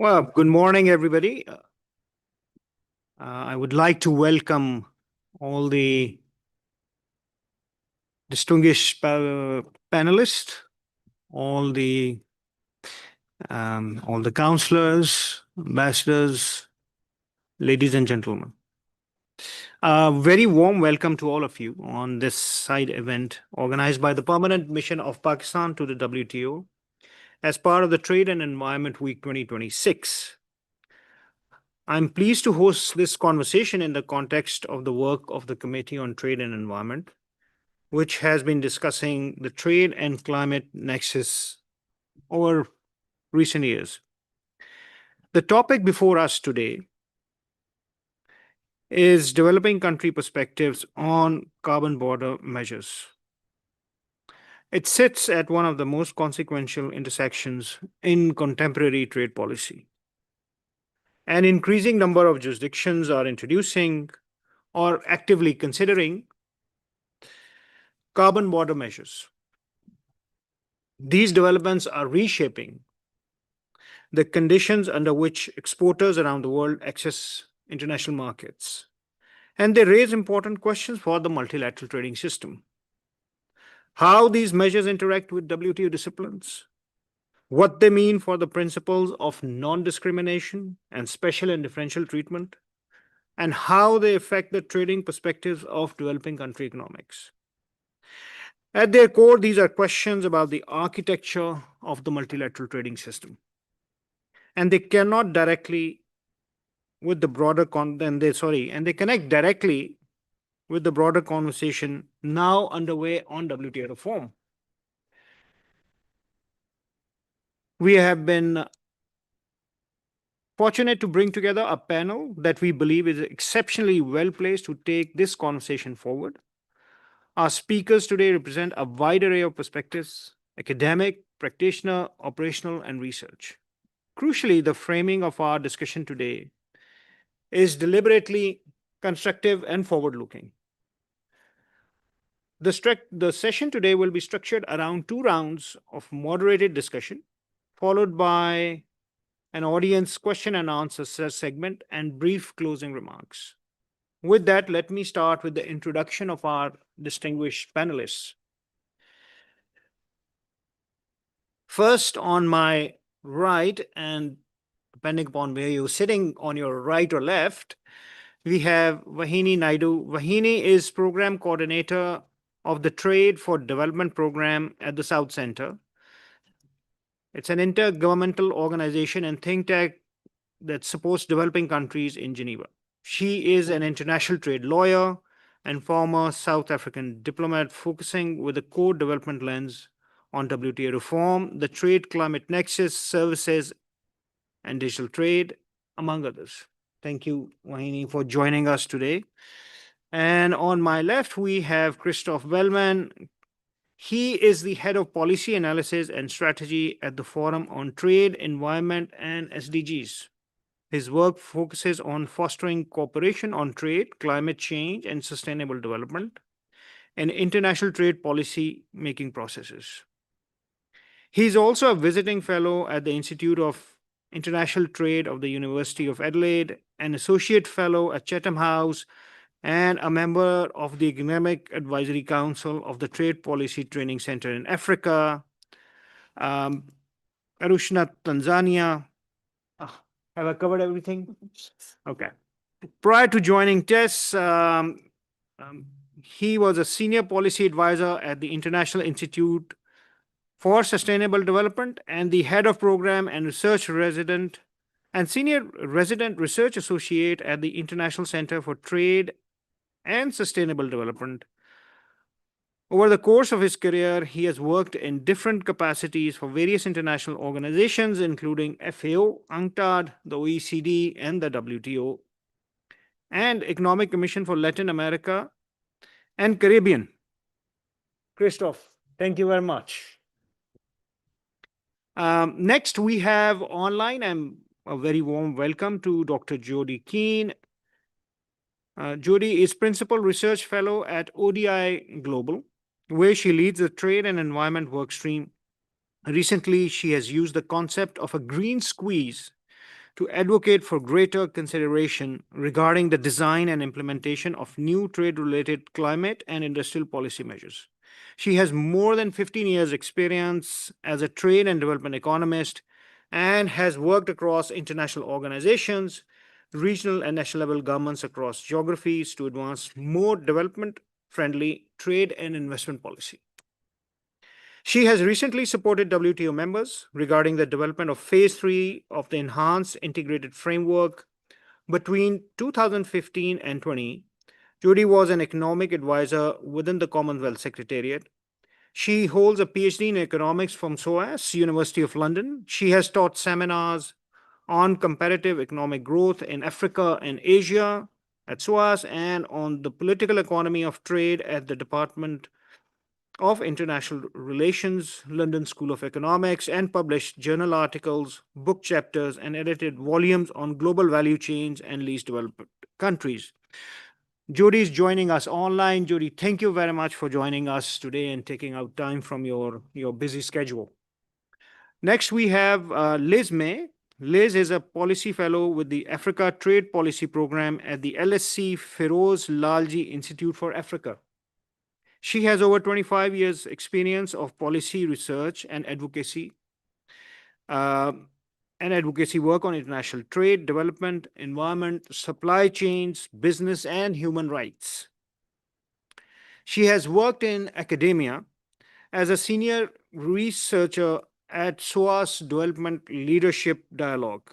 Well, good morning, everybody. I would like to welcome all the distinguished panelists, all the all the counselors, ambassadors, ladies and gentlemen. Very warm welcome to all of you on this side event organized by the Permanent Mission of Pakistan to the WTO as part of the Trade and Environment Week 2026. I'm pleased to host this conversation in the context of the work of the Committee on Trade and Environment, which has been discussing the trade and climate nexus over recent years. The topic before us today is developing country perspectives on carbon border measures. It sits at one of the most consequential intersections in contemporary trade policy. An increasing number of jurisdictions are introducing or actively considering carbon border measures. These developments are reshaping the conditions under which exporters around the world access international markets. And they raise important questions for the multilateral trading system. How these measures interact with WTO disciplines, what they mean for the principles of non discrimination and special and differential treatment, and how they affect the trading perspectives of developing country economics. At their core, these are questions about the architecture of the multilateral trading system. And they cannot directly with the broader and they connect directly with the broader conversation now underway on WTO reform. We have been fortunate to bring together a panel that we believe is exceptionally well placed to take this conversation forward. Our speakers today represent a wide array of perspectives: academic, practitioner, operational, and research. Crucially, the framing of our discussion today is deliberately constructive and forward looking. The session today will be structured around 2 rounds of moderated discussion, followed by an audience question and answer segment and brief closing remarks. With that, let me start with the introduction of our distinguished panelists. First, on my right, and depending upon where you're sitting, on your right or left, we have Vahini Naidu. Vahini is Program Coordinator of the Trade for Development Program at the South Center. It's an intergovernmental organization and think tank that supports developing countries in Geneva. She is an international trade lawyer and former South African diplomat focusing with a core development lens on WTO reform, the trade climate nexus, services, and digital trade, among others. Thank you, Vahini, for joining us today. And on my left, we have Christoph Wellman. He is the head of policy analysis and strategy at the Forum on Trade, Environment, and SDGs. His work focuses on fostering cooperation on trade, climate change, and sustainable development, and international trade policy making processes. He is also a visiting fellow at the Institute of International Trade of the University of Adelaide, an associate fellow at Chatham House, and a member of the Economic Advisory Council of the Trade Policy Training Center in Africa, Arusha, Tanzania. Have I covered everything? Okay. Prior to joining TESS, he was a senior policy advisor at the International Institute for Sustainable Development and the head of program and research resident and senior resident research associate at the International Center for Trade and Sustainable Development. Over the course of his career, he has worked in different capacities for various international organizations, including FAO, UNCTAD, the OECD, and the WTO, and Economic Commission for Latin America and Caribbean. Christoph, thank you very much. Next, we have online, and a very warm welcome to Dr. Jody Keene. Jody is Principal Research Fellow at ODI Global, where she leads the Trade and Environment Workstream. Recently, she has used the concept of a green squeeze to advocate for greater consideration regarding the design and implementation of new trade-related climate and industrial policy measures. She has more than 15 years' experience as a trade and development economist and has worked across international organizations, regional and national level governments across geographies to advance more development friendly trade and investment policy. She has recently supported WTO members regarding the development of Phase 3 of the Enhanced Integrated Framework. Between 2015 and 20, Judy was an economic advisor within the Commonwealth Secretariat. She holds a PhD in economics from SOAS, University of London. She has taught seminars on comparative economic growth in Africa and Asia at SOAS and on the political economy of trade at the Department of International Relations, London School of Economics, and published journal articles, book chapters, and edited volumes on global value chains and least developed countries. Jody is joining us online. Jody, thank you very much for joining us today and taking out time from your busy schedule. Next, we have Liz May. Liz is a policy fellow with the Africa Trade Policy Program at the LSC Feroz Lalji Institute for Africa. She has over 25 years' experience of policy research and advocacy work on international trade, development, environment, supply chains, business, and human rights. She has worked in academia as a senior researcher at SOAS Development Leadership Dialogue,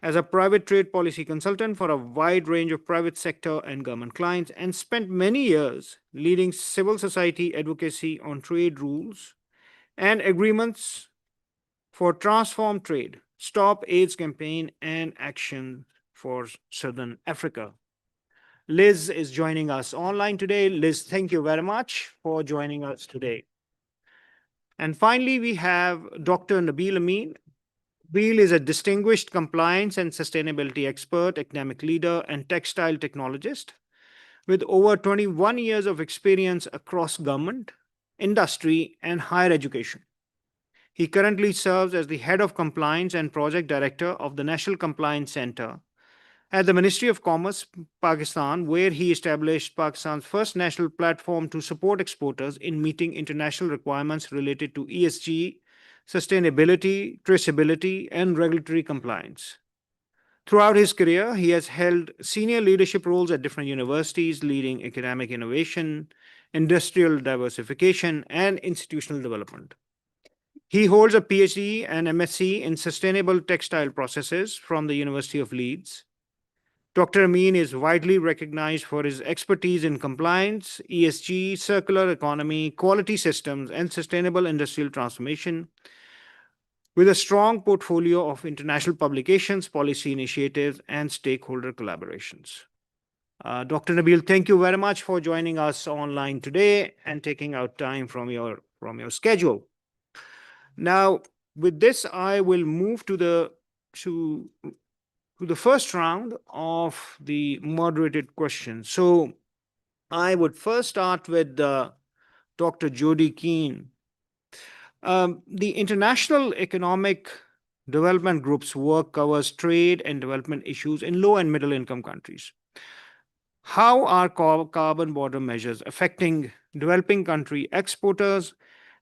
as a private trade policy consultant for a wide range of private sector and government clients, and spent many years leading civil society advocacy on trade rules and agreements for Transform Trade, Stop AIDS campaign, and Action for Southern Africa. Liz is joining us online today. Liz, thank you very much for joining us today. And finally, we have Dr. Nabil Amin. Nabil is a distinguished compliance and sustainability expert, academic leader, and textile technologist with over 21 years of experience across government, industry, and higher education. He currently serves as the head of compliance and project director of the National Compliance Center at the Ministry of Commerce, Pakistan, where he established Pakistan's first national platform to support exporters in meeting international requirements related to ESG, sustainability, traceability, and regulatory compliance. Throughout his career, he has held senior leadership roles at different universities, leading academic innovation, industrial diversification, and institutional development. He holds a PhD and MSc in sustainable textile processes from the University of Leeds. Dr. Amin is widely recognized for his expertise in compliance, ESG, circular economy, quality systems, and sustainable industrial transformation, with a strong portfolio of international publications, policy initiatives, and stakeholder collaborations. Dr. Nabil, thank you very much for joining us online today and taking out time from your schedule. Now, with this, I will move to the first round of the moderated questions. So I would first start with Dr. Jody Keene. The International Economic Development Group's work covers trade and development issues in low and middle income countries. How are carbon border measures affecting developing country exporters?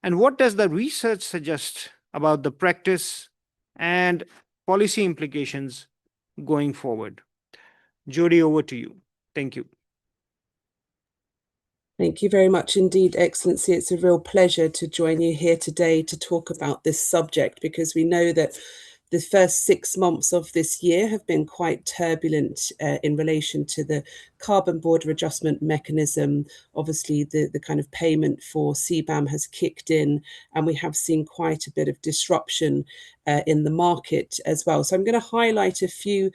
And what does the research suggest about the practice and policy implications going forward? Jody, over to you. Thank you. Thank you very much indeed, Excellency. It's a real pleasure to join you here today to talk about this subject, because we know that the first 6 months of this year have been quite turbulent in relation to the carbon border adjustment mechanism. Obviously, the kind of payment for CBAM has kicked in, and we have seen quite a bit of disruption in the market as well. So I'm going to highlight a few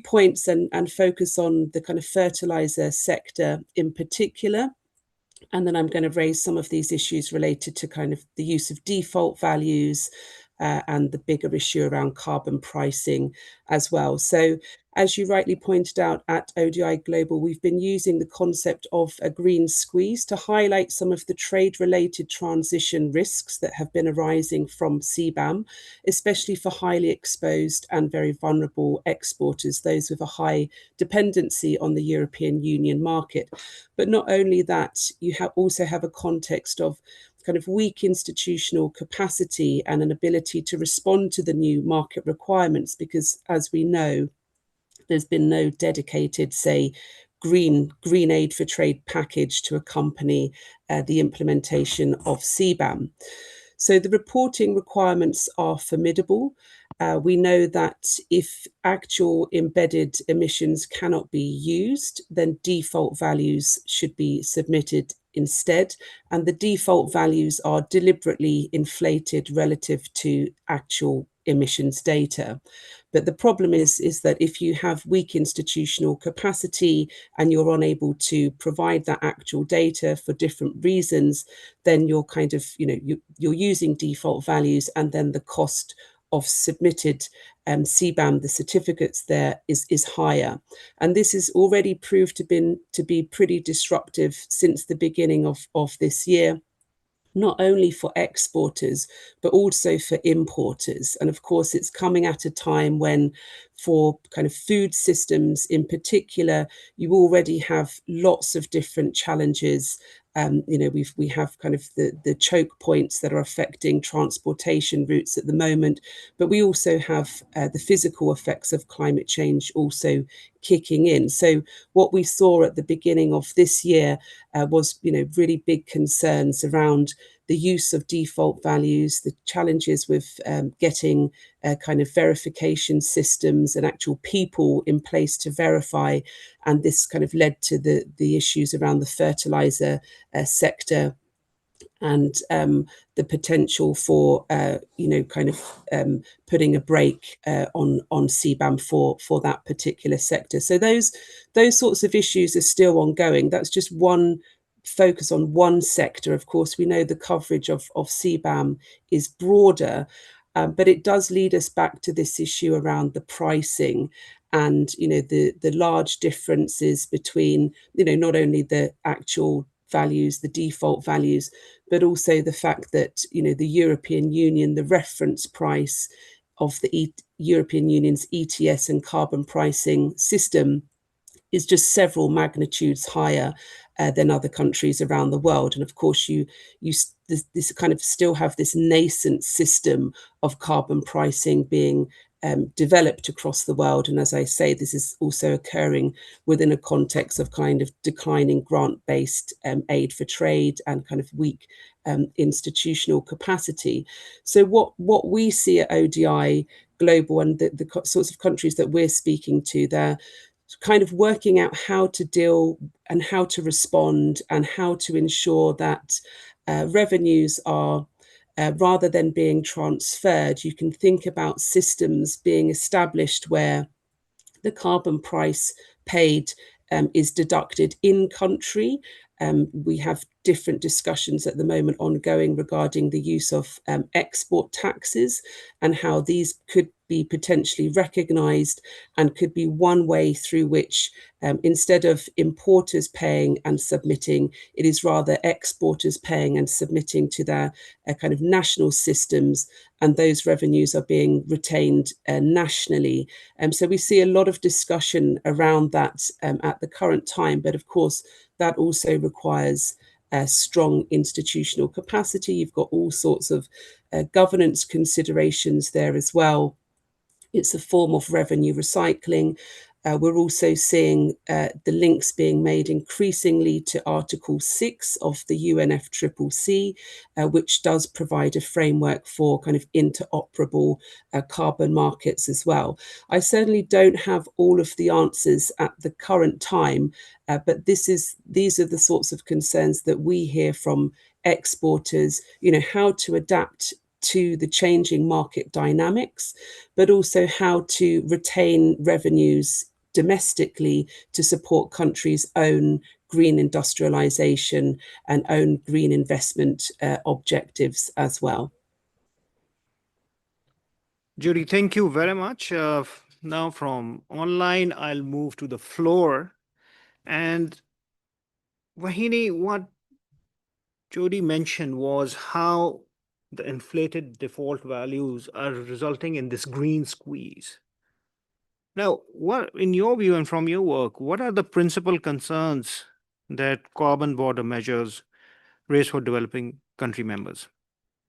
points and focus on the kind of fertilizer sector in particular. And then I'm going to raise some of these issues related to kind of the use of default values and the bigger issue around carbon pricing as well. So as you rightly pointed out at ODI Global, we've been using the concept of a green squeeze to highlight some of the trade-related transition risks that have been arising from CBAM, especially for highly exposed and very vulnerable exporters, those with a high dependency on the European Union market. But not only that, you also have a context of kind of weak institutional capacity and an ability to respond to the new market requirements, because as we know, there's been no dedicated, say, green aid for trade package to accompany the implementation of CBAM. So the reporting requirements are formidable. We know that if actual embedded emissions cannot be used, then default values should be submitted instead. And the default values are deliberately inflated relative to actual emissions data. But the problem is that if you have weak institutional capacity and you're unable to provide that actual data for different reasons, then you're kind of, you're using default values, and then the cost of submitted CBAM, the certificates there, is higher. And this has already proved to be pretty disruptive since the beginning of this year, not only for exporters, but also for importers. And of course, it's coming at a time when, for kind of food systems in particular, you already have lots of different challenges. We have kind of the choke points that are affecting transportation routes at the moment, but we also have the physical effects of climate change also kicking in. So what we saw at the beginning of this year was, really big concerns around the use of default values, the challenges with getting kind of verification systems and actual people in place to verify. And this kind of led to the issues around the fertilizer sector, and the potential for kind of putting a brake on CBAM for that particular sector. So those sorts of issues are still ongoing. That's just one focus on one sector. Of course, we know the coverage of CBAM is broader, but it does lead us back to this issue around the pricing and the large differences between not only the actual values, the default values, but also the fact that the European Union, the reference price of the European Union's ETS and carbon pricing system is just several magnitudes higher than other countries around the world. And of course, you this kind of still have this nascent system of carbon pricing being developed across the world. And as I say, this is also occurring within a context of kind of declining grant-based aid for trade and kind of weak institutional capacity. So what we see at ODI Global and the sorts of countries that we're speaking to, they're kind of working out how to deal and how to respond and how to ensure that revenues are, rather than being transferred, you can think about systems being established where the carbon price paid is deducted in country. We have different discussions at the moment ongoing regarding the use of export taxes and how these could be potentially recognised and could be one way through which, instead of importers paying and submitting, it is rather exporters paying and submitting to their kind of national systems, and those revenues are being retained nationally. So we see a lot of discussion around that at the current time, but of course that also requires strong institutional capacity. You've got all sorts of governance considerations there as well. It's a form of revenue recycling. We're also seeing the links being made increasingly to Article 6 of the UNFCCC, which does provide a framework for kind of interoperable carbon markets as well. I certainly don't have all of the answers at the current time, but these are the sorts of concerns that we hear from exporters, how to adapt to the changing market dynamics, but also how to retain revenues domestically to support countries' own green industrialization and own green investment objectives as well. Judy, thank you very much Now from online, I'll move to the floor. And Vahini, what Jody mentioned was how the inflated default values are resulting in this green squeeze. Now, what, in your view and from your work, what are the principal concerns that carbon border measures raise for developing country members?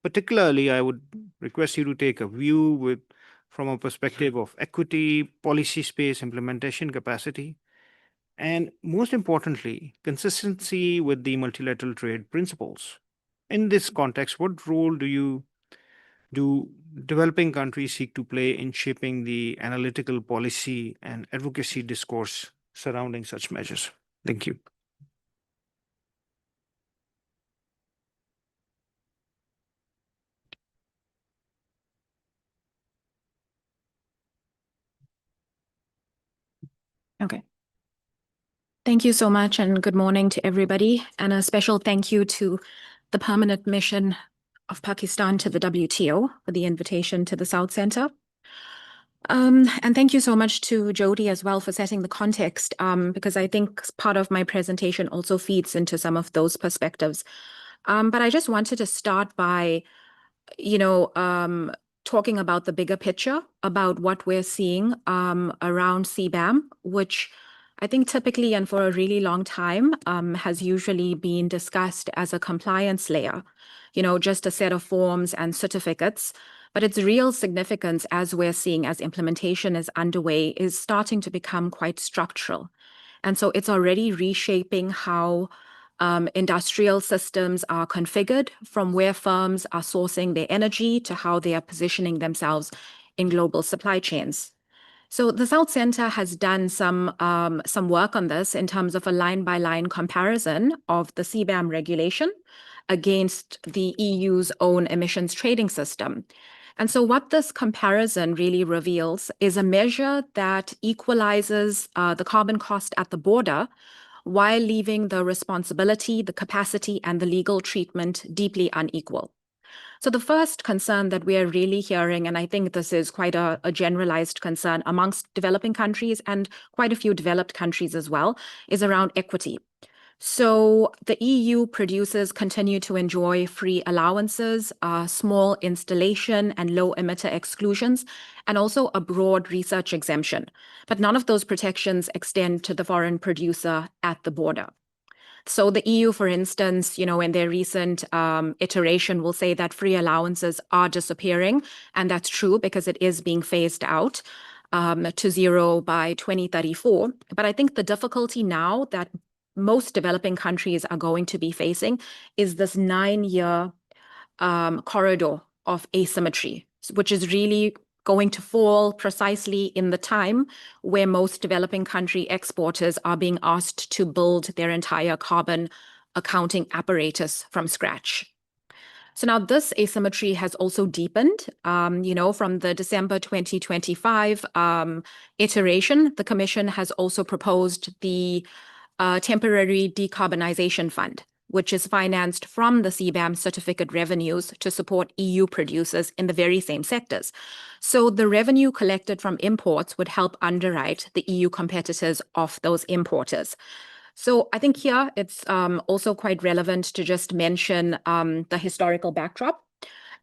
Particularly, I would request you to take a view from a perspective of equity, policy space, implementation capacity, and most importantly, consistency with the multilateral trade principles. In this context, what role do developing countries seek to play in shaping the analytical policy and advocacy discourse surrounding such measures? Thank you. Okay. Thank you so much, and good morning to everybody. And a special thank you to the Permanent Mission of Pakistan to the WTO for the invitation to the South Center. And thank you so much to Jody as well for setting the context, because I think part of my presentation also feeds into some of those perspectives. But I just wanted to start by, talking about the bigger picture, about what we're seeing around CBAM, which I think typically and for a really long time has usually been discussed as a compliance layer, just a set of forms and certificates. But its real significance, as we're seeing as implementation is underway, is starting to become quite structural. And so it's already reshaping how industrial systems are configured, from where firms are sourcing their energy to how they are positioning themselves in global supply chains. So the South Center has done some work on this in terms of a line-by-line comparison of the CBAM regulation against the EU's own emissions trading system. And so what this comparison really reveals is a measure that equalizes the carbon cost at the border while leaving the responsibility, the capacity, and the legal treatment deeply unequal. So the first concern that we are really hearing, and I think this is quite a generalized concern amongst developing countries and quite a few developed countries as well, is around equity. So the EU producers continue to enjoy free allowances, small installation and low emitter exclusions, and also a broad research exemption. But none of those protections extend to the foreign producer at the border. So the EU, for instance, in their recent iteration will say that free allowances are disappearing. And that's true because it is being phased out to zero by 2034. But I think the difficulty now that most developing countries are going to be facing is this 9-year corridor of asymmetry, which is really going to fall precisely in the time where most developing country exporters are being asked to build their entire carbon accounting apparatus from scratch. So now this asymmetry has also deepened, from the December 2025 iteration. The Commission has also proposed the Temporary Decarbonization Fund, which is financed from the CBAM certificate revenues to support EU producers in the very same sectors. So the revenue collected from imports would help underwrite the EU competitors of those importers. So I think here it's also quite relevant to just mention the historical backdrop,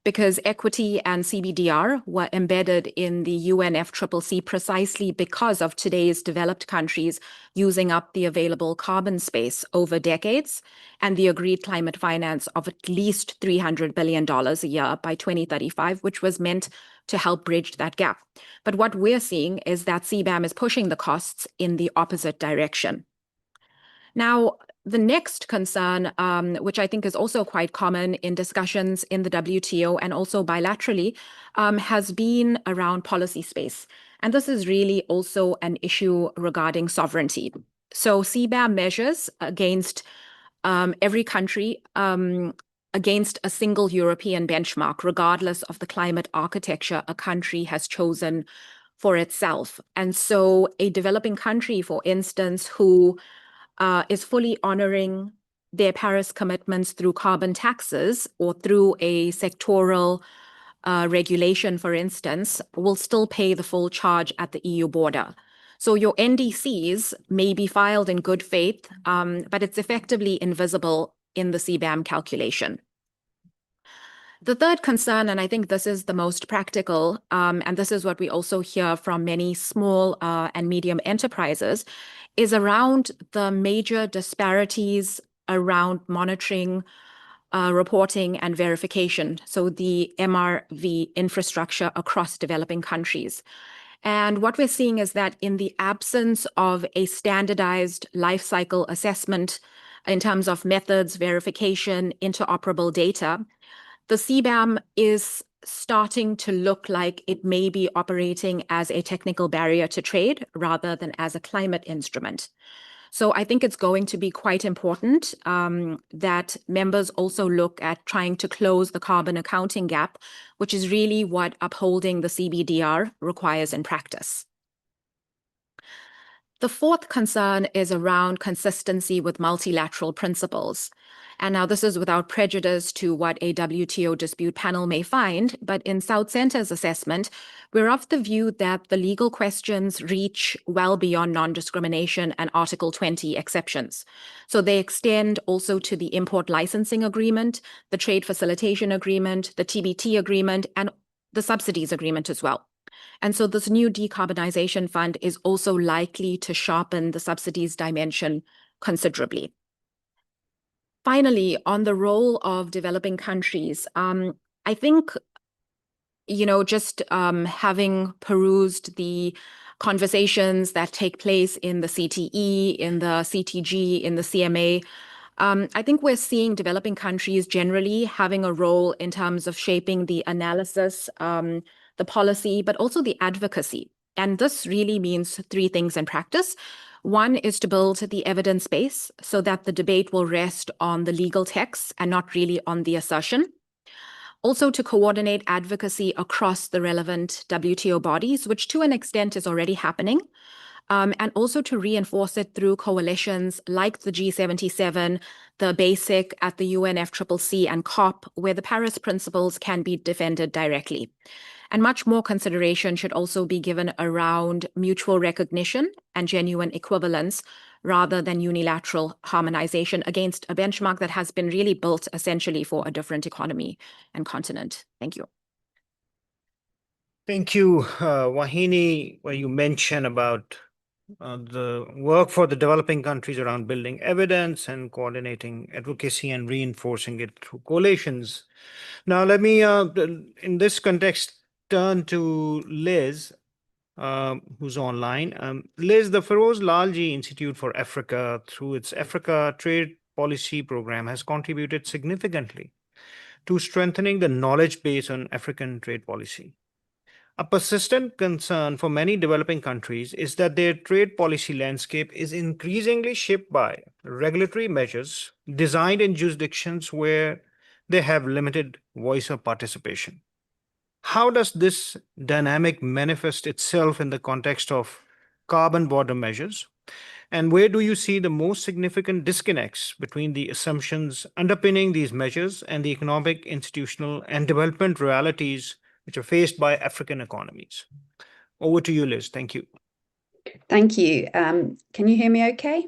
because equity and CBDR were embedded in the UNFCCC precisely because of today's developed countries using up the available carbon space over decades and the agreed climate finance of at least $300 billion a year by 2035, which was meant to help bridge that gap. But what we're seeing is that CBAM is pushing the costs in the opposite direction. Now, the next concern, which I think is also quite common in discussions in the WTO and also bilaterally, has been around policy space. And this is really also an issue regarding sovereignty. So CBAM measures against every country against a single European benchmark, regardless of the climate architecture a country has chosen for itself. And so a developing country, for instance, who is fully honoring their Paris commitments through carbon taxes or through a sectoral regulation, for instance, will still pay the full charge at the EU border. So your NDCs may be filed in good faith, but it's effectively invisible in the CBAM calculation. The third concern, and I think this is the most practical, and this is what we also hear from many small and medium enterprises, is around the major disparities around monitoring, reporting, and verification. So the MRV infrastructure across developing countries. And what we're seeing is that in the absence of a standardized life cycle assessment in terms of methods, verification, interoperable data, the CBAM is starting to look like it may be operating as a technical barrier to trade rather than as a climate instrument. So I think it's going to be quite important that members also look at trying to close the carbon accounting gap, which is really what upholding the CBDR requires in practice. The fourth concern is around consistency with multilateral principles. And now this is without prejudice to what a WTO dispute panel may find, but in South Centre's assessment, we're of the view that the legal questions reach well beyond non-discrimination and Article 20 exceptions. So they extend also to the import licensing agreement, the trade facilitation agreement, the TBT agreement, and the subsidies agreement as well. And so this new decarbonization fund is also likely to sharpen the subsidies dimension considerably. Finally, on the role of developing countries, I think, just having perused the conversations that take place in the CTE, in the CTG, in the CMA, I think we're seeing developing countries generally having a role in terms of shaping the analysis, the policy, but also the advocacy. And this really means three things in practice. One is to build the evidence base so that the debate will rest on the legal text and not really on the assertion. Also to coordinate advocacy across the relevant WTO bodies, which to an extent is already happening. And also to reinforce it through coalitions like the G77, the BASIC at the UNFCCC and COP, where the Paris principles can be defended directly. And much more consideration should also be given around mutual recognition and genuine equivalence rather than unilateral harmonization against a benchmark that has been really built essentially for a different economy and continent. Thank you. Thank you, Wahini, where you mentioned about the work for the developing countries around building evidence and coordinating advocacy and reinforcing it through coalitions. Now, let me, in this context, turn to Liz, who's online. Liz, the Feroz Lalji Institute for Africa, through its Africa Trade Policy Program, has contributed significantly to strengthening the knowledge base on African trade policy. A persistent concern for many developing countries is that their trade policy landscape is increasingly shaped by regulatory measures designed in jurisdictions where they have limited voice or participation. How does this dynamic manifest itself in the context of carbon border measures? And where do you see the most significant disconnects between the assumptions underpinning these measures and the economic, institutional, and development realities which are faced by African economies? Over to you, Liz. Thank you. Thank you. Can you hear me okay?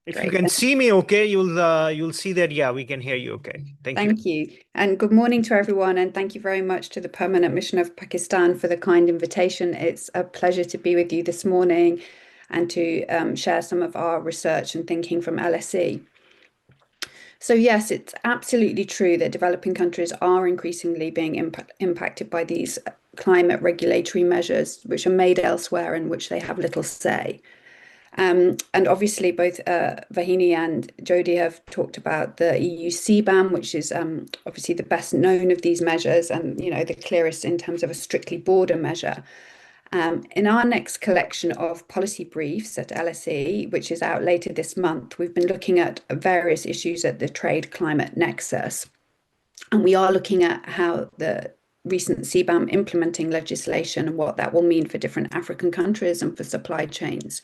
If Great. you can see me okay, you'll see that, yeah, we can hear you okay. Thank you. Thank you. And good morning to everyone. And thank you very much to the Permanent Mission of Pakistan for the kind invitation. It's a pleasure to be with you this morning and to share some of our research and thinking from LSE. So yes, it's absolutely true that developing countries are increasingly being impacted by these climate regulatory measures, which are made elsewhere and which they have little say. And obviously, both Vahini and Jody have talked about the EU CBAM, which is obviously the best known of these measures and the clearest in terms of a strictly border measure. In our next collection of policy briefs at LSE, which is out later this month, we've been looking at various issues at the trade climate nexus. And we are looking at how the recent CBAM implementing legislation and what that will mean for different African countries and for supply chains.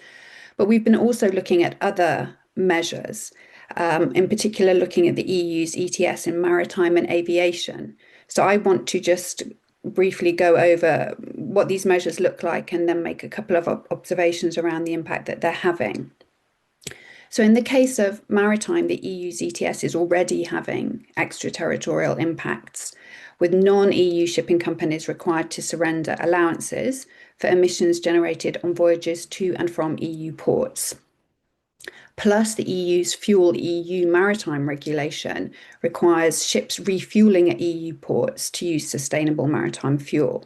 But we've been also looking at other measures. in particular looking at the EU's ETS in maritime and aviation. So I want to just briefly go over what these measures look like and then make a couple of observations around the impact that they're having. So in the case of maritime, the EU's ETS is already having extraterritorial impacts, with non-EU shipping companies required to surrender allowances for emissions generated on voyages to and from EU ports. Plus, the EU's Fuel EU maritime regulation requires ships refueling at EU ports to use sustainable maritime fuel.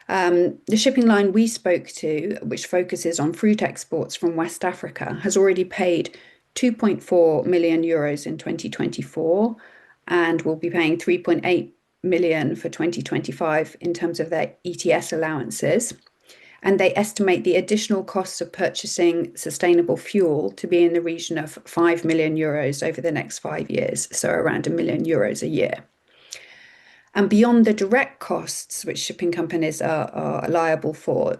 The shipping line we spoke to, which focuses on fruit exports from West Africa, has already paid 2.4 million euros in 2024 and will be paying 3.8 million for 2025 in terms of their ETS allowances. And they estimate the additional costs of purchasing sustainable fuel to be in the region of 5 million euros over the next 5 years, so around €1 million a year. And beyond the direct costs which shipping companies are liable for,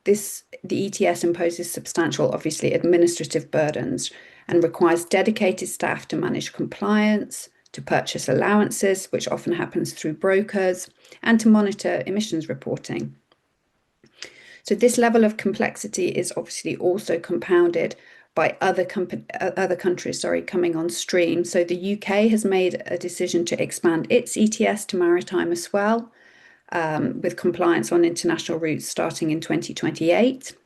the ETS imposes substantial, obviously, administrative burdens and requires dedicated staff to manage compliance, to purchase allowances, which often happens through brokers, and to monitor emissions reporting. So this level of complexity is obviously also compounded by other countries coming on stream. So the UK has made a decision to expand its ETS to maritime as well, with compliance on international routes starting in 2028.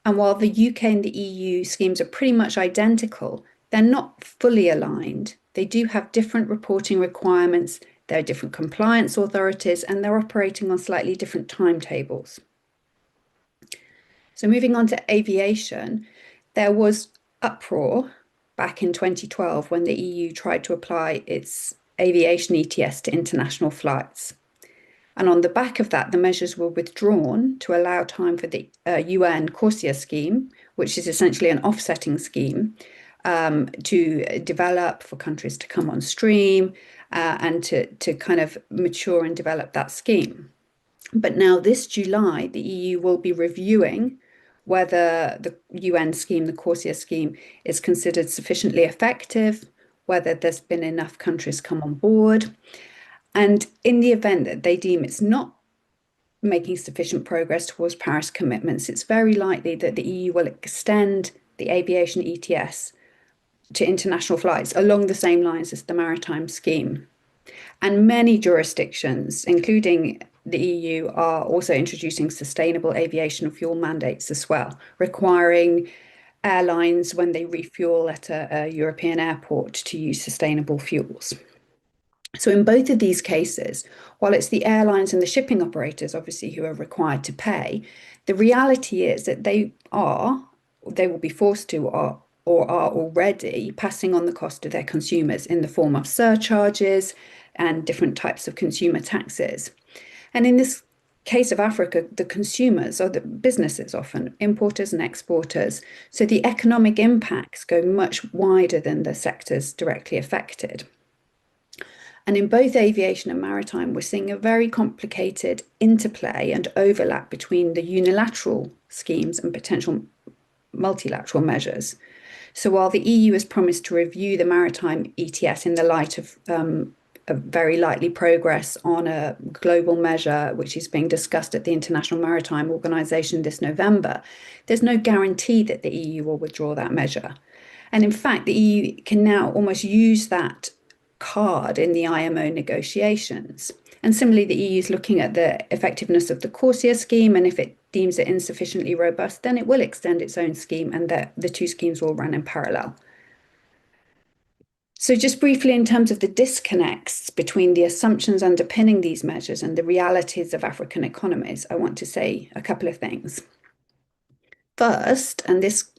And while the UK and the EU schemes are pretty much identical, they're not fully aligned. They do have different reporting requirements, there are different compliance authorities, and they're operating on slightly different timetables. So moving on to aviation, there was uproar back in 2012 when the EU tried to apply its aviation ETS to international flights. And on the back of that, the measures were withdrawn to allow time for the UN CORSIA scheme, which is essentially an offsetting scheme, to develop, for countries to come on stream, and to kind of mature and develop that scheme. But now this July, the EU will be reviewing whether the UN scheme, the CORSIA scheme, is considered sufficiently effective, whether there's been enough countries come on board. And in the event that they deem it's not making sufficient progress towards Paris commitments, it's very likely that the EU will extend the aviation ETS to international flights along the same lines as the maritime scheme. And many jurisdictions, including the EU, are also introducing sustainable aviation fuel mandates as well, requiring airlines, when they refuel at a European airport, to use sustainable fuels. So in both of these cases, while it's the airlines and the shipping operators, obviously, who are required to pay, the reality is that they will be forced to or are already passing on the cost to their consumers in the form of surcharges and different types of consumer taxes. And in this case of Africa, the consumers are the businesses, often importers and exporters. So the economic impacts go much wider than the sectors directly affected. And in both aviation and maritime, we're seeing a very complicated interplay and overlap between the unilateral schemes and potential multilateral measures. So while the EU has promised to review the maritime ETS in the light of very likely progress on a global measure, which is being discussed at the International Maritime Organization this November, there's no guarantee that the EU will withdraw that measure. And in fact, the EU can now almost use that card in the IMO negotiations. And similarly, the EU is looking at the effectiveness of the CORSIA scheme, and if it deems it insufficiently robust, then it will extend its own scheme, and the two schemes will run in parallel. So just briefly, in terms of the disconnects between the assumptions underpinning these measures and the realities of African economies, I want to say a couple of things. First, and this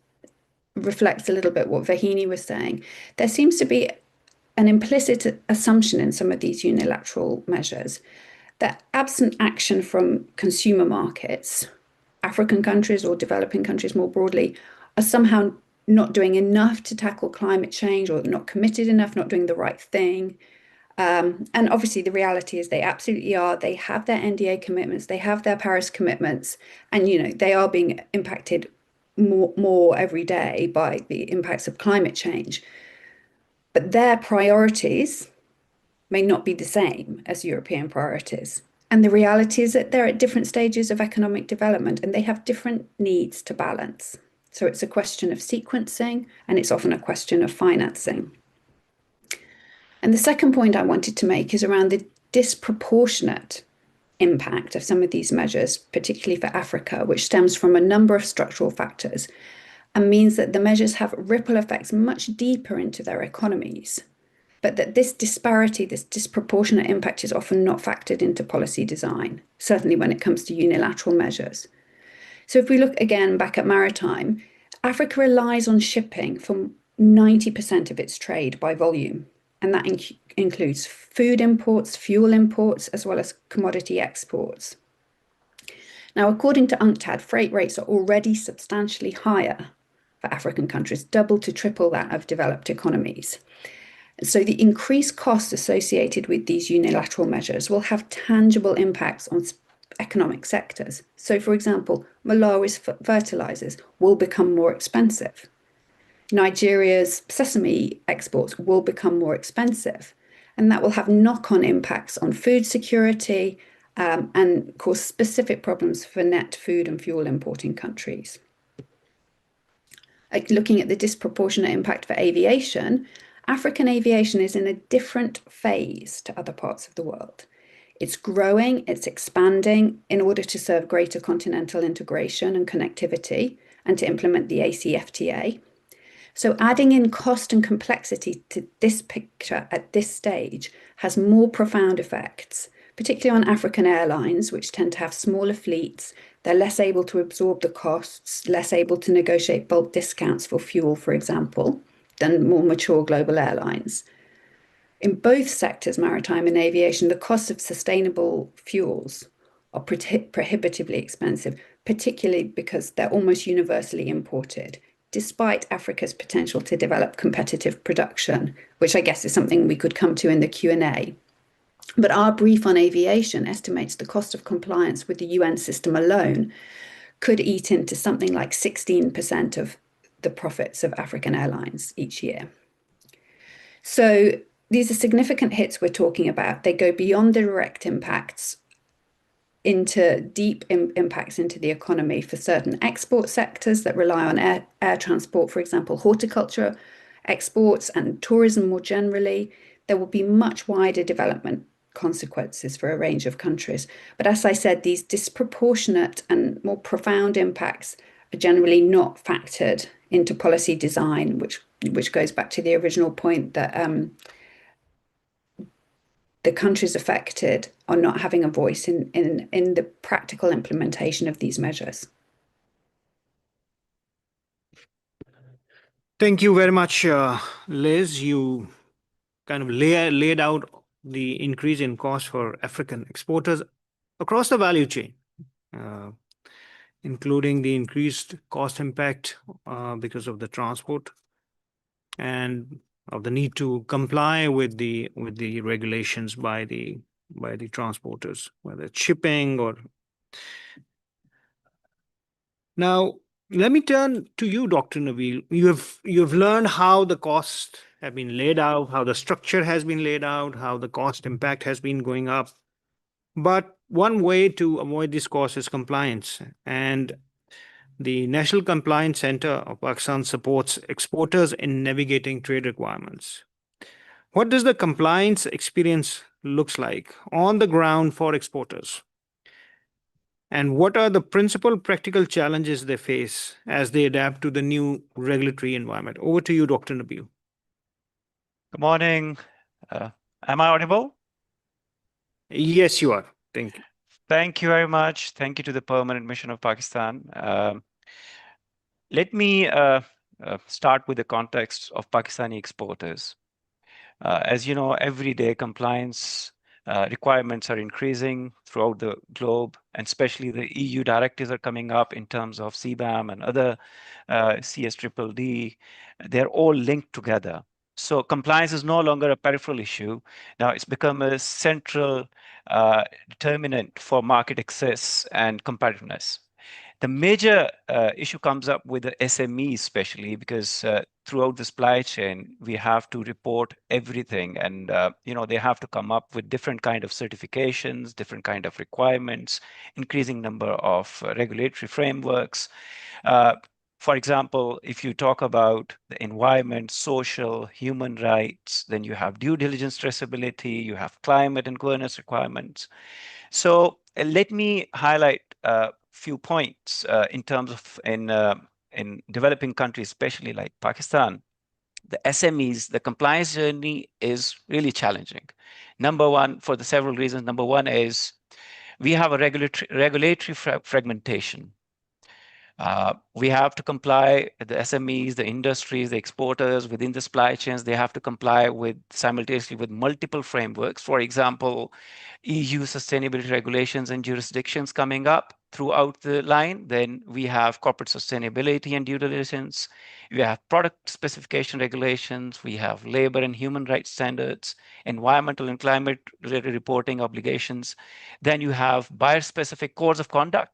reflects a little bit what Vahini was saying, there seems to be an implicit assumption in some of these unilateral measures that absent action from consumer markets, African countries or developing countries more broadly, are somehow not doing enough to tackle climate change, or not committed enough, not doing the right thing. And obviously the reality is they absolutely are. They have their NDA commitments, they have their Paris commitments, and they are being impacted more every day by the impacts of climate change. but their priorities may not be the same as European priorities. And the reality is that they're at different stages of economic development and they have different needs to balance. So it's a question of sequencing, and it's often a question of financing. And the second point I wanted to make is around the disproportionate impact of some of these measures, particularly for Africa, which stems from a number of structural factors and means that the measures have ripple effects much deeper into their economies. But that this disparity, this disproportionate impact is often not factored into policy design, certainly when it comes to unilateral measures. So if we look again back at maritime, Africa relies on shipping for 90% of its trade by volume, and that includes food imports, fuel imports, as well as commodity exports. Now, according to UNCTAD, freight rates are already substantially higher for African countries, double to triple that of developed economies. So the increased costs associated with these unilateral measures will have tangible impacts on economic sectors. So, for example, Malawi's fertilizers will become more expensive. Nigeria's sesame exports will become more expensive, and that will have knock-on impacts on food security and cause specific problems for net food and fuel importing countries. Looking at the disproportionate impact for aviation, African aviation is in a different phase to other parts of the world. It's growing, it's expanding in order to serve greater continental integration and connectivity and to implement the ACFTA. So adding in cost and complexity to this picture at this stage has more profound effects, particularly on African airlines, which tend to have smaller fleets. They're less able to absorb the costs, less able to negotiate bulk discounts for fuel, for example, than more mature global airlines. In both sectors, maritime and aviation, the cost of sustainable fuels are prohibitively expensive, particularly because they're almost universally imported, despite Africa's potential to develop competitive production, which I guess is something we could come to in the Q&A. But our brief on aviation estimates the cost of compliance with the UN system alone could eat into something like 16% of the profits of African airlines each year. So these are significant hits we're talking about. They go beyond the direct impacts into deep impacts into the economy for certain export sectors that rely on air transport, for example, horticulture exports and tourism more generally. There will be much wider development consequences for a range of countries. But as I said, these disproportionate and more profound impacts are generally not factored into policy design, which goes back to the original point that the countries affected are not having a voice in the practical implementation of these measures. Thank you very much, Liz. You kind of laid out the increase in cost for African exporters across the value chain, including the increased cost impact because of the transport and of the need to comply with the regulations by the transporters, whether it's shipping or. Now, let me turn to you, Dr. Nabil. You've learned how the costs have been laid out, how the structure has been laid out, how the cost impact has been going up. But one way to avoid this cost is compliance. And the National Compliance Center of Pakistan supports exporters in navigating trade requirements. What does the compliance experience looks like on the ground for exporters? And what are the principal practical challenges they face as they adapt to the new regulatory environment? Over to you, Dr. Nabil. Good morning. Am I audible? Yes, you are. Thank you. Thank you very much. Thank you to the Permanent Mission of Pakistan. Let me start with the context of Pakistani exporters. As you know, every day compliance requirements are increasing throughout the globe, and especially the EU directives are coming up in terms of CBAM and other CSDDD. They're all linked together. So compliance is no longer a peripheral issue. Now it's become a central determinant for market access and competitiveness. The major issue comes up with the SMEs, especially because throughout the supply chain, we have to report everything, and they have to come up with different kind of certifications, different kind of requirements, increasing number of regulatory frameworks. For example, if you talk about the environment, social, human rights, then you have due diligence traceability, you have climate and governance requirements. So let me highlight a few points in terms of in developing countries, especially like Pakistan. The SMEs, the compliance journey is really challenging. Number one, for the several reasons. Number one is we have a regulatory fragmentation. We have to comply, the SMEs, the industries, the exporters within the supply chains, they have to comply with simultaneously with multiple frameworks. For example, EU sustainability regulations and jurisdictions coming up throughout the line. Then we have corporate sustainability and due diligence. We have product specification regulations. We have labor and human rights standards, environmental and climate related reporting obligations. Then you have buyer specific codes of conduct.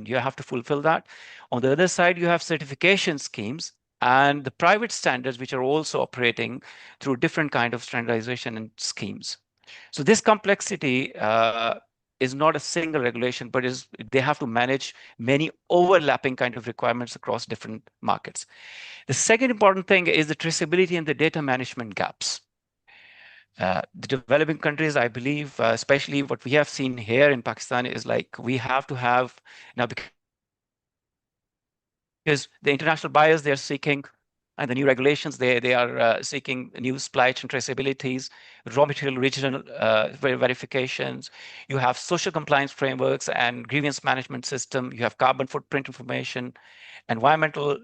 You have to fulfill that. On the other side, you have certification schemes and the private standards, which are also operating through different kind of standardization and schemes. So this complexity is not a single regulation, but they have to manage many overlapping kind of requirements across different markets. The second important thing is the traceability and the data management gaps. The developing countries, I believe, especially what we have seen here in Pakistan, is like we have to have now, because the international buyers, they're seeking, and the new regulations, they are seeking new supply chain traceabilities, raw material regional verifications. You have social compliance frameworks and grievance management system. You have carbon footprint information, environmental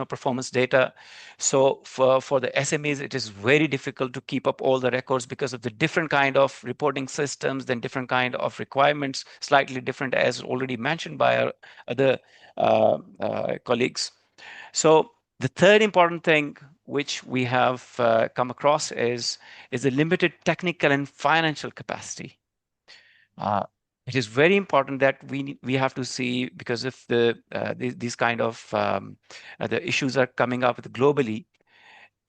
performance data. So for the SMEs, it is very difficult to keep up all the records because of the different kind of reporting systems, then different kind of requirements, slightly different, as already mentioned by our other colleagues. So the third important thing which we have come across is the limited technical and financial capacity. It is very important that we have to see, because if these kind of the issues are coming up globally,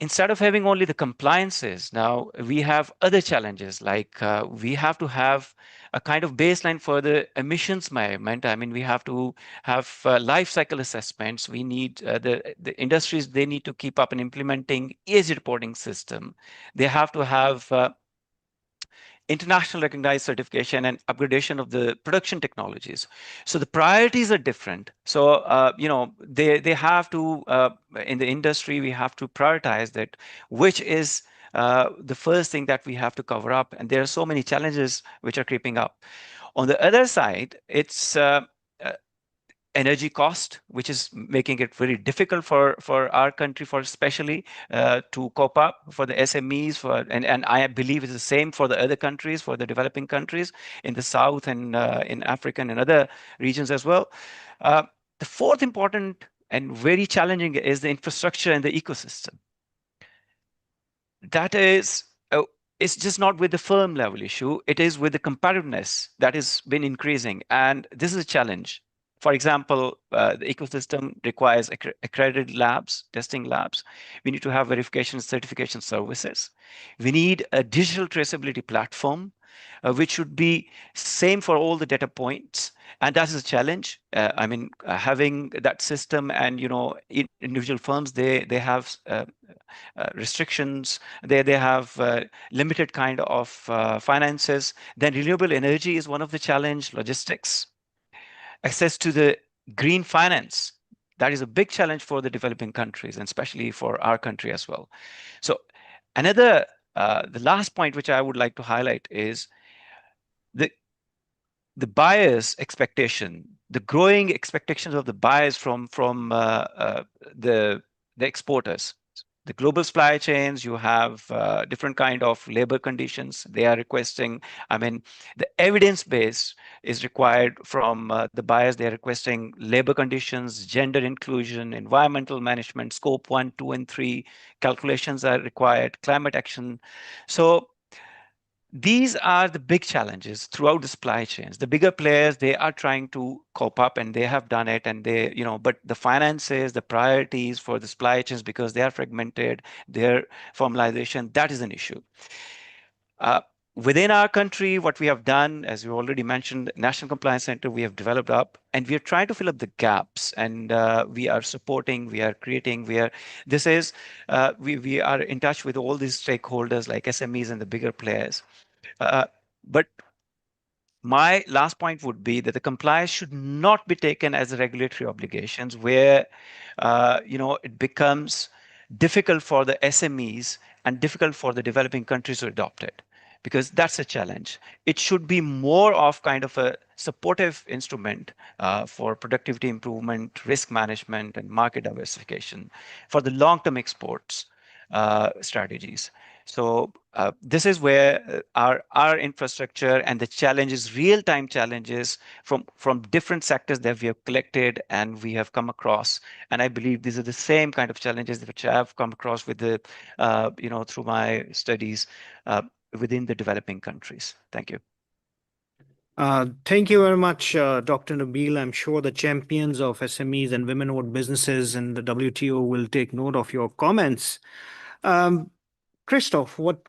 instead of having only the compliances, now we have other challenges, like we have to have a kind of baseline for the emissions measurement. We have to have life cycle assessments. We need the industries, they need to keep up and implementing ESG reporting system. They have to have international recognized certification and upgradation of the production technologies. So the priorities are different. So they have to in the industry, we have to prioritize that which is the first thing that we have to cover up, and there are so many challenges which are creeping up. On the other side, it's energy cost, which is making it very difficult for our country, for especially to cope up for the SMEs, and I believe it's the same for the other countries, for the developing countries in the South and in Africa and other regions as well. The fourth important and very challenging is the infrastructure and the ecosystem. That is, it's just not with the firm level issue, it is with the competitiveness that has been increasing. And this is a challenge. For example, the ecosystem requires accredited labs, testing labs. We need to have verification and certification services. We need a digital traceability platform, which should be same for all the data points. And that is a challenge. Having that system, and individual firms, they have restrictions. They have limited kind of finances. Then renewable energy is one of the challenge. Logistics, access to the green finance, that is a big challenge for the developing countries, and especially for our country as well. So the last point which I would like to highlight is the buyers' expectation, the growing expectations of the buyers from the exporters. The global supply chains, you have different kind of labor conditions. They are requesting, the evidence base is required from the buyers. They are requesting labor conditions, gender inclusion, environmental management, scope 1, 2, and 3 calculations are required, climate action. So these are the big challenges throughout the supply chains. The bigger players, they are trying to cope up, and they have done it, and they, but the finances, the priorities for the supply chains, because they are fragmented, their formalization, that is an issue. Within our country, what we have done, as you already mentioned, National Compliance Center, we have developed up, and we are trying to fill up the gaps, and we are supporting, we are creating, we are in touch with all these stakeholders like SMEs and the bigger players. But my last point would be that the compliance should not be taken as a regulatory obligations where it becomes difficult for the SMEs and difficult for the developing countries to adopt it, because that's a challenge. It should be more of kind of a supportive instrument for productivity improvement, risk management, and market diversification for the long-term exports strategies. So this is where our infrastructure and the challenges, real-time challenges from different sectors that we have collected and we have come across. And I believe these are the same kind of challenges which I have come across with the, through my studies within the developing countries. Thank you. Thank you very much, Dr. Nabil. I'm sure the champions of SMEs and women-owned businesses and the WTO will take note of your comments. Christoph, what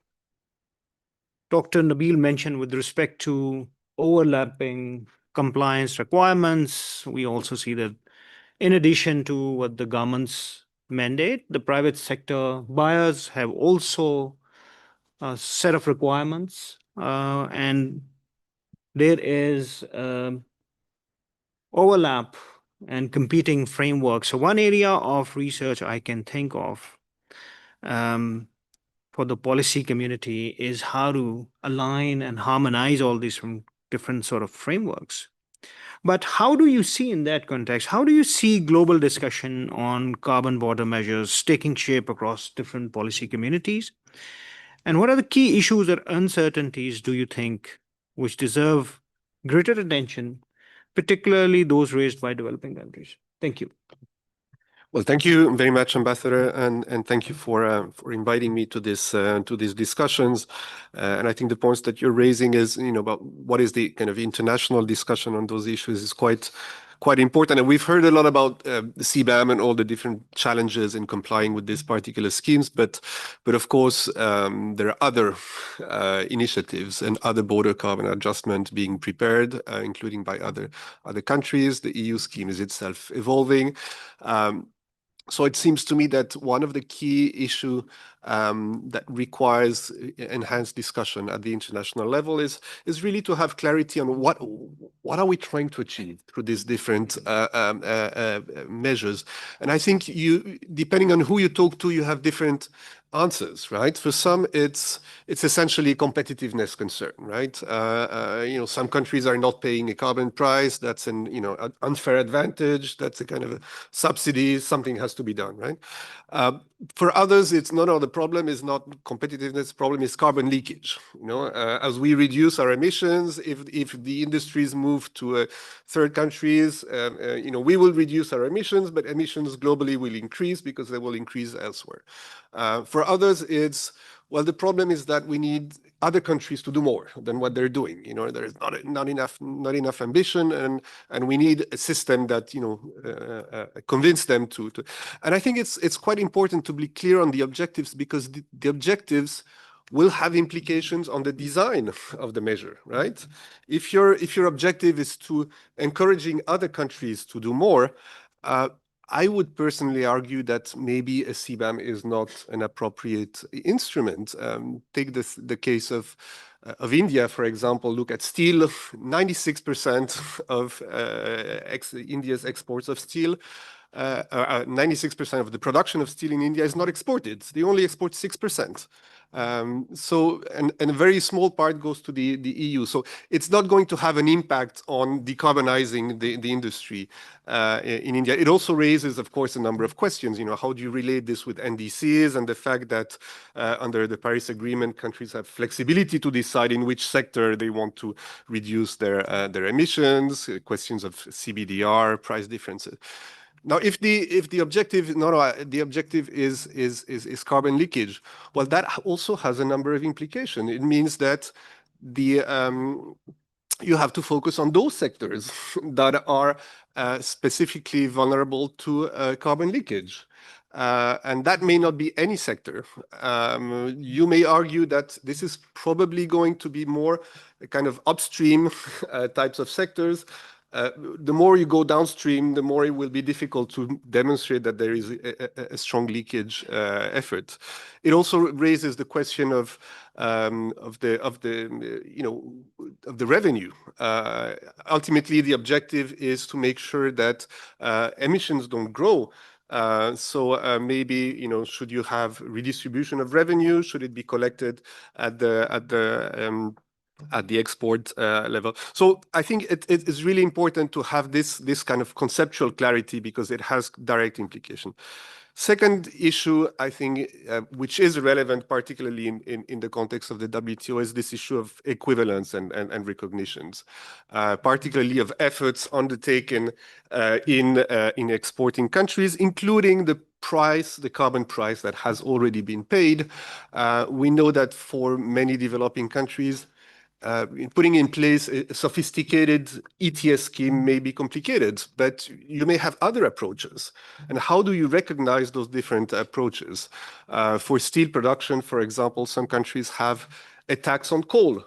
Dr. Nabil mentioned with respect to overlapping compliance requirements, we also see that in addition to what the government's mandate, the private sector buyers have also a set of requirements, and there is overlap and competing frameworks. So one area of research I can think of for the policy community is how to align and harmonize all these from different sort of frameworks. But how do you see in that context, how do you see global discussion on carbon border measures taking shape across different policy communities? And what are the key issues or uncertainties do you think which deserve greater attention, particularly those raised by developing countries? Thank you. Well, thank you very much, Ambassador, and thank you for inviting me to these discussions. And I think the points that you're raising is, about what is the kind of international discussion on those issues is quite important. And we've heard a lot about the CBAM and all the different challenges in complying with these particular schemes. But of course, there are other initiatives and other border carbon adjustment being prepared, including by other countries. The EU scheme is itself evolving. So it seems to me that one of the key issue that requires enhanced discussion at the international level is really to have clarity on what are we trying to achieve through these different measures. And I think depending on who you talk to, you have different answers, right? For some, it's essentially a competitiveness concern, right? Some countries are not paying a carbon price. That's an unfair advantage. That's a kind of a subsidy. Something has to be done, right? For others, it's the problem is not competitiveness. The problem is carbon leakage. As we reduce our emissions, if the industries move to third countries, we will reduce our emissions, but emissions globally will increase because they will increase elsewhere. For others, the problem is that we need other countries to do more than what they're doing. There is not enough ambition, and we need a system that convince them to. And I think it's quite important to be clear on the objectives, because the objectives will have implications on the design of the measure, right? If your objective is to encouraging other countries to do more, I would personally argue that maybe a CBAM is not an appropriate instrument. Take the case of India, for example. Look at steel. 96% of India's exports of steel, 96% of the production of steel in India is not exported. They only export 6%. And a very small part goes to the EU. So it's not going to have an impact on decarbonizing the industry in India. It also raises, of course, a number of questions. How do you relate this with NDCs and the fact that under the Paris Agreement, countries have flexibility to decide in which sector they want to reduce their emissions, questions of CBDR, price differences. Now, if the objective the objective is carbon leakage, well, that also has a number of implications. It means that the you have to focus on those sectors that are specifically vulnerable to carbon leakage. And that may not be any sector. You may argue that this is probably going to be more kind of upstream types of sectors. The more you go downstream, the more it will be difficult to demonstrate that there is a strong leakage effort. It also raises the question of the revenue. Ultimately, the objective is to make sure that emissions don't grow. So maybe should you have redistribution of revenue? Should it be collected at the export level? So I think it is really important to have this kind of conceptual clarity because it has direct implication. Second issue, I think, which is relevant, particularly in the context of the WTO, is this issue of equivalence and recognitions, particularly of efforts undertaken in exporting countries, including the carbon price that has already been paid. We know that for many developing countries, putting in place a sophisticated ETS scheme may be complicated, but you may have other approaches. And how do you recognize those different approaches? For steel production, for example, some countries have a tax on coal.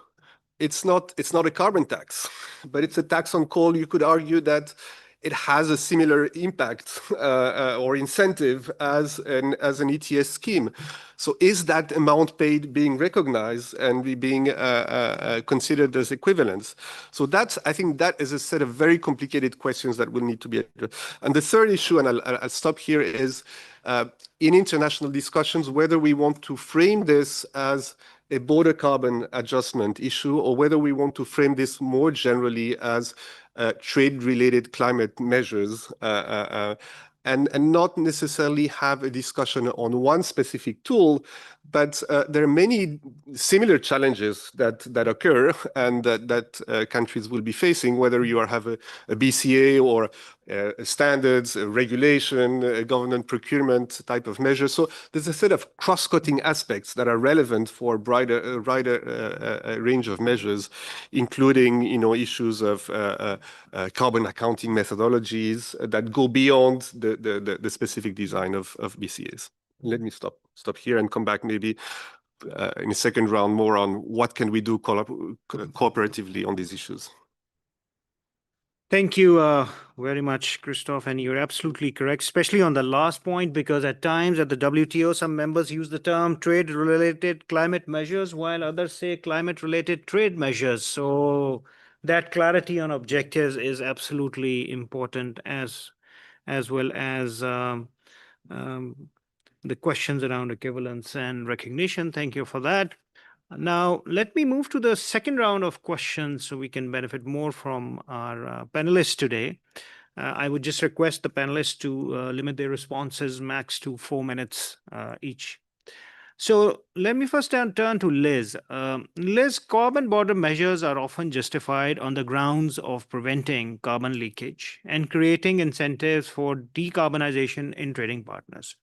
It's not a carbon tax, but it's a tax on coal. You could argue that it has a similar impact or incentive as an ETS scheme. So is that amount paid being recognized and being considered as equivalence? So I think that is a set of very complicated questions that will need to be addressed. And the third issue, and I'll stop here, is in international discussions, whether we want to frame this as a border carbon adjustment issue, or whether we want to frame this more generally as trade-related climate measures, and not necessarily have a discussion on one specific tool, but there are many similar challenges that occur and that countries will be facing, whether you have a BCA or standards, regulation, government procurement type of measures. So there's a set of cross-cutting aspects that are relevant for a wider range of measures, including issues of carbon accounting methodologies that go beyond the specific design of BCAs. Let me stop here and come back maybe in a second round more on what can we do cooperatively on these issues. Thank you very much, Christophe, and you're absolutely correct, especially on the last point, because at times at the WTO, some members use the term trade-related climate measures, while others say climate-related trade measures. So that clarity on objectives is absolutely important, as well as the questions around equivalence and recognition. Thank you for that. Now, let me move to the second round of questions so we can benefit more from our panelists today. I would just request the panelists to limit their responses max to 4 minutes each. So let me first turn to Liz. Liz, carbon border measures are often justified on the grounds of preventing carbon leakage and creating incentives for decarbonization in trading partners.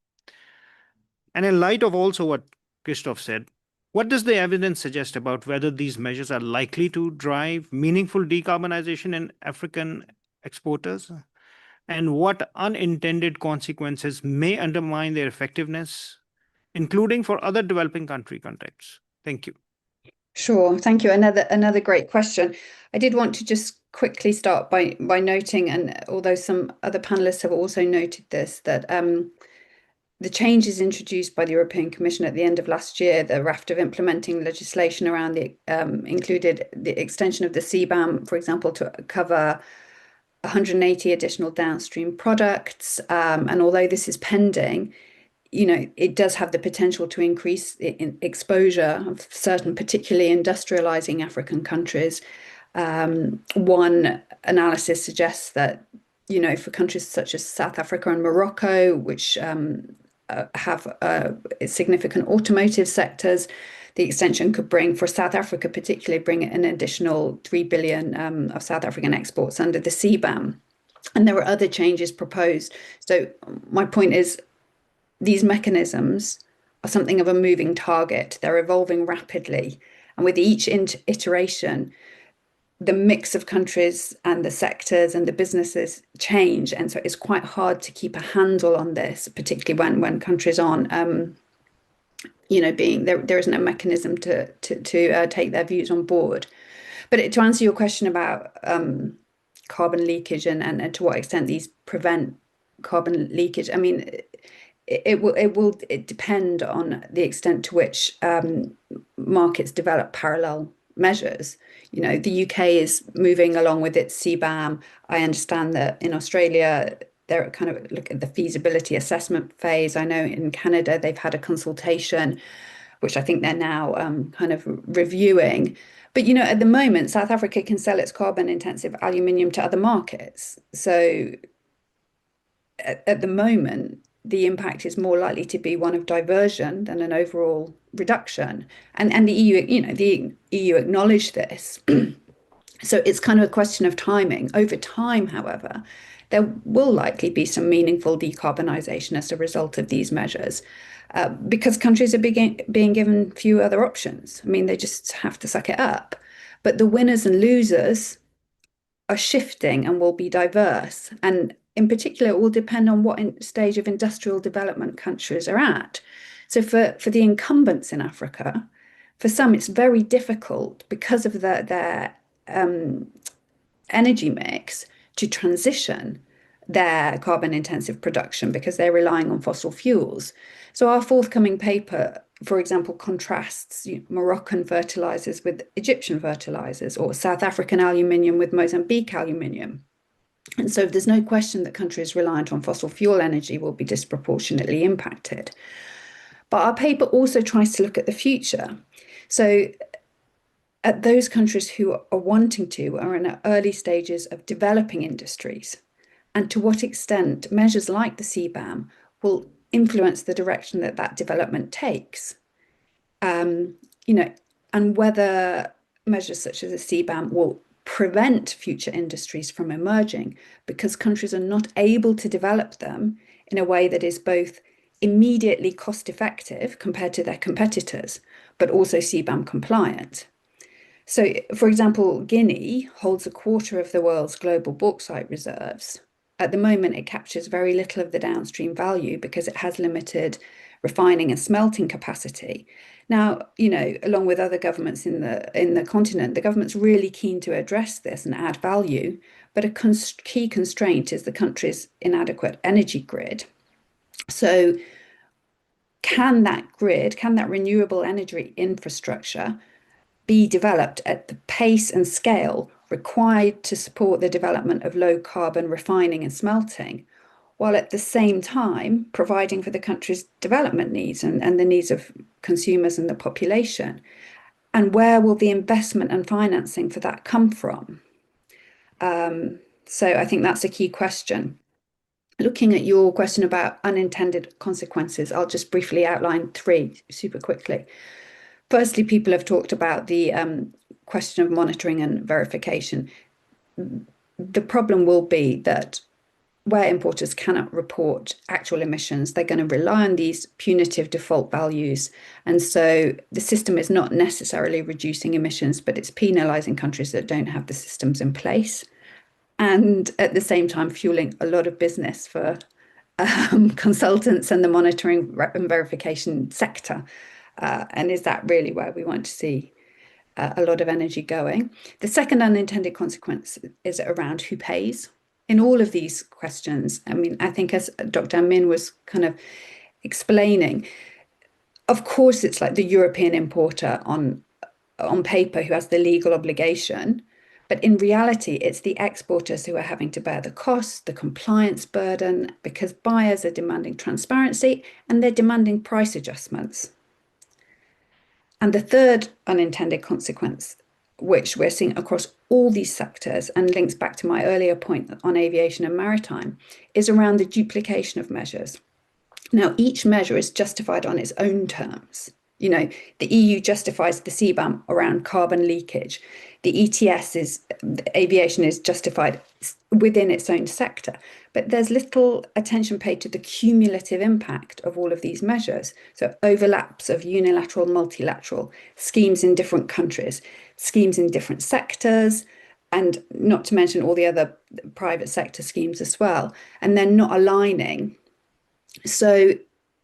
And in light of also what Christophe said, what does the evidence suggest about whether these measures are likely to drive meaningful decarbonization in African exporters? And what unintended consequences may undermine their effectiveness, including for other developing country contexts? Thank you. Sure, thank you. Another great question. I did want to just quickly start by noting, and although some other panelists have also noted this, that the changes introduced by the European Commission at the end of last year, the raft of implementing legislation around the included the extension of the CBAM, for example, to cover 180 additional downstream products. And although this is pending, it does have the potential to increase exposure of certain, particularly industrializing African countries. One analysis suggests that, for countries such as South Africa and Morocco, which have significant automotive sectors, the extension could bring, for South Africa particularly, bring an additional 3 billion of South African exports under the CBAM. And there are other changes proposed. So my point is, these mechanisms are something of a moving target. They're evolving rapidly. And with each iteration, the mix of countries and the sectors and the businesses change. And so it's quite hard to keep a handle on this, particularly when countries aren't, being there isn't a mechanism to take their views on board. But to answer your question about carbon leakage and to what extent these prevent carbon leakage, I mean, it will depend on the extent to which markets develop parallel measures. The UK is moving along with its CBAM. I understand that in Australia they're kind of look at the feasibility assessment phase. I know in Canada they've had a consultation, which I think they're now kind of reviewing. But at the moment, South Africa can sell its carbon-intensive aluminium to other markets. So at the moment, the impact is more likely to be one of diversion than an overall reduction. And the EU acknowledged this. So it's kind of a question of timing. Over time, however, there will likely be some meaningful decarbonisation as a result of these measures, because countries are being given few other options. I mean, they just have to suck it up. But the winners and losers are shifting and will be diverse. And in particular, it will depend on what stage of industrial development countries are at. So for the incumbents in Africa, for some, it's very difficult because of their energy mix to transition their carbon intensive production because they're relying on fossil fuels. So our forthcoming paper, for example, contrasts Moroccan fertilizers with Egyptian fertilizers, or South African aluminium with Mozambique aluminium. And so there's no question that countries reliant on fossil fuel energy will be disproportionately impacted. But our paper also tries to look at the future. So at those countries who are wanting to are in the early stages of developing industries, and to what extent measures like the CBAM will influence the direction that development takes. And whether measures such as the CBAM will prevent future industries from emerging because countries are not able to develop them in a way that is both immediately cost effective compared to their competitors, but also CBAM compliant. So, for example, Guinea holds a quarter of the world's global bauxite reserves. At the moment, it captures very little of the downstream value because it has limited refining and smelting capacity. Now, along with other governments in the continent, the government's really keen to address this and add value. But a key constraint is the country's inadequate energy grid. So can that renewable energy infrastructure be developed at the pace and scale required to support the development of low carbon refining and smelting, while at the same time providing for the country's development needs and the needs of consumers and the population? And where will the investment and financing for that come from? So I think that's a key question. Looking at your question about unintended consequences, I'll just briefly outline 3 super quickly. Firstly, people have talked about the question of monitoring and verification. The problem will be that where importers cannot report actual emissions, they're going to rely on these punitive default values. And so the system is not necessarily reducing emissions, but it's penalizing countries that don't have the systems in place. And at the same time, fueling a lot of business for consultants and the monitoring and verification sector. And is that really where we want to see a lot of energy going? The second unintended consequence is around who pays. In all of these questions, I mean, I think as Dr. Amin was kind of explaining, of course, it's like the European importer on paper who has the legal obligation. But in reality, it's the exporters who are having to bear the cost, the compliance burden, because buyers are demanding transparency and they're demanding price adjustments. And the third unintended consequence, which we're seeing across all these sectors and links back to my earlier point on aviation and maritime, is around the duplication of measures. Now, each measure is justified on its own terms. The EU justifies the CBAM around carbon leakage. the ETS aviation is justified within its own sector, but there's little attention paid to the cumulative impact of all of these measures. So overlaps of unilateral, multilateral schemes in different countries, schemes in different sectors, and not to mention all the other private sector schemes as well, and then not aligning. So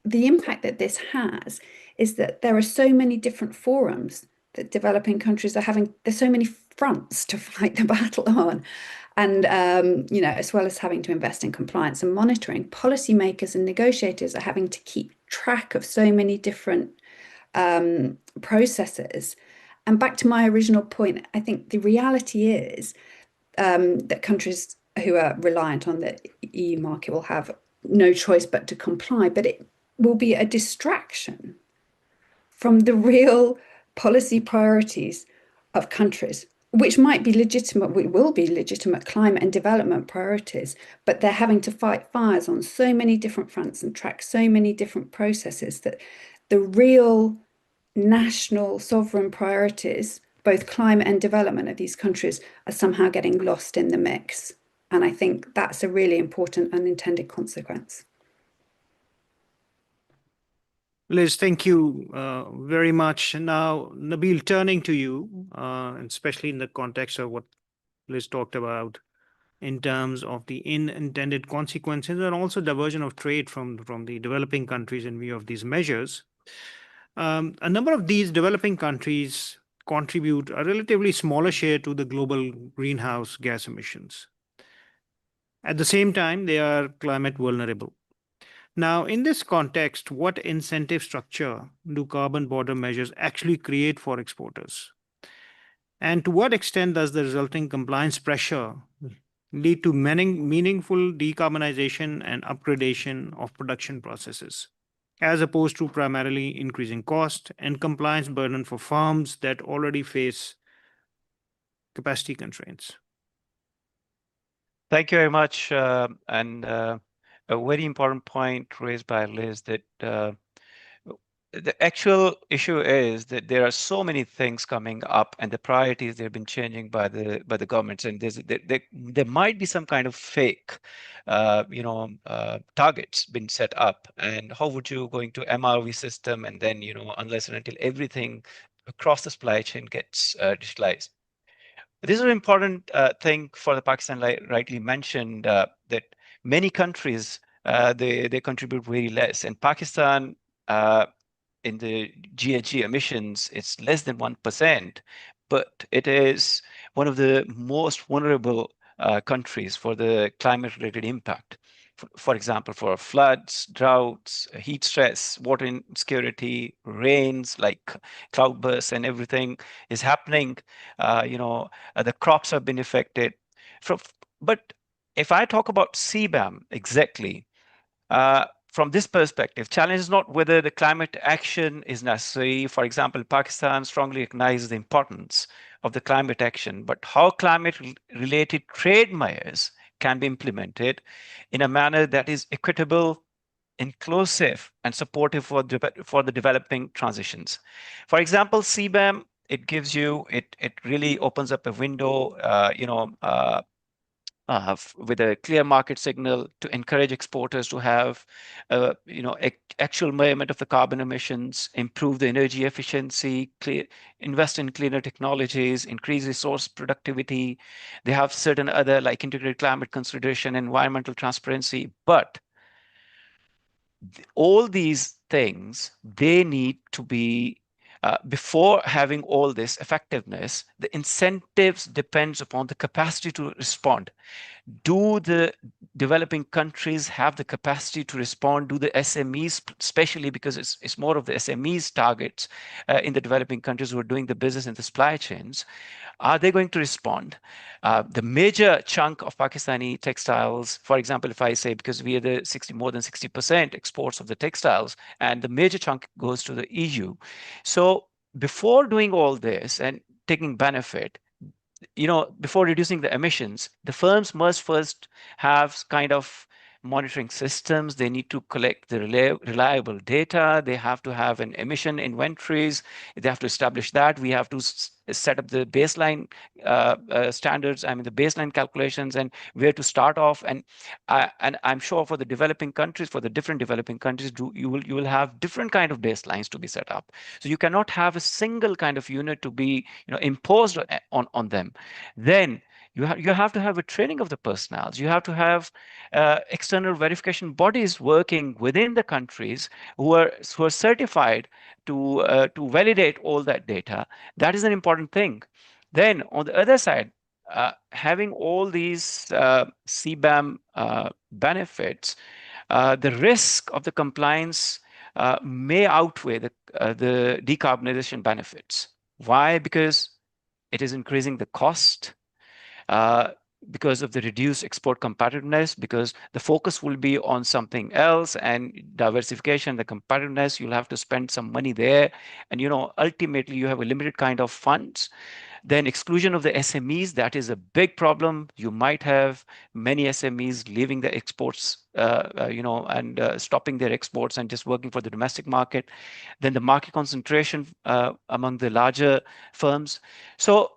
the impact that this has is that there are so many different forums that developing countries are having. There's so many fronts to fight the battle on. And, as well as having to invest in compliance and monitoring, policymakers and negotiators are having to keep track of so many different processes. And back to my original point, I think the reality is that countries who are reliant on the EU market will have no choice but to comply, but it will be a distraction from the real policy priorities of countries, which might be legitimate, will be legitimate climate and development priorities, but they're having to fight fires on so many different fronts and track so many different processes that the real national sovereign priorities, both climate and development of these countries, are somehow getting lost in the mix. And I think that's a really important unintended consequence. Liz, thank you very much. Now, Nabil, turning to you, and especially in the context of what Liz talked about in terms of the unintended consequences and also diversion of trade from the developing countries in view of these measures. A number of these developing countries contribute a relatively smaller share to the global greenhouse gas emissions. At the same time, they are climate vulnerable. Now, in this context, what incentive structure do carbon border measures actually create for exporters? And to what extent does the resulting compliance pressure lead to meaningful decarbonization and upgradation of production processes, as opposed to primarily increasing cost and compliance burden for farms that already face capacity constraints? Thank you very much. And a very important point raised by Liz, that the actual issue is that there are so many things coming up, and the priorities, they've been changing by the governments, and there might be some kind of fake targets been set up. And how would you going to MRV system, and then unless and until everything across the supply chain gets digitalized? This is an important thing for the Pakistan, like rightly mentioned, that many countries they contribute very less, and Pakistan in the GHG emissions, it's less than 1%, but it is one of the most vulnerable countries for the climate-related impact. For example, for floods, droughts, heat stress, water insecurity, rains like cloudbursts, and everything is happening. The crops have been affected. But if I talk about CBAM exactly, from this perspective, challenge is not whether the climate action is necessary. For example, Pakistan strongly recognizes the importance of the climate action, but how climate-related trade measures can be implemented in a manner that is equitable, inclusive, and supportive for the developing transitions. For example, CBAM, it gives you, it really opens up a window, with a clear market signal to encourage exporters to have, actual measurement of the carbon emissions, improve the energy efficiency, invest in cleaner technologies, increase resource productivity. They have certain other like integrated climate consideration, environmental transparency, but all these things, they need to be before having all this effectiveness, the incentives depends upon the capacity to respond. Do the developing countries have the capacity to respond? Do the SMEs, especially because it's more of the SMEs targets in the developing countries who are doing the business in the supply chains, are they going to respond? The major chunk of Pakistani textiles, for example, if I say, because we are the more than 60% exports of the textiles, and the major chunk goes to the EU. So before doing all this and taking benefit, before reducing the emissions, the firms must first have kind of monitoring systems. They need to collect the reliable data. They have to have an emission inventories. They have to establish that. We have to set up the baseline standards, I mean, the baseline calculations and where to start off. And I'm sure for the developing countries, for the different developing countries, you will have different kind of baselines to be set up. So you cannot have a single kind of unit to be imposed on them. Then you have to have a training of the personnel. You have to have external verification bodies working within the countries who are certified to validate all that data. That is an important thing. Then on the other side, having all these CBAM benefits, the risk of the compliance may outweigh the decarbonization benefits. Why? Because it is increasing the cost, because of the reduced export competitiveness, because the focus will be on something else, and diversification, the competitiveness, you'll have to spend some money there. And ultimately you have a limited kind of funds. Then exclusion of the SMEs, that is a big problem. You might have many SMEs leaving the exports, and stopping their exports and just working for the domestic market. Then the market concentration among the larger firms. So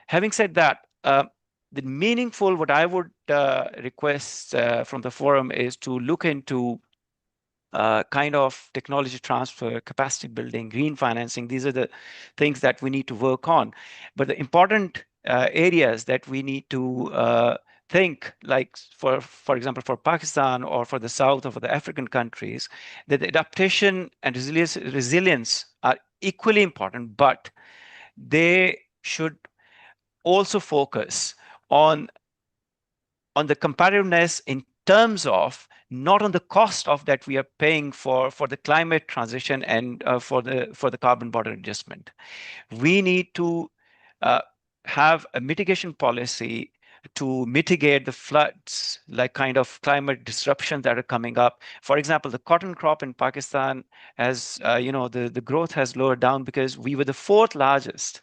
having said that, the meaningful, what I would request from the forum is to look into kind of technology transfer, capacity building, green financing. These are the things that we need to work on. But the important areas that we need to think, like for example, for Pakistan or for the South or for the African countries, that the adaptation and resilience are equally important, but they should also focus on the competitiveness in terms of not on the cost of that we are paying for the climate transition and for the carbon border adjustment. We need to have a mitigation policy to mitigate the floods, like kind of climate disruptions that are coming up. For example, the cotton crop in Pakistan has, the growth has lowered down because we were the fourth largest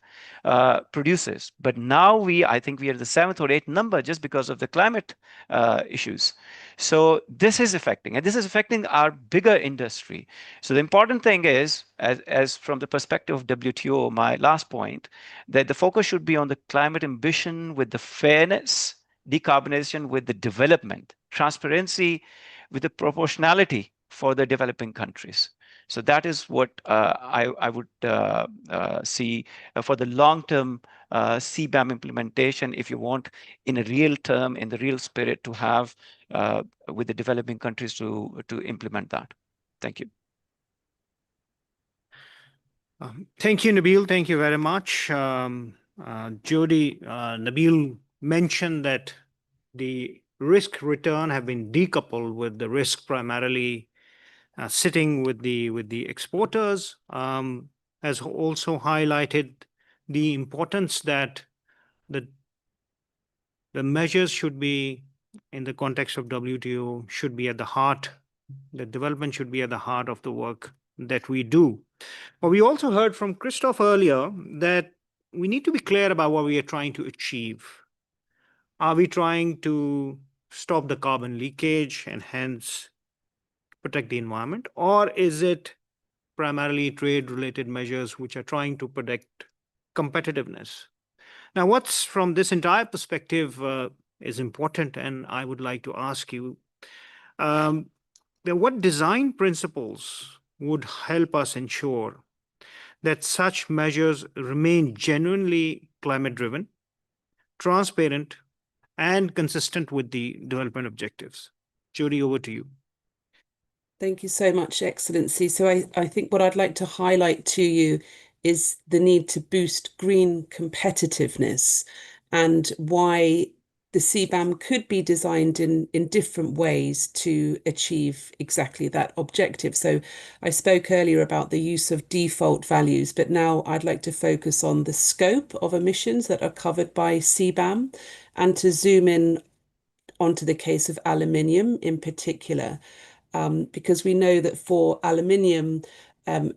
producers. But now I think we are the seventh or eighth number just because of the climate issues. So this is affecting, and this is affecting our bigger industry. So the important thing is, as from the perspective of WTO, my last point, that the focus should be on the climate ambition with the fairness, decarbonization with the development, transparency with the proportionality for the developing countries. So that is what I would see for the long-term CBAM implementation, if you want, in a real term, in the real spirit, to have with the developing countries to implement that. Thank you. Thank you, Nabil. Thank you very much. Jody, Nabil mentioned that the risk return have been decoupled with the risk primarily sitting with the exporters. Has also highlighted the importance that the measures should be, in the context of WTO, should be at the heart. The development should be at the heart of the work that we do. But we also heard from Christoph earlier that we need to be clear about what we are trying to achieve. Are we trying to stop the carbon leakage and hence protect the environment? Or is it primarily trade-related measures which are trying to protect competitiveness? Now, what's from this entire perspective is important, and I would like to ask you, what design principles would help us ensure that such measures remain genuinely climate-driven, transparent, and consistent with the development objectives? Jody, over to you. Thank you so much, Excellency. So I think what I'd like to highlight to you is the need to boost green competitiveness and why the CBAM could be designed in different ways to achieve exactly that objective. So I spoke earlier about the use of default values, but now I'd like to focus on the scope of emissions that are covered by CBAM and to zoom in onto the case of aluminium in particular, because we know that for aluminium,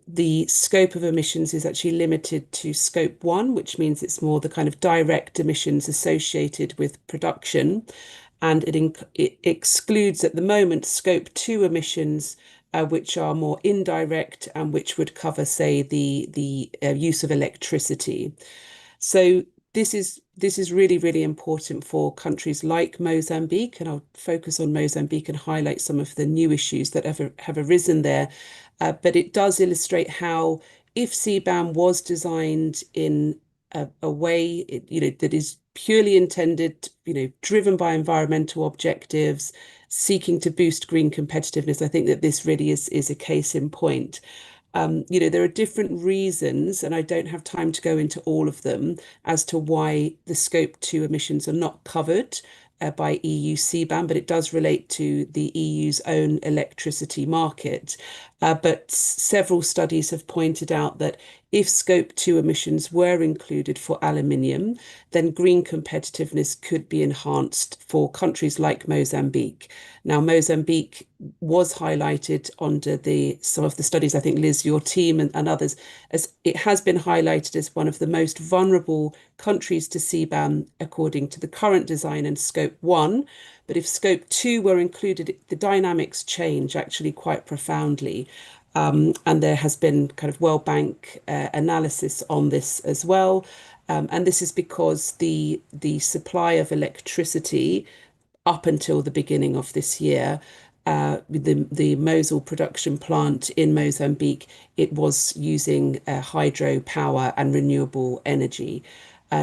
the scope of emissions is actually limited to scope 1, which means it's more the kind of direct emissions associated with production. and it excludes at the moment Scope 2 emissions, which are more indirect and which would cover, say, the use of electricity. So this is really, really important for countries like Mozambique, and I'll focus on Mozambique and highlight some of the new issues that have arisen there. But it does illustrate how, if CBAM was designed in a way, that is purely intended, driven by environmental objectives, seeking to boost green competitiveness, I think that this really is a case in point. There are different reasons, and I don't have time to go into all of them, as to why the Scope 2 emissions are not covered by EU CBAM, but it does relate to the EU's own electricity market. But several studies have pointed out that if Scope 2 emissions were included for aluminium, then green competitiveness could be enhanced for countries like Mozambique. Now, Mozambique was highlighted under some of the studies, I think, Liz, your team and others, as it has been highlighted as one of the most vulnerable countries to CBAM according to the current design and Scope 1. But if Scope 2 were included, the dynamics change actually quite profoundly. And there has been kind of World Bank analysis on this as well. And this is because the supply of electricity up until the beginning of this year, the Mosul production plant in Mozambique, it was using hydropower and renewable energy.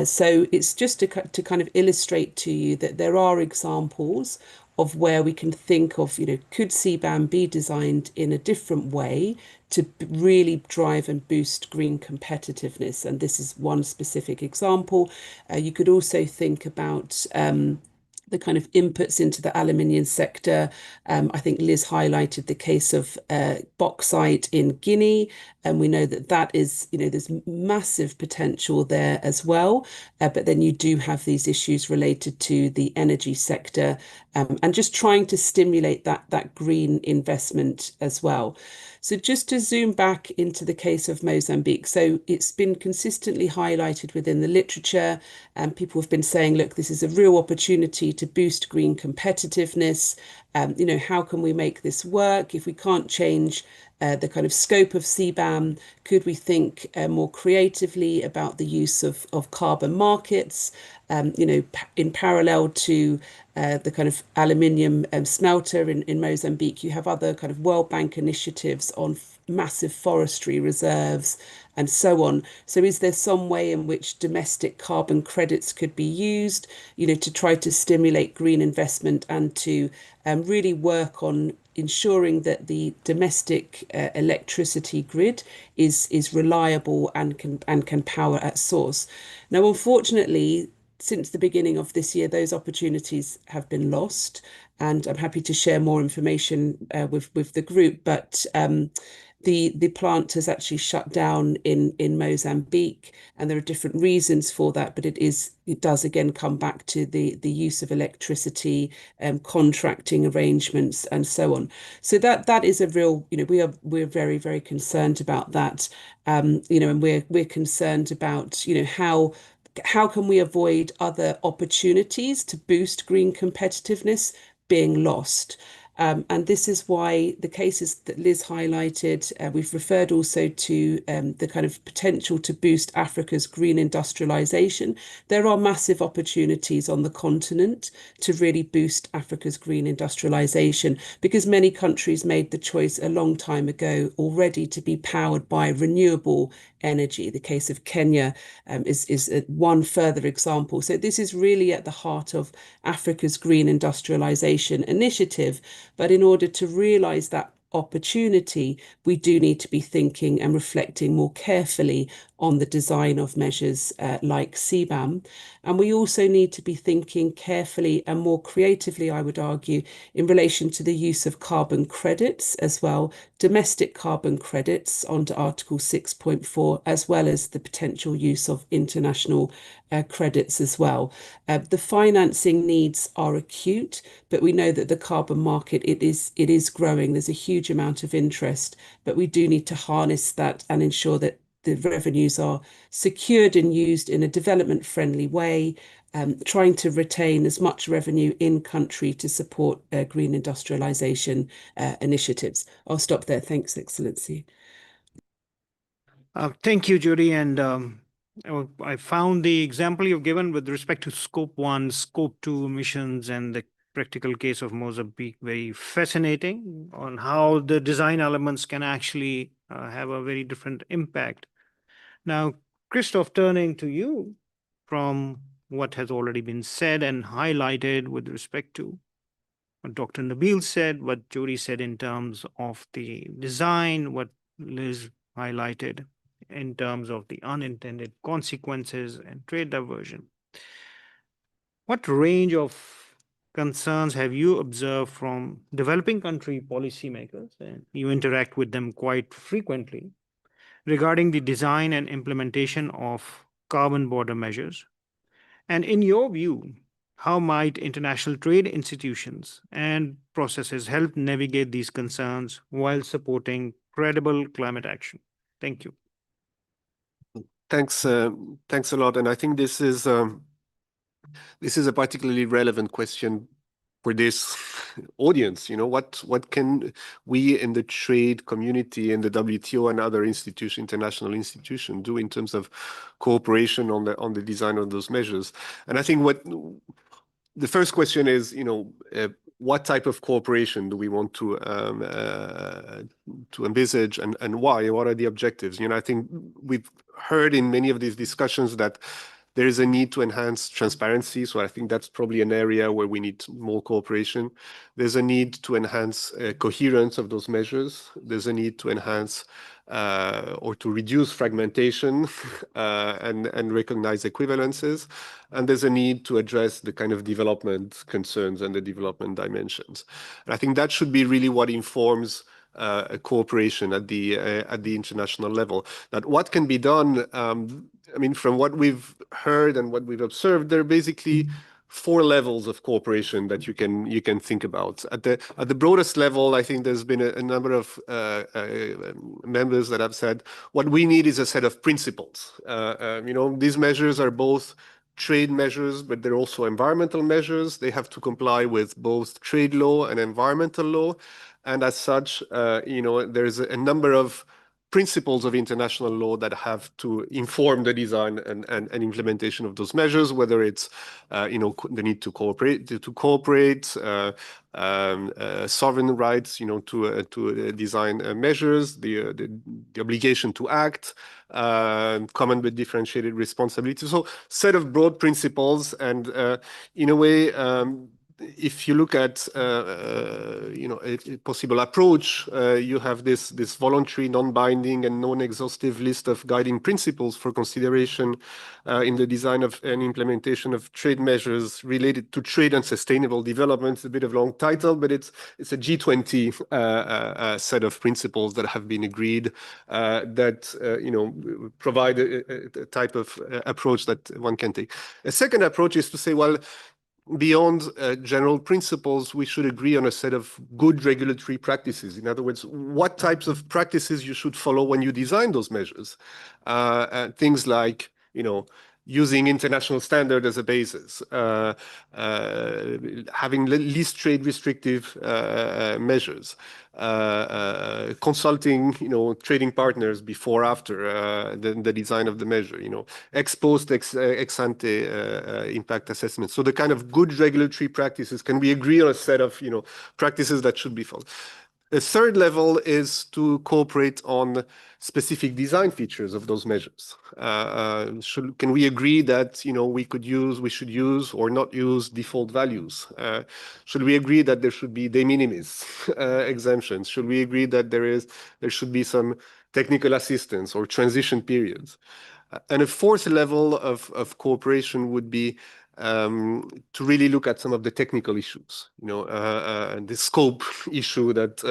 So it's just to kind of illustrate to you that there are examples of where we can think of, could CBAM be designed in a different way to really drive and boost green competitiveness? And this is one specific example. You could also think about the kind of inputs into the aluminium sector. I think Liz highlighted the case of bauxite in Guinea, and we know that is, there's massive potential there as well. But then you do have these issues related to the energy sector, and just trying to stimulate that green investment as well. So just to zoom back into the case of Mozambique, so it's been consistently highlighted within the literature, and people have been saying, look, this is a real opportunity to boost green competitiveness. How can we make this work? If we can't change the kind of scope of CBAM, could we think more creatively about the use of carbon markets? In parallel to the kind of aluminium smelter in Mozambique, you have other kind of World Bank initiatives on massive forestry reserves and so on. So is there some way in which domestic carbon credits could be used, to try to stimulate green investment and to really work on ensuring that the domestic electricity grid is reliable and can power at source? Now, unfortunately, since the beginning of this year, those opportunities have been lost, and I'm happy to share more information with the group. But the plant has actually shut down in Mozambique, and there are different reasons for that. But it does again come back to the use of electricity, contracting arrangements, and so on. So that is a real, we're very, very concerned about that. And we're concerned about how can we avoid other opportunities to boost green competitiveness being lost? And this is why the cases that Liz highlighted, we've referred also to the kind of potential to boost Africa's green industrialization. There are massive opportunities on the continent to really boost Africa's green industrialization, because many countries made the choice a long time ago already to be powered by renewable energy. The case of Kenya is one further example. So this is really at the heart of Africa's green industrialization initiative. But in order to realize that opportunity, we do need to be thinking and reflecting more carefully on the design of measures like CBAM. And we also need to be thinking carefully and more creatively, I would argue, in relation to the use of carbon credits as well, domestic carbon credits under Article 6.4, as well as the potential use of international credits as well. The financing needs are acute, but we know that the carbon market, it is growing. There's a huge amount of interest, but we do need to harness that and ensure that the revenues are secured and used in a development-friendly way, trying to retain as much revenue in country to support green industrialization initiatives. I'll stop there. Thanks, Excellency. Thank you, Judy. And I found the example you've given with respect to Scope 1, Scope 2 emissions and the practical case of Mozambique very fascinating on how the design elements can actually have a very different impact. Now, Christoph, turning to you from what has already been said and highlighted with respect to what Dr. Nabil said, what Judy said in terms of the design, what Liz highlighted in terms of the unintended consequences and trade diversion. What range of concerns have you observed from developing country policymakers, and you interact with them quite frequently, regarding the design and implementation of carbon border measures? And in your view, how might international trade institutions and processes help navigate these concerns while supporting credible climate action? Thank you. Thanks a lot. And I think this is a particularly relevant question for this audience. What can we in the trade community, in the WTO and other international institutions do in terms of cooperation on the design of those measures? And I think the first question is, what type of cooperation do we want to envisage, and why? What are the objectives? I think we've heard in many of these discussions that there is a need to enhance transparency. So I think that's probably an area where we need more cooperation. There's a need to enhance coherence of those measures. There's a need to enhance or to reduce fragmentation and recognize equivalences. And there's a need to address the kind of development concerns and the development dimensions. And I think that should be really what informs cooperation at the international level. That what can be done, from what we've heard and what we've observed, there are basically 4 levels of cooperation that you can think about. At the broadest level, I think there's been a number of members that have said what we need is a set of principles. These measures are both trade measures, but they're also environmental measures. They have to comply with both trade law and environmental law. And as such, there's a number of principles of international law that have to inform the design and implementation of those measures, whether it's the need to cooperate, sovereign rights, to design measures, the obligation to act, common but differentiated responsibility. So set of broad principles, and in a way, if you look at a possible approach, you have this voluntary, non-binding, and non-exhaustive list of guiding principles for consideration in the design of and implementation of trade measures related to trade and sustainable development. It's a bit of a long title, but it's a G20 set of principles that have been agreed that provide a type of approach that one can take. A second approach is to say, well, beyond general principles, we should agree on a set of good regulatory practices. In other words, what types of practices you should follow when you design those measures. Things like, using international standard as a basis, having least trade restrictive measures, consulting, trading partners before, after the design of the measure, ex post, ex ante impact assessment. So the kind of good regulatory practices, can we agree on a set of, practices that should be followed? The third level is to cooperate on specific design features of those measures. Can we agree that we should use or not use default values? Should we agree that there should be de minimis exemptions? Should we agree that there should be some technical assistance or transition periods? And a fourth level of cooperation would be to really look at some of the technical issues, the scope issue that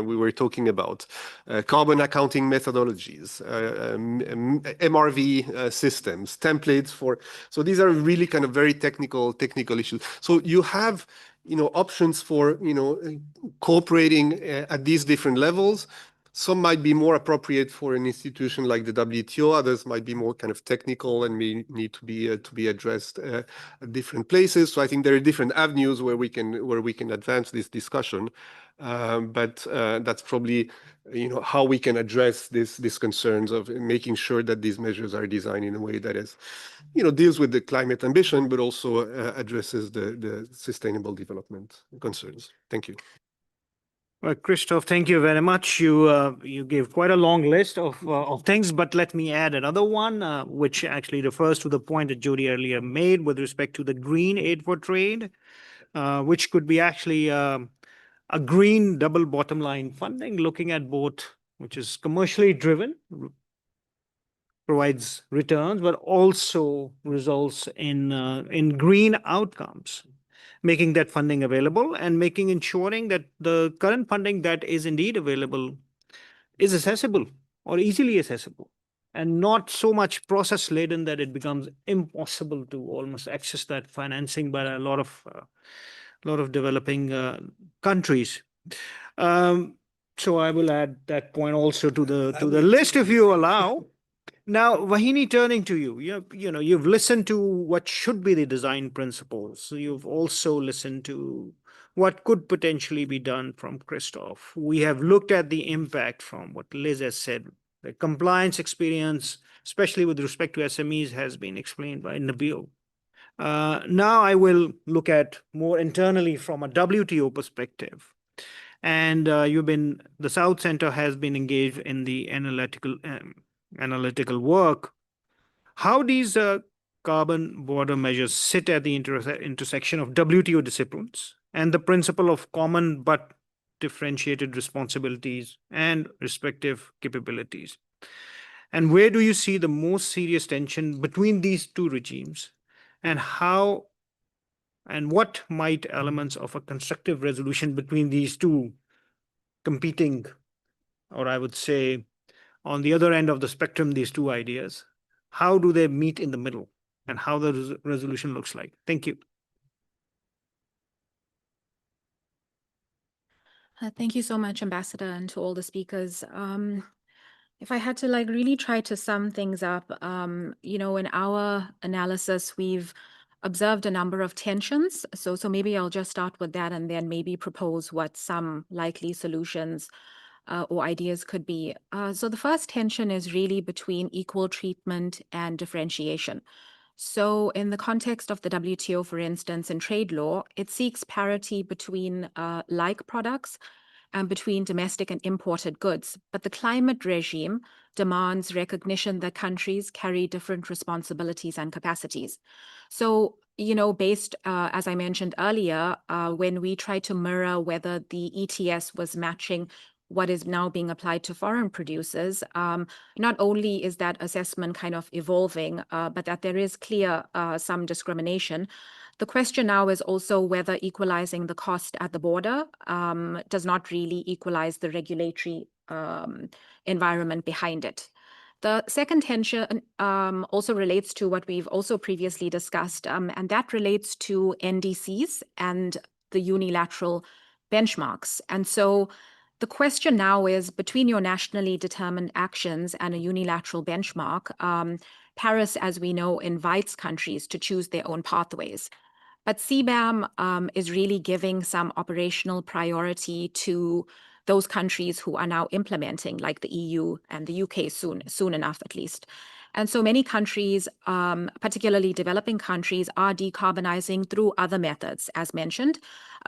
we were talking about, carbon accounting methodologies, MRV systems, templates for. So these are really kind of very technical issues. So you have options for cooperating at these different levels. Some might be more appropriate for an institution like the WTO. Others might be more kind of technical and may need to be addressed at different places. So I think there are different avenues where we can advance this discussion. But that's probably how we can address these concerns of making sure that these measures are designed in a way that is deals with the climate ambition, but also addresses the sustainable development concerns. Thank you. Well, Christoph, thank you very much. You gave quite a long list of things, but let me add another one, which actually refers to the point that Jody earlier made with respect to the green aid for trade, which could be actually a green double bottom line funding, looking at both, which is commercially driven, provides returns, but also results in green outcomes, making that funding available and ensuring that the current funding that is indeed available is accessible or easily accessible, and not so much process laden that it becomes impossible to almost access that financing by a lot of developing countries. So I will add that point also to the list, if you allow. Now, Vahini, turning to you, you've listened to what should be the design principles. You've also listened to what could potentially be done from Christoph. We have looked at the impact from what Liz has said. The compliance experience, especially with respect to SMEs, has been explained by Nabil. Now I will look at more internally from a WTO perspective. And the South Center has been engaged in the analytical work. How these carbon border measures sit at the intersection of WTO disciplines and the principle of common but differentiated responsibilities and respective capabilities. And where do you see the most serious tension between these two regimes, and how and what might elements of a constructive resolution between these two competing, or I would say, on the other end of the spectrum, these two ideas, how do they meet in the middle, and how the resolution looks like? Thank you. Thank you so much, Ambassador, and to all the speakers. If I had to really try to sum things up, in our analysis, we've observed a number of tensions. So maybe I'll just start with that and then maybe propose what some likely solutions or ideas could be. So the first tension is really between equal treatment and differentiation. So in the context of the WTO, for instance, in trade law, it seeks parity between like products and between domestic and imported goods. But the climate regime demands recognition that countries carry different responsibilities and capacities. So, based, as I mentioned earlier, when we try to mirror whether the ETS was matching what is now being applied to foreign producers, not only is that assessment kind of evolving, but that there is clear some discrimination. The question now is also whether equalizing the cost at the border does not really equalize the regulatory environment behind it. The second tension also relates to what we've also previously discussed, and that relates to NDCs and the unilateral benchmarks. And so the question now is, between your nationally determined actions and a unilateral benchmark, Paris, as we know, invites countries to choose their own pathways. But CBAM is really giving some operational priority to those countries who are now implementing, like the EU and the UK soon enough at least. And so many countries, particularly developing countries, are decarbonizing through other methods, as mentioned,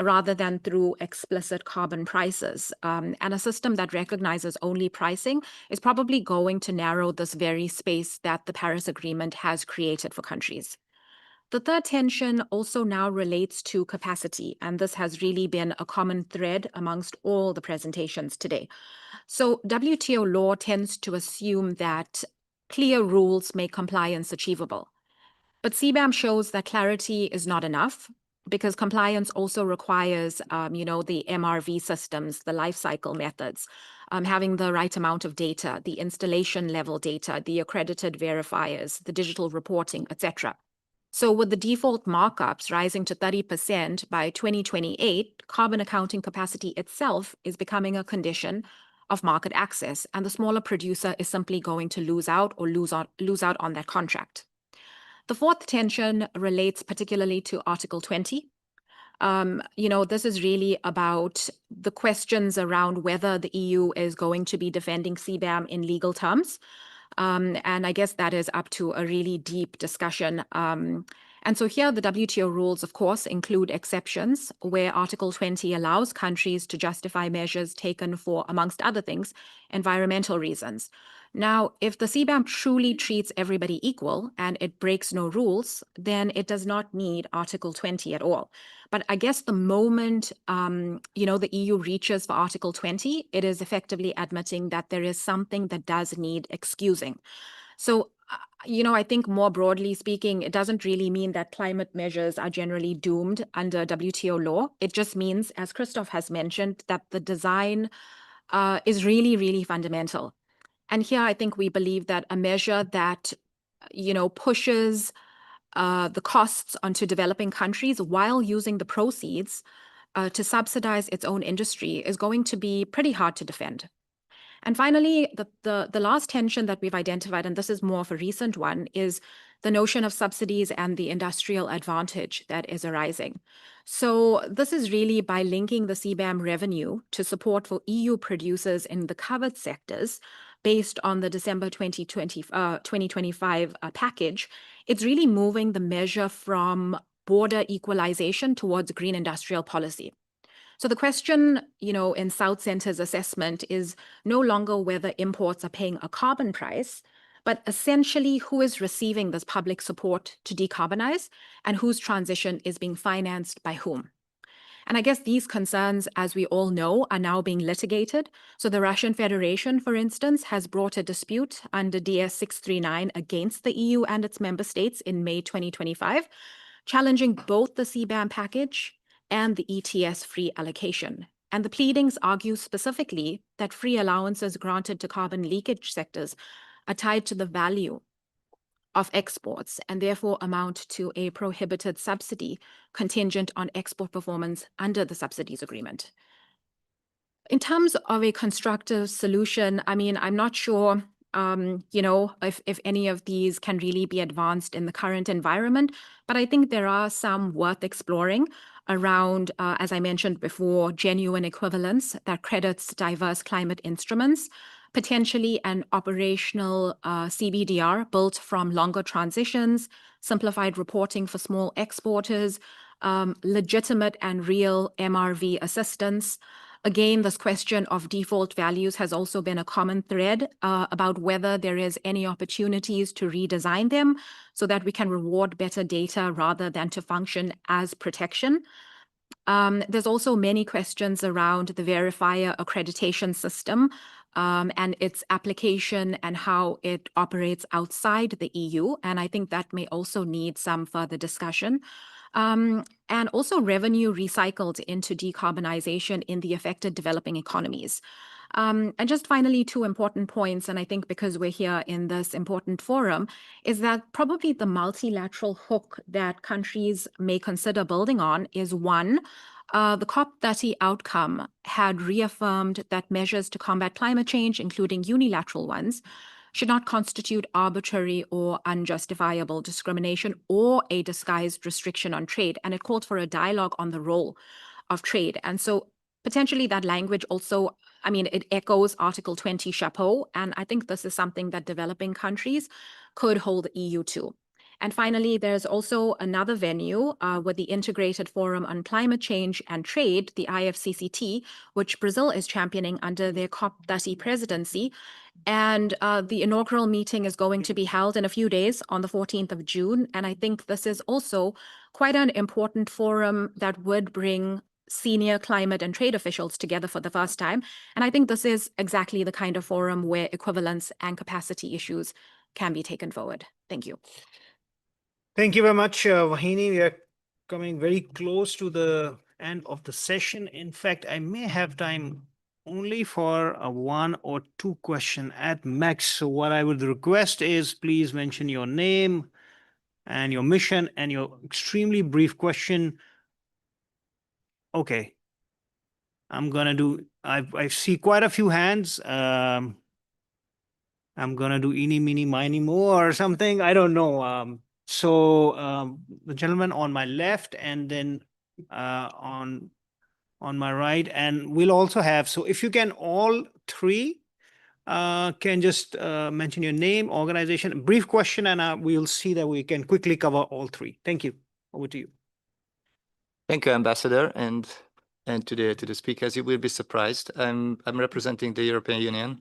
rather than through explicit carbon prices. And a system that recognizes only pricing is probably going to narrow this very space that the Paris Agreement has created for countries. The third tension also now relates to capacity, and this has really been a common thread amongst all the presentations today. So WTO law tends to assume that clear rules make compliance achievable. But CBAM shows that clarity is not enough, because compliance also requires, the MRV systems, the life cycle methods, having the right amount of data, the installation level data, the accredited verifiers, the digital reporting, etc. So with the default markups rising to 30% by 2028, carbon accounting capacity itself is becoming a condition of market access, and the smaller producer is simply going to lose out on that contract. The fourth tension relates particularly to Article 20. This is really about the questions around whether the EU is going to be defending CBAM in legal terms. And I guess that is up to a really deep discussion. And so here the WTO rules, of course, include exceptions where Article 20 allows countries to justify measures taken for, amongst other things, environmental reasons. Now, if the CBAM truly treats everybody equal and it breaks no rules, then it does not need Article 20 at all. But I guess the moment, the EU reaches for Article 20, it is effectively admitting that there is something that does need excusing. So, I think more broadly speaking, it doesn't really mean that climate measures are generally doomed under WTO law. It just means, as Christoph has mentioned, that the design is really, really fundamental. And here I think we believe that a measure that, pushes the costs onto developing countries while using the proceeds to subsidize its own industry is going to be pretty hard to defend. And finally, the last tension that we've identified, and this is more of a recent one, is the notion of subsidies and the industrial advantage that is arising. So this is really by linking the CBAM revenue to support for EU producers in the covered sectors based on the December 2025 package. It's really moving the measure from border equalization towards green industrial policy. So the question, in South Centre's assessment is no longer whether imports are paying a carbon price, but essentially who is receiving this public support to decarbonize and whose transition is being financed by whom. And I guess these concerns, as we all know, are now being litigated. So the Russian Federation, for instance, has brought a dispute under DS 639 against the EU and its member states in May 2025, challenging both the CBAM package and the ETS free allocation. And the pleadings argue specifically that free allowances granted to carbon leakage sectors are tied to the value of exports and therefore amount to a prohibited subsidy contingent on export performance under the subsidies agreement. In terms of a constructive solution, I'm not sure if any of these can really be advanced in the current environment, but I think there are some worth exploring around, as I mentioned before, genuine equivalence that credits diverse climate instruments, potentially an operational CBDR built from longer transitions, simplified reporting for small exporters, legitimate and real MRV assistance. Again, this question of default values has also been a common thread about whether there is any opportunities to redesign them so that we can reward better data rather than to function as protection. There's also many questions around the verifier accreditation system and its application and how it operates outside the EU. And I think that may also need some further discussion. And also revenue recycled into decarbonization in the affected developing economies. And just finally, two important points, and I think because we're here in this important forum, is that probably the multilateral hook that countries may consider building on is one, the COP30 outcome had reaffirmed that measures to combat climate change, including unilateral ones, should not constitute arbitrary or unjustifiable discrimination or a disguised restriction on trade. And it called for a dialogue on the role of trade. And so potentially that language also, it echoes Article 20 chapeau. And I think this is something that developing countries could hold the EU to. And finally, there's also another venue with the Integrated Forum on Climate Change and Trade, the IFCCT, which Brazil is championing under their COP30 presidency. And the inaugural meeting is going to be held in a few days on the 14th of June. And I think this is also quite an important forum that would bring senior climate and trade officials together for the first time. And I think this is exactly the kind of forum where equivalence and capacity issues can be taken forward. Thank you. Thank you very much, Vahini. We are coming very close to the end of the session. In fact, I may have time only for a 1 or 2 question at max. So what I would request is please mention your name and your mission and your extremely brief question. Okay. I'm going to do I see quite a few hands. I'm gonna do eeny, meeny, miny, mo or something. I don't know. The gentleman on my left, and then on my right, and we'll also have. So if you can, all three can just mention your name, organization, brief question, and we'll see that we can quickly cover all three. Thank you. Over to you. Thank you, Ambassador, and to the speakers. You will be surprised. I'm representing the European Union.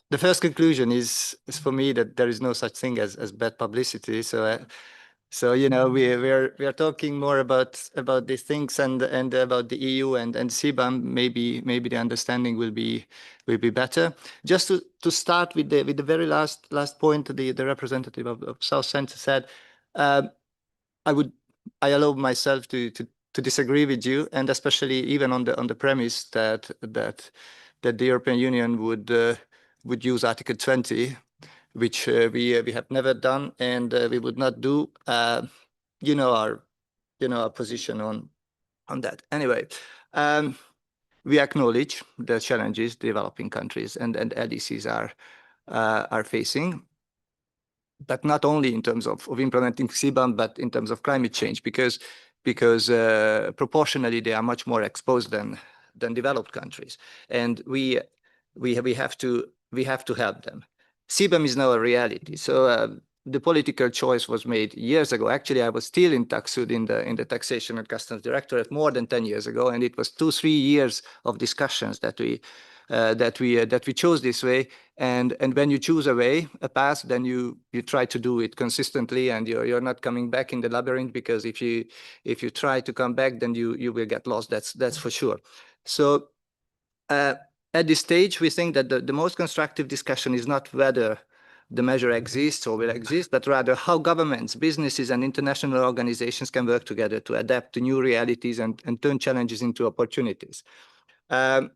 The first conclusion is for me that there is no such thing as bad publicity. So you know, we are talking more about these things and about the EU and CBAM. Maybe the understanding will be better. Just to start with the very last point the representative of South Centre said, I allow myself to disagree with you, and especially even on the premise that the European Union would use Article 20, which we have never done, and we would not do. You know our position on that. Anyway, we acknowledge the challenges developing countries and LDCs are facing, but not only in terms of implementing CBAM, but in terms of climate change, because proportionally they are much more exposed than developed countries, and we have to help them. CBAM is now a reality. So the political choice was made years ago. Actually, I was still in TaxSud in the Taxation and Customs Directorate more than 10 years ago, and it was 2-3 years of discussions that we chose this way. And when you choose a path, then you try to do it consistently, and you're not coming back in the labyrinth, because if you try to come back, then you will get lost. That's for sure. So at this stage, we think that the most constructive discussion is not whether the measure exists or will exist, but rather how governments, businesses, and international organizations can work together to adapt to new realities and turn challenges into opportunities. In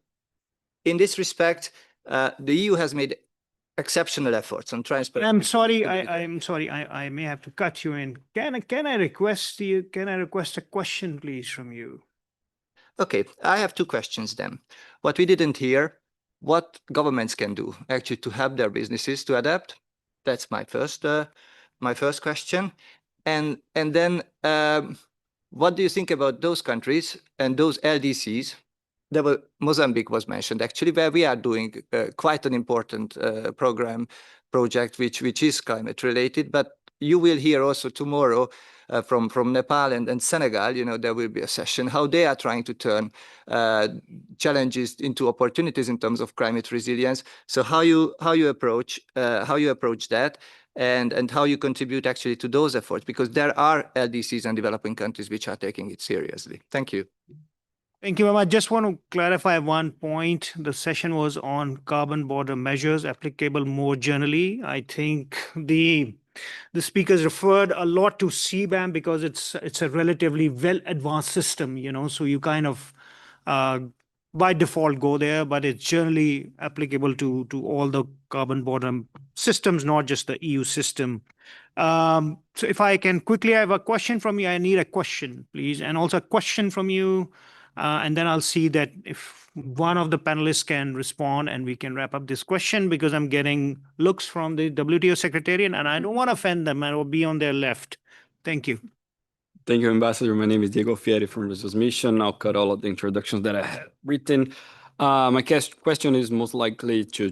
this respect, the EU has made exceptional efforts on transparency. I'm sorry. I may have to cut you in. Can I request a question, please, from you? Okay, I have 2 questions then. What we didn't hear, what governments can do actually to help their businesses to adapt. That's my first question. And then what do you think about those countries and those LDCs? Mozambique was mentioned actually, where we are doing quite an important project which is climate related. But you will hear also tomorrow from Nepal and Senegal. You know, there will be a session how they are trying to turn challenges into opportunities in terms of climate resilience. So how you approach that, and how you contribute actually to those efforts, because there are LDCs and developing countries which are taking it seriously. Thank you. Thank you, Mama. I just want to clarify one point. The session was on carbon border measures applicable more generally. I think the speakers referred a lot to CBAM because it's a relatively well advanced system, you know, so you kind of by default go there, but it's generally applicable to all the carbon border systems, not just the EU system. So if I can quickly have a question from you, I need a question, please, and also a question from you. And then I'll see that if one of the panelists can respond and we can wrap up this question, because I'm getting looks from the WTO Secretariat and I don't want to offend them. I will be on their left. Thank you. Thank you, Ambassador. My name is Diego Fieri from Brazil's mission. I'll cut all of the introductions that I have written. My question is most likely to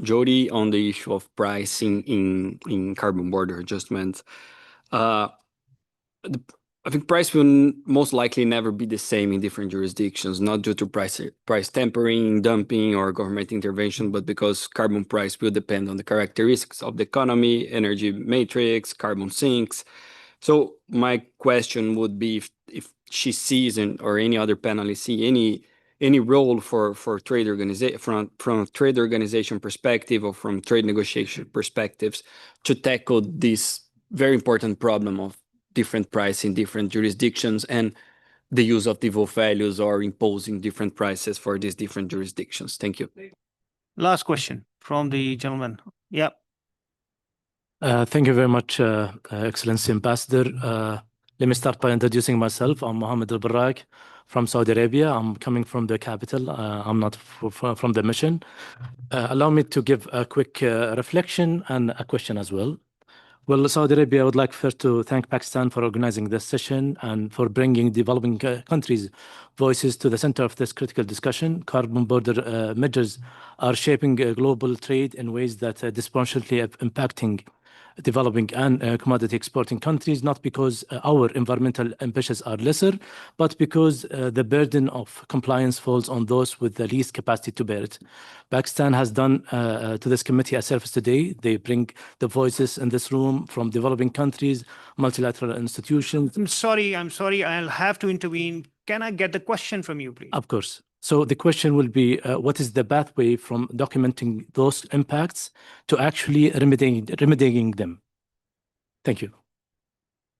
Jody on the issue of pricing in carbon border adjustments. I think price will most likely never be the same in different jurisdictions, not due to price tempering, dumping, or government intervention, but because carbon price will depend on the characteristics of the economy, energy matrix, carbon sinks. So my question would be if she sees or any other panelist see any role for trade organization from trade organization perspective or from trade negotiation perspectives to tackle this very important problem of different price in different jurisdictions and the use of default values or imposing different prices for these different jurisdictions. Thank you. Last question from the gentleman. Yeah. Thank you very much, Excellency Ambassador. Let me start by introducing myself. I'm Mohammed Al Barak from Saudi Arabia. I'm coming from the capital. I'm not from the mission. Allow me to give a quick reflection and a question as well. Well, Saudi Arabia, I would like first to thank Pakistan for organizing this session and for bringing developing countries' voices to the center of this critical discussion. Carbon border measures are shaping global trade in ways that disproportionately impacting developing and commodity exporting countries, not because our environmental ambitions are lesser, but because the burden of compliance falls on those with the least capacity to bear it. Pakistan has done to this committee a service today. They bring the voices in this room from developing countries, multilateral institutions. I'm sorry. I'll have to intervene. Can I get the question from you, please? Of course. So the question will be, what is the pathway from documenting those impacts to actually remedying them? Thank you.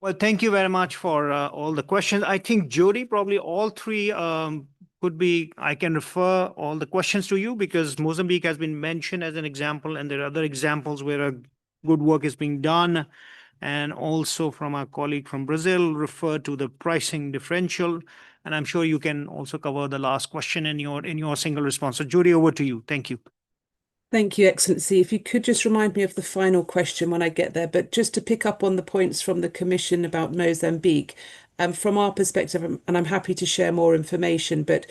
Well, thank you very much for all the questions. I think, Jody, probably all three could be, I can refer all the questions to you because Mozambique has been mentioned as an example, and there are other examples where good work is being done. And also from our colleague from Brazil, refer to the pricing differential. And I'm sure you can also cover the last question in your single response. So, Jody, over to you. Thank you. Thank you, Excellency. If you could just remind me of the final question when I get there, but just to pick up on the points from the Commission about Mozambique, from our perspective, and I'm happy to share more information, but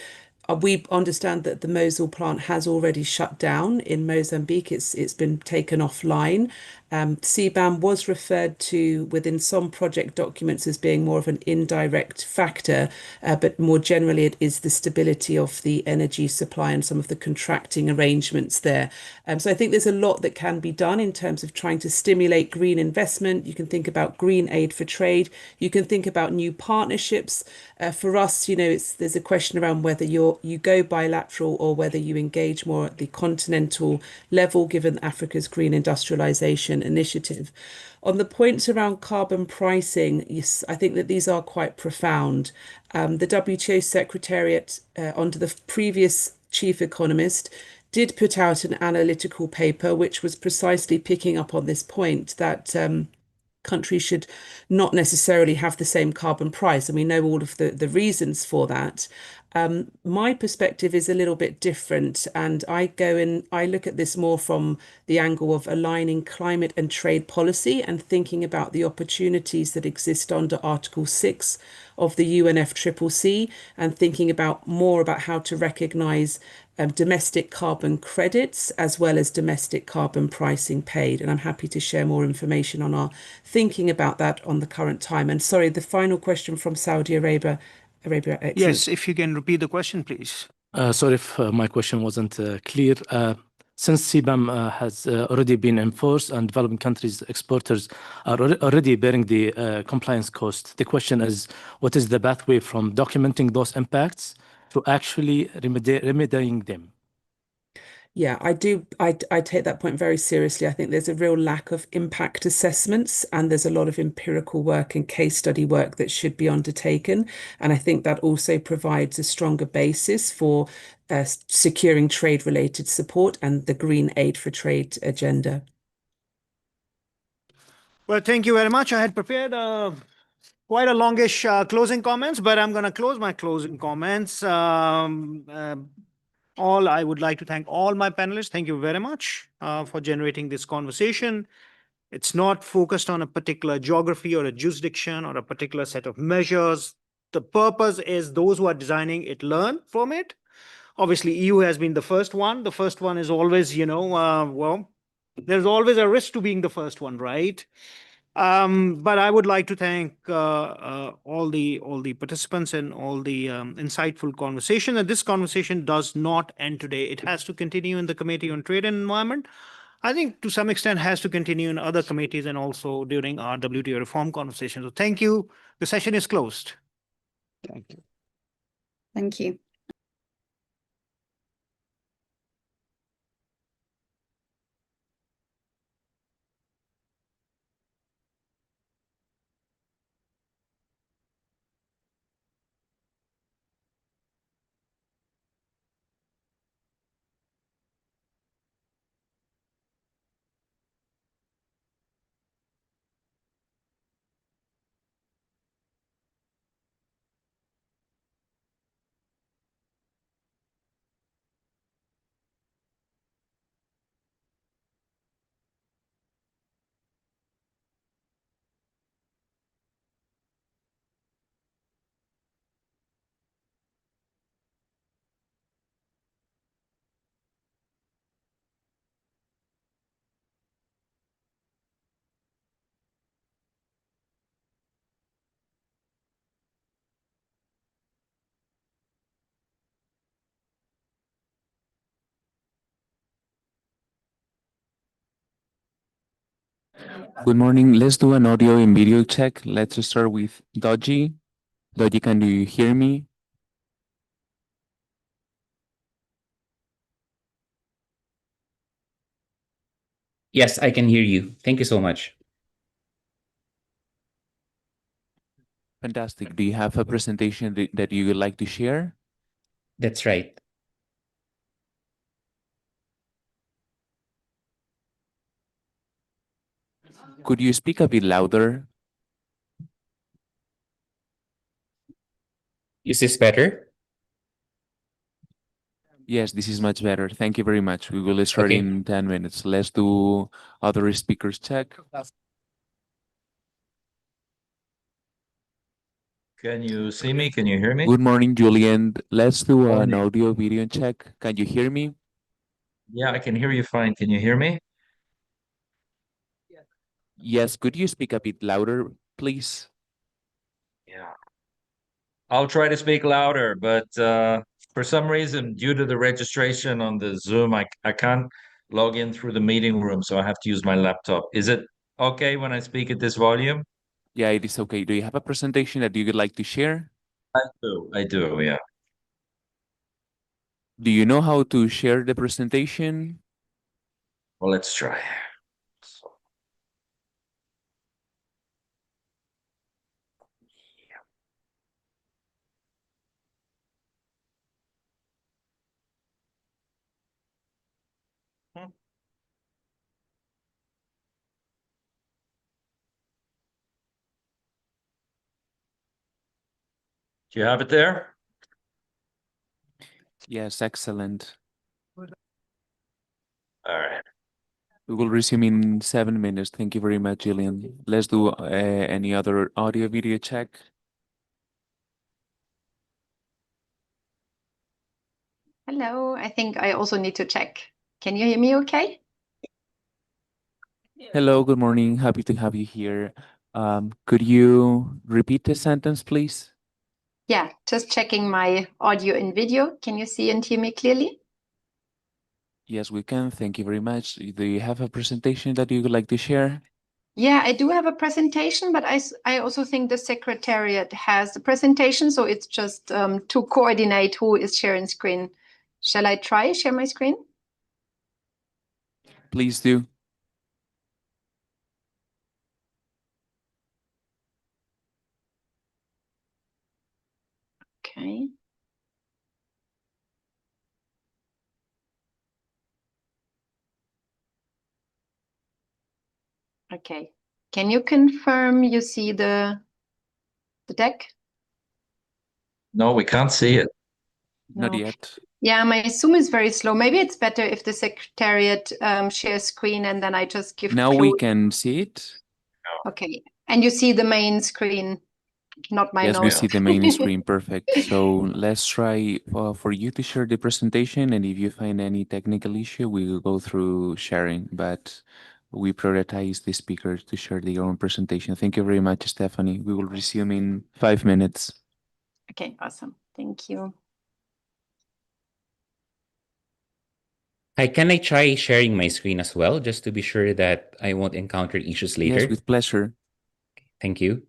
we understand that the Mosul plant has already shut down in Mozambique. It's been taken offline. CBAM was referred to within some project documents as being more of an indirect factor, but more generally, it is the stability of the energy supply and some of the contracting arrangements there. So I think there's a lot that can be done in terms of trying to stimulate green investment. You can think about green aid for trade. You can think about new partnerships. For us, there's a question around whether you go bilateral or whether you engage more at the continental level, given Africa's green industrialization initiative. On the points around carbon pricing, yes, I think that these are quite profound. The WTO Secretariat, under the previous chief economist, did put out an analytical paper which was precisely picking up on this point that countries should not necessarily have the same carbon price. And we know all of the reasons for that. My perspective is a little bit different, and I look at this more from the angle of aligning climate and trade policy and thinking about the opportunities that exist under Article 6 of the UNFCCC, and thinking more about how to recognize domestic carbon credits as well as domestic carbon pricing paid. And I'm happy to share more information on our thinking about that on the current time. And sorry, the final question from Saudi Arabia. Yes, if you can repeat the question, please. Sorry if my question wasn't clear. Since CBAM has already been enforced and developing countries' exporters are already bearing the compliance cost, the question is, what is the pathway from documenting those impacts to actually remedying them? Yeah, I do. I take that point very seriously. I think there's a real lack of impact assessments, and there's a lot of empirical work and case study work that should be undertaken. And I think that also provides a stronger basis for securing trade-related support and the green aid for trade agenda. Well, thank you very much. I had prepared quite a longish closing comments, but I'm going to close my closing comments. I would like to thank all my panelists. Thank you very much for generating this conversation. It's not focused on a particular geography or a jurisdiction or a particular set of measures. The purpose is those who are designing it learn from it. Obviously, EU has been the first one. The first one is always, well, there's always a risk to being the first one, right? But I would like to thank all the participants and all the insightful conversation. And this conversation does not end today. It has to continue in the Committee on Trade and Environment. I think to some extent has to continue in other committees and also during our WTO reform conversation. So thank you. The session is closed. Thank you. Thank you. Good morning. Let's do an audio and video check. Let's start with Dodgy. Dodgy, can you hear me? Yes, I can hear you. Thank you so much. Fantastic. Do you have a presentation that you would like to share? That's right. Could you speak a bit louder? Is this better? Yes, this is much better. Thank you very much. We will start Okay. in 10 minutes. Let's do other speakers check. Can you see me? Can you hear me? Good morning, Julian. Let's do an Morning. audio video check. Can you hear me? Yeah, I can hear you fine. Can you hear me? Yes, could you speak a bit louder, please? Yeah. I'll try to speak louder, but for some reason, due to the registration on the Zoom, I can't log in through the meeting room, so I have to use my laptop. Is it okay when I speak at this volume? Yeah, it is okay. Do you have a presentation that you would like to share? I do, yeah. Do you know how to share the presentation? Well, let's try. Do you have it there? Yes, excellent. All right. We will resume in 7 minutes. Thank you very much, Jillian. Let's do any other audio video check. Hello, I think I also need to check. Can you hear me okay? Hello, good morning. Happy to have you here. Could you repeat the sentence, please? Yeah, just checking my audio and video. Can you see and hear me clearly? Yes, we can. Thank you very much. Do you have a presentation that you would like to share? Yeah, I do have a presentation, but I also think the Secretariat has the presentation, so it's just to coordinate who is sharing screen. Shall I try share my screen? Please do. Okay. Okay. Can you confirm you see the deck? No, we can't see it. Not No. yet. Yeah, my Zoom is very slow. Maybe it's better if the Secretariat shares screen and then I just give Now we can see it. Okay. And you see the main screen, not my Yes, we notes. see the main screen. Perfect. So let's try for you to share the presentation. And if you find any technical issue, we will go through sharing. But we prioritize the speakers to share their own presentation. Thank you very much, Stephanie. We will resume in 5 minutes. Okay, awesome. Thank you. Hi, can I try sharing my screen as well, just to be sure that I won't encounter issues later? Yes, with pleasure. Thank you.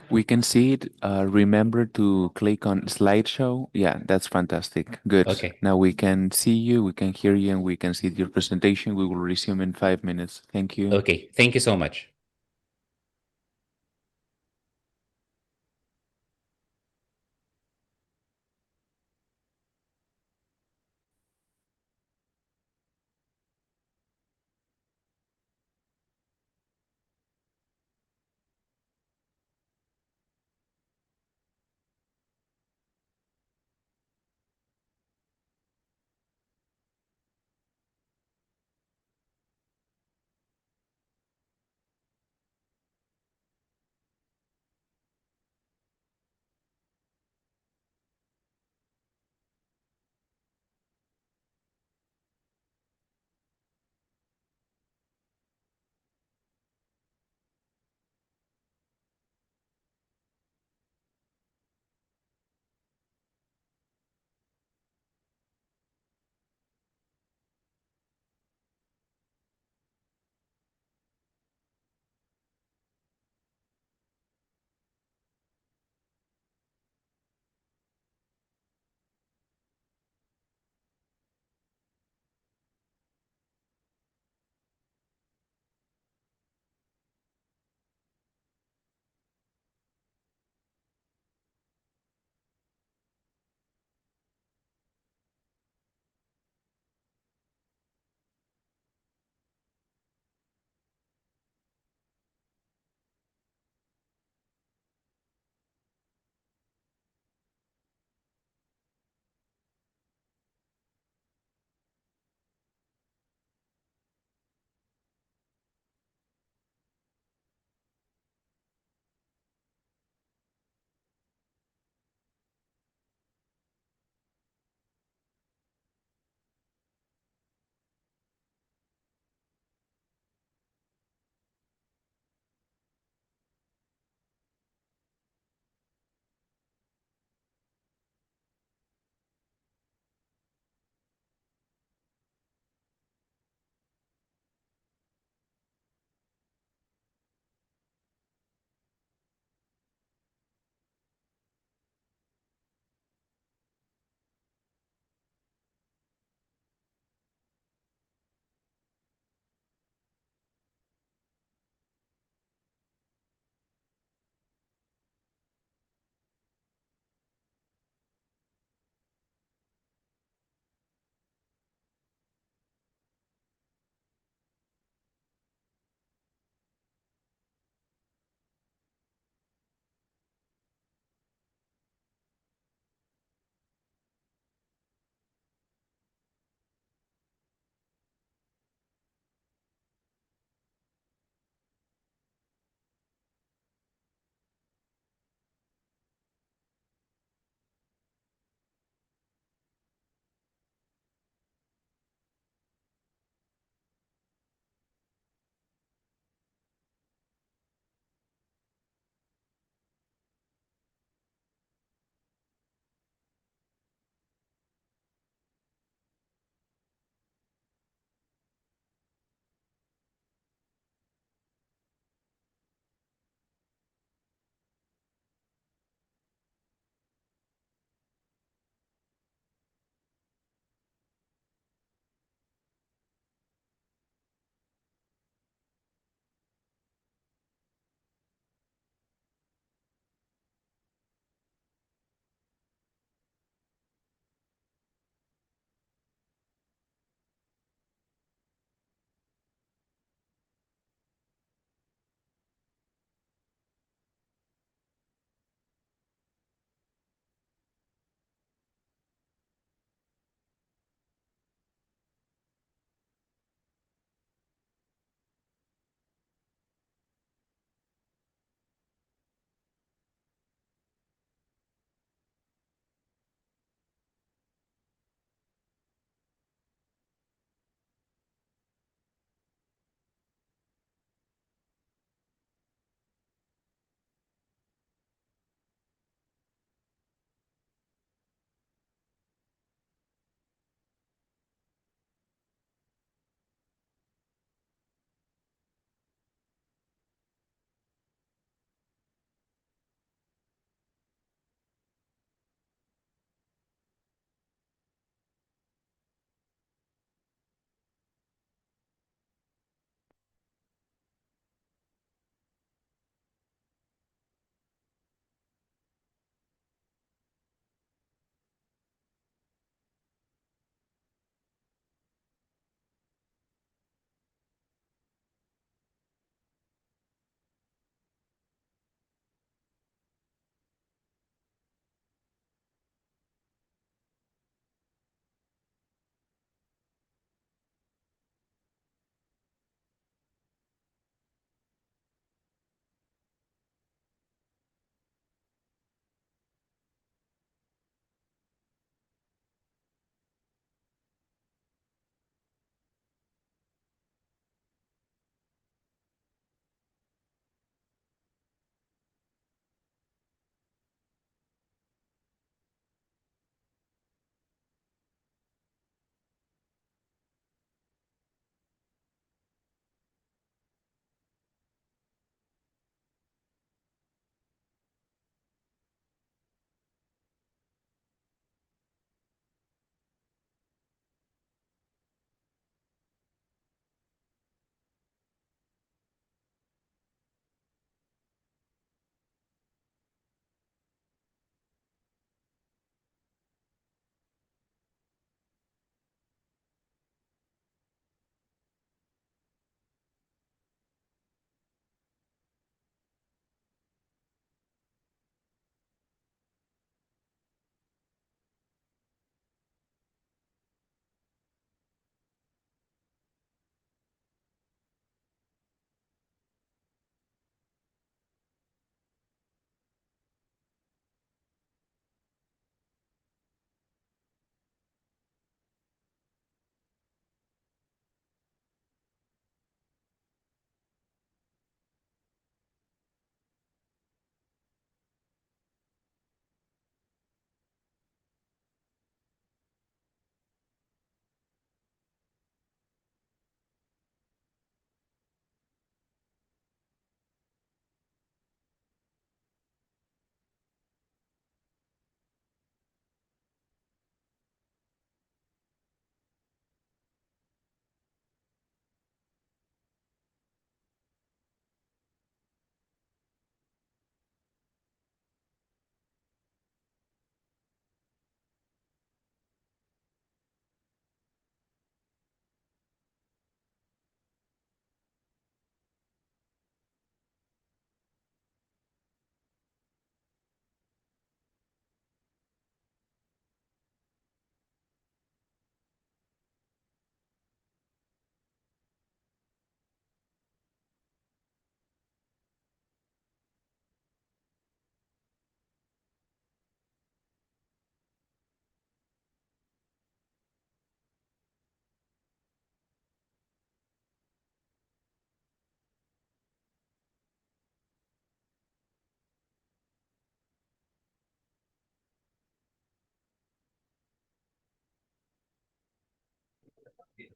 We can see it. Remember to click on slideshow. Yeah, that's fantastic. Good. Okay. Now we can see you, we can hear you, and we can see your presentation. We will resume in 5 minutes. Thank you. Okay. Thank you so much.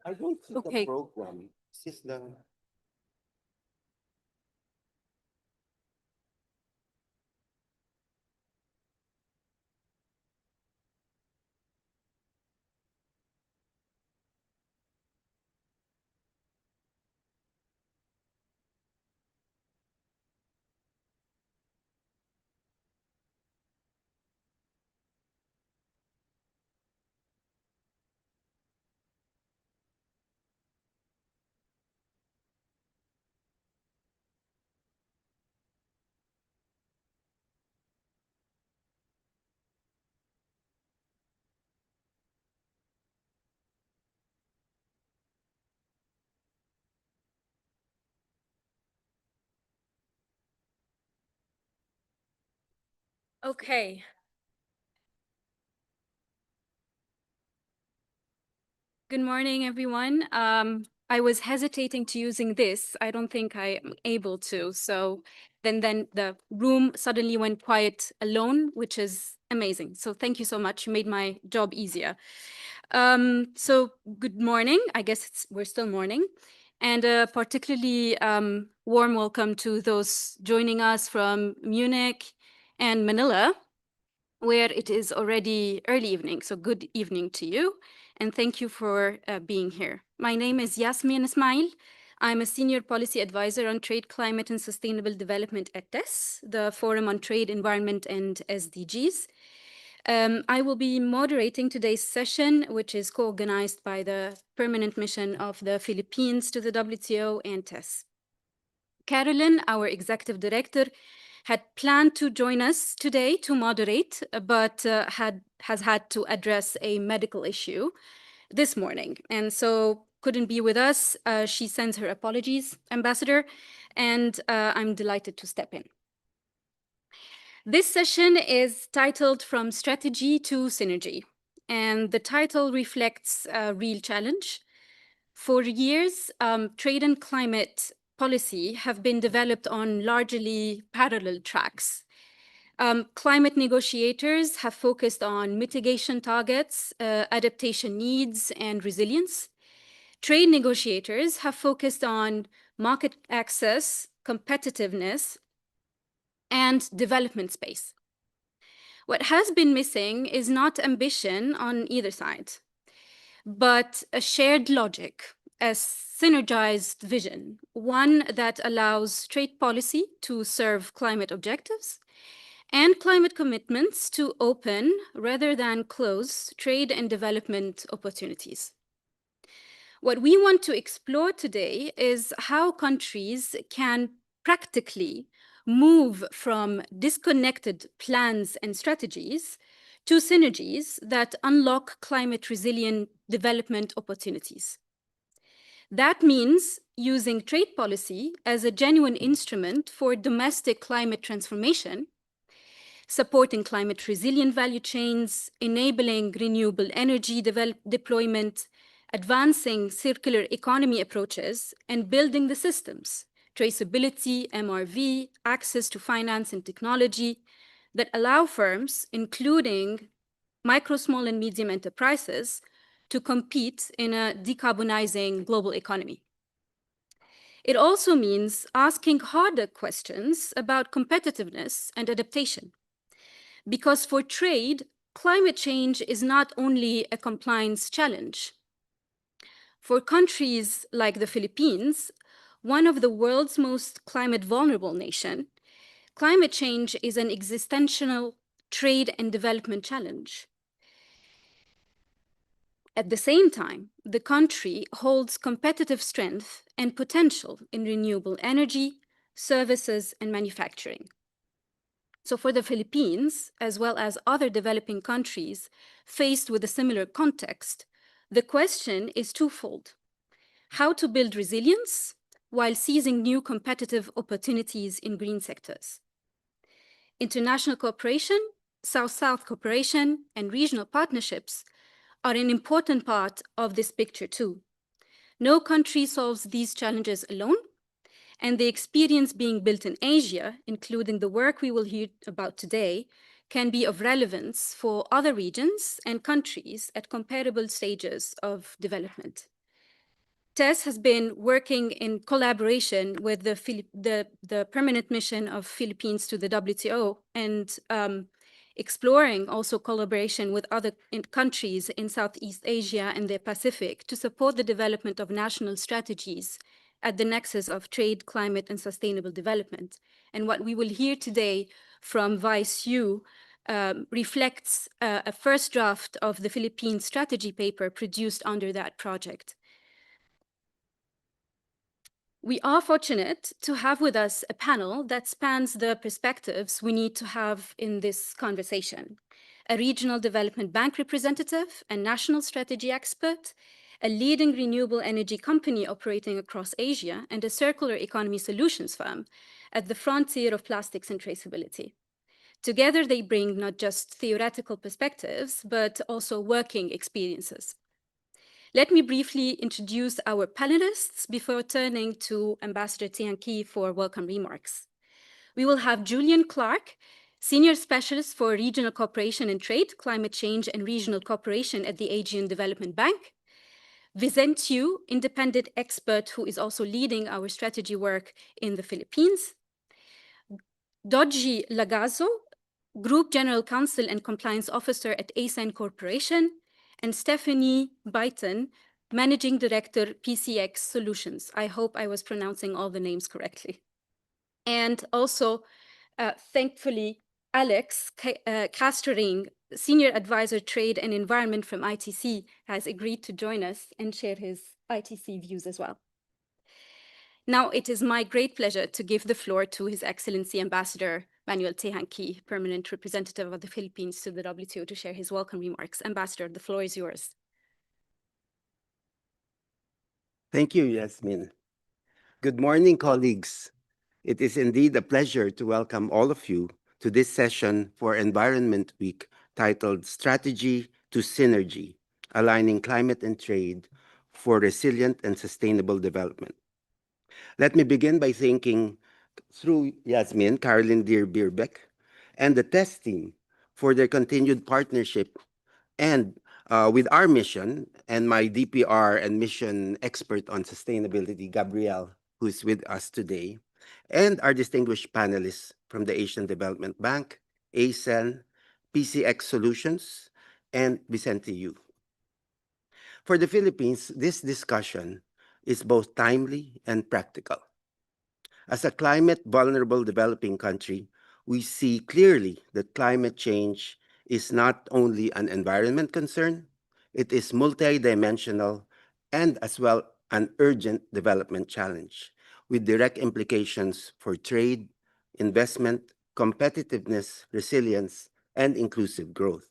I don't see the Okay. program. This is the Okay. Good morning, everyone. I was hesitating to using this. I don't think I am able to. So then the room suddenly went quiet alone, which is amazing. So thank you so much. You made my job easier. So good morning. I guess we're still morning. And a particularly warm welcome to those joining us from Munich and Manila, where it is already early evening. So good evening to you, and thank you for being here. My name is Yasmin Ismail. I'm a senior policy advisor on trade, climate, and sustainable development at TESS, the Forum on Trade, Environment, and SDGs. I will be moderating today's session, which is co-organized by the Permanent Mission of the Philippines to the WTO and TESS. Carolyn, our executive director, had planned to join us today to moderate, but has had to address a medical issue this morning, and so couldn't be with us. She sends her apologies, Ambassador, and I'm delighted to step in. This session is titled From Strategy to Synergy, and the title reflects a real challenge. For years, trade and climate policy have been developed on largely parallel tracks. Climate negotiators have focused on mitigation targets, adaptation needs, and resilience. Trade negotiators have focused on market access, competitiveness, and development space. What has been missing is not ambition on either side, but a shared logic, a synergized vision, one that allows trade policy to serve climate objectives and climate commitments to open rather than close trade and development opportunities. What we want to explore today is how countries can practically move from disconnected plans and strategies to synergies that unlock climate resilient development opportunities. That means using trade policy as a genuine instrument for domestic climate transformation, supporting climate resilient value chains, enabling renewable energy deployment, advancing circular economy approaches, and building the systems, traceability, MRV, access to finance and technology that allow firms, including micro, small, and medium enterprises, to compete in a decarbonizing global economy. It also means asking harder questions about competitiveness and adaptation. Because for trade, climate change is not only a compliance challenge. For countries like the Philippines, one of the world's most climate vulnerable nations, climate change is an existential trade and development challenge. At the same time, the country holds competitive strength and potential in renewable energy, services, and manufacturing. So for the Philippines, as well as other developing countries faced with a similar context, the question is twofold: how to build resilience while seizing new competitive opportunities in green sectors. International cooperation, South-South cooperation, and regional partnerships are an important part of this picture too. No country solves these challenges alone, and the experience being built in Asia, including the work we will hear about today, can be of relevance for other regions and countries at comparable stages of development. TESS has been working in collaboration with the permanent mission of Philippines to the WTO and exploring also collaboration with other countries in Southeast Asia and the Pacific to support the development of national strategies at the nexus of trade, climate, and sustainable development. And what we will hear today from Vice Yu reflects a first draft of the Philippine strategy paper produced under that project. We are fortunate to have with us a panel that spans the perspectives we need to have in this conversation. A regional development bank representative, a national strategy expert, a leading renewable energy company operating across Asia, and a circular economy solutions firm at the frontier of plastics and traceability. Together, they bring not just theoretical perspectives, but also working experiences. Let me briefly introduce our panelists before turning to Ambassador Tian Ki for welcome remarks. We will have Julian Clark, Senior Specialist for Regional Cooperation and Trade, Climate Change and Regional Cooperation at the Asian Development Bank. Vicente Yu, Independent Expert who is also leading our strategy work in the Philippines. Dodji Lagazo, Group General Counsel and Compliance Officer at ASEAN Corporation, and Stephanie Byton, Managing Director, PCX Solutions. I hope I was pronouncing all the names correctly. And also, thankfully, Alex Castering, Senior Advisor, Trade and Environment from ITC, has agreed to join us and share his ITC views as well. Now, it is my great pleasure to give the floor to His Excellency Ambassador Manuel Tian Ki, Permanent Representative of the Philippines to the WTO, to share his welcome remarks. Ambassador, the floor is yours. Thank you, Yasmin. Good morning, colleagues. It is indeed a pleasure to welcome all of you to this session for Environment Week titled Strategy to Synergy, Aligning Climate and Trade for Resilient and Sustainable Development. Let me begin by thanking, through Yasmin, Caroline Deer-Bierbeck, and the TESS team for their continued partnership and with our mission and my DPR and mission expert on sustainability, Gabrielle, who is with us today, and our distinguished panelists from the Asian Development Bank, ASEAN, PCX Solutions, and Vicente Yu. For the Philippines, this discussion is both timely and practical. As a climate-vulnerable developing country, we see clearly that climate change is not only an environment concern, it is multidimensional and as well an urgent development challenge with direct implications for trade, investment, competitiveness, resilience, and inclusive growth.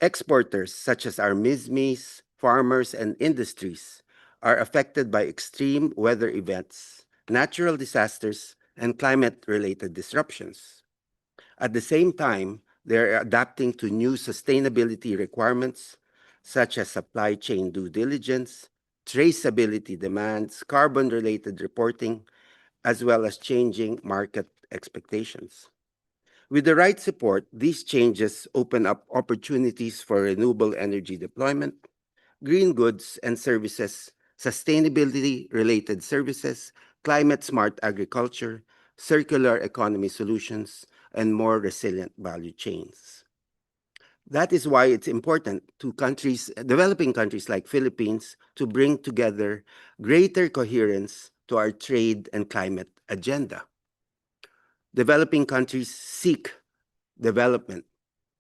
Exporters such as our MISMEs, farmers, and industries are affected by extreme weather events, natural disasters, and climate-related disruptions. At the same time, they're adapting to new sustainability requirements, such as supply chain due diligence, traceability demands, carbon-related reporting, as well as changing market expectations. With the right support, these changes open up opportunities for renewable energy deployment, green goods and services, sustainability-related services, climate-smart agriculture, circular economy solutions, and more resilient value chains. That is why it's important to developing countries like Philippines to bring together greater coherence to our trade and climate agenda. Developing countries seek development,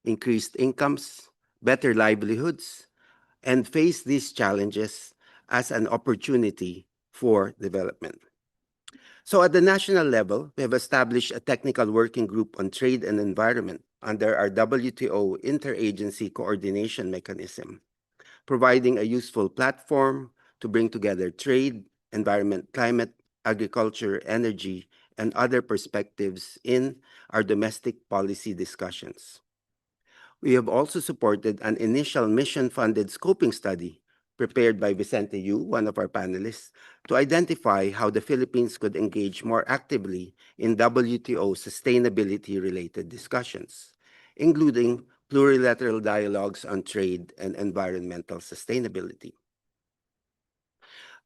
increased incomes, better livelihoods, and face these challenges as an opportunity for development. So at the national level, we have established a technical working group on trade and environment under our WTO interagency coordination mechanism, providing a useful platform to bring together trade, environment, climate, agriculture, energy, and other perspectives in our domestic policy discussions. We have also supported an initial mission-funded scoping study prepared by Vicente Yu, one of our panelists, to identify how the Philippines could engage more actively in WTO sustainability-related discussions, including plurilateral dialogues on trade and environmental sustainability.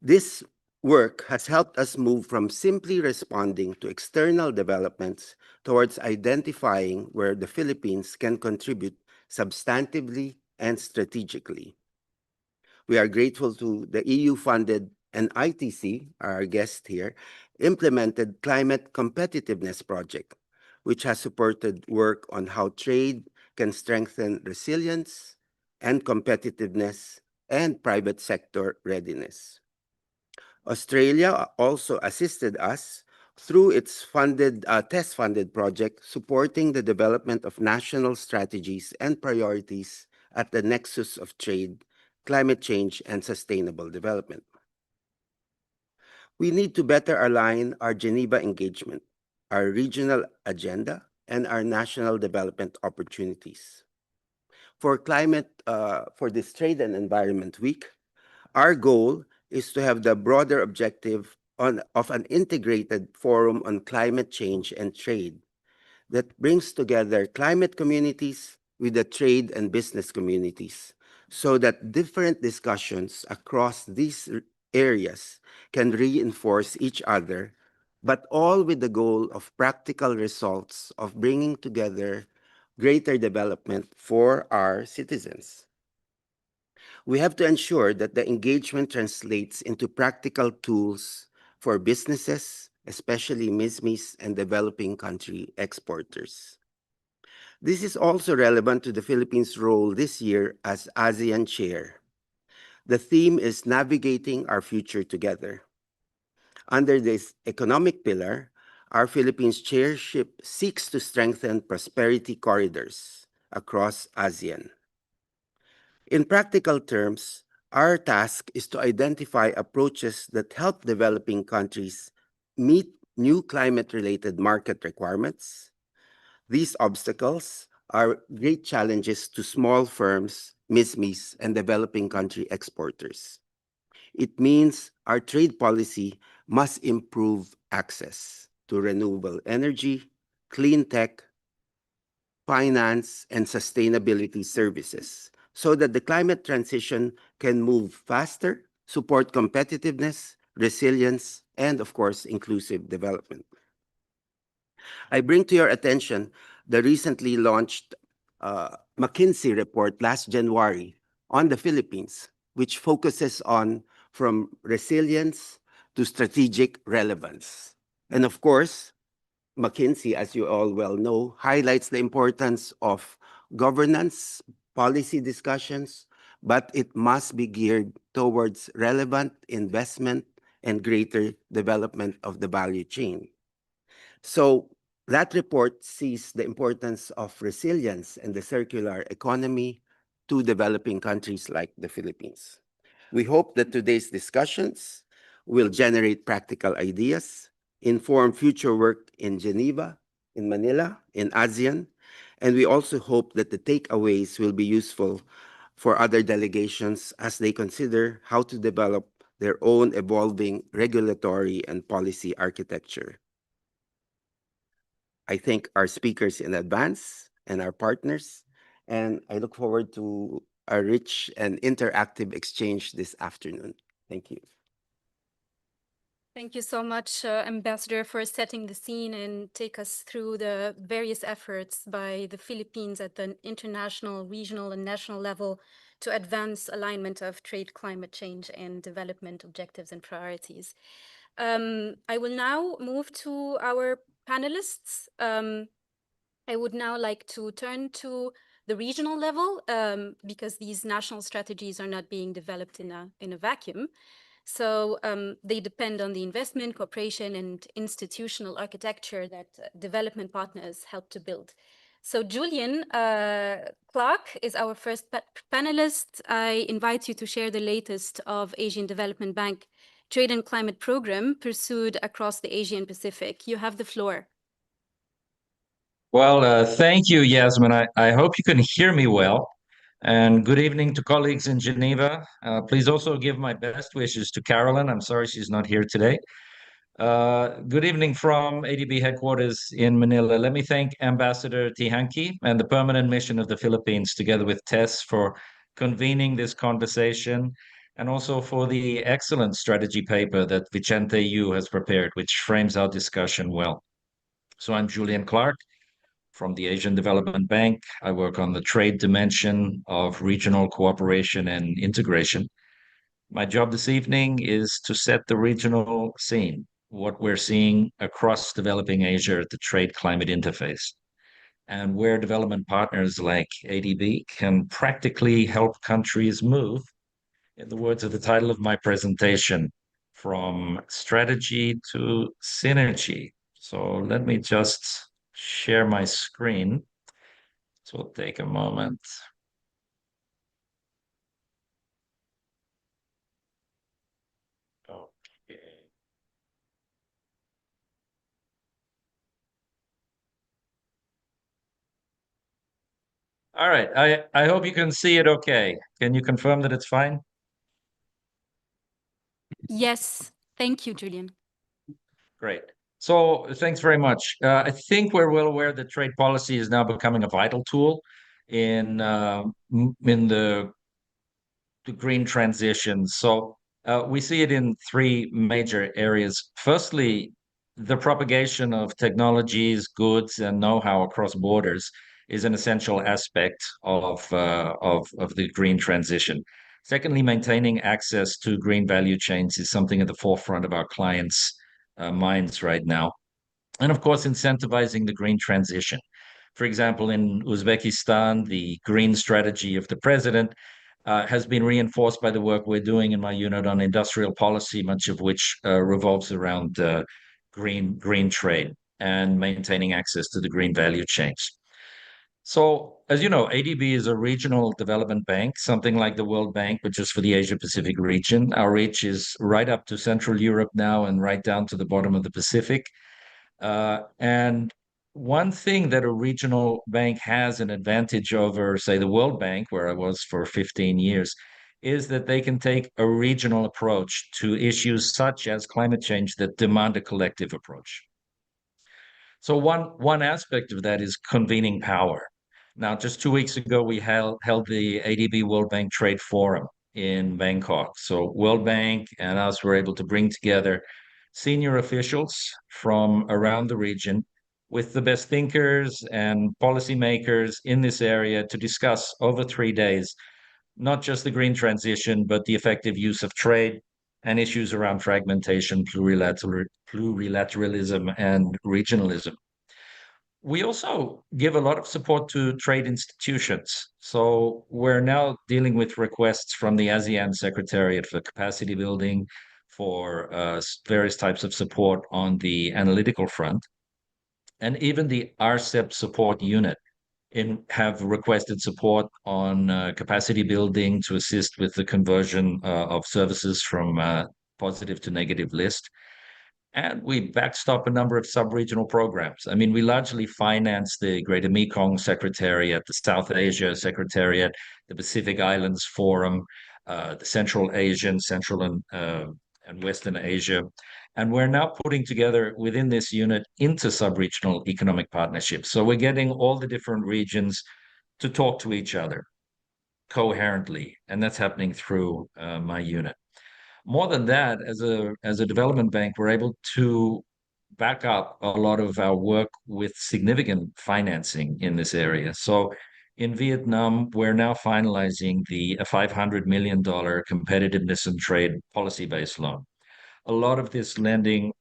This work has helped us move from simply responding to external developments towards identifying where the Philippines can contribute substantively and strategically. We are grateful to the EU-funded and ITC, our guest here, implemented Climate Competitiveness Project, which has supported work on how trade can strengthen resilience and competitiveness and private sector readiness. Australia also assisted us through its test-funded project supporting the development of national strategies and priorities at the nexus of trade, climate change, and sustainable development. We need to better align our Geneva engagement, our regional agenda, and our national development opportunities. For this Trade and Environment Week, our goal is to have the broader objective of an integrated forum on climate change and trade that brings together climate communities with the trade and business communities so that different discussions across these areas can reinforce each other, but all with the goal of practical results of bringing together greater development for our citizens. We have to ensure that the engagement translates into practical tools for businesses, especially MISMEs and developing country exporters. This is also relevant to the Philippines' role this year as ASEAN chair. The theme is Navigating Our Future Together. Under this economic pillar, our Philippines chairship seeks to strengthen prosperity corridors across ASEAN. In practical terms, our task is to identify approaches that help developing countries meet new climate-related market requirements. These obstacles are great challenges to small firms, MISMEs, and developing country exporters. It means our trade policy must improve access to renewable energy, clean tech, finance, and sustainability services so that the climate transition can move faster, support competitiveness, resilience, and of course, inclusive development. I bring to your attention the recently launched McKinsey report last January on the Philippines, which focuses on from resilience to strategic relevance. And of course, McKinsey, as you all well know, highlights the importance of governance, policy discussions, but it must be geared towards relevant investment and greater development of the value chain. So that report sees the importance of resilience and the circular economy to developing countries like the Philippines. We hope that today's discussions will generate practical ideas, inform future work in Geneva, in Manila, in ASEAN, and we also hope that the takeaways will be useful for other delegations as they consider how to develop their own evolving regulatory and policy architecture. I thank our speakers in advance and our partners, and I look forward to a rich and interactive exchange this afternoon. Thank you. Thank you so much, Ambassador, for setting the scene and take us through the various efforts by the Philippines at the international, regional, and national level to advance alignment of trade, climate change, and development objectives and priorities. I will now move to our panelists. I would now like to turn to the regional level because these national strategies are not being developed in a vacuum. So they depend on the investment, cooperation, and institutional architecture that development partners help to build. So Julian Clark is our first panelist. I invite you to share the latest of Asian Development Bank Trade and Climate Program pursued across the Asian Pacific. You have the floor. Well, thank you, Yasmin. I hope you can hear me well. And good evening to colleagues in Geneva. Please also give my best wishes to Carolyn. I'm sorry she's not here today. Good evening from ADB headquarters in Manila. Let me thank Ambassador Tihanki and the Permanent Mission of the Philippines, together with Tess, for convening this conversation and also for the excellent strategy paper that Vicente Yu has prepared, which frames our discussion well. So I'm Julian Clark from the Asian Development Bank. I work on the trade dimension of regional cooperation and integration. My job this evening is to set the regional scene, what we're seeing across developing Asia at the trade climate interface, and where development partners like ADB can practically help countries move, in the words of the title of my presentation, from strategy to synergy. So let me just share my screen. So it'll take a moment. Okay. All right. I hope you can see it okay. Can you confirm that it's fine? Yes, thank you, Julian. Great. So thanks very much. I think we're well aware that trade policy is now becoming a vital tool in the green transition. So we see it in three major areas. Firstly, the propagation of technologies, goods, and know-how across borders is an essential aspect of the green transition. Secondly, maintaining access to green value chains is something at the forefront of our clients' minds right now. And of course, incentivizing the green transition. For example, in Uzbekistan, the green strategy of the president has been reinforced by the work we're doing in my unit on industrial policy, much of which revolves around green trade and maintaining access to the green value chains. So, as you know, ADB is a regional development bank, something like the World Bank, but just for the Asia Pacific region. Our reach is right up to Central Europe now and right down to the bottom of the Pacific. And one thing that a regional bank has an advantage over, say, the World Bank, where I was for 15 years, is that they can take a regional approach to issues such as climate change that demand a collective approach. So one aspect of that is convening power. Now, just 2 weeks ago, we held the ADB World Bank Trade Forum in Bangkok. So World Bank and us were able to bring together senior officials from around the region with the best thinkers and policymakers in this area to discuss over 3 days, not just the green transition, but the effective use of trade and issues around fragmentation, plurilateralism, and regionalism. We also give a lot of support to trade institutions. So we're now dealing with requests from the ASEAN Secretariat for capacity building, for various types of support on the analytical front, and even the RCEP support unit have requested support on capacity building to assist with the conversion of services from positive to negative list. And we backstop a number of sub-regional programs. I mean, we largely finance the Greater Mekong Secretariat, the South Asia Secretariat, the Pacific Islands Forum, the Central Asian, Central and Western Asia. And we're now putting together within this unit inter-sub-regional economic partnerships. So we're getting all the different regions to talk to each other coherently, and that's happening through my unit. More than that, as a development bank, we're able to back up a lot of our work with significant financing in this area. So in Vietnam, we're now finalizing the $500 million competitiveness and trade policy-based loan. A lot of this lending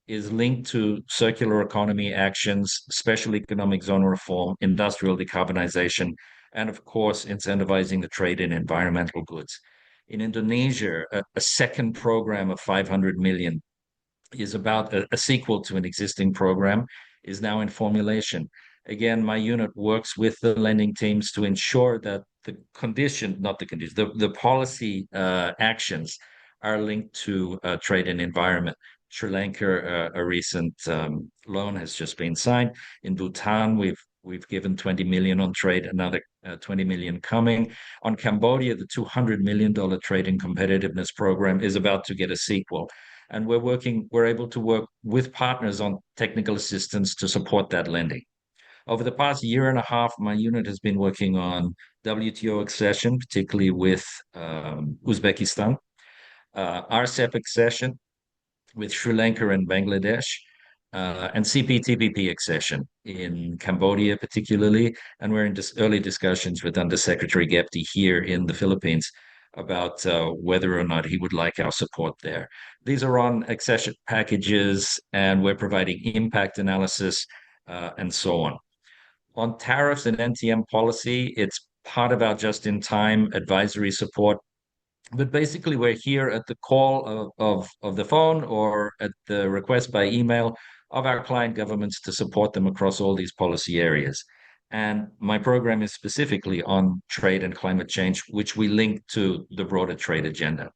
is linked to circular economy actions, special economic zone reform, industrial decarbonization, and of course, incentivizing the trade in environmental goods. In Indonesia, a second program of 500 million is about a sequel to an existing program, is now in formulation. Again, my unit works with the lending teams to ensure that the policy actions are linked to trade and environment. Sri Lanka, a recent loan has just been signed. In Bhutan, we've given 20 million on trade, another 20 million coming. On Cambodia, the $200 million trade and competitiveness program is about to get a sequel. And we're able to work with partners on technical assistance to support that lending. Over the past year and a half, my unit has been working on WTO accession, particularly with Uzbekistan, RCEP accession with Sri Lanka and Bangladesh, and CPTPP accession in Cambodia particularly. And we're in early discussions with Undersecretary Gepti here in the Philippines about whether or not he would like our support there. These are on accession packages, and we're providing impact analysis and so on. On tariffs and NTM policy, it's part of our just-in-time advisory support. But basically, we're here at the call of the phone or at the request by email of our client governments to support them across all these policy areas. And my program is specifically on trade and climate change, which we link to the broader trade agenda.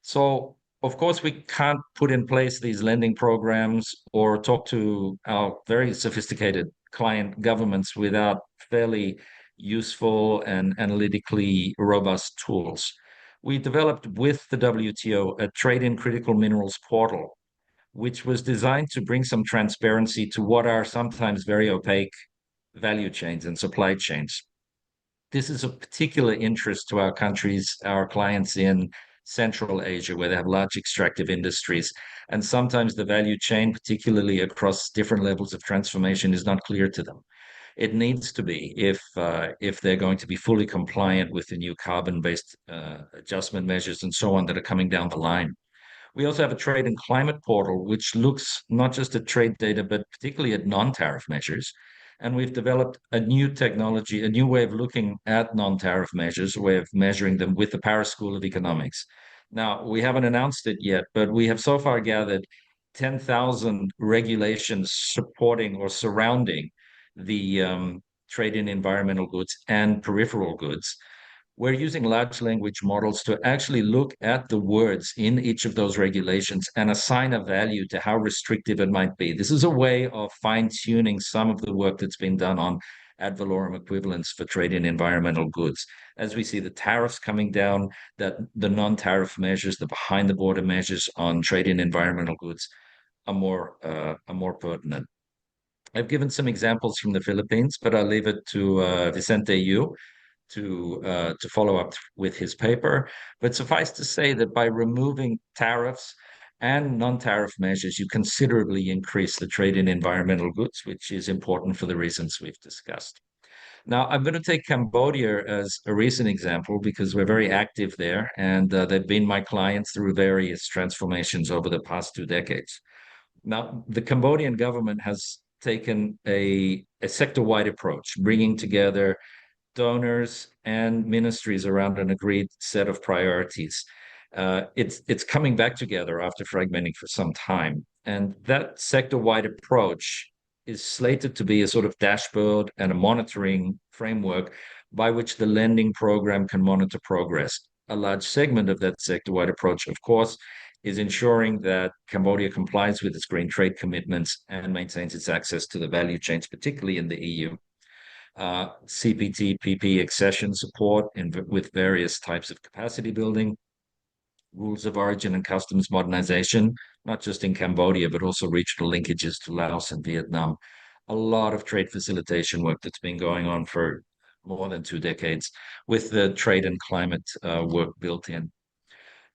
So, of course, we can't put in place these lending programs or talk to our very sophisticated client governments without fairly useful and analytically robust tools. We developed with the WTO a trade in critical minerals portal, which was designed to bring some transparency to what are sometimes very opaque value chains and supply chains. This is of particular interest to our countries, our clients in Central Asia, where they have large extractive industries. And sometimes the value chain, particularly across different levels of transformation, is not clear to them. It needs to be if they're going to be fully compliant with the new carbon-based adjustment measures and so on that are coming down the line. We also have a trade and climate portal, which looks not just at trade data, but particularly at non-tariff measures. And we've developed a new technology, a new way of looking at non-tariff measures, a way of measuring them with the Paris School of Economics. Now, we haven't announced it yet, but we have so far gathered 10,000 regulations supporting or surrounding the trade in environmental goods and peripheral goods. We're using large language models to actually look at the words in each of those regulations and assign a value to how restrictive it might be. This is a way of fine-tuning some of the work that's been done on ad valorem equivalence for trade in environmental goods. As we see the tariffs coming down, that the non-tariff measures, the behind-the-border measures on trade in environmental goods are more pertinent. I've given some examples from the Philippines, but I'll leave it to Vicente Yu to follow up with his paper. But suffice to say that by removing tariffs and non-tariff measures, you considerably increase the trade in environmental goods, which is important for the reasons we've discussed. Now, I'm going to take Cambodia as a recent example because we're very active there, and they've been my clients through various transformations over the past 2 decades. Now, the Cambodian government has taken a sector-wide approach, bringing together donors and ministries around an agreed set of priorities. It's coming back together after fragmenting for some time. And that sector-wide approach is slated to be a sort of dashboard and a monitoring framework by which the lending program can monitor progress. A large segment of that sector-wide approach, of course, is ensuring that Cambodia complies with its green trade commitments and maintains its access to the value chains, particularly in the EU. CPTPP accession support with various types of capacity building, rules of origin and customs modernization, not just in Cambodia, but also regional linkages to Laos and Vietnam. A lot of trade facilitation work that's been going on for more than 2 decades with the trade and climate work built in.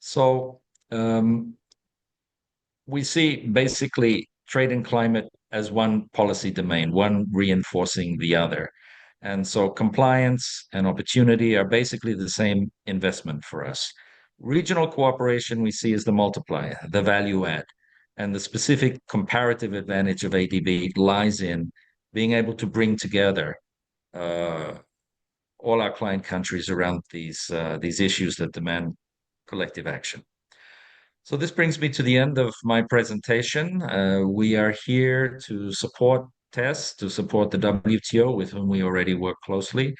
So we see basically trade and climate as one policy domain, one reinforcing the other. And so compliance and opportunity are basically the same investment for us. Regional cooperation we see as the multiplier, the value add, and the specific comparative advantage of ADB lies in being able to bring together all our client countries around these issues that demand collective action. So this brings me to the end of my presentation. We are here to support TESS, to support the WTO, with whom we already work closely,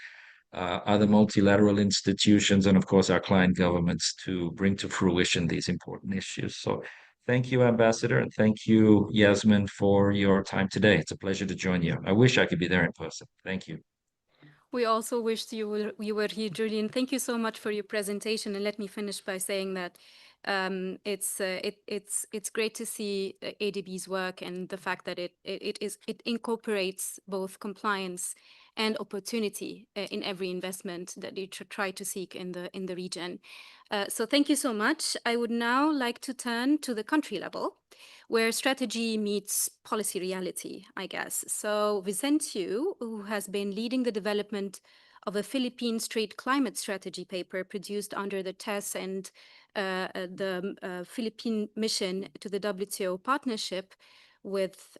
other multilateral institutions, and of course our client governments to bring to fruition these important issues. So thank you, Ambassador, and thank you, Yasmin, for your time today. It's a pleasure to join you. I wish I could be there in person. Thank you. We also wished you were here, Julian. Thank you so much for your presentation. And let me finish by saying that It's great to see ADB's work and the fact that it incorporates both compliance and opportunity in every investment that you try to seek in the region. So thank you so much. I would now like to turn to the country level, where strategy meets policy reality, I guess. So Vicentiu, who has been leading the development of a Philippine straight climate strategy paper produced under the TESS and the Philippine mission to the WTO partnership with,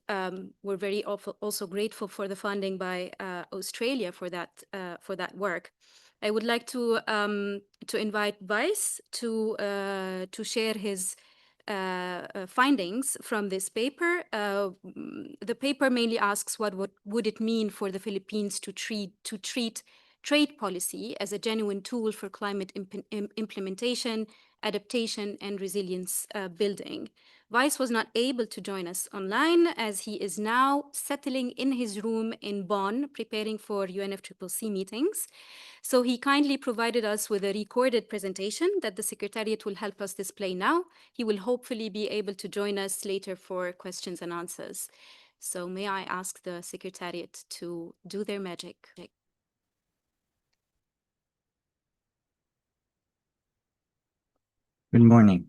we're very also grateful for the funding by Australia for that work. I would like to invite Vice to share his findings from this paper. The paper mainly asks what would it mean for the Philippines to treat trade policy as a genuine tool for climate implementation, adaptation, and resilience building. Vice was not able to join us online as he is now settling in his room in Bonn, preparing for UNFCCC meetings. So he kindly provided us with a recorded presentation that the Secretariat will help us display now. He will hopefully be able to join us later for questions and answers. So may I ask the Secretariat to do their magic? Good morning.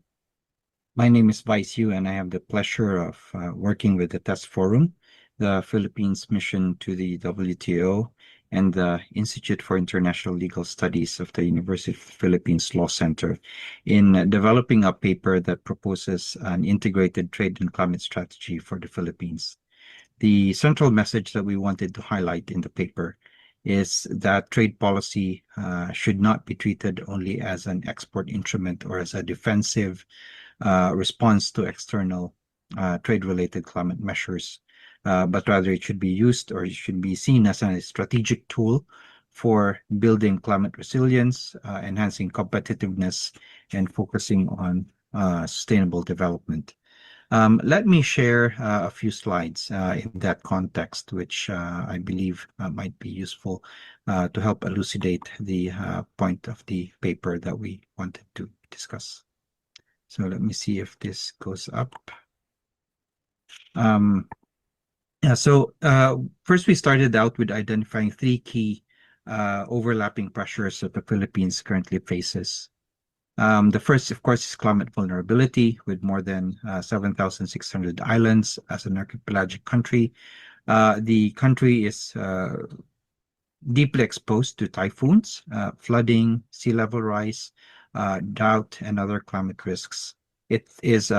My name is Vice Yu, and I have the pleasure of working with the TESS Forum, the Philippines mission to the WTO, and the Institute for International Legal Studies of the University of the Philippines Law Center in developing a paper that proposes an integrated trade and climate strategy for the Philippines. The central message that we wanted to highlight in the paper is that trade policy should not be treated only as an export instrument or as a defensive response to external trade-related climate measures, but rather it should be used, or it should be seen as a strategic tool for building climate resilience, enhancing competitiveness, and focusing on sustainable development. Let me share a few slides in that context, which I believe might be useful to help elucidate the point of the paper that we wanted to discuss. So let me see if this goes up. First we started out with identifying three key overlapping pressures that the Philippines currently faces. The first, of course, is climate vulnerability, with more than 7,600 islands as an archipelagic country. The country is deeply exposed to typhoons, flooding, sea level rise, drought, and other climate risks. It is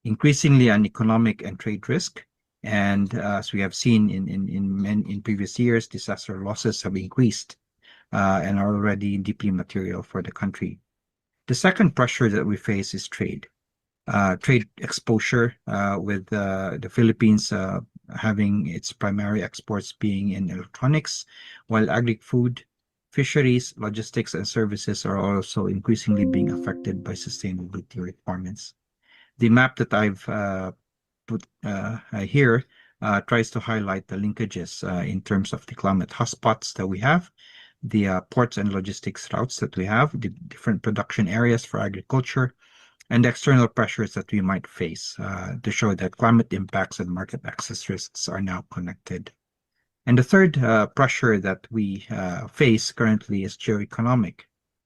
increasingly an economic and trade risk. And as we have seen in previous years, disaster losses have increased and are already deeply material for the country. The second pressure that we face is trade. Trade exposure, with the Philippines having its primary exports being in electronics, while agri-food, fisheries, logistics, and services are also increasingly being affected by sustainability requirements. The map that I've put here tries to highlight the linkages in terms of the climate hotspots that we have, the ports and logistics routes that we have, the different production areas for agriculture, and the external pressures that we might face to show that climate impacts and market access risks are now connected. And the third pressure that we face currently is geoeconomic.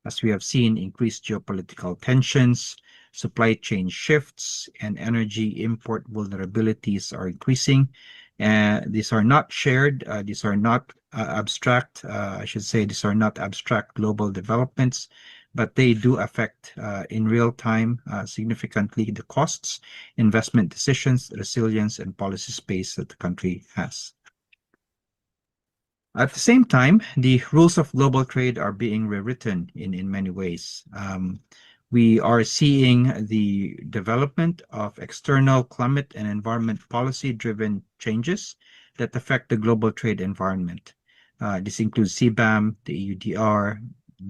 As we have seen, increased geopolitical tensions, supply chain shifts, and energy import vulnerabilities are increasing. These are not shared, these are not abstract, I should say these are not abstract global developments, but they do affect in real time significantly the costs, investment decisions, resilience, and policy space that the country has. At the same time, the rules of global trade are being rewritten in many ways. We are seeing the development of external climate and environment policy-driven changes that affect the global trade environment. This includes CBAM, the EUDR,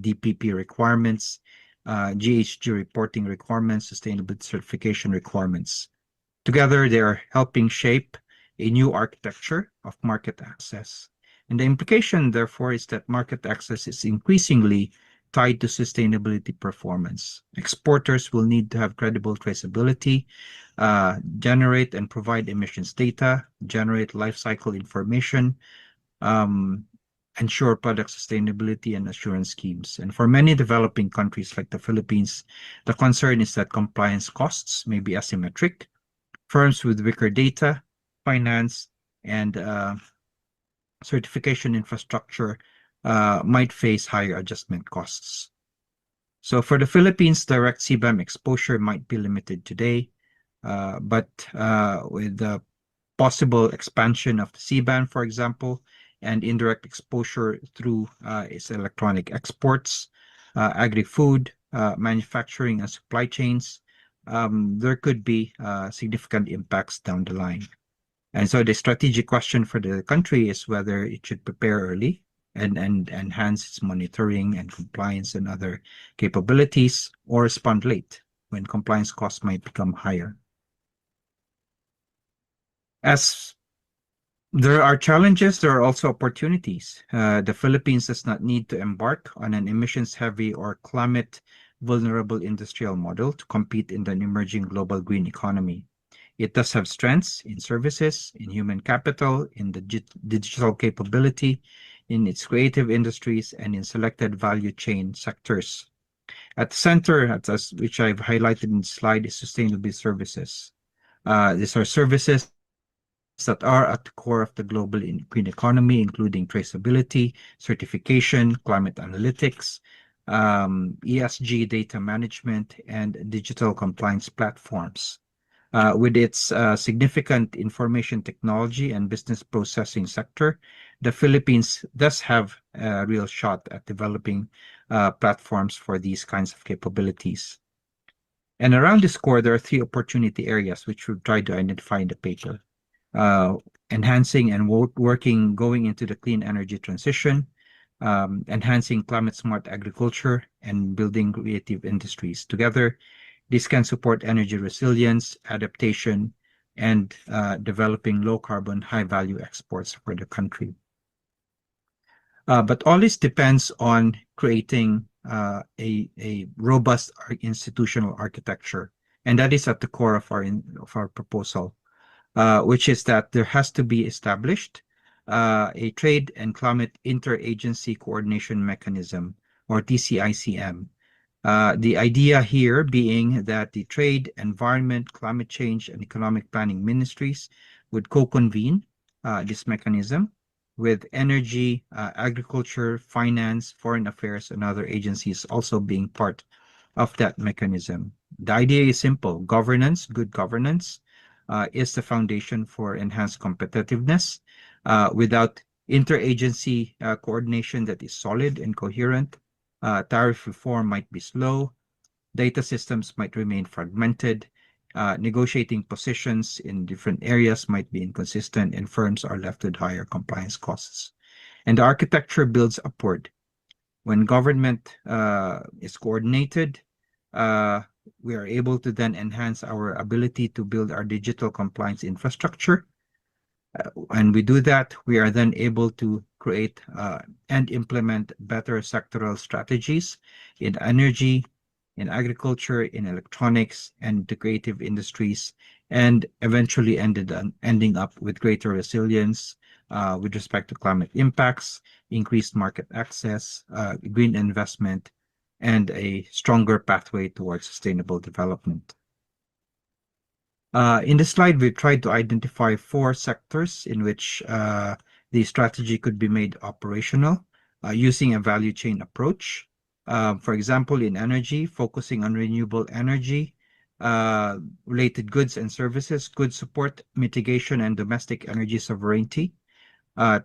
DPP requirements, GHG reporting requirements, sustainability certification requirements. Together, they are helping shape a new architecture of market access. And the implication, therefore, is that market access is increasingly tied to sustainability performance. Exporters will need to have credible traceability, generate and provide emissions data, generate life cycle information, ensure product sustainability and assurance schemes. And for many developing countries like the Philippines, the concern is that compliance costs may be asymmetric. Firms with weaker data, finance, and certification infrastructure might face higher adjustment costs. So for the Philippines, direct CBAM exposure might be limited today, but with the possible expansion of the CBAM, for example, and indirect exposure through its electronic exports, agri-food, manufacturing and supply chains, there could be significant impacts down the line. And so the strategic question for the country is whether it should prepare early and enhance its monitoring and compliance and other capabilities, or respond late when compliance costs might become higher. As there are challenges, there are also opportunities. The Philippines does not need to embark on an emissions-heavy or climate-vulnerable industrial model to compete in the emerging global green economy. It does have strengths in services, in human capital, in the digital capability, in its creative industries, and in selected value chain sectors. At the center, which I've highlighted in the slide, is sustainable services. These are services that are at the core of the global green economy, including traceability, certification, climate analytics, ESG data management, and digital compliance platforms. With its significant information technology and business processing sector, the Philippines does have a real shot at developing platforms for these kinds of capabilities. And around this core, there are 3 opportunity areas which we've tried to identify in the paper. Enhancing and going into the clean energy transition, enhancing climate-smart agriculture, and building creative industries. Together, this can support energy resilience, adaptation, and developing low-carbon, high-value exports for the country. But all this depends on creating a robust institutional architecture, and that is at the core of our proposal. Which is that there has to be established a trade and climate interagency coordination mechanism, or TCICM. The idea here being that the trade, environment, climate change, and economic planning ministries would co-convene this mechanism with energy, agriculture, finance, foreign affairs, and other agencies also being part of that mechanism. The idea is simple. Governance, good governance, is the foundation for enhanced competitiveness. Without interagency coordination that is solid and coherent, tariff reform might be slow, data systems might remain fragmented, negotiating positions in different areas might be inconsistent, and firms are left with higher compliance costs. And the architecture builds upward. When government is coordinated, we are able to then enhance our ability to build our digital compliance infrastructure. And we do that, we are then able to create and implement better sectoral strategies in energy, in agriculture, in electronics, and the creative industries, and eventually ending up with greater resilience with respect to climate impacts, increased market access, green investment, and a stronger pathway towards sustainable development. In this slide, we tried to identify 4 sectors in which the strategy could be made operational using a value chain approach. For example, in energy, focusing on renewable energy, related goods and services could support mitigation and domestic energy sovereignty.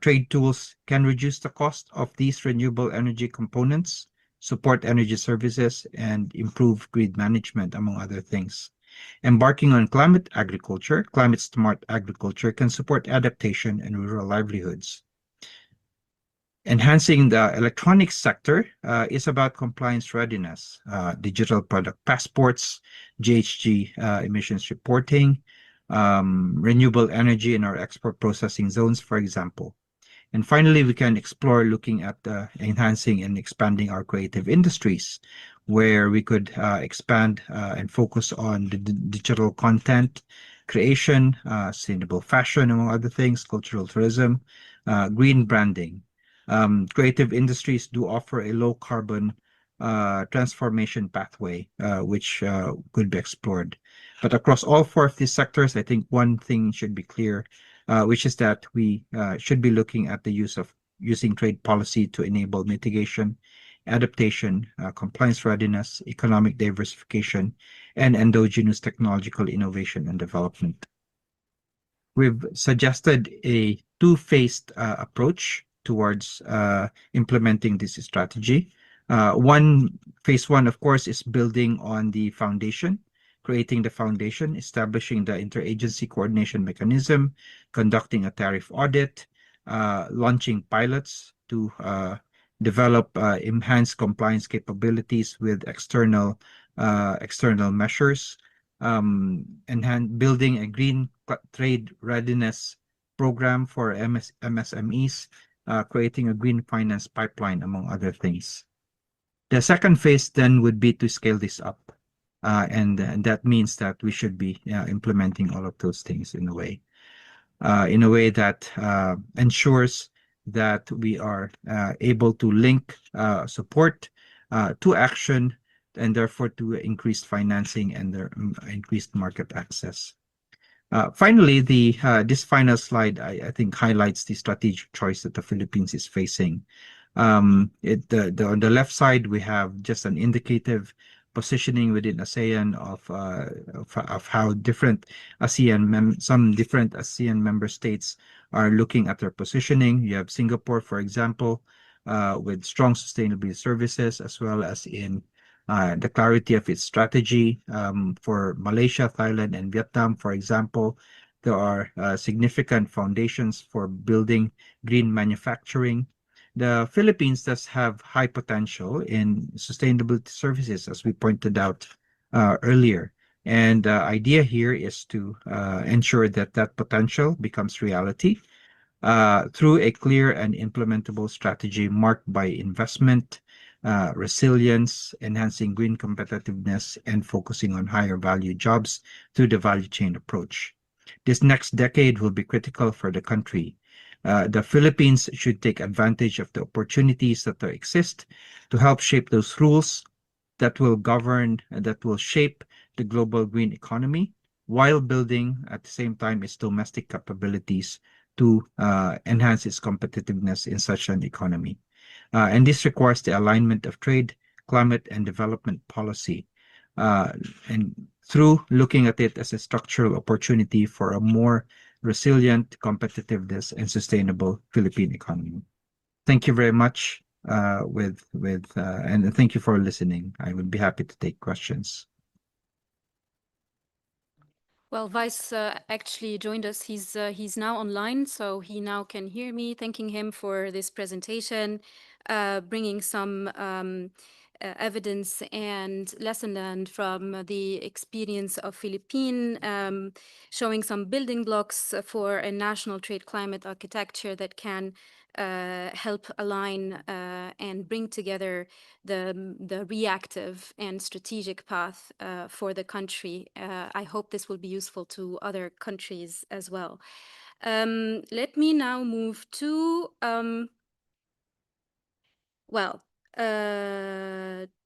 Trade tools can reduce the cost of these renewable energy components, support energy services, and improve grid management, among other things. Embarking on climate agriculture, climate-smart agriculture can support adaptation and rural livelihoods. Enhancing the electronics sector is about compliance readiness, digital product passports, GHG emissions reporting, renewable energy in our export processing zones, for example. And finally, we can explore looking at enhancing and expanding our creative industries, where we could expand and focus on the digital content creation, sustainable fashion, among other things, cultural tourism, green branding. Creative industries do offer a low carbon transformation pathway, which could be explored. But across all four of these sectors, I think one thing should be clear, which is that we should be looking at the using trade policy to enable mitigation, adaptation, compliance readiness, economic diversification, and endogenous technological innovation and development. We've suggested a two-phased approach towards implementing this strategy. Phase one, of course, is building on the foundation, creating the foundation, establishing the interagency coordination mechanism, conducting a tariff audit, launching pilots to develop enhanced compliance capabilities with external measures, and building a green trade readiness program for MSMEs, creating a green finance pipeline, among other things. The second phase then would be to scale this up. And that means that we should be implementing all of those things in a way that ensures that we are able to link support to action, and therefore to increased financing and increased market access. Finally, this final slide, I think, highlights the strategic choice that the Philippines is facing. On the left side, we have just an indicative positioning within ASEAN of how different some different ASEAN member states are looking at their positioning. You have Singapore, for example, with strong sustainability services, as well as in the clarity of its strategy. For Malaysia, Thailand, and Vietnam, for example, there are significant foundations for building green manufacturing. The Philippines does have high potential in sustainability services, as we pointed out earlier. And the idea here is to ensure that that potential becomes reality through a clear and implementable strategy marked by investment, resilience, enhancing green competitiveness, and focusing on higher value jobs through the value chain approach. This next decade will be critical for the country. The Philippines should take advantage of the opportunities that exist to help shape those rules that will govern and that will shape the global green economy, while building at the same time its domestic capabilities to enhance its competitiveness in such an economy. And this requires the alignment of trade, climate, and development policy, and through looking at it as a structural opportunity for a more resilient, competitiveness, and sustainable Philippine economy. Thank you very much, and thank you for listening. I would be happy to take questions. Well, Vice actually joined us. He's now online, so he now can hear me. Thanking him for this presentation, bringing some evidence and lesson learned from the experience of Philippines, showing some building blocks for a national trade climate architecture that can help align and bring together the reactive and strategic path for the country. I hope this will be useful to other countries as well. Let me now move to,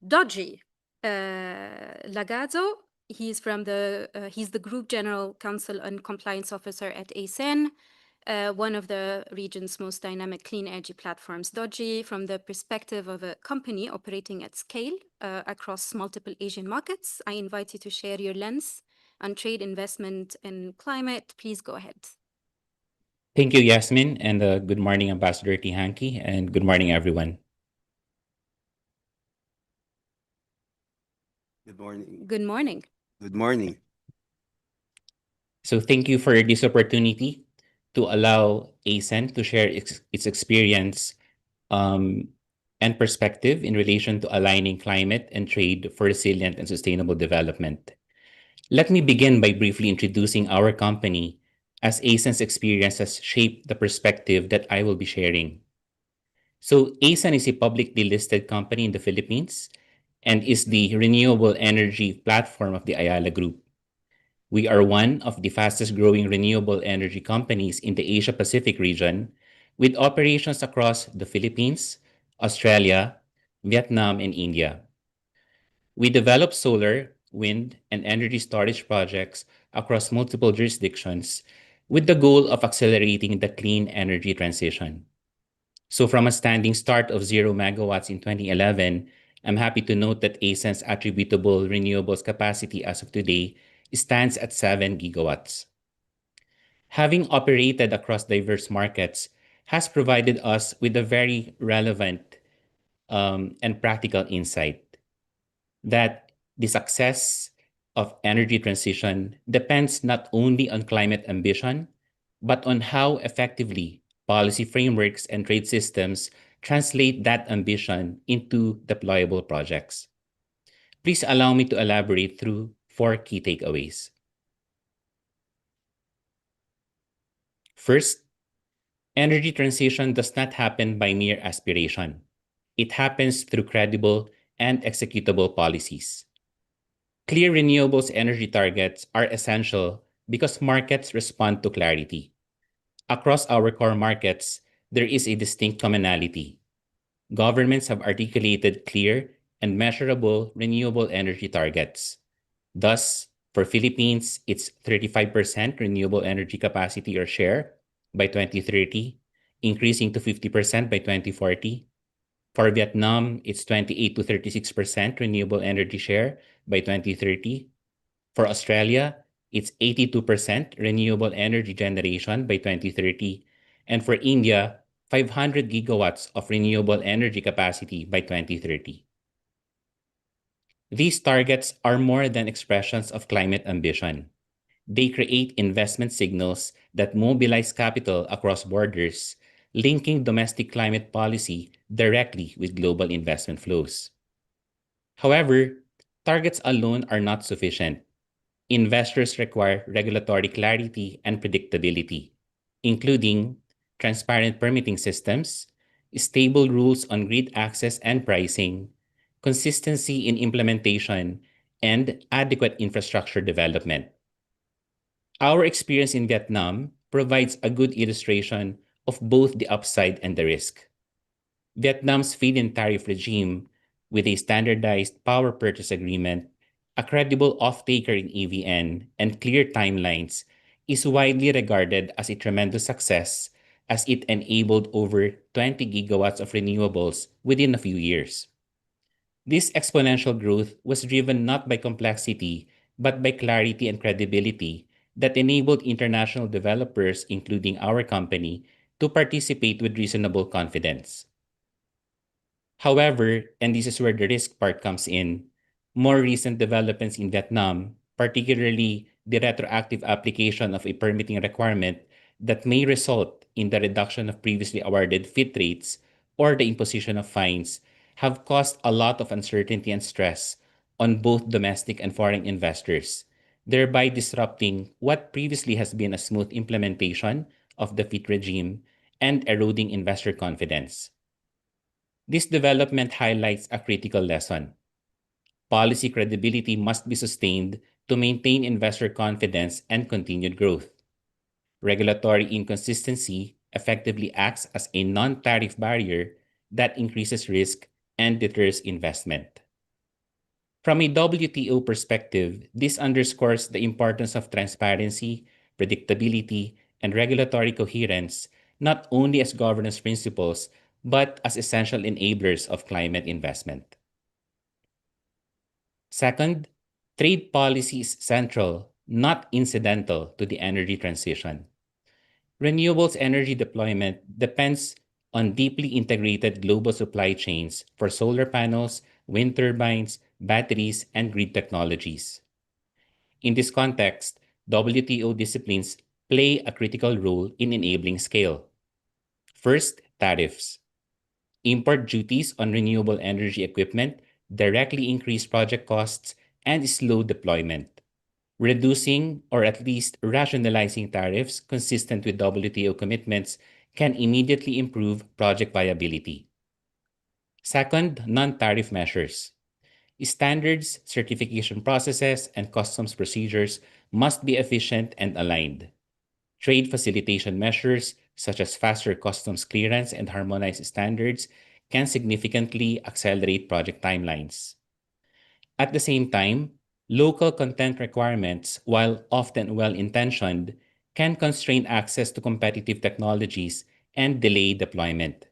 Dodgy Lagazzo. He's the Group General Counsel and Compliance Officer at ASEAN, one of the region's most dynamic clean energy platforms. Dodgy, from the perspective of a company operating at scale across multiple Asian markets, I invite you to share your lens on trade, investment, and climate. Please go ahead. Thank you, Yasmin, and good morning, Ambassador Tihanki, and good morning, everyone. Good morning. Good morning. Good morning. So thank you for this opportunity to allow ASEAN to share its experience and perspective in relation to aligning climate and trade for resilient and sustainable development. Let me begin by briefly introducing our company as ASEAN's experience has shaped the perspective that I will be sharing. So ASEAN is a publicly listed company in the Philippines and is the renewable energy platform of the Ayala Group. We are one of the fastest growing renewable energy companies in the Asia Pacific region, with operations across the Philippines, Australia, Vietnam, and India. We develop solar, wind, and energy storage projects across multiple jurisdictions with the goal of accelerating the clean energy transition. So from a standing start of 0 megawatts in 2011, I'm happy to note that ASEN's attributable renewables capacity as of today stands at 7 gigawatts. Having operated across diverse markets has provided us with a very relevant and practical insight that the success of energy transition depends not only on climate ambition, but on how effectively policy frameworks and trade systems translate that ambition into deployable projects. Please allow me to elaborate through 4 key takeaways. First, energy transition does not happen by mere aspiration. It happens through credible and executable policies. Clear renewables energy targets are essential because markets respond to clarity. Across our core markets, there is a distinct commonality. Governments have articulated clear and measurable renewable energy targets. Thus, for Philippines, it's 35% renewable energy capacity or share by 2030, increasing to 50% by 2040. For Vietnam, it's 28 to 36% renewable energy share by 2030. For Australia, it's 82% renewable energy generation by 2030. And for India, 500 gigawatts of renewable energy capacity by 2030. These targets are more than expressions of climate ambition. They create investment signals that mobilize capital across borders, linking domestic climate policy directly with global investment flows. However, targets alone are not sufficient. Investors require regulatory clarity and predictability, including transparent permitting systems, stable rules on grid access and pricing, consistency in implementation, and adequate infrastructure development. Our experience in Vietnam provides a good illustration of both the upside and the risk. Vietnam's feed-in tariff regime, with a standardized power purchase agreement, a credible off-taker in EVN, and clear timelines, is widely regarded as a tremendous success as it enabled over 20 gigawatts of renewables within a few years. This exponential growth was driven not by complexity, but by clarity and credibility that enabled international developers, including our company, to participate with reasonable confidence. However, and this is where the risk part comes in, more recent developments in Vietnam, particularly the retroactive application of a permitting requirement that may result in the reduction of previously awarded FIT rates or the imposition of fines, have caused a lot of uncertainty and stress on both domestic and foreign investors, thereby disrupting what previously has been a smooth implementation of the FIT regime and eroding investor confidence. This development highlights a critical lesson. Policy credibility must be sustained to maintain investor confidence and continued growth. Regulatory inconsistency effectively acts as a non-tariff barrier that increases risk and deters investment. From a WTO perspective, this underscores the importance of transparency, predictability, and regulatory coherence, not only as governance principles, but as essential enablers of climate investment. Second, trade policy is central, not incidental, to the energy transition. Renewables energy deployment depends on deeply integrated global supply chains for solar panels, wind turbines, batteries, and grid technologies. In this context, WTO disciplines play a critical role in enabling scale. First, tariffs. Import duties on renewable energy equipment directly increase project costs and slow deployment. Reducing or at least rationalizing tariffs consistent with WTO commitments can immediately improve project viability. Second, non-tariff measures. Standards, certification processes, and customs procedures must be efficient and aligned. Trade facilitation measures, such as faster customs clearance and harmonized standards, can significantly accelerate project timelines. At the same time, local content requirements, while often well-intentioned, can constrain access to competitive technologies and delay deployment.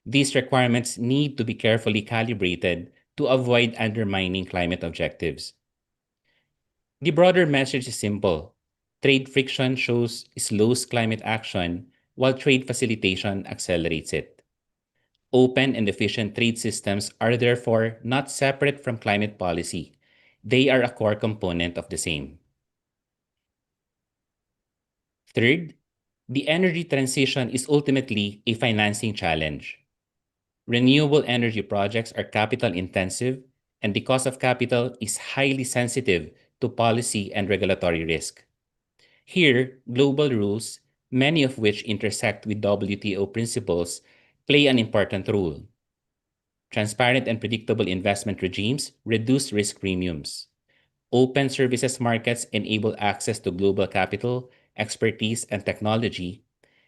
These requirements need to be carefully calibrated to avoid undermining climate objectives. The broader message is simple. Trade friction slows climate action, while trade facilitation accelerates it. Open and efficient trade systems are therefore not separate from climate policy. They are a core component of the same. Third, the energy transition is ultimately a financing challenge. Renewable energy projects are capital intensive, and the cost of capital is highly sensitive to policy and regulatory risk. Here, global rules, many of which intersect with WTO principles, play an important role. Transparent and predictable investment regimes reduce risk premiums. Open services markets enable access to global capital, expertise, and technology,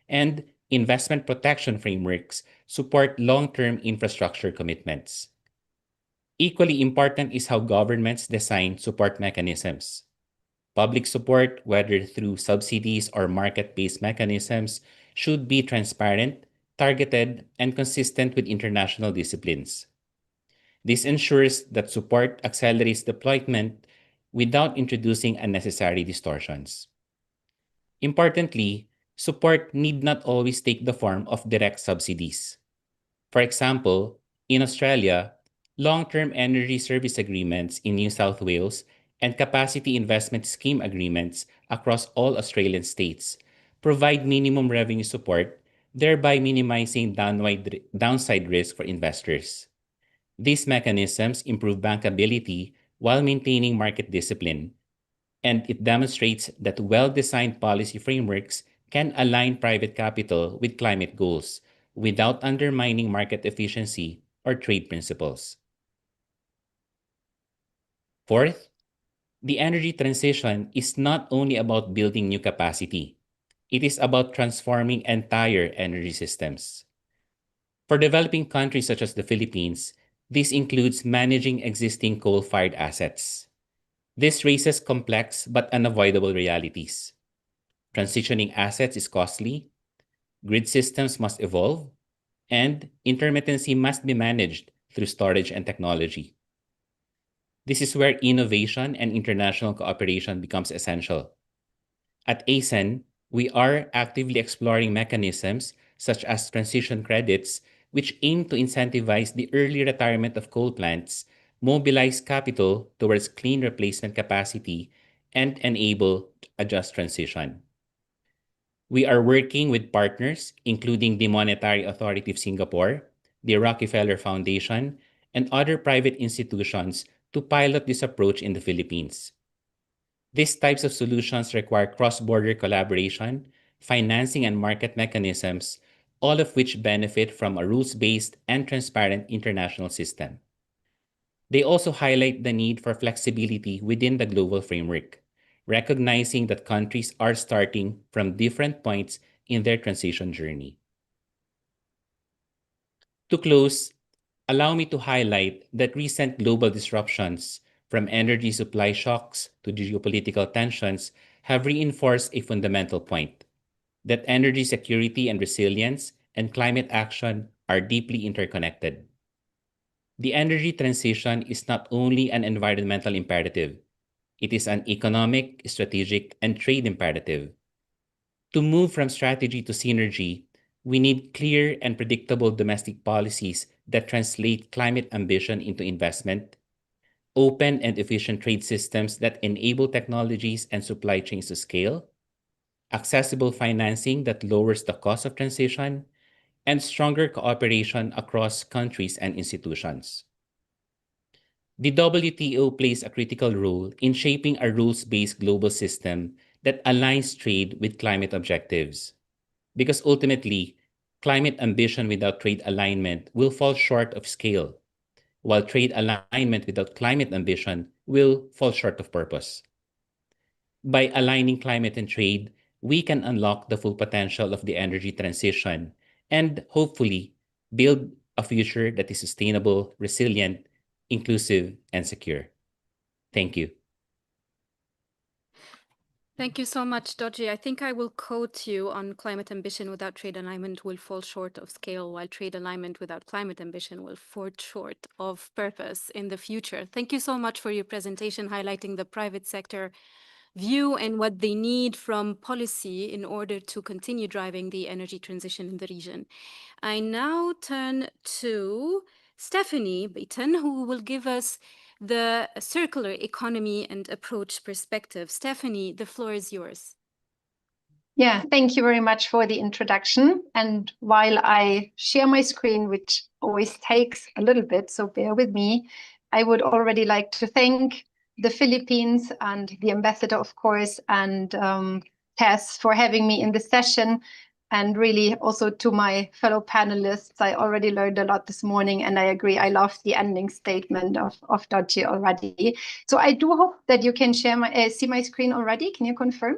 and investment protection frameworks support long-term infrastructure commitments. Equally important is how governments design support mechanisms. Public support, whether through subsidies or market-based mechanisms, should be transparent, targeted, and consistent with international disciplines. This ensures that support accelerates deployment without introducing unnecessary distortions. Importantly, support need not always take the form of direct subsidies. For example, in Australia, long-term energy service agreements in New South Wales and capacity investment scheme agreements across all Australian states provide minimum revenue support, thereby minimizing downside risk for investors. These mechanisms improve bankability while maintaining market discipline, and it demonstrates that well-designed policy frameworks can align private capital with climate goals without undermining market efficiency or trade principles. Fourth, the energy transition is not only about building new capacity. It is about transforming entire energy systems. For developing countries such as the Philippines, this includes managing existing coal-fired assets. This raises complex but unavoidable realities. Transitioning assets is costly, grid systems must evolve, and intermittency must be managed through storage and technology. This is where innovation and international cooperation becomes essential. At ASEN, we are actively exploring mechanisms such as transition credits, which aim to incentivize the early retirement of coal plants, mobilize capital towards clean replacement capacity, and enable a just transition. We are working with partners, including the Monetary Authority of Singapore, the Rockefeller Foundation, and other private institutions to pilot this approach in the Philippines. These types of solutions require cross-border collaboration, financing, and market mechanisms, all of which benefit from a rules-based and transparent international system. They also highlight the need for flexibility within the global framework, recognizing that countries are starting from different points in their transition journey. To close, allow me to highlight that recent global disruptions, from energy supply shocks to geopolitical tensions, have reinforced a fundamental point: that energy security and resilience and climate action are deeply interconnected. The energy transition is not only an environmental imperative, it is an economic, strategic, and trade imperative. To move from strategy to synergy, we need clear and predictable domestic policies that translate climate ambition into investment, open and efficient trade systems that enable technologies and supply chains to scale, accessible financing that lowers the cost of transition, and stronger cooperation across countries and institutions. The WTO plays a critical role in shaping a rules-based global system that aligns trade with climate objectives. Because ultimately, climate ambition without trade alignment will fall short of scale, while trade alignment without climate ambition will fall short of purpose. By aligning climate and trade, we can unlock the full potential of the energy transition and hopefully build a future that is sustainable, resilient, inclusive, and secure. Thank you. Thank you so much, Doji. I think I will quote you on climate ambition without trade alignment will fall short of scale, while trade alignment without climate ambition will fall short of purpose in the future. Thank you so much for your presentation highlighting the private sector view and what they need from policy in order to continue driving the energy transition in the region. I now turn to Stephanie Bayton, who will give us the circular economy and approach perspective. Stephanie, the floor is yours. Yeah, thank you very much for the introduction. And while I share my screen, which always takes a little bit, so bear with me, I would already like to thank the Philippines and the ambassador, of course, and Tess for having me in this session. And really also to my fellow panelists, I already learned a lot this morning, and I agree, I loved the ending statement of Doji already. So I do hope that you can share my see my screen already. Can you confirm?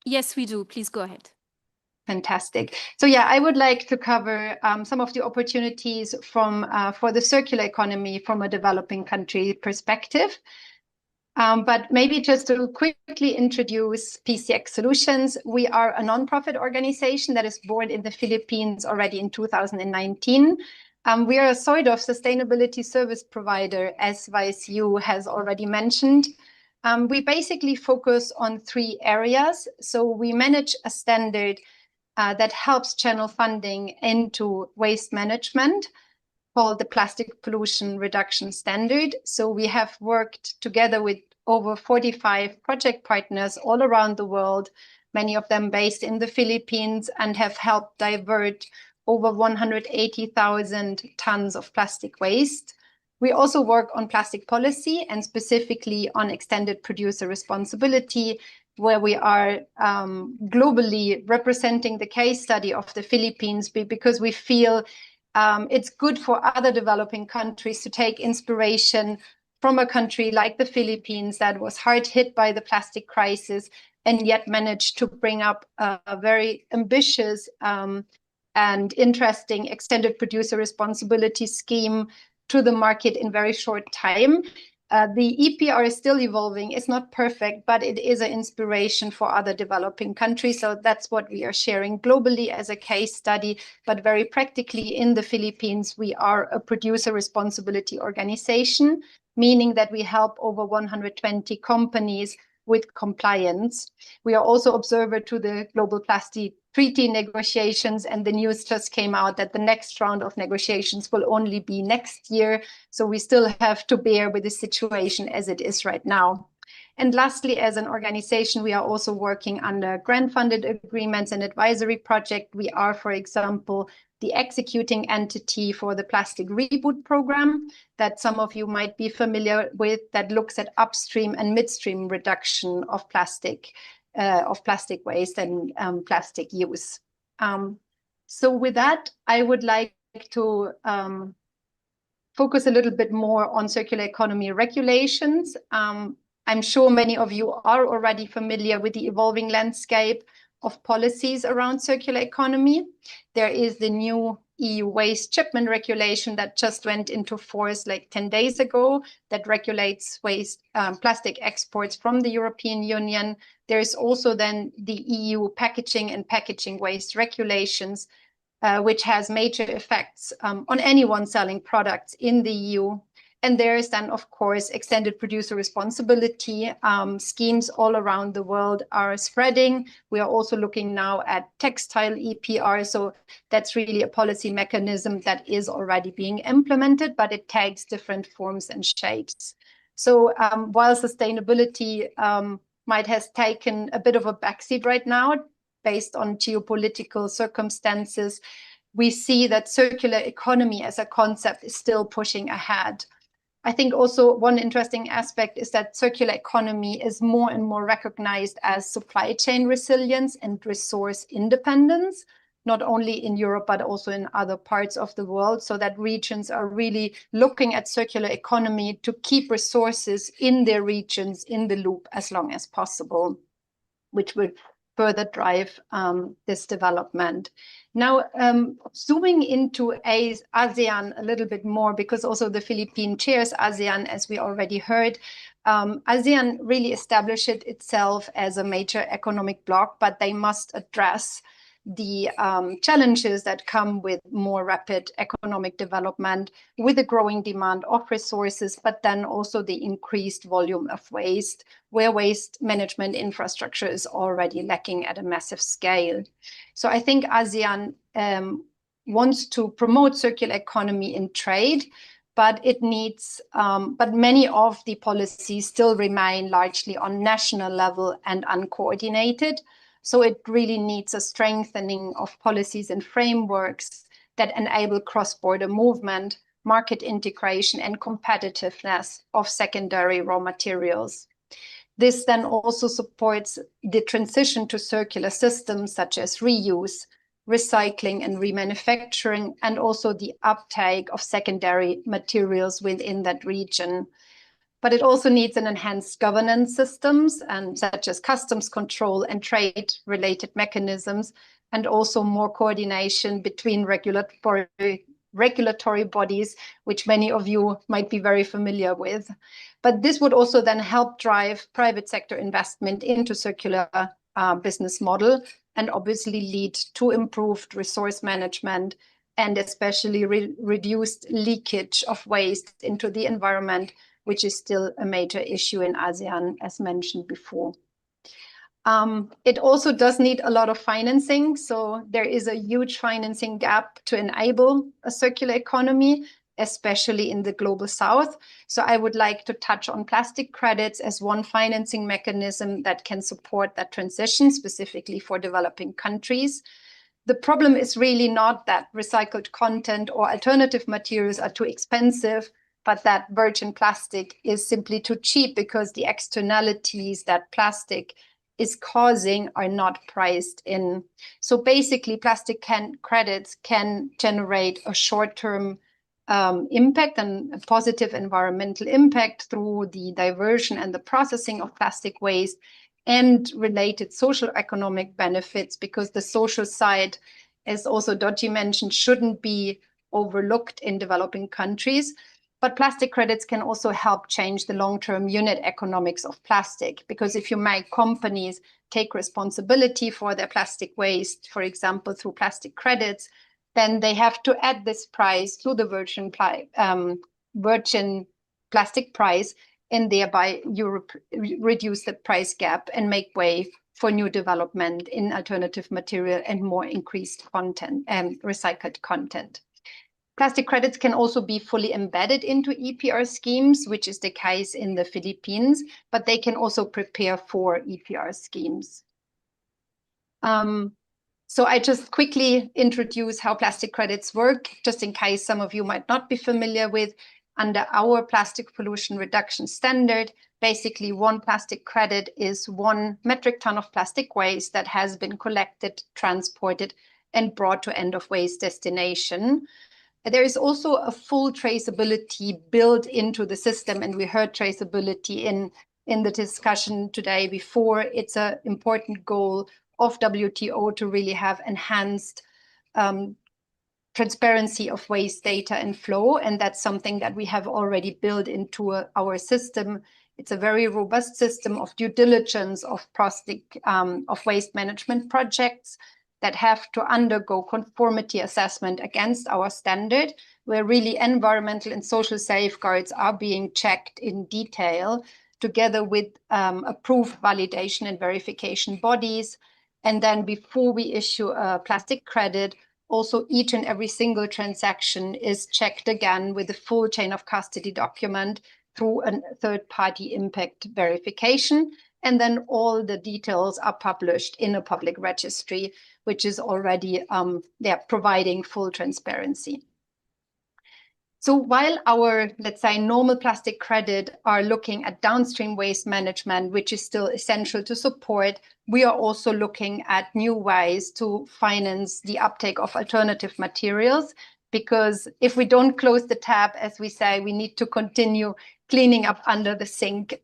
Yes, we do. Please go ahead. Fantastic. So yeah, I would like to cover some of the opportunities from for the circular economy from a developing country perspective. But maybe just to quickly introduce PCX Solutions, we are a nonprofit organization that is born in the Philippines already in 2019. We are a sort of sustainability service provider, as Vice Yu has already mentioned. We basically focus on 3 areas. So we manage a standard that helps channel funding into waste management, called the Plastic Pollution Reduction Standard. So we have worked together with over 45 project partners all around the world, many of them based in the Philippines, and have helped divert over 180,000 tons of plastic waste. We also work on plastic policy and specifically on extended producer responsibility, where we are globally representing the case study of the Philippines because we feel it's good for other developing countries to take inspiration from a country like the Philippines that was hard hit by the plastic crisis and yet managed to bring up a very ambitious and interesting extended producer responsibility scheme to the market in very short time. The EPR is still evolving. It's not perfect, but it is an inspiration for other developing countries. So that's what we are sharing globally as a case study. But very practically in the Philippines, we are a producer responsibility organization, meaning that we help over 120 companies with compliance. We are also observer to the Global Plastic Treaty negotiations, and the news just came out that the next round of negotiations will only be next year. So we still have to bear with the situation as it is right now. And lastly, as an organization, we are also working under grant-funded agreements and advisory project. We are, for example, the executing entity for the Plastic Reboot program that some of you might be familiar with, that looks at upstream and midstream reduction of plastic waste and plastic use. So with that, I would like to focus a little bit more on circular economy regulations. I'm sure many of you are already familiar with the evolving landscape of policies around circular economy. There is the new EU waste shipment regulation that just went into force like 10 days ago that regulates waste plastic exports from the European Union. There is also then the EU packaging and packaging waste regulations, which has major effects on anyone selling products in the EU. And there is then, of course, extended producer responsibility. Schemes all around the world are spreading. We are also looking now at textile EPR. So that's really a policy mechanism that is already being implemented, but it takes different forms and shapes. So while sustainability might have taken a bit of a backseat right now, based on geopolitical circumstances, we see that circular economy as a concept is still pushing ahead. I think also one interesting aspect is that circular economy is more and more recognized as supply chain resilience and resource independence, not only in Europe, but also in other parts of the world, so that regions are really looking at circular economy to keep resources in their regions in the loop as long as possible, which would further drive this development. Now, zooming into ASEAN a little bit more, because also the Philippines chairs ASEAN, as we already heard. ASEAN really established itself as a major economic bloc, but they must address the challenges that come with more rapid economic development, with the growing demand of resources, but then also the increased volume of waste, where waste management infrastructure is already lacking at a massive scale. So I think ASEAN wants to promote circular economy in trade, but it needs, but many of the policies still remain largely on national level and uncoordinated. So it really needs a strengthening of policies and frameworks that enable cross-border movement, market integration, and competitiveness of secondary raw materials. This then also supports the transition to circular systems such as reuse, recycling, and remanufacturing, and also the uptake of secondary materials within that region. But it also needs an enhanced governance systems, and such as customs control and trade-related mechanisms, and also more coordination between regulatory bodies, which many of you might be very familiar with. But this would also then help drive private sector investment into circular business model, and obviously lead to improved resource management, and especially reduced leakage of waste into the environment, which is still a major issue in ASEAN, as mentioned before. It also does need a lot of financing. So there is a huge financing gap to enable a circular economy, especially in the global south. So I would like to touch on plastic credits as one financing mechanism that can support that transition, specifically for developing countries. The problem is really not that recycled content or alternative materials are too expensive, but that virgin plastic is simply too cheap because the externalities that plastic is causing are not priced in. So basically, plastic credits can generate a short-term impact and a positive environmental impact through the diversion and the processing of plastic waste, and related social economic benefits, because the social side, as also Dodgy mentioned, shouldn't be overlooked in developing countries. But plastic credits can also help change the long-term unit economics of plastic, because if you make companies take responsibility for their plastic waste, for example, through plastic credits, then they have to add this price to the virgin plastic price, and thereby reduce the price gap and make way for new development in alternative material and more increased content and recycled content. Plastic credits can also be fully embedded into EPR schemes, which is the case in the Philippines, but they can also prepare for EPR schemes. So I just quickly introduce how plastic credits work, just in case some of you might not be familiar with. Under our plastic pollution reduction standard, basically 1 plastic credit is 1 metric ton of plastic waste that has been collected, transported, and brought to end of waste destination. There is also a full traceability built into the system, and we heard traceability in the discussion today before. It's an important goal of WTO to really have enhanced transparency of waste data and flow, and that's something that we have already built into our system. It's a very robust system of due diligence of plastic of waste management projects that have to undergo conformity assessment against our standard, where really environmental and social safeguards are being checked in detail, together with approved validation and verification bodies. And then before we issue a plastic credit, also each and every single transaction is checked again with a full chain of custody document through a third-party impact verification. And then all the details are published in a public registry, which is already providing full transparency. So while our, let's say, normal plastic credit are looking at downstream waste management, which is still essential to support, we are also looking at new ways to finance the uptake of alternative materials. Because if we don't close the tap, as we say, we need to continue cleaning up under the sink.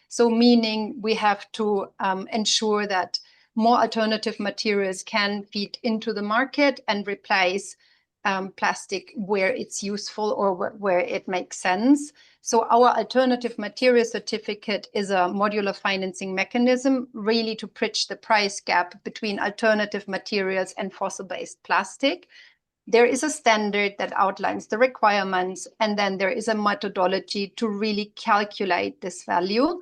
So meaning we have to ensure that more alternative materials can feed into the market and replace plastic where it's useful or where it makes sense. So our alternative material certificate is a modular financing mechanism really to bridge the price gap between alternative materials and fossil-based plastic. There is a standard that outlines the requirements, and then there is a methodology to really calculate this value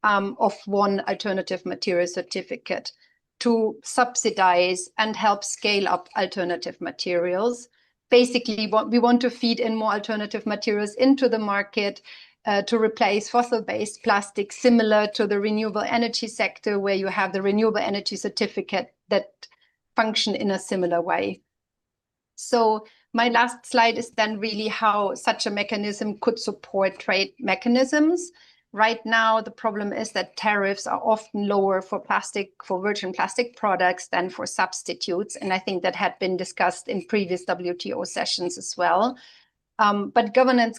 of one alternative material certificate to subsidize and help scale up alternative materials. Basically, we want to feed in more alternative materials into the market to replace fossil-based plastic, similar to the renewable energy sector, where you have the renewable energy certificate that function in a similar way. So my last slide is then really how such a mechanism could support trade mechanisms. Right now, the problem is that tariffs are often lower for virgin plastic products than for substitutes. And I think that had been discussed in previous WTO sessions as well. But governments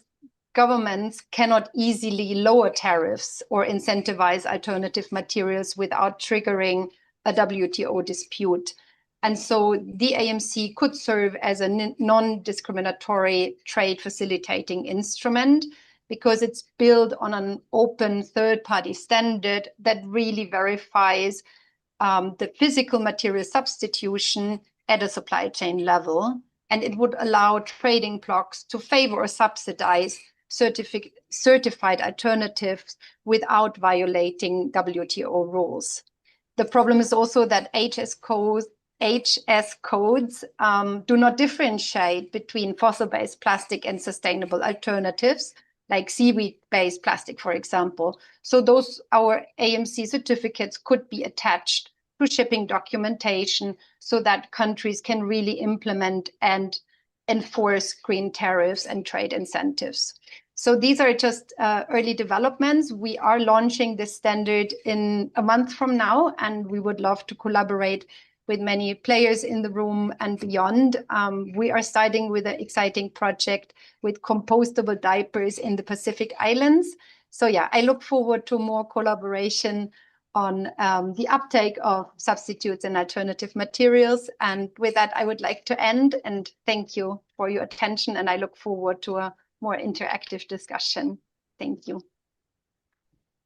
cannot easily lower tariffs or incentivize alternative materials without triggering a WTO dispute. And so the AMC could serve as a non-discriminatory trade facilitating instrument because it's built on an open third-party standard that really verifies the physical material substitution at a supply chain level. And it would allow trading blocs to favor or subsidize certified alternatives without violating WTO rules. The problem is also that HS codes do not differentiate between fossil-based plastic and sustainable alternatives, like seaweed-based plastic, for example. So our AMC certificates could be attached to shipping documentation so that countries can really implement and enforce green tariffs and trade incentives. So these are just early developments. We are launching this standard in a month from now, and we would love to collaborate with many players in the room and beyond. We are starting with an exciting project with compostable diapers in the Pacific Islands. So yeah, I look forward to more collaboration on the uptake of substitutes and alternative materials. And with that, I would like to end and thank you for your attention. And I look forward to a more interactive discussion. Thank you.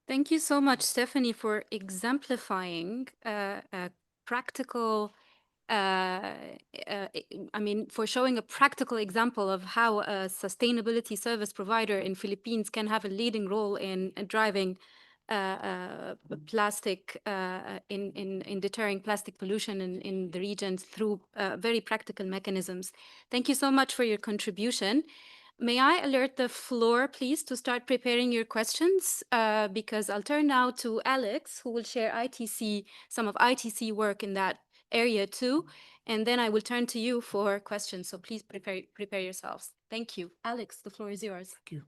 Thank you so much, Stephanie, for exemplifying practical, for showing a practical example of how a sustainability service provider in Philippines can have a leading role in driving plastic, in deterring plastic pollution in the regions through very practical mechanisms. Thank you so much for your contribution. May I alert the floor, please, to start preparing your questions, because I'll turn now to Alex, who will share some of ITC work in that area too, and then I will turn to you for questions. So please prepare yourselves. Thank you. Alex, the floor is yours. Thank you.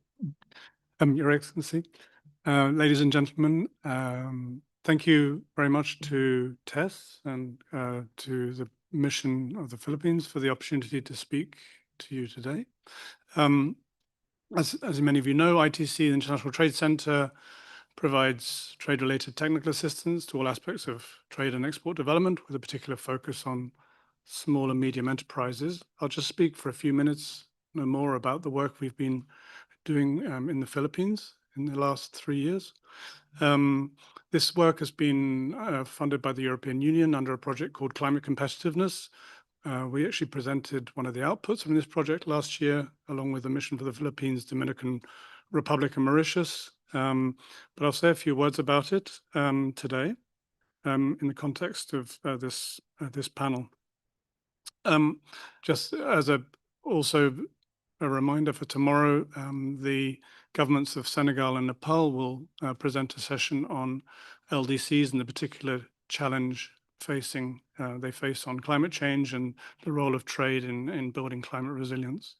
Your Excellency, ladies and gentlemen, thank you very much to Tess and to the mission of the Philippines for the opportunity to speak to you today. As many of you know, ITC, the International Trade Center, provides trade-related technical assistance to all aspects of trade and export development, with a particular focus on small and medium enterprises. I'll just speak for a few minutes, no more, about the work we've been doing in the Philippines in the last 3 years. This work has been funded by the European Union under a project called Climate Competitiveness. We actually presented one of the outputs from this project last year, along with the mission for the Philippines, Dominican Republic, and Mauritius. But I'll say a few words about it today in the context of this panel. Just as also a reminder for tomorrow, the governments of Senegal and Nepal will present a session on LDCs and the particular challenge they face on climate change and the role of trade in building climate resilience.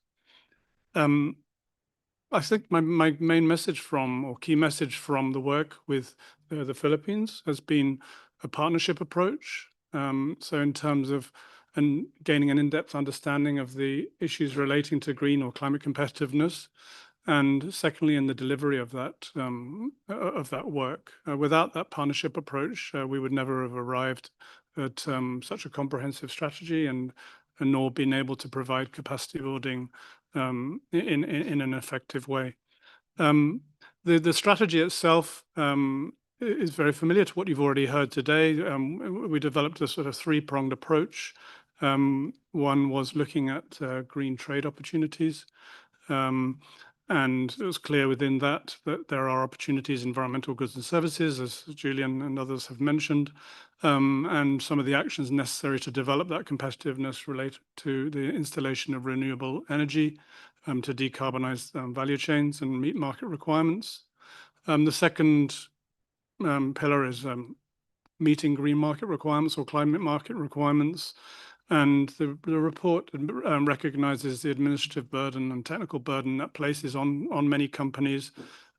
I think my main message from, or key message from the work with the Philippines has been a partnership approach. So in terms of gaining an in-depth understanding of the issues relating to green or climate competitiveness, and secondly, in the delivery of that work. Without that partnership approach, we would never have arrived at such a comprehensive strategy and nor been able to provide capacity building in an effective way. The strategy itself is very familiar to what you've already heard today. We developed a sort of three-pronged approach. One was looking at green trade opportunities. And it was clear within that there are opportunities in environmental goods and services, as Julian and others have mentioned, and some of the actions necessary to develop that competitiveness relate to the installation of renewable energy to decarbonize value chains and meet market requirements. The second pillar is meeting green market requirements or climate market requirements. And the report recognizes the administrative burden and technical burden that places on many companies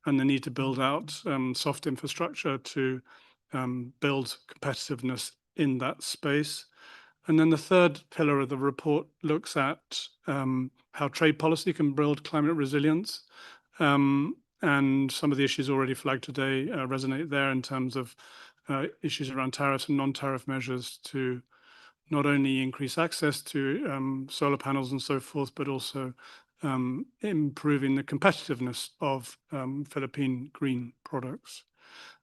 and the need to build out soft infrastructure to build competitiveness in that space. And then the third pillar of the report looks at how trade policy can build climate resilience. And some of the issues already flagged today resonate there in terms of issues around tariffs and non-tariff measures to not only increase access to solar panels and so forth, but also improving the competitiveness of Philippine green products.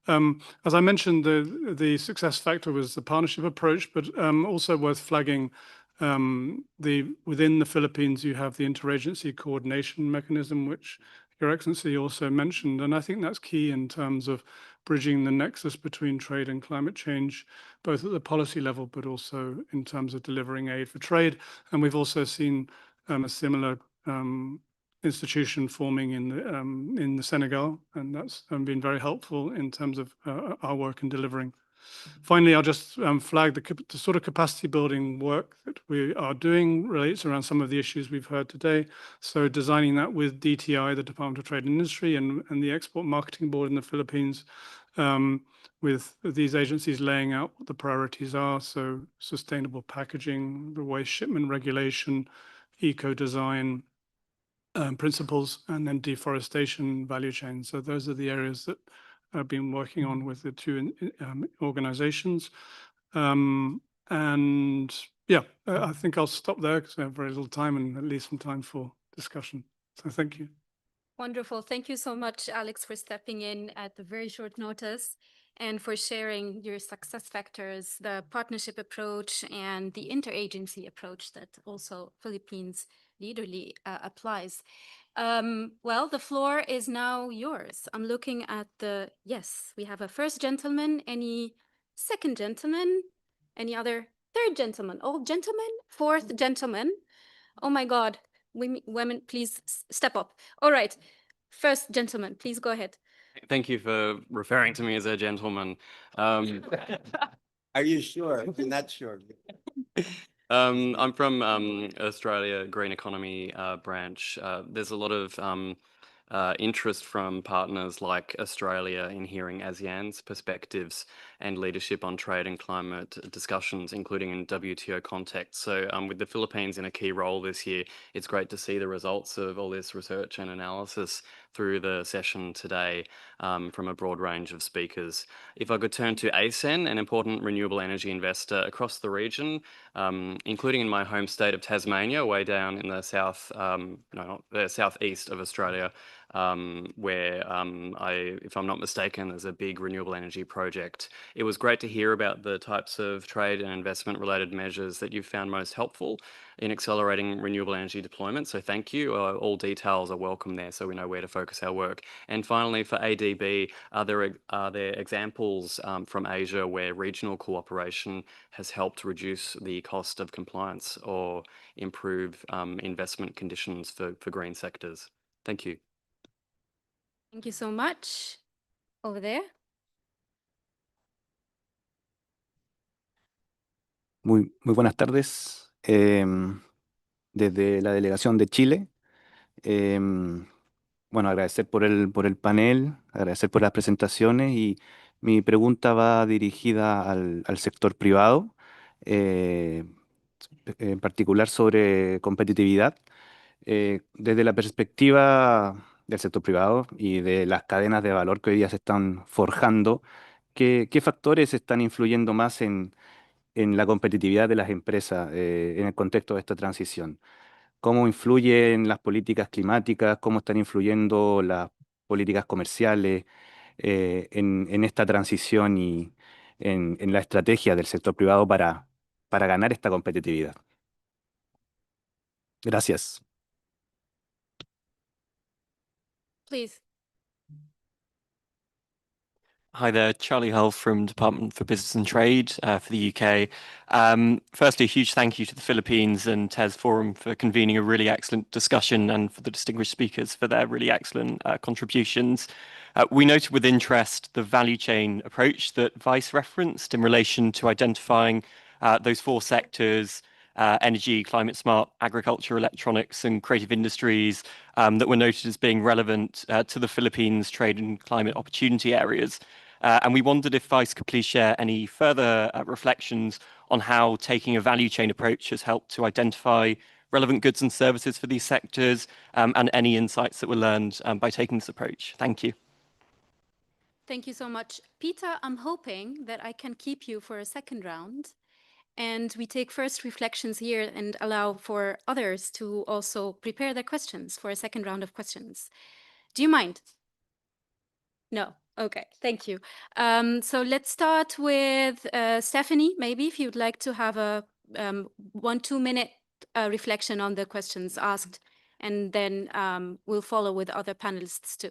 As I mentioned, the success factor was the partnership approach, but also worth flagging within the Philippines, you have the interagency coordination mechanism, which Your Excellency also mentioned. And I think that's key in terms of bridging the nexus between trade and climate change, both at the policy level, but also in terms of delivering aid for trade. And we've also seen a similar institution forming in the Senegal, and that's been very helpful in terms of our work in delivering. Finally, I'll just flag the sort of capacity building work that we are doing relates around some of the issues we've heard today. So designing that with DTI, the Department of Trade and Industry, and the Export Marketing Board in the Philippines, with these agencies laying out what the priorities are. So sustainable packaging, the waste shipment regulation, eco-design, principles, and then deforestation value chain. So those are the areas that I've been working on with the two organizations. And yeah, I think I'll stop there because I have very little time and leave some time for discussion. So thank you. Wonderful. Thank you so much, Alex, for stepping in at the very short notice and for sharing your success factors, the partnership approach and the interagency approach that also Philippines leaderly applies. Well, the floor is now yours. I'm looking at yes, we have a first gentleman, any second gentleman, any other third gentleman, oh, gentleman, fourth gentleman. Oh my God, women, please step up. All right, first gentleman, please go ahead. Thank you for referring to me as a gentleman. Are you sure? I'm not sure. I'm from Australia Green Economy branch. There's a lot of interest from partners like Australia in hearing ASEAN's perspectives and leadership on trade and climate discussions, including in WTO context. So with the Philippines in a key role this year, it's great to see the results of all this research and analysis through the session today from a broad range of speakers. If I could turn to ASEN, an important renewable energy investor across the region, including in my home state of Tasmania, way down in the the southeast of Australia, where if I'm not mistaken, there's a big renewable energy project. It was great to hear about the types of trade and investment related measures that you've found most helpful in accelerating renewable energy deployment. So thank you. All details are welcome there so we know where to focus our work. And finally, for ADB, are there examples from Asia where regional cooperation has helped reduce the cost of compliance or improve investment conditions for green sectors? Thank you. Thank you so much. Over there. Muy buenas tardes. Desde la delegación de Chile, bueno, agradecer por el panel, agradecer por las presentaciones y mi pregunta va dirigida al sector privado, eh, en particular sobre competitividad. Desde la perspectiva del sector privado y de las cadenas de valor que hoy día se están forjando, ¿qué factores están influyendo más en la competitividad de las empresas en el contexto de esta transición? ¿Cómo influyen las políticas climáticas? ¿Cómo están influyendo las políticas comerciales en esta transición y en la estrategia del sector privado para ganar esta competitividad? Gracias. Please. Hi there, Charlie Hull from Department for Business and Trade for the UK. Firstly, a huge thank you to the Philippines and TES Forum for convening a really excellent discussion and for the distinguished speakers for their really excellent contributions. We noted with interest the value chain approach that Vice referenced in relation to identifying those four sectors, energy, climate smart, agriculture, electronics, and creative industries that were noted as being relevant to the Philippines' trade and climate opportunity areas. And we wondered if Vice could please share any further reflections on how taking a value chain approach has helped to identify relevant goods and services for these sectors, and any insights that were learned by taking this approach. Thank you. Thank you so much. Peter, I'm hoping that I can keep you for a second round. And we take first reflections here and allow for others to also prepare their questions for a second round of questions. Do you mind? No. Okay, thank you. So let's start with Stephanie, maybe if you'd like to have a 1-2 minute reflection on the questions asked, and then we'll follow with other panelists too.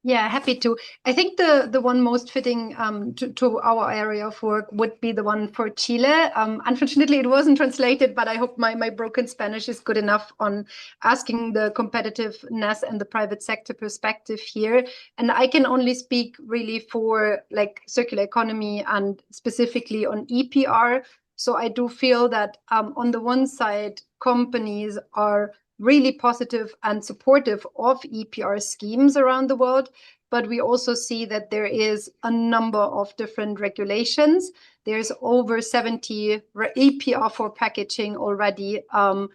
Yeah, happy to. I think the one most fitting to our area of work would be the one for Chile. Unfortunately, it wasn't translated, but I hope my broken Spanish is good enough on asking the competitiveness and the private sector perspective here. And I can only speak really for like circular economy and specifically on EPR. So I do feel that on the one side, companies are really positive and supportive of EPR schemes around the world, but we also see that there is a number of different regulations. There's over 70 EPR for packaging already, and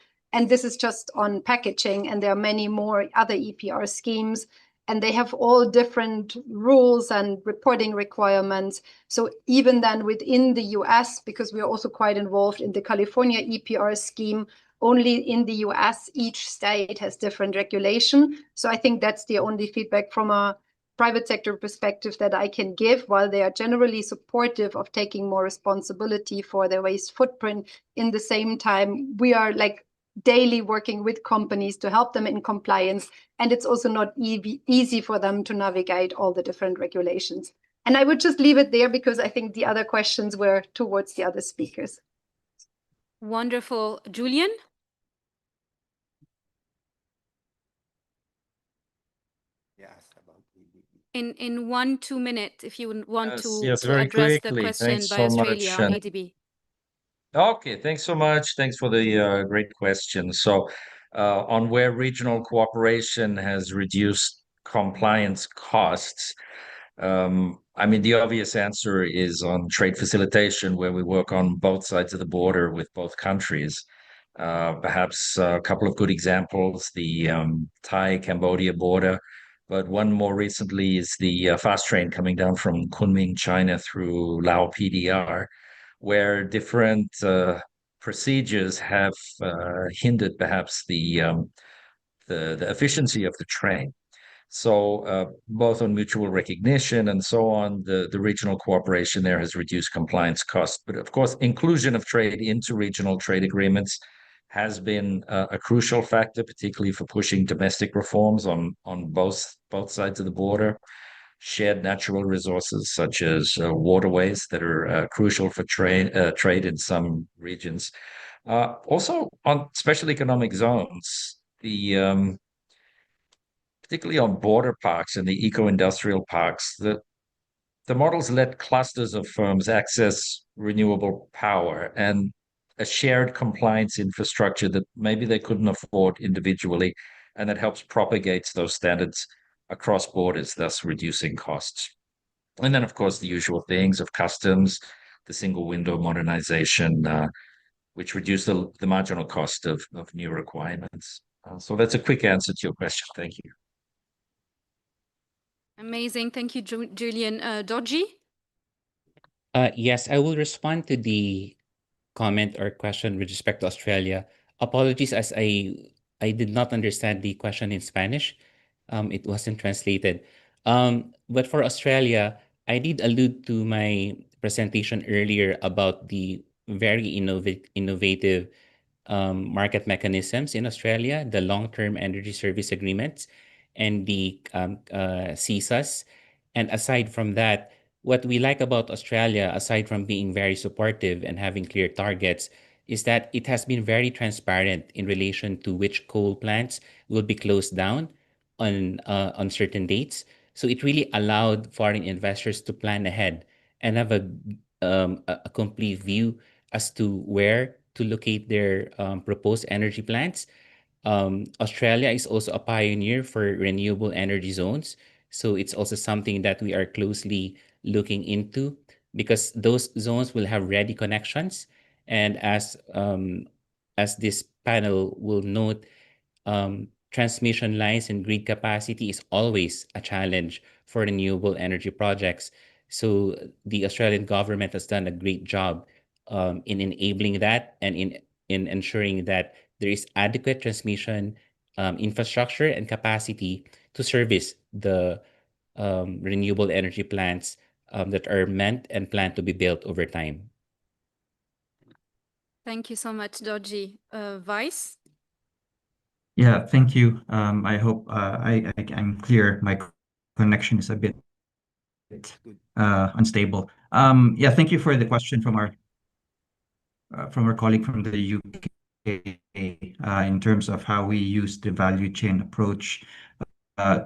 this is just on packaging, and there are many more other EPR schemes, and they have all different rules and reporting requirements. So even then within the US, because we are also quite involved in the California EPR scheme, only in the US, each state has different regulation. So I think that's the only feedback from a private sector perspective that I can give. While they are generally supportive of taking more responsibility for their waste footprint, in the same time, we are like daily working with companies to help them in compliance. And it's also not easy for them to navigate all the different regulations. And I would just leave it there because I think the other questions were towards the other speakers. Wonderful. Julian? In 1-2 minutes, if you want to very address the quickly. question Thanks by so Australia much. on ADB. Okay, thanks so much. Thanks for the great question. So, on where regional cooperation has reduced compliance costs, I mean, the obvious answer is on trade facilitation, where we work on both sides of the border with both countries. Perhaps a couple of good examples, the Thai-Cambodia border, but one more recently is the fast train coming down from Kunming, China through Lao PDR, where different procedures have hindered perhaps the efficiency of the train. So both on mutual recognition and so on, the regional cooperation there has reduced compliance costs. But of course, inclusion of trade into regional trade agreements has been a crucial factor, particularly for pushing domestic reforms on both sides of the border. Shared natural resources such as waterways that are crucial for trade in some regions. Also on special economic zones, the particularly on border parks and the eco-industrial parks, the models let clusters of firms access renewable power and a shared compliance infrastructure that maybe they couldn't afford individually and that helps propagate those standards across borders, thus reducing costs. And then, of course, the usual things of customs, the single window modernization, which reduce the marginal cost of new requirements. So that's a quick answer to your question. Thank you. Amazing. Thank you, Julian. Dodgy? Yes, I will respond to the comment or question with respect to Australia. Apologies, as I did not understand the question in Spanish. It wasn't translated. But for Australia, I did allude to my presentation earlier about the very innovative market mechanisms in Australia, the long-term energy service agreements, and the CSAs. And aside from that, what we like about Australia, aside from being very supportive and having clear targets, is that it has been very transparent in relation to which coal plants will be closed down on certain dates. So it really allowed foreign investors to plan ahead and have a complete view as to where to locate their proposed energy plants. Australia is also a pioneer for renewable energy zones. So it's also something that we are closely looking into because those zones will have ready connections. And as this panel will note, transmission lines and grid capacity is always a challenge for renewable energy projects. So the Australian government has done a great job in enabling that and in ensuring that there is adequate transmission infrastructure and capacity to service the renewable energy plants that are meant and planned to be built over time. Thank you so much, Dodgy. Vice? Yeah, thank you. I hope I'm clear. My connection is a bit unstable. Yeah, thank you for the question from our colleague from the UK in terms of how we use the value chain approach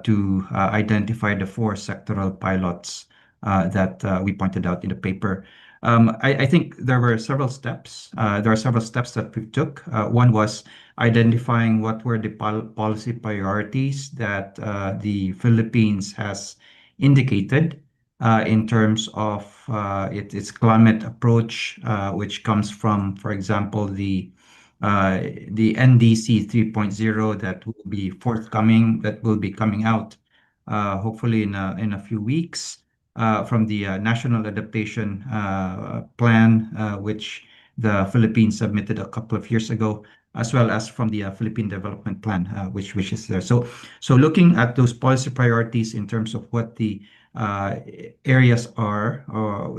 to identify the 4 sectoral pilots that we pointed out in the paper. I think there were several steps. There are several steps that we took. One was identifying what were the policy priorities that the Philippines has indicated in terms of its climate approach, which comes from, for example, the NDC 3.0 that will be forthcoming, that will be coming out hopefully in a few weeks, from the National Adaptation Plan, which the Philippines submitted a couple of years ago, as well as from the Philippine Development Plan, which is there. So looking at those policy priorities in terms of what the areas are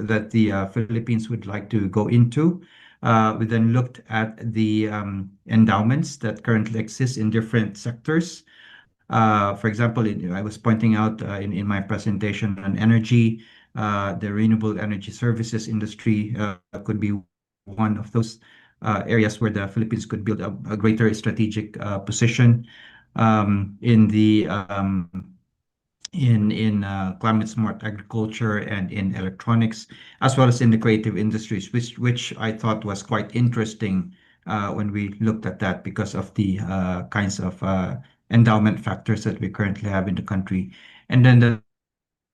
that the Philippines would like to go into. We then looked at the endowments that currently exist in different sectors. For example, I was pointing out in my presentation on energy, the renewable energy services industry could be one of those areas where the Philippines could build a greater strategic position in the climate smart agriculture and in electronics, as well as in the creative industries, which I thought was quite interesting when we looked at that because of the kinds of endowment factors that we currently have in the country. And then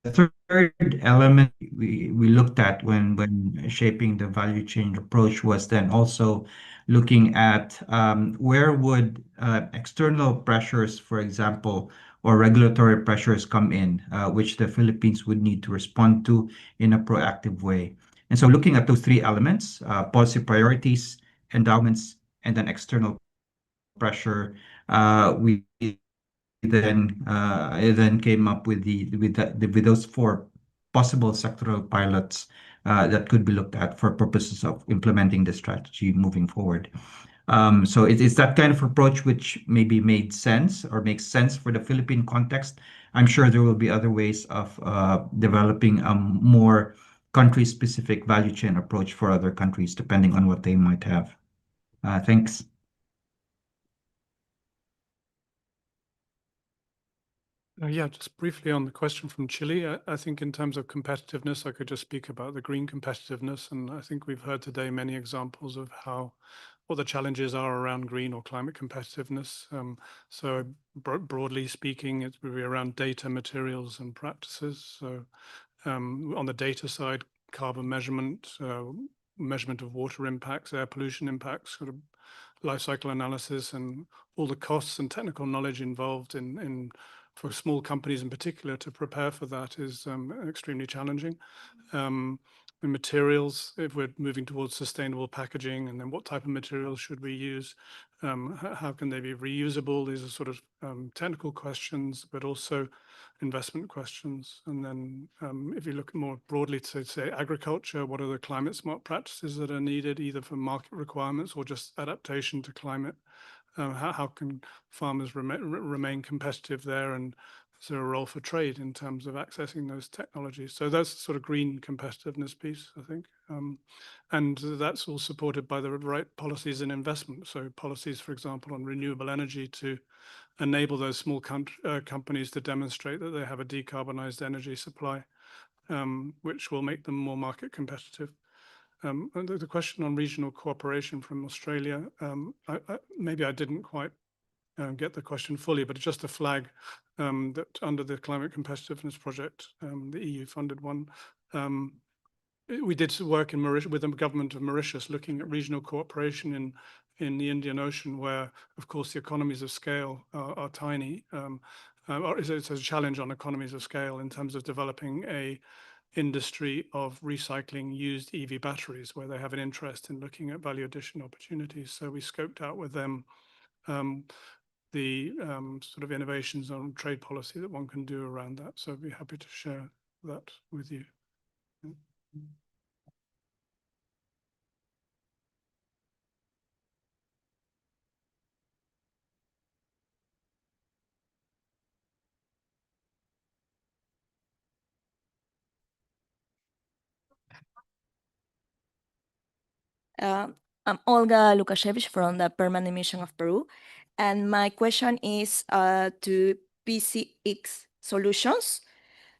the third element we looked at when shaping the value chain approach was then also looking at where would external pressures, for example, or regulatory pressures come in, which the Philippines would need to respond to in a proactive way. And so looking at those 3 elements, policy priorities, endowments, and then external pressure, we then came up with those 4 possible sectoral pilots that could be looked at for purposes of implementing the strategy moving forward. So it's that kind of approach which maybe made sense or makes sense for the Philippine context. I'm sure there will be other ways of developing a more country-specific value chain approach for other countries, depending on what they might have. Thanks. Yeah, just briefly on the question from Chile, I think in terms of competitiveness, I could just speak about the green competitiveness. And I think we've heard today many examples of how what the challenges are around green or climate competitiveness. So broadly speaking, it's really around data, materials, and practices. So on the data side, carbon measurement, measurement of water impacts, air pollution impacts, sort of life cycle analysis, and all the costs and technical knowledge involved in for small companies in particular to prepare for that is extremely challenging. The materials, if we're moving towards sustainable packaging, and then what type of materials should we use? How can they be reusable? These are sort of technical questions, but also investment questions. And then if you look more broadly to say agriculture, what are the climate smart practices that are needed either for market requirements or just adaptation to climate? How can farmers remain competitive there, and is there a role for trade in terms of accessing those technologies? So that's the sort of green competitiveness piece, I think. And that's all supported by the right policies and investment. So policies, for example, on renewable energy to enable those small companies to demonstrate that they have a decarbonized energy supply, which will make them more market competitive. And the question on regional cooperation from Australia, maybe I didn't quite get the question fully, but just a flag that under the Climate Competitiveness Project, the EU-funded one, we did some work in Mauritius with the government of Mauritius, looking at regional cooperation in the Indian Ocean, where, of course, the economies of scale are tiny. It's a challenge on economies of scale in terms of developing a industry of recycling used EV batteries, where they have an interest in looking at value addition opportunities. So we scoped out with them the sort of innovations on trade policy that one can do around that. So I'd be happy to share that with you. I'm Olga Lukashevich from the Permanent Mission of Peru. And my question is to PCX Solutions.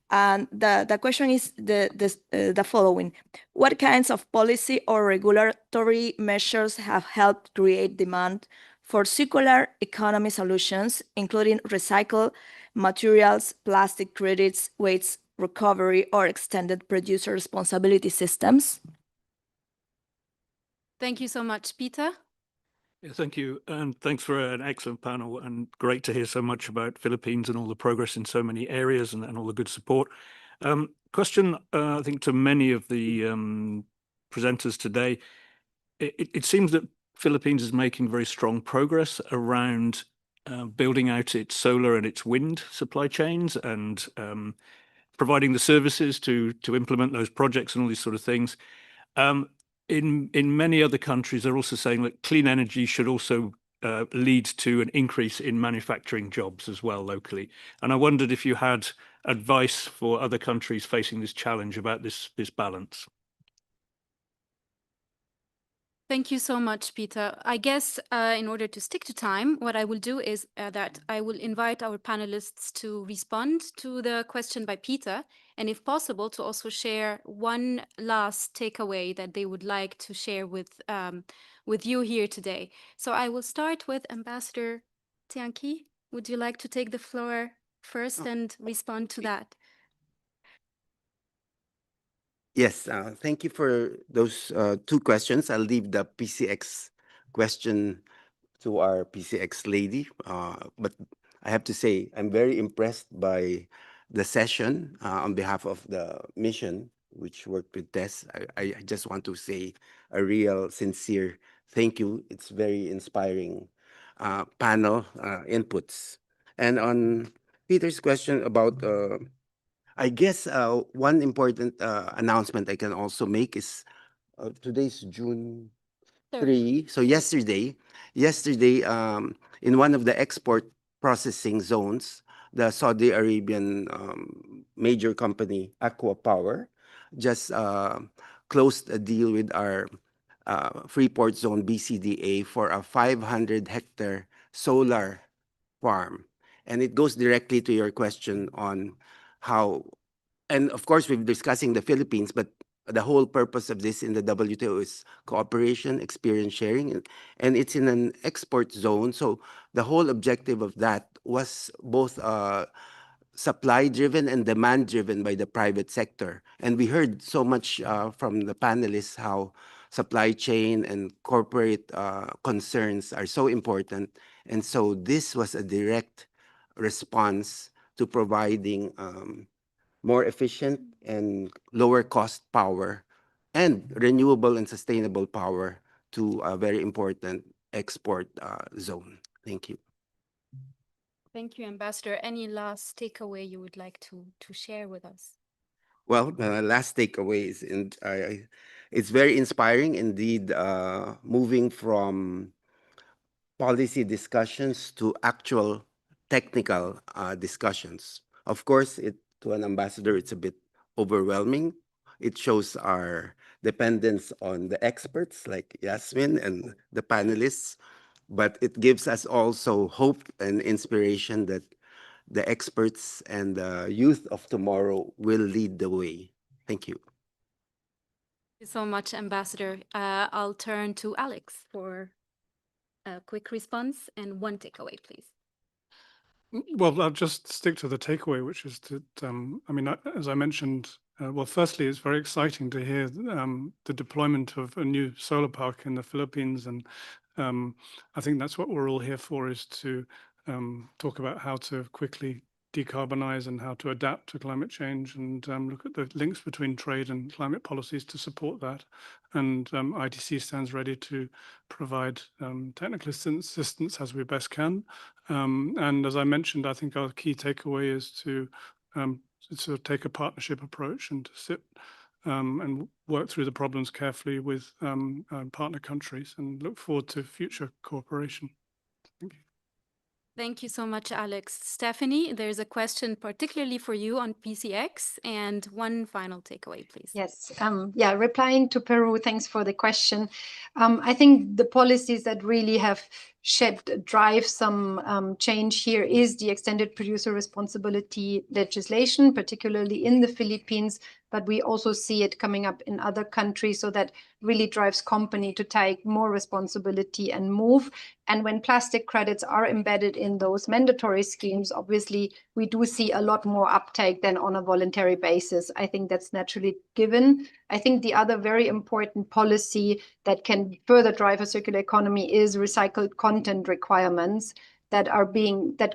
And the question is the following. What kinds of policy or regulatory measures have helped create demand for circular economy solutions, including recycled materials, plastic credits, waste recovery, or extended producer responsibility systems? Thank you so much, Peter. Yeah, thank you. And thanks for an excellent panel, and great to hear so much about Philippines and all the progress in so many areas and all the good support. Question, I think, to many of the presenters today. It seems that Philippines is making very strong progress around building out its solar and its wind supply chains and providing the services to implement those projects and all these sort of things. In many other countries, they're also saying that clean energy should also lead to an increase in manufacturing jobs as well locally. And I wondered if you had advice for other countries facing this challenge about this balance. Thank you so much, Peter. I guess in order to stick to time, what I will do is that I will invite our panelists to respond to the question by Peter, and if possible, to also share one last takeaway that they would like to share with you here today. So I will start with Ambassador Tianqi. Would you like to take the floor first and respond to that? Yes, thank you for those two questions. I'll leave the PCX question to our PCX lady. But I have to say, I'm very impressed by the session on behalf of the mission, which worked with Tess. I just want to say a real sincere thank you. It's very inspiring panel inputs. And on Peter's question about I guess one important announcement I can also make is today's June 3. So yesterday, in one of the export processing zones, the Saudi Arabian major company Aqua Power just closed a deal with our Freeport Zone BCDA for a 500-hectare solar farm. And it goes directly to your question on how, and of course, we're discussing the Philippines, but the whole purpose of this in the WTO is cooperation, experience sharing, and it's in an export zone. So the whole objective of that was both supply driven and demand driven by the private sector. And we heard so much from the panelists how supply chain and corporate concerns are so important. And so this was a direct response to providing more efficient and lower cost power and renewable and sustainable power to a very important export zone. Thank you. Thank you, Ambassador. Any last takeaway you would like to share with us? Well, last takeaway is, it's very inspiring indeed, moving from policy discussions to actual technical discussions. Of course, to an ambassador, it's a bit overwhelming. It shows our dependence on the experts like Yasmin and the panelists, but it gives us also hope and inspiration that the experts and the youth of tomorrow will lead the way. Thank you. Thank you so much, Ambassador. I'll turn to Alex for a quick response and one takeaway, please. Well, I'll just stick to the takeaway, which is that, I mean, as I mentioned, well, firstly, it's very exciting to hear the deployment of a new solar park in the Philippines. And I think that's what we're all here for, is to talk about how to quickly decarbonize and how to adapt to climate change, and look at the links between trade and climate policies to support that. And ITC stands ready to provide technical assistance as we best can. And as I mentioned, I think our key takeaway is to sort of take a partnership approach and to sit and work through the problems carefully with partner countries, and look forward to future cooperation. Thank you. Thank you so much, Alex. Stephanie, there's a question particularly for you on PCX, and one final takeaway, please. Yes, yeah, replying to Peru, thanks for the question. I think the policies that really have drive some change here is the extended producer responsibility legislation, particularly in the Philippines, but we also see it coming up in other countries, so that really drives company to take more responsibility and move. And when plastic credits are embedded in those mandatory schemes, obviously we do see a lot more uptake than on a voluntary basis. I think that's naturally given. I think the other very important policy that can further drive a circular economy is recycled content requirements that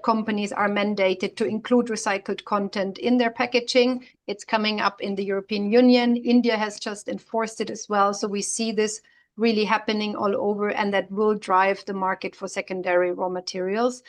companies are mandated to include recycled content in their packaging. It's coming up in the European Union. India has just enforced it as well. So we see this really happening all over, and that will drive the market for secondary raw materials,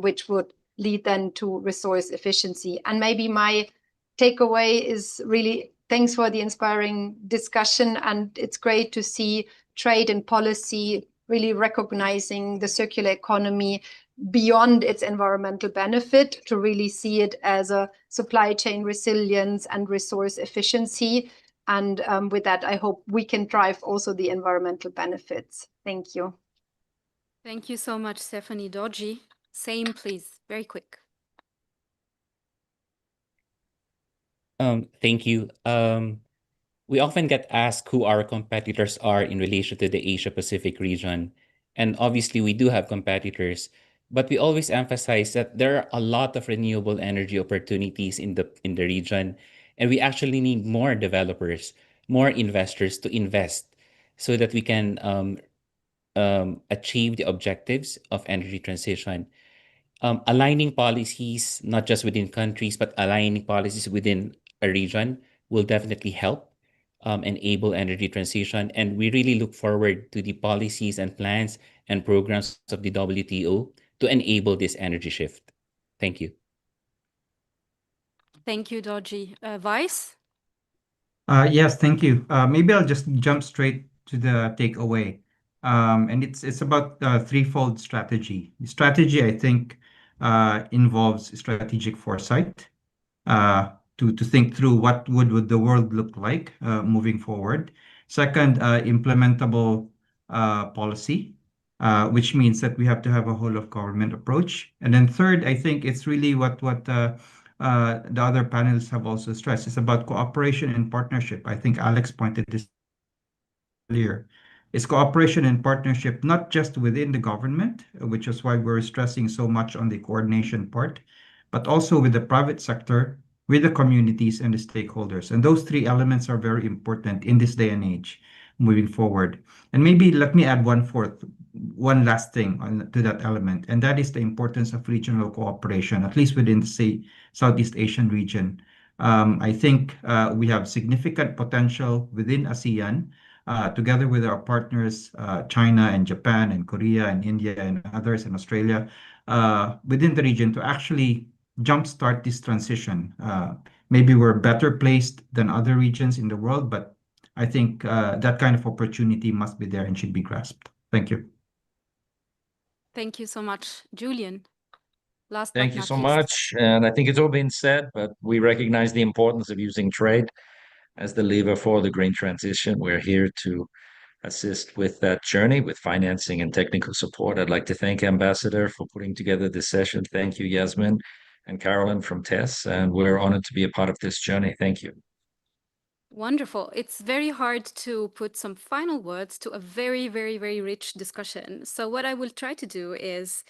which would lead then to resource efficiency. And maybe my takeaway is really thanks for the inspiring discussion, and it's great to see trade and policy really recognizing the circular economy beyond its environmental benefit, to really see it as a supply chain resilience and resource efficiency. And with that, I hope we can drive also the environmental benefits. Thank you. Thank you so much, Stephanie. Doji, same, please, very quick. Thank you. We often get asked who our competitors are in relation to the Asia Pacific region. And obviously we do have competitors, but we always emphasize that there are a lot of renewable energy opportunities in the region. And we actually need more developers, more investors to invest so that we can achieve the objectives of energy transition. Aligning policies, not just within countries, but aligning policies within a region will definitely help enable energy transition. And we really look forward to the policies and plans and programs of the WTO to enable this energy shift. Thank you. Thank you, Doji. Vice? Yes, thank you. Maybe I'll just jump straight to the takeaway. And it's about threefold strategy. Strategy, I think, involves strategic foresight, to think through what would the world look like moving forward. Second, implementable policy, which means that we have to have a whole of government approach. And then third, I think it's really what the other panelists have also stressed. It's about cooperation and partnership. I think Alex pointed this earlier. It's cooperation and partnership, not just within the government, which is why we're stressing so much on the coordination part, but also with the private sector, with the communities and the stakeholders. And those three elements are very important in this day and age moving forward. And maybe let me add one last thing to that element, and that is the importance of regional cooperation, at least within the Southeast Asian region. I think we have significant potential within ASEAN, together with our partners, China and Japan and Korea and India and others in Australia, within the region to actually jumpstart this transition. Maybe we're better placed than other regions in the world, but I think that kind of opportunity must be there and should be grasped. Thank you. Thank you so much, Julian. Last Thank but you not so least. much. And I think it's all been said, but we recognize the importance of using trade as the lever for the green transition. We're here to assist with that journey with financing and technical support. I'd like to thank Ambassador for putting together this session. Thank you, Yasmin and Carolyn from TESS, and we're honored to be a part of this journey. Thank you. Wonderful. It's very hard to put some final words to a very, very, very rich discussion. So what I will try to do is,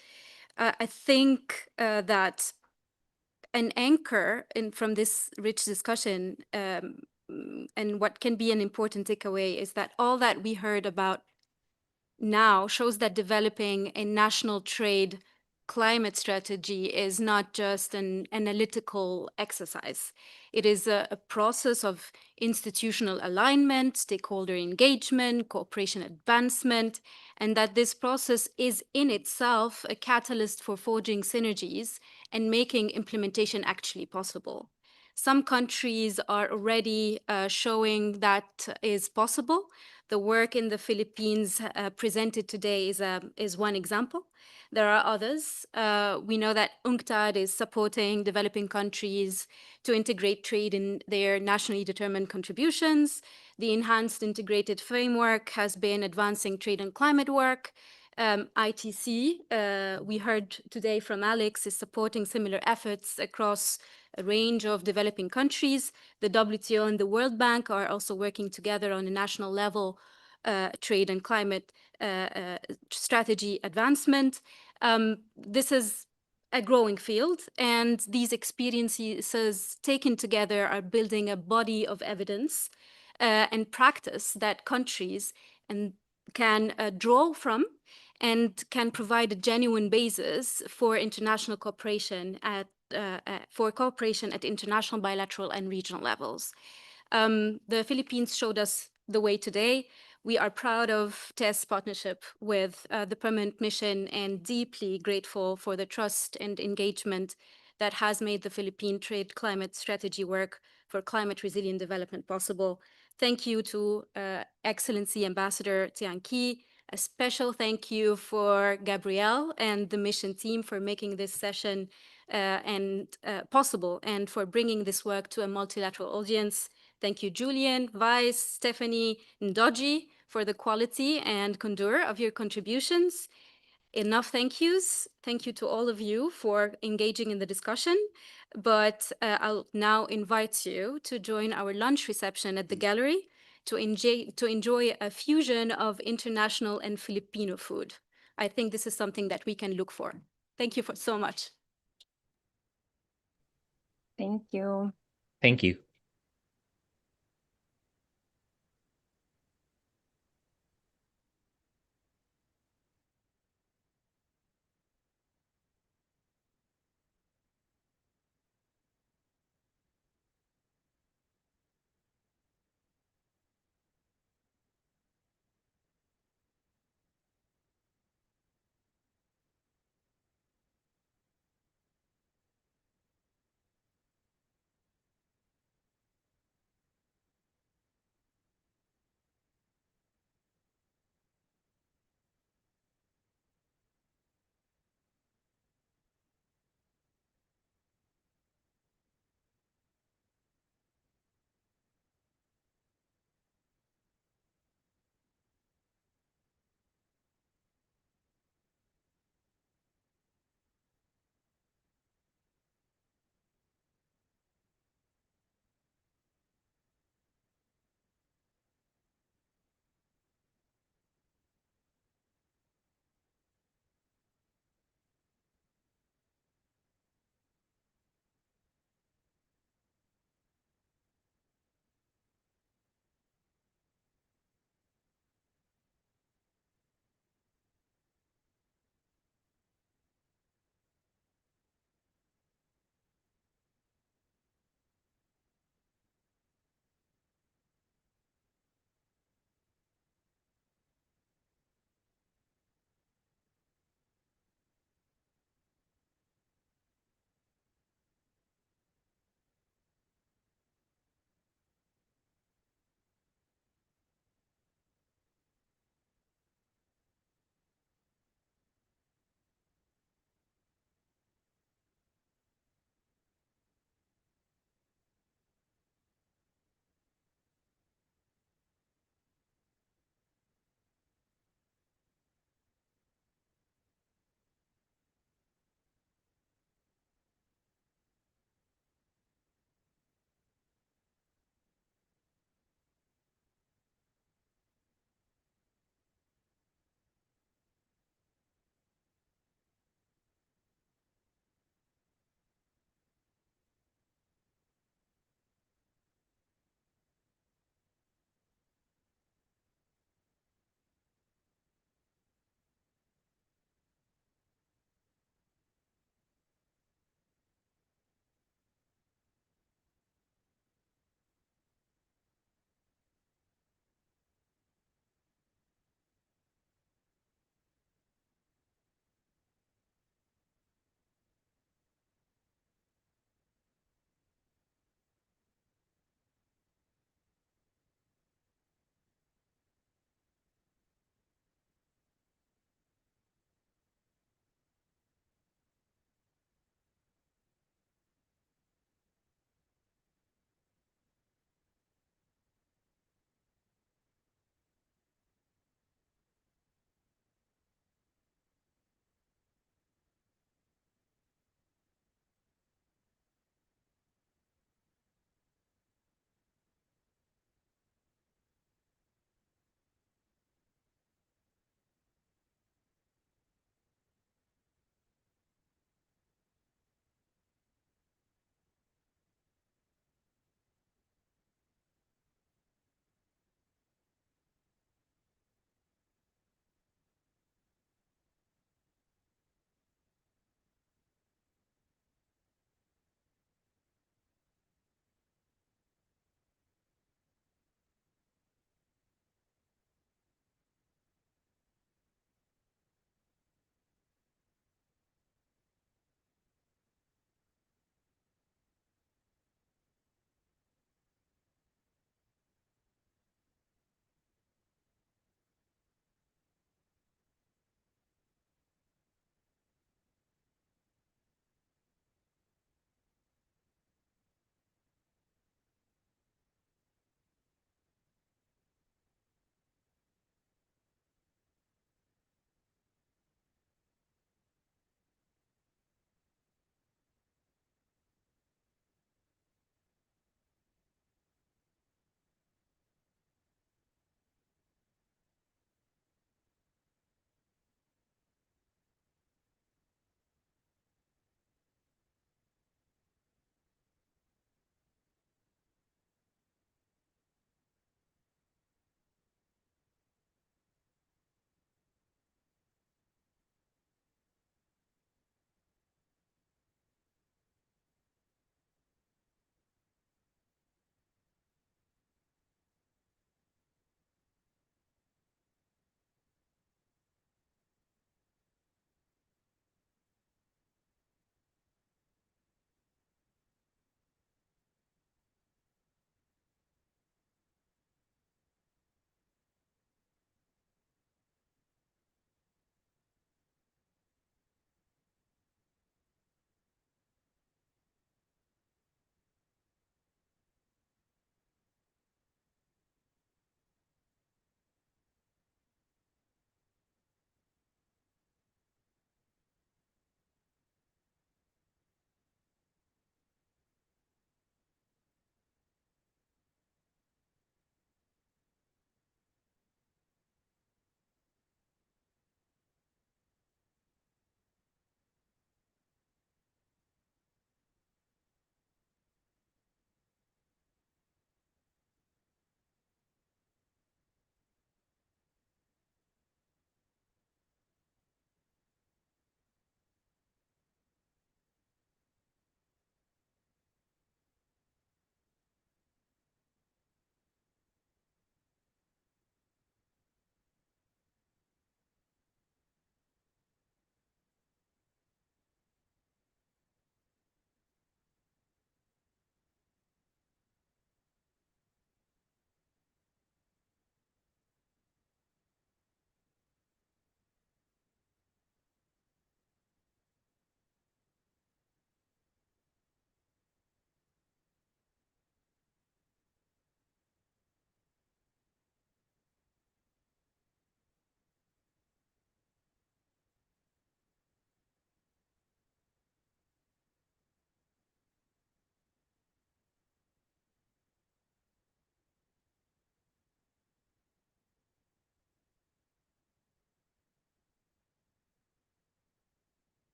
I think that an anchor from this rich discussion and what can be an important takeaway is that all that we heard about now shows that developing a national trade climate strategy is not just an analytical exercise. It is a process of institutional alignment, stakeholder engagement, cooperation advancement, and that this process is in itself a catalyst for forging synergies and making implementation actually possible. Some countries are already showing that is possible. The work in the Philippines presented today is one example. There are others. We know that UNCTAD is supporting developing countries to integrate trade in their nationally determined contributions. The Enhanced Integrated Framework has been advancing trade and climate work. ITC, we heard today from Alex, is supporting similar efforts across a range of developing countries. The WTO and the World Bank are also working together on a national level trade and climate strategy advancement. This is a growing field, and these experiences taken together are building a body of evidence and practice that countries can draw from and can provide a genuine basis for international cooperation at international, bilateral, and regional levels. The Philippines showed us the way today. We are proud of TESS partnership with the Permanent Mission and deeply grateful for the trust and engagement that has made the Philippine Trade Climate Strategy work for climate resilient development possible. Thank you to Excellency Ambassador Tian Ki. A special thank you for Gabrielle and the mission team for making this session possible and for bringing this work to a multilateral audience. Thank you, Julian, Vice, Stephanie, Ndoji, for the quality and candor of your contributions. Enough thank yous. Thank you to all of you for engaging in the discussion. But I'll now invite you to join our lunch reception at the gallery to enjoy a fusion of international and Filipino food. I think this is something that we can look for. Thank you so much. Thank you. Thank you.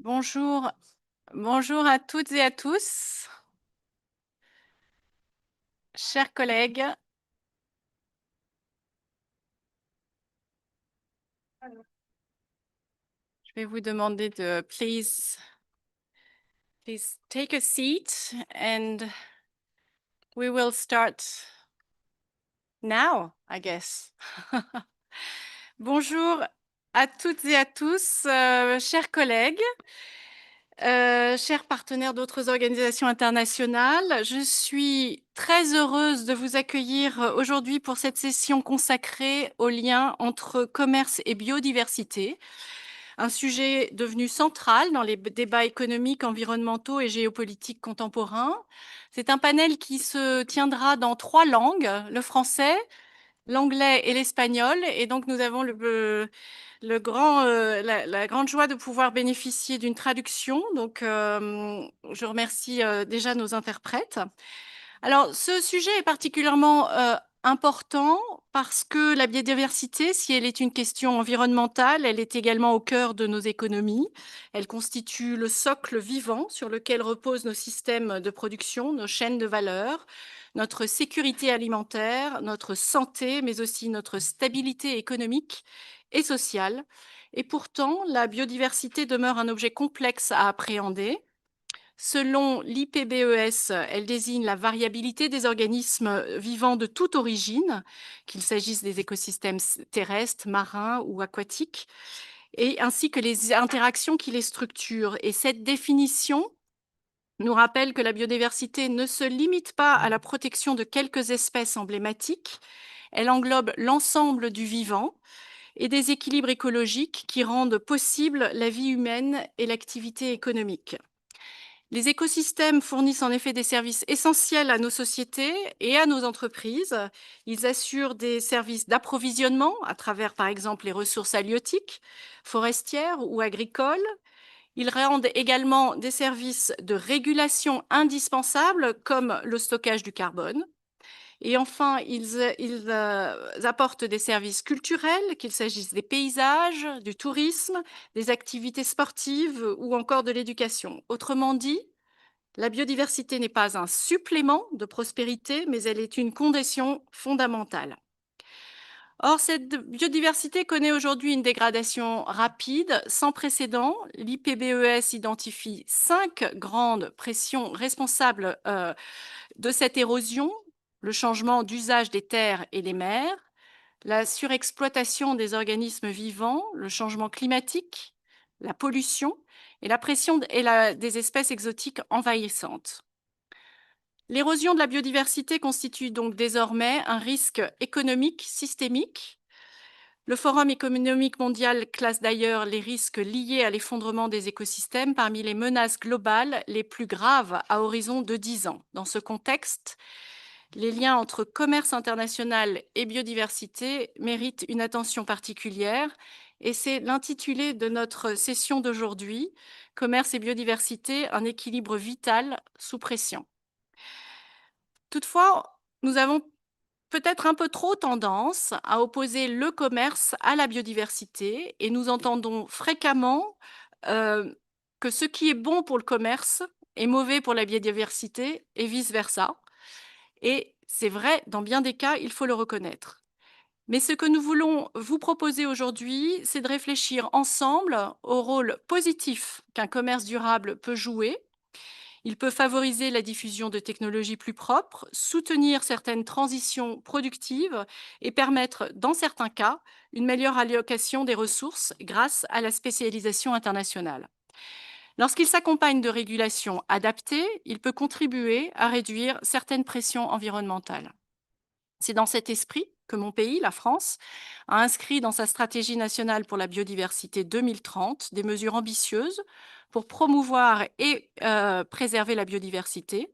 Bonjour, bonjour à toutes et à tous. Chers collègues, je vais vous demander de please take a seat and we will start now, I guess. Bonjour à toutes et à tous, chers collègues. Chers partenaires d'autres organisations internationales, je suis très heureuse de vous accueillir aujourd'hui pour cette session consacrée au lien entre commerce et biodiversité, un sujet devenu central dans les débats économiques, environnementaux et géopolitiques contemporains. C'est un panel qui se tiendra dans 3 langues, le français, l'anglais et l'espagnol, et donc nous avons la grande joie de pouvoir bénéficier d'une traduction. Donc, je remercie déjà nos interprètes. Alors, ce sujet est particulièrement important parce que la biodiversité, si elle est une question environnementale, elle est également au cœur de nos économies. Elle constitue le socle vivant sur lequel reposent nos systèmes de production, nos chaînes de valeur, notre sécurité alimentaire, notre santé, mais aussi notre stabilité économique et sociale. Et pourtant, la biodiversité demeure un objet complexe à appréhender. Selon l'IPBES, elle désigne la variabilité des organismes vivants de toute origine, qu'il s'agisse des écosystèmes terrestres, marins ou aquatiques, et ainsi que les interactions qui les structurent. Et cette définition nous rappelle que la biodiversité ne se limite pas à la protection de quelques espèces emblématiques, elle englobe l'ensemble du vivant et des équilibres écologiques qui rendent possible la vie humaine et l'activité économique. Les écosystèmes fournissent en effet des services essentiels à nos sociétés et à nos entreprises. Ils assurent des services d'approvisionnement à travers, par exemple, les ressources halieutiques, forestières ou agricoles. Ils rendent également des services de régulation indispensables, comme le stockage du carbone. Et enfin, ils apportent des services culturels, qu'il s'agisse des paysages, du tourisme, des activités sportives ou encore de l'éducation. Autrement dit, la biodiversité n'est pas un supplément de prospérité, mais elle est une condition fondamentale. Or, cette biodiversité connaît aujourd'hui une dégradation rapide, sans précédent. L'IPBES identifie 5 grandes pressions responsables de cette érosion: le changement d'usage des terres et des mers, la surexploitation des organismes vivants, le changement climatique, la pollution et la pression des espèces exotiques envahissantes. L'érosion de la biodiversité constitue donc désormais un risque économique systémique. Le Forum économique mondial classe d'ailleurs les risques liés à l'effondrement des écosystèmes parmi les menaces globales les plus graves à horizon de 10 ans. Dans ce contexte, les liens entre commerce international et biodiversité méritent une attention particulière, et c'est l'intitulé de notre session d'aujourd'hui, Commerce et biodiversité, un équilibre vital sous pression. Toutefois, nous avons peut-être un peu trop tendance à opposer le commerce à la biodiversité, et nous entendons fréquemment que ce qui est bon pour le commerce est mauvais pour la biodiversité et vice-versa. Et c'est vrai, dans bien des cas, il faut le reconnaître. Mais ce que nous voulons vous proposer aujourd'hui, c'est de réfléchir ensemble au rôle positif qu'un commerce durable peut jouer. Il peut favoriser la diffusion de technologies plus propres, soutenir certaines transitions productives et permettre, dans certains cas, une meilleure allocation des ressources grâce à la spécialisation internationale. Lorsqu'il s'accompagne de régulations adaptées, il peut contribuer à réduire certaines pressions environnementales. C'est dans cet esprit que mon pays, la France, a inscrit dans sa stratégie nationale pour la biodiversité 2030 des mesures ambitieuses pour promouvoir et préserver la biodiversité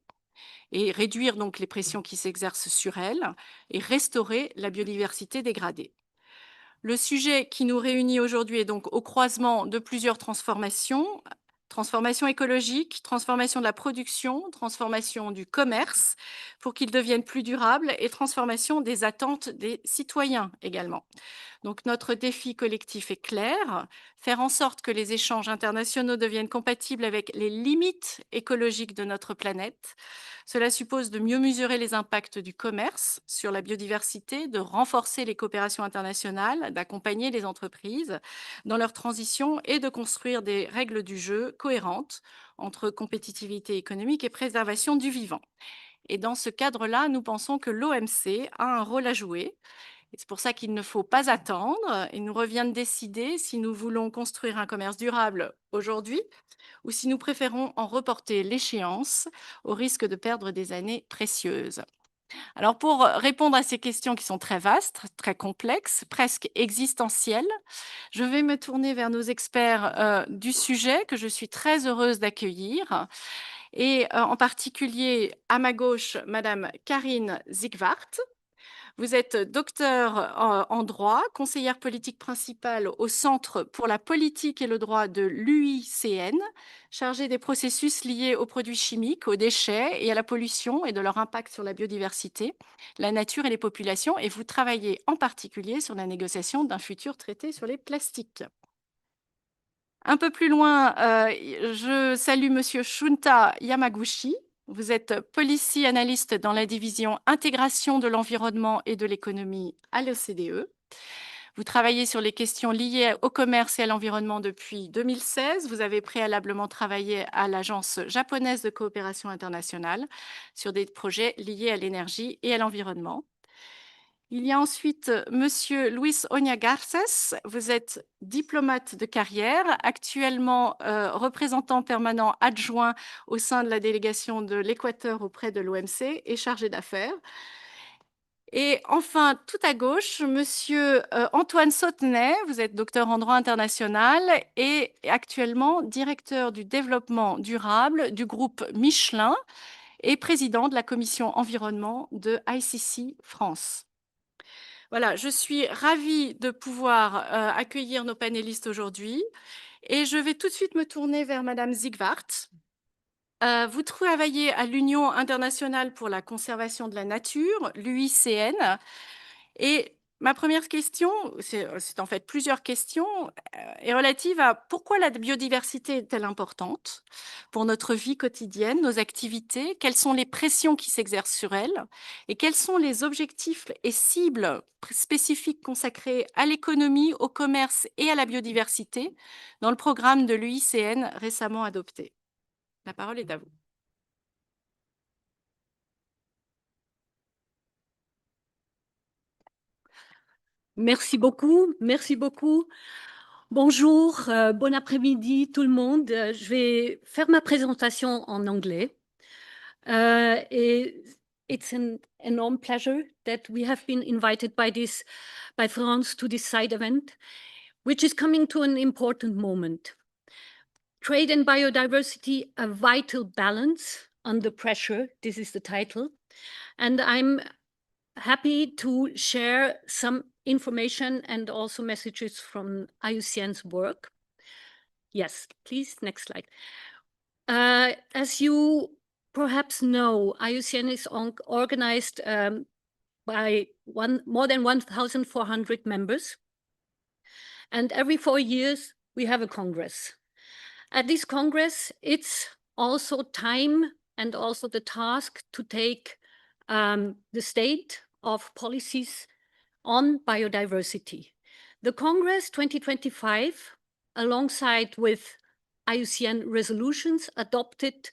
et réduire donc les pressions qui s'exercent sur elle et restaurer la biodiversité dégradée. Le sujet qui nous réunit aujourd'hui est donc au croisement de plusieurs transformations: transformation écologique, transformation de la production, transformation du commerce pour qu'il devienne plus durable et transformation des attentes des citoyens également. Donc notre défi collectif est clair, faire en sorte que les échanges internationaux deviennent compatibles avec les limites écologiques de notre planète. Cela suppose de mieux mesurer les impacts du commerce sur la biodiversité, de renforcer les coopérations internationales, d'accompagner les entreprises dans leur transition et de construire des règles du jeu cohérentes entre compétitivité économique et préservation du vivant. Et dans ce cadre-là, nous pensons que l'OMC a un rôle à jouer. C'est pour ça qu'il ne faut pas attendre. Il nous revient de décider si nous voulons construire un commerce durable aujourd'hui ou si nous préférons en reporter l'échéance au risque de perdre des années précieuses. Alors pour répondre à ces questions qui sont très vastes, très complexes, presque existentielles, je vais me tourner vers nos experts du sujet que je suis très heureuse d'accueillir. Et en particulier à ma gauche, Madame Karine Zigwart. Vous êtes docteur en droit, conseillère politique principale au Centre pour la politique et le droit de l'UICN, chargée des processus liés aux produits chimiques, aux déchets et à la pollution et de leur impact sur la biodiversité, la nature et les populations. Et vous travaillez en particulier sur la négociation d'un futur traité sur les plastiques. Un peu plus loin, je salue Monsieur Shunta Yamaguchi. Vous êtes policy analyst dans la division intégration de l'environnement et de l'économie à l'OCDE. Vous travaillez sur les questions liées au commerce et à l'environnement depuis 2016. Vous avez préalablement travaillé à l'Agence japonaise de coopération internationale sur des projets liés à l'énergie et à l'environnement. Il y a ensuite Monsieur Luis Oña Garces. Vous êtes diplomate de carrière, actuellement représentant permanent adjoint au sein de la délégation de l'Équateur auprès de l'OMC et chargé d'affaires. Et enfin, tout à gauche, Monsieur Antoine Sautenay. Vous êtes docteur en droit international et actuellement directeur du développement durable du groupe Michelin et président de la commission environnement de ICC France. Voilà, je suis ravie de pouvoir accueillir nos panélistes aujourd'hui et je vais tout de suite me tourner vers Madame Zigwart. Vous travaillez à l'Union internationale pour la conservation de la nature, l'UICN, et ma première question, c'est en fait plusieurs questions, est relative à pourquoi la biodiversité est-elle importante pour notre vie quotidienne, nos activités, quelles sont les pressions qui s'exercent sur elle et quels sont les objectifs et cibles spécifiques consacrés à l'économie, au commerce et à la biodiversité dans le programme de l'UICN récemment adopté. La parole est à vous. Merci beaucoup, merci beaucoup. Bonjour, bon après-midi tout le monde. Je vais faire ma présentation en anglais. It's an enormous pleasure that we have been invited by France to this side event, which is coming to an important moment. Trade and biodiversity, a vital balance under pressure. This is the title. And I'm happy to share some information and also messages from IUCN's work. Yes, please, next slide. As you perhaps know, IUCN is organized by more than 1,400 members. And every 4 years, we have a Congress. At this Congress, it's also time and also the task to take the state of policies on biodiversity. The Congress 2025, alongside with IUCN resolutions, adopted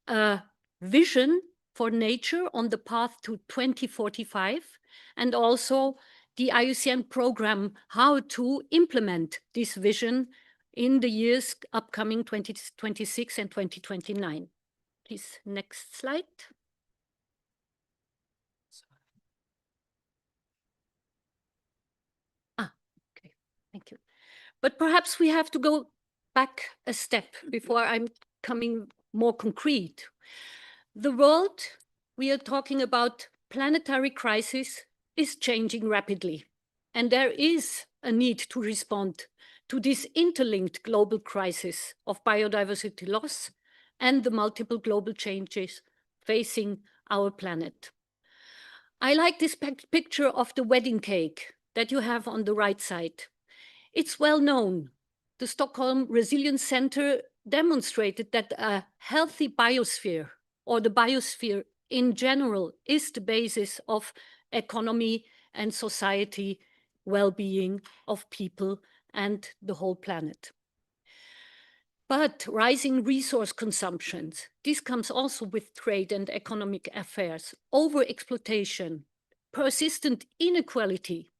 a vision for nature on the path to 2045, and also the IUCN program how to implement this vision in the years upcoming 2026 and 2029. Please, next slide. Okay, thank you. But perhaps we have to go back a step before I'm coming more concrete. The world we are talking about, planetary crisis, is changing rapidly. And there is a need to respond to this interlinked global crisis of biodiversity loss and the multiple global changes facing our planet. I like this picture of the wedding cake that you have on the right side. It's well known. The Stockholm Resilience Center demonstrated that a healthy biosphere, or the biosphere in general, is the basis of economy and society well-being of people and the whole planet. But rising resource consumptions, this comes also with trade and economic affairs, over-exploitation, persistent inequality,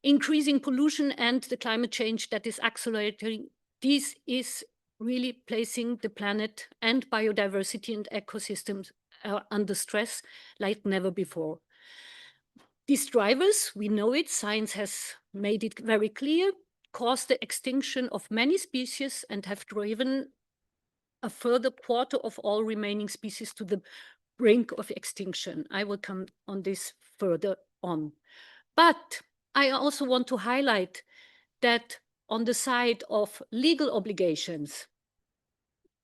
increasing pollution, and the climate change that is accelerating. This is really placing the planet and biodiversity and ecosystems under stress like never before. These drivers, we know it, science has made it very clear, cause the extinction of many species and have driven a further quarter of all remaining species to the brink of extinction. I will come on this further on. But I also want to highlight that on the side of legal obligations,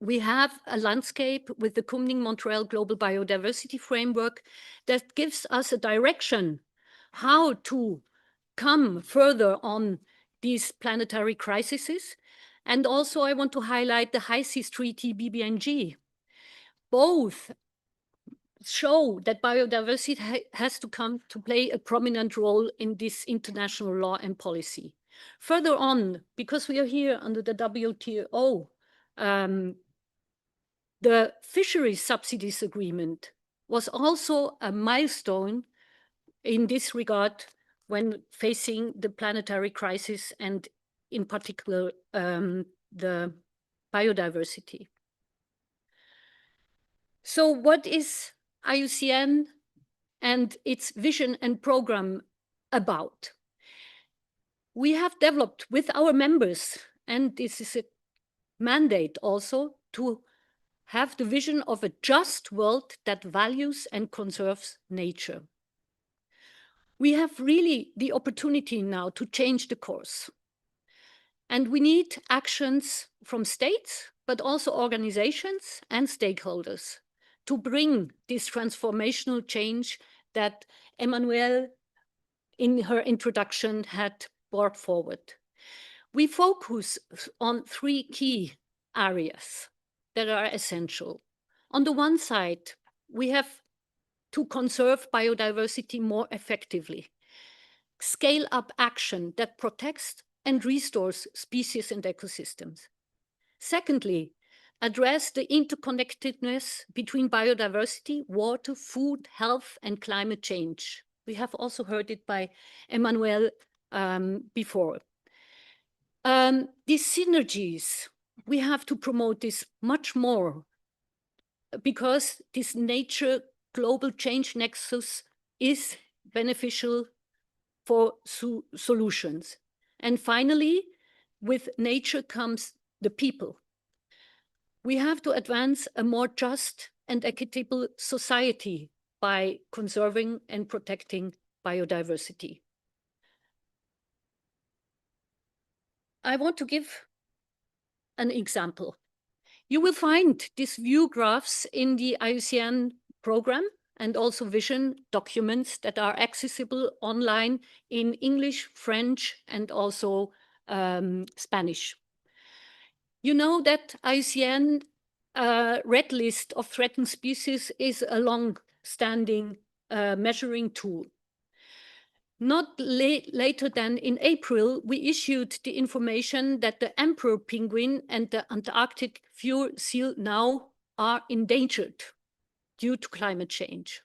we have a landscape with the Kunming-Montreal Global Biodiversity Framework that gives us a direction how to come further on these planetary crises. And also I want to highlight the High Seas Treaty, BBNG. Both show that biodiversity has to come to play a prominent role in this international law and policy. Further on, because we are here under the WTO, the fisheries subsidies agreement was also a milestone in this regard when facing the planetary crisis and in particular the biodiversity. So what is IUCN and its vision and program about? We have developed with our members, and this is a mandate also, to have the vision of a just world that values and conserves nature. We have really the opportunity now to change the course. And we need actions from states, but also organizations and stakeholders to bring this transformational change that Emmanuelle, in her introduction, had brought forward. We focus on three key areas that are essential. On the one side, we have to conserve biodiversity more effectively, scale up action that protects and restores species and ecosystems. Secondly, address the interconnectedness between biodiversity, water, food, health, and climate change. We have also heard it by Emmanuelle before. These synergies, we have to promote this much more because this nature global change nexus is beneficial for solutions. And finally, with nature comes the people. We have to advance a more just and equitable society by conserving and protecting biodiversity. I want to give an example. You will find these view graphs in the IUCN program and also vision documents that are accessible online in English, French, and also Spanish. You know that IUCN red list of threatened species is a long-standing measuring tool. Not later than in April, we issued the information that the emperor penguin and the Antarctic fur seal now are endangered due to climate change.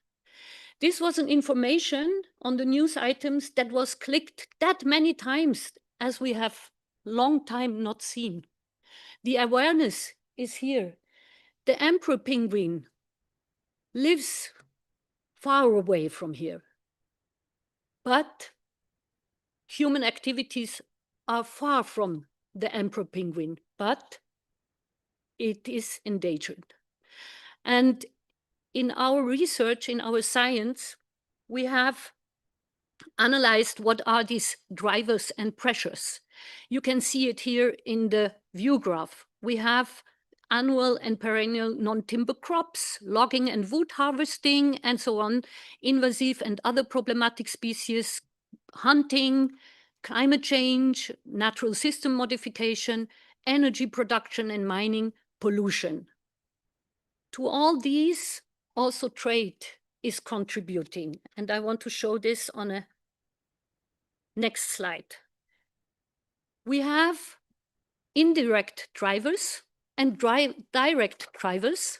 This was an information on the news items that was clicked that many times as we have long time not seen. The awareness is here. The emperor penguin lives far away from here. But human activities are far from the emperor penguin, but it is endangered. And in our research, in our science, we have analyzed what are these drivers and pressures. You can see it here in the view graph. We have annual and perennial non-timber crops, logging and wood harvesting, and so on, invasive and other problematic species, hunting, climate change, natural system modification, energy production and mining, pollution. To all these, also trade is contributing. And I want to show this on a next slide. We have indirect drivers and direct drivers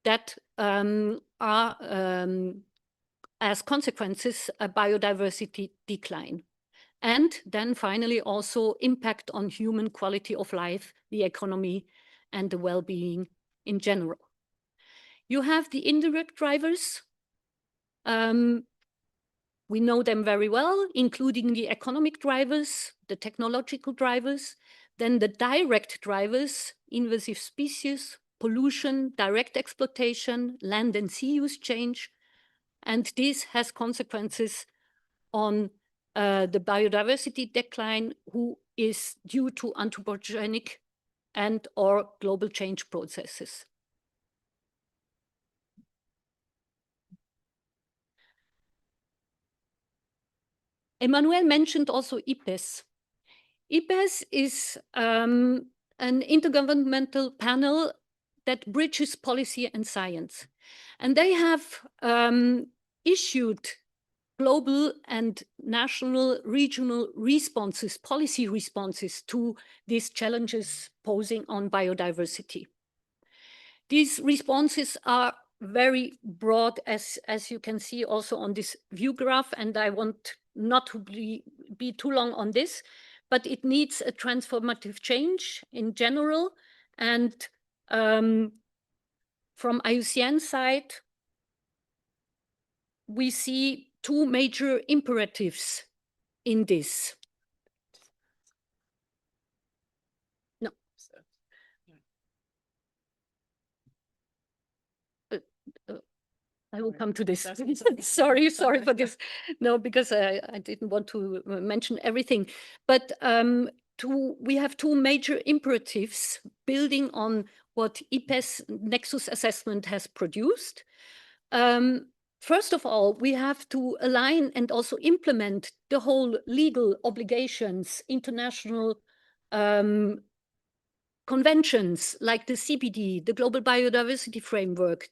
that are as consequences a biodiversity decline. And then finally also impact on human quality of life, the economy, and the well-being in general. You have the indirect drivers. We know them very well, including the economic drivers, the technological drivers, then the direct drivers, invasive species, pollution, direct exploitation, land and sea use change. And this has consequences on the biodiversity decline, who is due to anthropogenic and or global change processes. Emmanuel mentioned also IPES. IPES is an intergovernmental panel that bridges policy and science. And they have issued global and national, regional responses, policy responses to these challenges posing on biodiversity. These responses are very broad, as you can see also on this view graph, and I want not to be too long on this, but it needs a transformative change in general. And from IUCN side, we see two major imperatives in this. No. I will come to this. sorry for this. No, because I didn't want to mention everything. But we have two major imperatives building on what IPES Nexus Assessment has produced. First of all, we have to align and also implement the whole legal obligations, international conventions like the CBD, the Global Biodiversity Framework,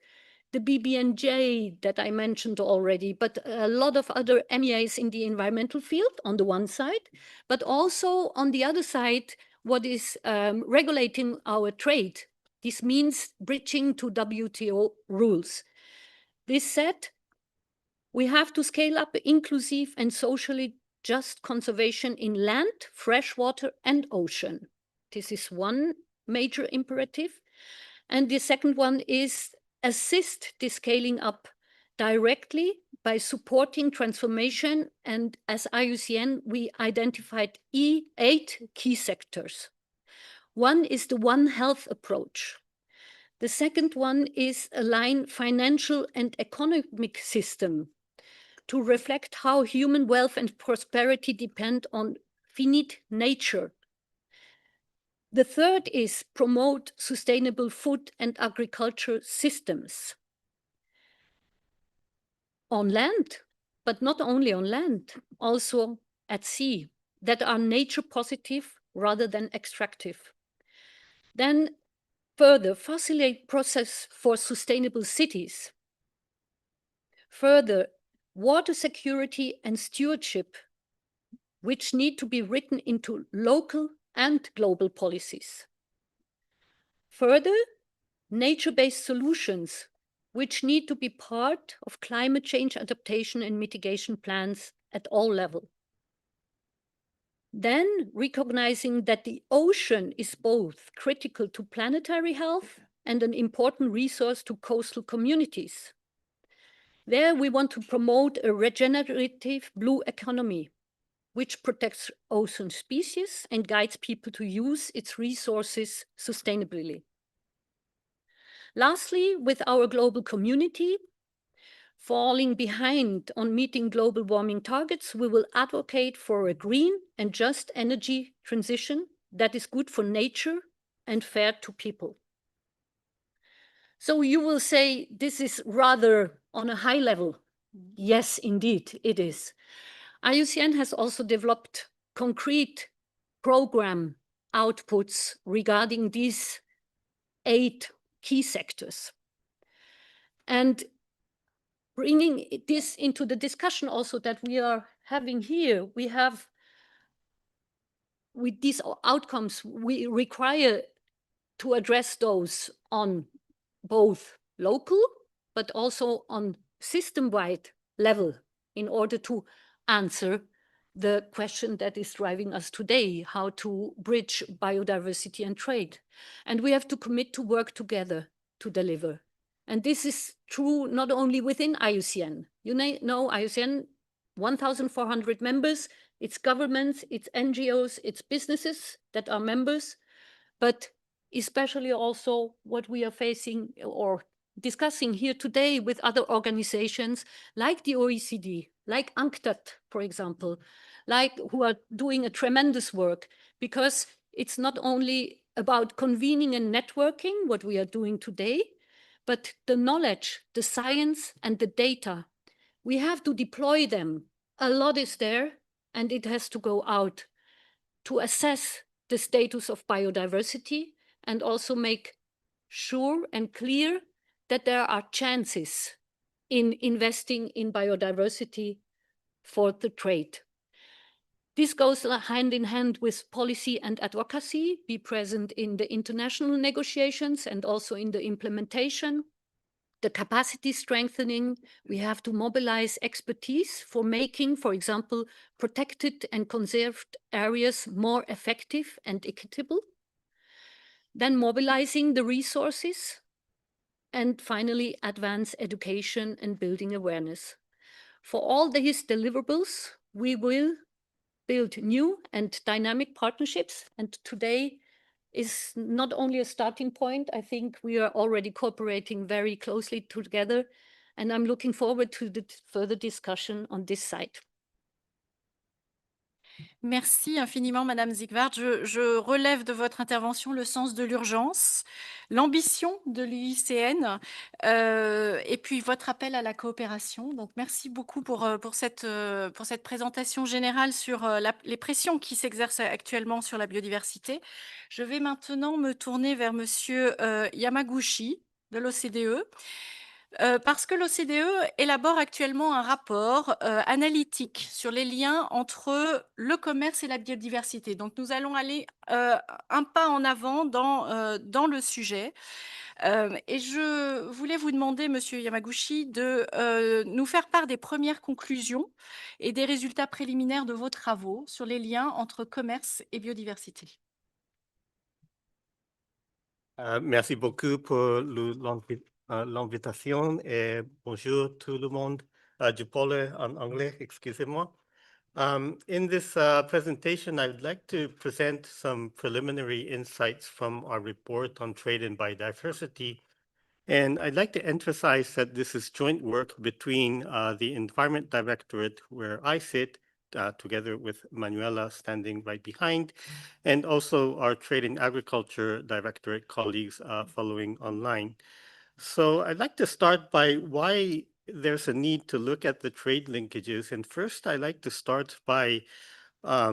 the BBNJ that I mentioned already, but a lot of other MEAs in the environmental field on the one side, but also on the other side, what is regulating our trade. This means bridging to WTO rules. This said, we have to scale up inclusive and socially just conservation in land, freshwater, and ocean. This is one major imperative. And the second one is assist the scaling up directly by supporting transformation. And as IUCN, we identified 8 key sectors. One is the One Health approach. The second one is align financial and economic system to reflect how human wealth and prosperity depend on finite nature. The third is promote sustainable food and agriculture systems on land, but not only on land, also at sea, that are nature positive rather than extractive. Then further, facilitate process for sustainable cities. Further, water security and stewardship, which need to be written into local and global policies. Further, nature-based solutions, which need to be part of climate change adaptation and mitigation plans at all levels. Then recognizing that the ocean is both critical to planetary health and an important resource to coastal communities. There we want to promote a regenerative blue economy, which protects ocean species and guides people to use its resources sustainably. Lastly, with our global community, falling behind on meeting global warming targets, we will advocate for a green and just energy transition that is good for nature and fair to people. So you will say this is rather on a high level. Yes, indeed, it is. IUCN has also developed concrete program outputs regarding these 8 key sectors. And bringing this into the discussion also that we are having here, we have, with these outcomes, we require to address those on both local, but also on system-wide level in order to answer the question that is driving us today, how to bridge biodiversity and trade. And we have to commit to work together to deliver. And this is true not only within IUCN. You know IUCN, 1,400 members, it's governments, it's NGOs, it's businesses that are members, but especially also what we are facing or discussing here today with other organizations like the OECD, like UNCTAD, for example, like who are doing a tremendous work, because it's not only about convening and networking, what we are doing today, but the knowledge, the science, and the data. We have to deploy them. A lot is there, and it has to go out to assess the status of biodiversity and also make sure and clear that there are chances in investing in biodiversity for the trade. This goes hand in hand with policy and advocacy, be present in the international negotiations and also in the implementation. The capacity strengthening, we have to mobilize expertise for making, for example, protected and conserved areas more effective and equitable. Then mobilizing the resources, and finally advance education and building awareness. For all these deliverables, we will build new and dynamic partnerships, and today is not only a starting point. I think we are already cooperating very closely together, and I'm looking forward to the further discussion on this side. Merci infiniment, Madame Zigvard. Je relève de votre intervention le sens de l'urgence, l'ambition de l'UICN et puis votre appel à la coopération. Donc, merci beaucoup pour cette présentation générale sur les pressions qui s'exercent actuellement sur la biodiversité. Je vais maintenant me tourner vers Monsieur Yamaguchi de l'OCDE. Parce que l'OCDE élabore actuellement un rapport analytique sur les liens entre le commerce et la biodiversité. Donc, nous allons aller un pas en avant dans le sujet. Et je voulais vous demander, Monsieur Yamaguchi, de nous faire part des premières conclusions et des résultats préliminaires de vos travaux sur les liens entre commerce et biodiversité. Merci beaucoup pour l'invitation et bonjour tout le monde. Je parle en anglais, excusez-moi. In this presentation, I would like to present some preliminary insights from our report on trade and biodiversity. And I'd like to emphasize that this is joint work between the Environment Directorate, where I sit, together with Manuela standing right behind, and also our Trade and Agriculture Directorate colleagues following online. So I'd like to start by why there's a need to look at the trade linkages. And first, I'd like to start by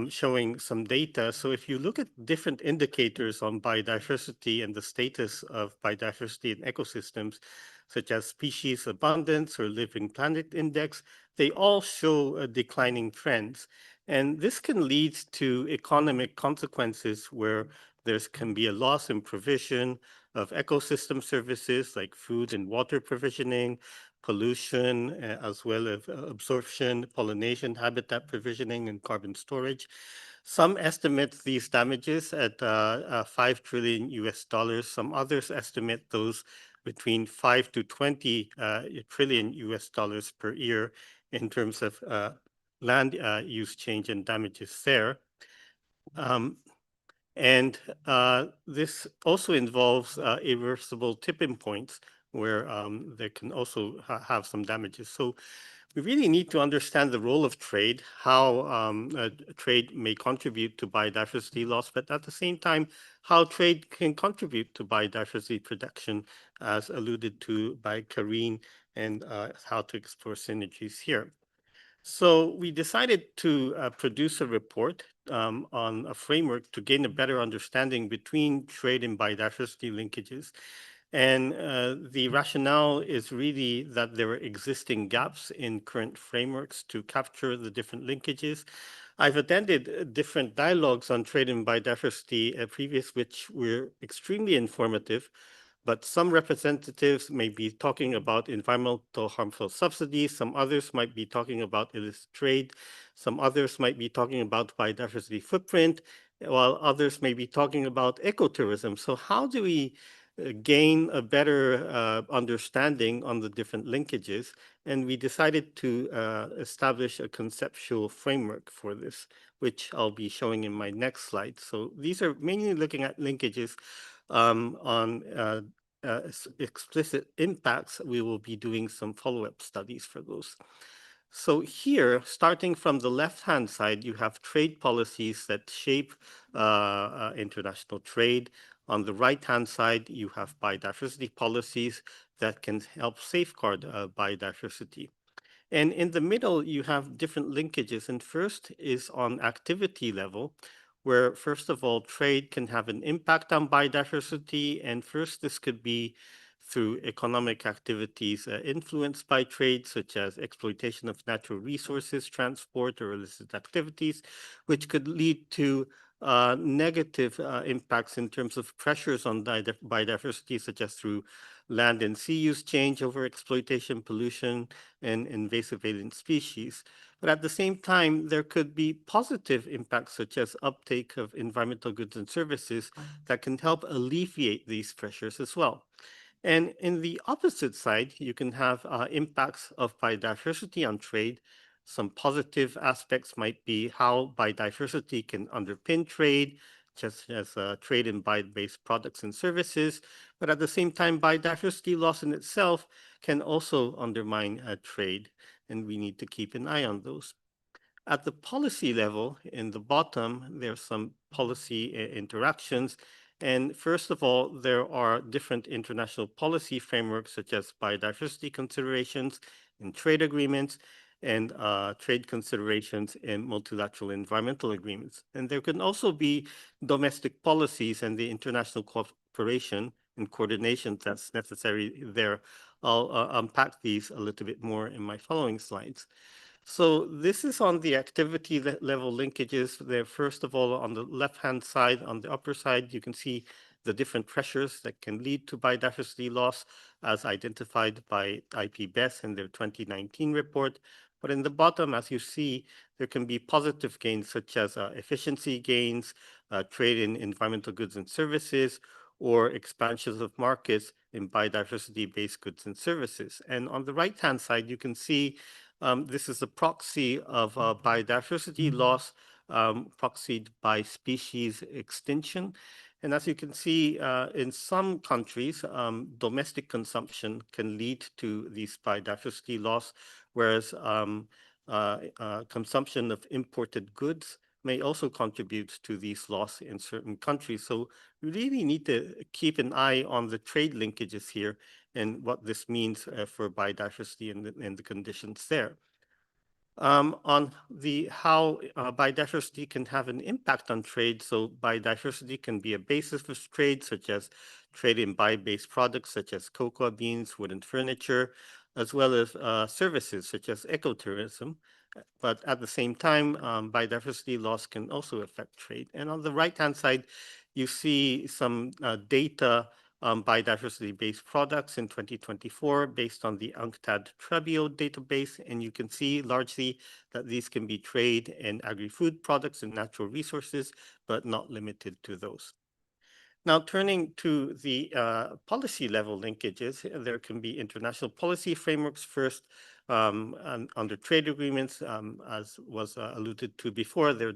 showing some data. So if you look at different indicators on biodiversity and the status of biodiversity in ecosystems, such as species abundance or living planet index, they all show declining trends. And this can lead to economic consequences where there can be a loss in provision of ecosystem services like food and water provisioning, pollution, as well as absorption, pollination, habitat provisioning, and carbon storage. Some estimate these damages at $5 trillion US. Some others estimate those between 5 to 20 trillion US per year in terms of land use change and damages there. And this also involves irreversible tipping points where there can also have some damages. So we really need to understand the role of trade, how trade may contribute to biodiversity loss, but at the same time, how trade can contribute to biodiversity protection, as alluded to by Karine, and how to explore synergies here. So we decided to produce a report on a framework to gain a better understanding between trade and biodiversity linkages. And the rationale is really that there are existing gaps in current frameworks to capture the different linkages. I've attended different dialogues on trade and biodiversity previous, which were extremely informative. But some representatives may be talking about environmental harmful subsidies, some others might be talking about illicit trade, some others might be talking about biodiversity footprint, while others may be talking about ecotourism. So how do we gain a better understanding on the different linkages? And we decided to establish a conceptual framework for this, which I'll be showing in my next slide. So these are mainly looking at linkages on explicit impacts. We will be doing some follow-up studies for those. So here, starting from the left-hand side, you have trade policies that shape international trade. On the right-hand side, you have biodiversity policies that can help safeguard biodiversity. And in the middle, you have different linkages. And first is on activity level, where first of all, trade can have an impact on biodiversity. And first, this could be through economic activities influenced by trade, such as exploitation of natural resources, transport, or illicit activities, which could lead to negative impacts in terms of pressures on biodiversity, such as through land and sea use change, over exploitation, pollution, and invasive alien species. But at the same time, there could be positive impacts, such as uptake of environmental goods and services that can help alleviate these pressures as well. And in the opposite side, you can have impacts of biodiversity on trade. Some positive aspects might be how biodiversity can underpin trade, just as trade in bio-based products and services. But at the same time, biodiversity loss in itself can also undermine trade, and we need to keep an eye on those. At the policy level, in the bottom, there's some policy interactions. And first of all, there are different international policy frameworks, such as biodiversity considerations in trade agreements and trade considerations in multilateral environmental agreements. And there can also be domestic policies and the international cooperation and coordination that's necessary there. I'll unpack these a little bit more in my following slides. So this is on the activity level linkages there. First of all, on the left-hand side, on the upper side, you can see the different pressures that can lead to biodiversity loss as identified by IPBES in their 2019 report. But in the bottom, as you see, there can be positive gains such as efficiency gains, trade in environmental goods and services, or expansions of markets in biodiversity-based goods and services. And on the right-hand side, you can see this is a proxy of biodiversity loss proxied by species extinction. And as you can see, in some countries, domestic consumption can lead to these biodiversity loss, whereas consumption of imported goods may also contribute to these loss in certain countries. So we really need to keep an eye on the trade linkages here and what this means for biodiversity and the conditions there. On the how biodiversity can have an impact on trade. So biodiversity can be a basis for trade, such as trade in bio-based products, such as cocoa beans, wooden furniture, as well as services, such as ecotourism. But at the same time, biodiversity loss can also affect trade. And on the right-hand side, you see some data on biodiversity-based products in 2024 based on the UNCTAD Trebio database. And you can see largely that these can be trade in agri-food products and natural resources, but not limited to those. Now, turning to the policy level linkages, there can be international policy frameworks first under trade agreements, as was alluded to before. There's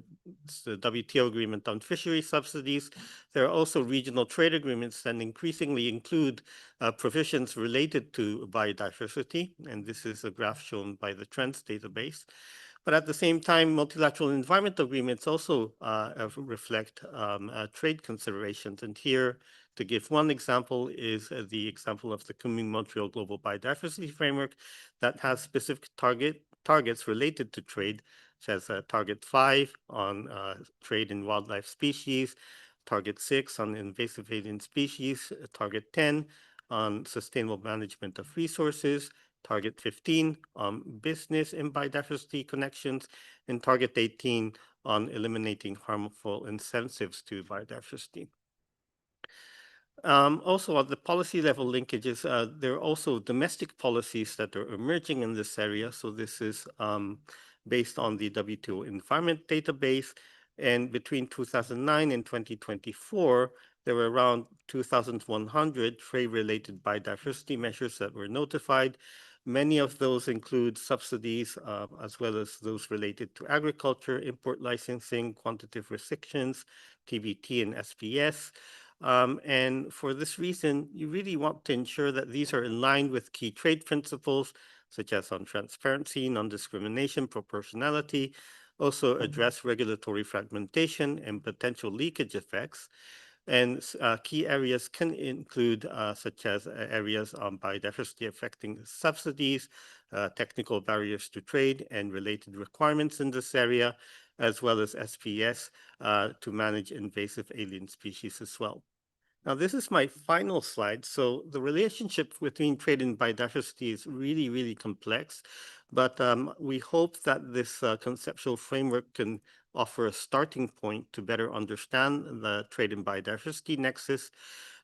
the WTO agreement on fishery subsidies. There are also regional trade agreements that increasingly include provisions related to biodiversity. And this is a graph shown by the Trends database. But at the same time, multilateral environmental agreements also reflect trade considerations. And here, to give one example, is the example of the Kunming-Montreal Global Biodiversity Framework that has specific target targets related to trade, such as Target 5 on trade in wildlife species, Target 6 on invasive alien species, Target 10 on sustainable management of resources, Target 15 on business and biodiversity connections, and Target 18 on eliminating harmful incentives to biodiversity. Also, at the policy level linkages, there are also domestic policies that are emerging in this area. So this is based on the WTO Environment Database. And between 2009 and 2024, there were around 2,100 trade-related biodiversity measures that were notified. Many of those include subsidies, as well as those related to agriculture, import licensing, quantitative restrictions, TBT, and SPS. And for this reason, you really want to ensure that these are in line with key trade principles, such as on transparency, non-discrimination, proportionality, also address regulatory fragmentation and potential leakage effects. And key areas can include such as areas on biodiversity affecting subsidies, technical barriers to trade and related requirements in this area, as well as SPS to manage invasive alien species as well. Now, this is my final slide. So the relationship between trade and biodiversity is really, really complex, but we hope that this conceptual framework can offer a starting point to better understand the trade and biodiversity nexus.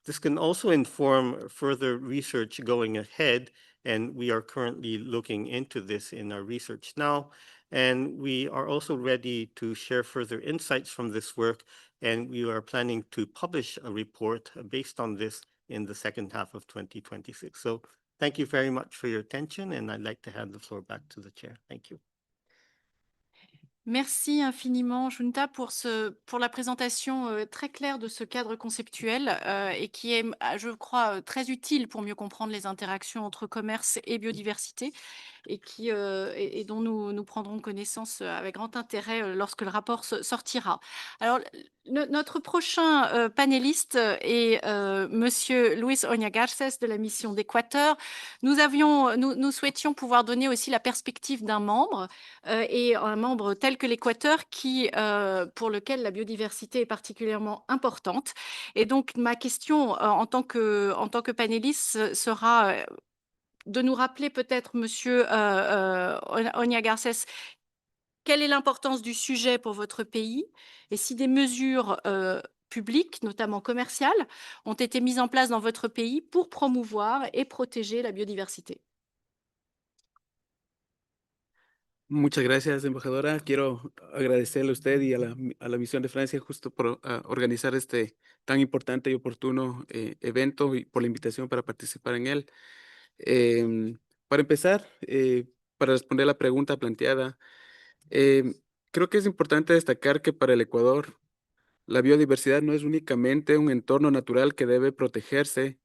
This can also inform further research going ahead, and we are currently looking into this in our research now. And we are also ready to share further insights from this work, and we are planning to publish a report based on this in the second half of 2026. So thank you very much for your attention, and I'd like to hand the floor back to the chair. Thank you. Merci infiniment, Junta, pour la présentation très claire de ce cadre conceptuel et qui est, je crois, très utile pour mieux comprendre les interactions entre commerce et biodiversité et dont nous prendrons connaissance avec grand intérêt lorsque le rapport sortira. Alors, notre prochain panéliste est Monsieur Luis Oña-Garcés de la mission d'Équateur. Nous souhaitions pouvoir donner aussi la perspective d'un membre et un membre tel que l'Équateur pour lequel la biodiversité est particulièrement importante. Et donc, ma question en tant que panéliste sera de nous rappeler peut-être, Monsieur Oña-Garcés, quelle est l'importance du sujet pour votre pays et si des mesures publiques, notamment commerciales, ont été mises en place dans votre pays pour promouvoir et protéger la biodiversité. Muchas gracias, embajadora. Quiero agradecerle a usted y a la misión de Francia justo por organizar este tan importante y oportuno evento y por la invitación para participar en él. Para empezar, para responder la pregunta planteada, creo que es importante destacar que para el Ecuador, la biodiversidad no es únicamente un entorno natural que debe protegerse,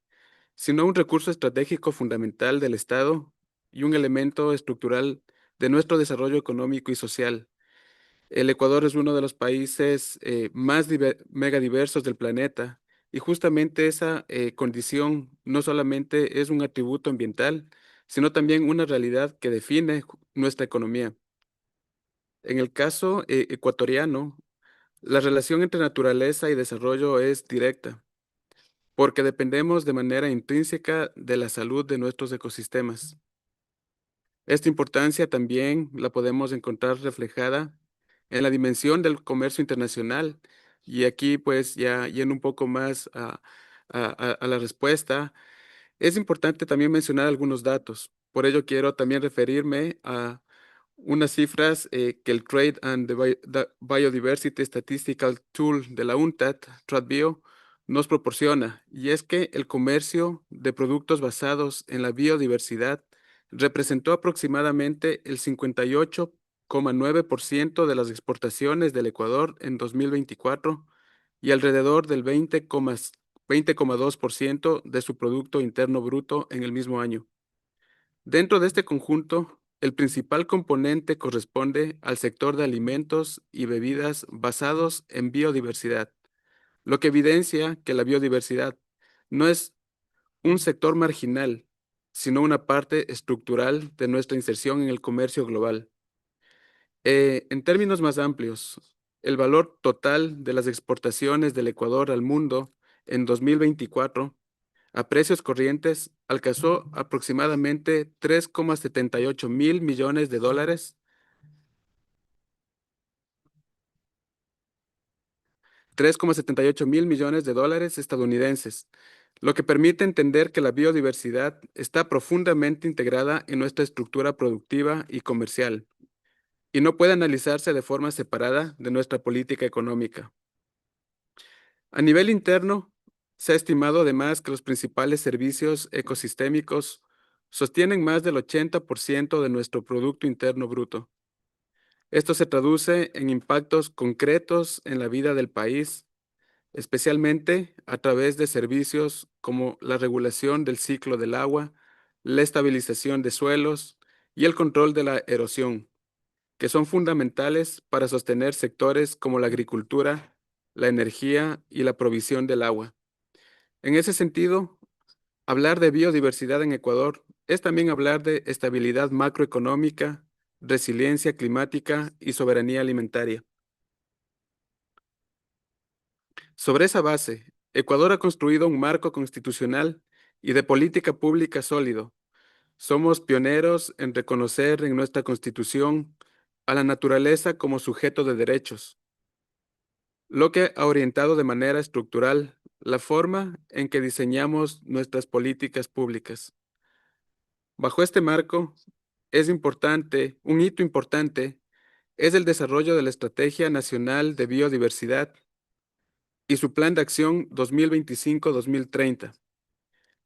sino un recurso estratégico fundamental del Estado y un elemento estructural de nuestro desarrollo económico y social. El Ecuador es uno de los países más megadiversos del planeta y justamente esa condición no solamente es un atributo ambiental, sino también una realidad que define nuestra economía. En el caso ecuatoriano, la relación entre naturaleza y desarrollo es directa, porque dependemos de manera intrínseca de la salud de nuestros ecosistemas. Esta importancia también la podemos encontrar reflejada en la dimensión del comercio internacional. Y aquí, pues, ya yendo un poco más a la respuesta, es importante también mencionar algunos datos. Por ello, quiero también referirme a unas cifras que el Trade and Biodiversity Statistical Tool de la UNTAD, TradBio, nos proporciona. Y es que el comercio de productos basados en la biodiversidad representó aproximadamente el 58,9% de las exportaciones del Ecuador en 2024 y alrededor del 20,2% de su Producto Interno Bruto en el mismo año. Dentro de este conjunto, el principal componente corresponde al sector de alimentos y bebidas basados en biodiversidad, lo que evidencia que la biodiversidad no es un sector marginal, sino una parte estructural de nuestra inserción en el comercio global. En términos más amplios, el valor total de las exportaciones del Ecuador al mundo en 2024 a precios corrientes alcanzó aproximadamente 3,78 mil millones de dólares, 3,78 mil millones de dólares estadounidenses, lo que permite entender que la biodiversidad está profundamente integrada en nuestra estructura productiva y comercial, y no puede analizarse de forma separada de nuestra política económica. A nivel interno, se ha estimado además que los principales servicios ecosistémicos sostienen más del 80% de nuestro Producto Interno Bruto. Esto se traduce en impactos concretos en la vida del país, especialmente a través de servicios como la regulación del ciclo del agua, la estabilización de suelos y el control de la erosión, que son fundamentales para sostener sectores como la agricultura, la energía y la provisión del agua. En ese sentido, hablar de biodiversidad en Ecuador es también hablar de estabilidad macroeconómica, resiliencia climática y soberanía alimentaria. Sobre esa base, Ecuador ha construido un marco constitucional y de política pública sólido. Somos pioneros en reconocer en nuestra Constitución a la naturaleza como sujeto de derechos, lo que ha orientado de manera estructural la forma en que diseñamos nuestras políticas públicas. Bajo este marco, un hito importante es el desarrollo de la Estrategia Nacional de Biodiversidad y su Plan de Acción 2025-2030,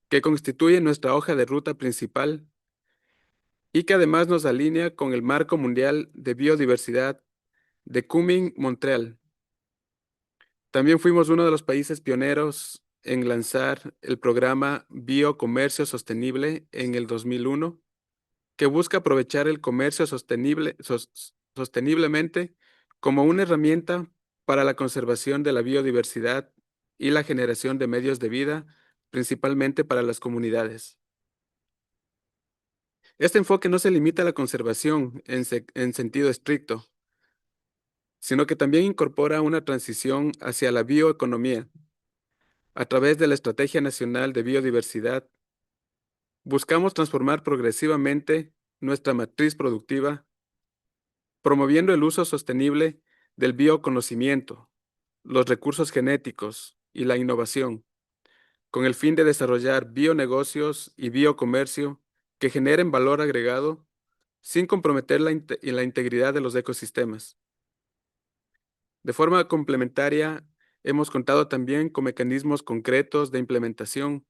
que constituye nuestra hoja de ruta principal y que además nos alinea con el Marco Mundial de Biodiversidad de Kunming-Montreal. También fuimos uno de los países pioneros en lanzar el programa Biocomercio Sostenible en el 2001, que busca aprovechar el comercio sosteniblemente como una herramienta para la conservación de la biodiversidad y la generación de medios de vida, principalmente para las comunidades. Este enfoque no se limita a la conservación en sentido estricto, sino que también incorpora una transición hacia la bioeconomía. A través de la Estrategia Nacional de Biodiversidad, buscamos transformar progresivamente nuestra matriz productiva, promoviendo el uso sostenible del bioconocimiento, los recursos genéticos y la innovación, con el fin de desarrollar bionegocios y biocomercio que generen valor agregado sin comprometer la integridad de los ecosistemas. De forma complementaria, hemos contado también con mecanismos concretos de implementación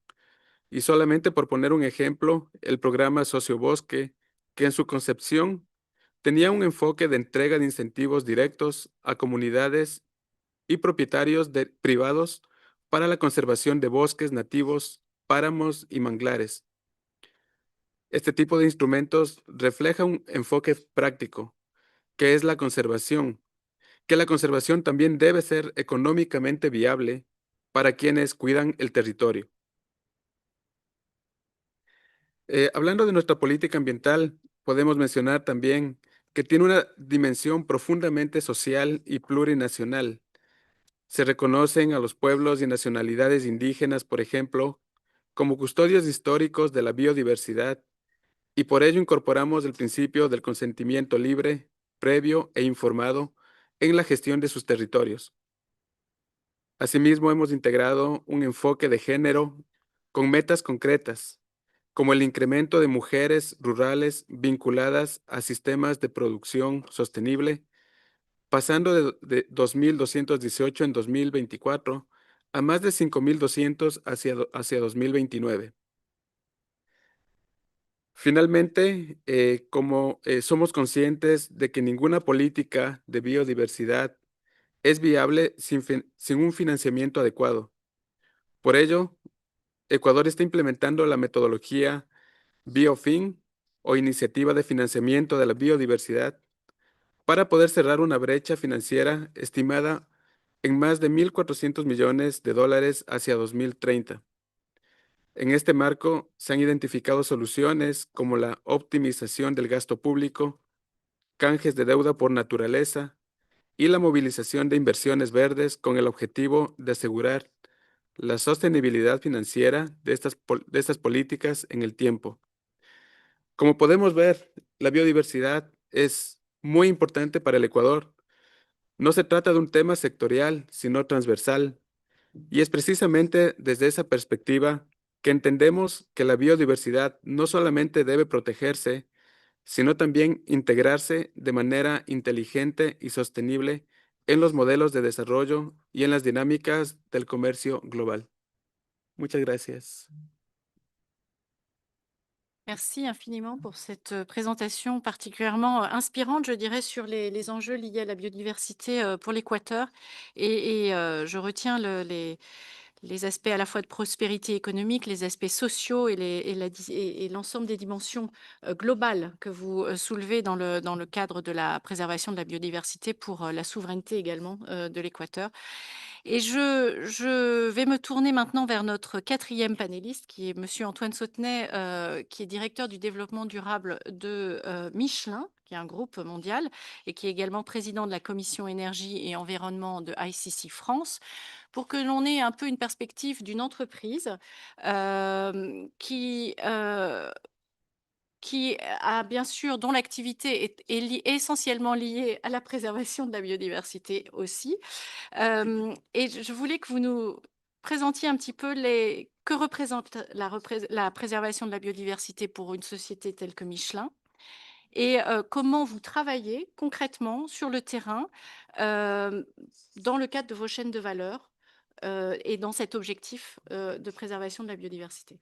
y solamente por poner un ejemplo, el programa Sociobosque, que en su concepción tenía un enfoque de entrega de incentivos directos a comunidades y propietarios privados para la conservación de bosques nativos, páramos y manglares. Este tipo de instrumentos refleja un enfoque práctico, que es la conservación, que la conservación también debe ser económicamente viable para quienes cuidan el territorio. Hablando de nuestra política ambiental, podemos mencionar también que tiene una dimensión profundamente social y plurinacional. Se reconocen a los pueblos y nacionalidades indígenas, por ejemplo, como custodios históricos de la biodiversidad, y por ello incorporamos el principio del consentimiento libre, previo e informado en la gestión de sus territorios. Asimismo, hemos integrado un enfoque de género con metas concretas, como el incremento de mujeres rurales vinculadas a sistemas de producción sostenible, pasando de 2.218 en 2024 a más de 5.200 hacia 2029. Finalmente, como somos conscientes de que ninguna política de biodiversidad es viable sin un financiamiento adecuado. Por ello, Ecuador está implementando la metodología BioFin o Iniciativa de Financiamiento de la Biodiversidad para poder cerrar una brecha financiera estimada en más de 1.400 millones de dólares hacia 2030. En este marco se han identificado soluciones como la optimización del gasto público, canjes de deuda por naturaleza y la movilización de inversiones verdes con el objetivo de asegurar la sostenibilidad financiera de estas políticas en el tiempo. Como podemos ver, la biodiversidad es muy importante para el Ecuador. No se trata de un tema sectorial, sino transversal. Y es precisamente desde esa perspectiva que entendemos que la biodiversidad no solamente debe protegerse, sino también integrarse de manera inteligente y sostenible en los modelos de desarrollo y en las dinámicas del comercio global. Muchas gracias. Merci infiniment pour cette présentation particulièrement inspirante, je dirais, sur les enjeux liés à la biodiversité pour l'Équateur. Et je retiens les aspects à la fois de prospérité économique, les aspects sociaux et l'ensemble des dimensions globales que vous soulevez dans le cadre de la préservation de la biodiversité pour la souveraineté également de l'Équateur. Et je vais me tourner maintenant vers notre quatrième panéliste, qui est Monsieur Antoine Sautenay, qui est directeur du développement durable de Michelin, qui est un groupe mondial, et qui est également président de la commission énergie et environnement de ICC France, pour que l'on ait un peu une perspective d'une entreprise qui a bien sûr, dont l'activité est essentiellement liée à la préservation de la biodiversité aussi. Et je voulais que vous nous présentiez un petit peu que représente la préservation de la biodiversité pour une société telle que Michelin et comment vous travaillez concrètement sur le terrain dans le cadre de vos chaînes de valeur et dans cet objectif de préservation de la biodiversité.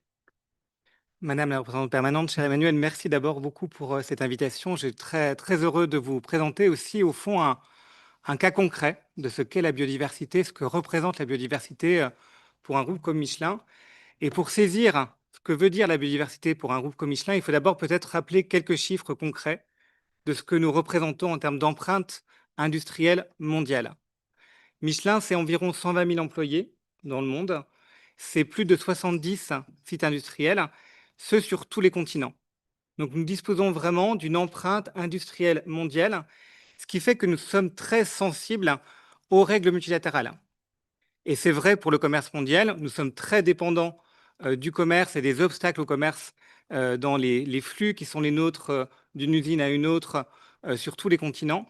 Madame la représentante permanente, chère Emmanuelle, merci d'abord beaucoup pour cette invitation. Je suis très, très heureux de vous présenter aussi, au fond, un cas concret de ce qu'est la biodiversité, ce que représente la biodiversité pour un groupe comme Michelin. Et pour saisir ce que veut dire la biodiversité pour un groupe comme Michelin, il faut d'abord peut-être rappeler quelques chiffres concrets de ce que nous représentons en termes d'empreinte industrielle mondiale. Michelin, c'est environ 120 000 employés dans le monde. C'est plus de 70 sites industriels, ce sur tous les continents. Donc nous disposons vraiment d'une empreinte industrielle mondiale, ce qui fait que nous sommes très sensibles aux règles multilatérales. Et c'est vrai pour le commerce mondial, nous sommes très dépendants du commerce et des obstacles au commerce dans les flux qui sont les nôtres d'une usine à une autre sur tous les continents.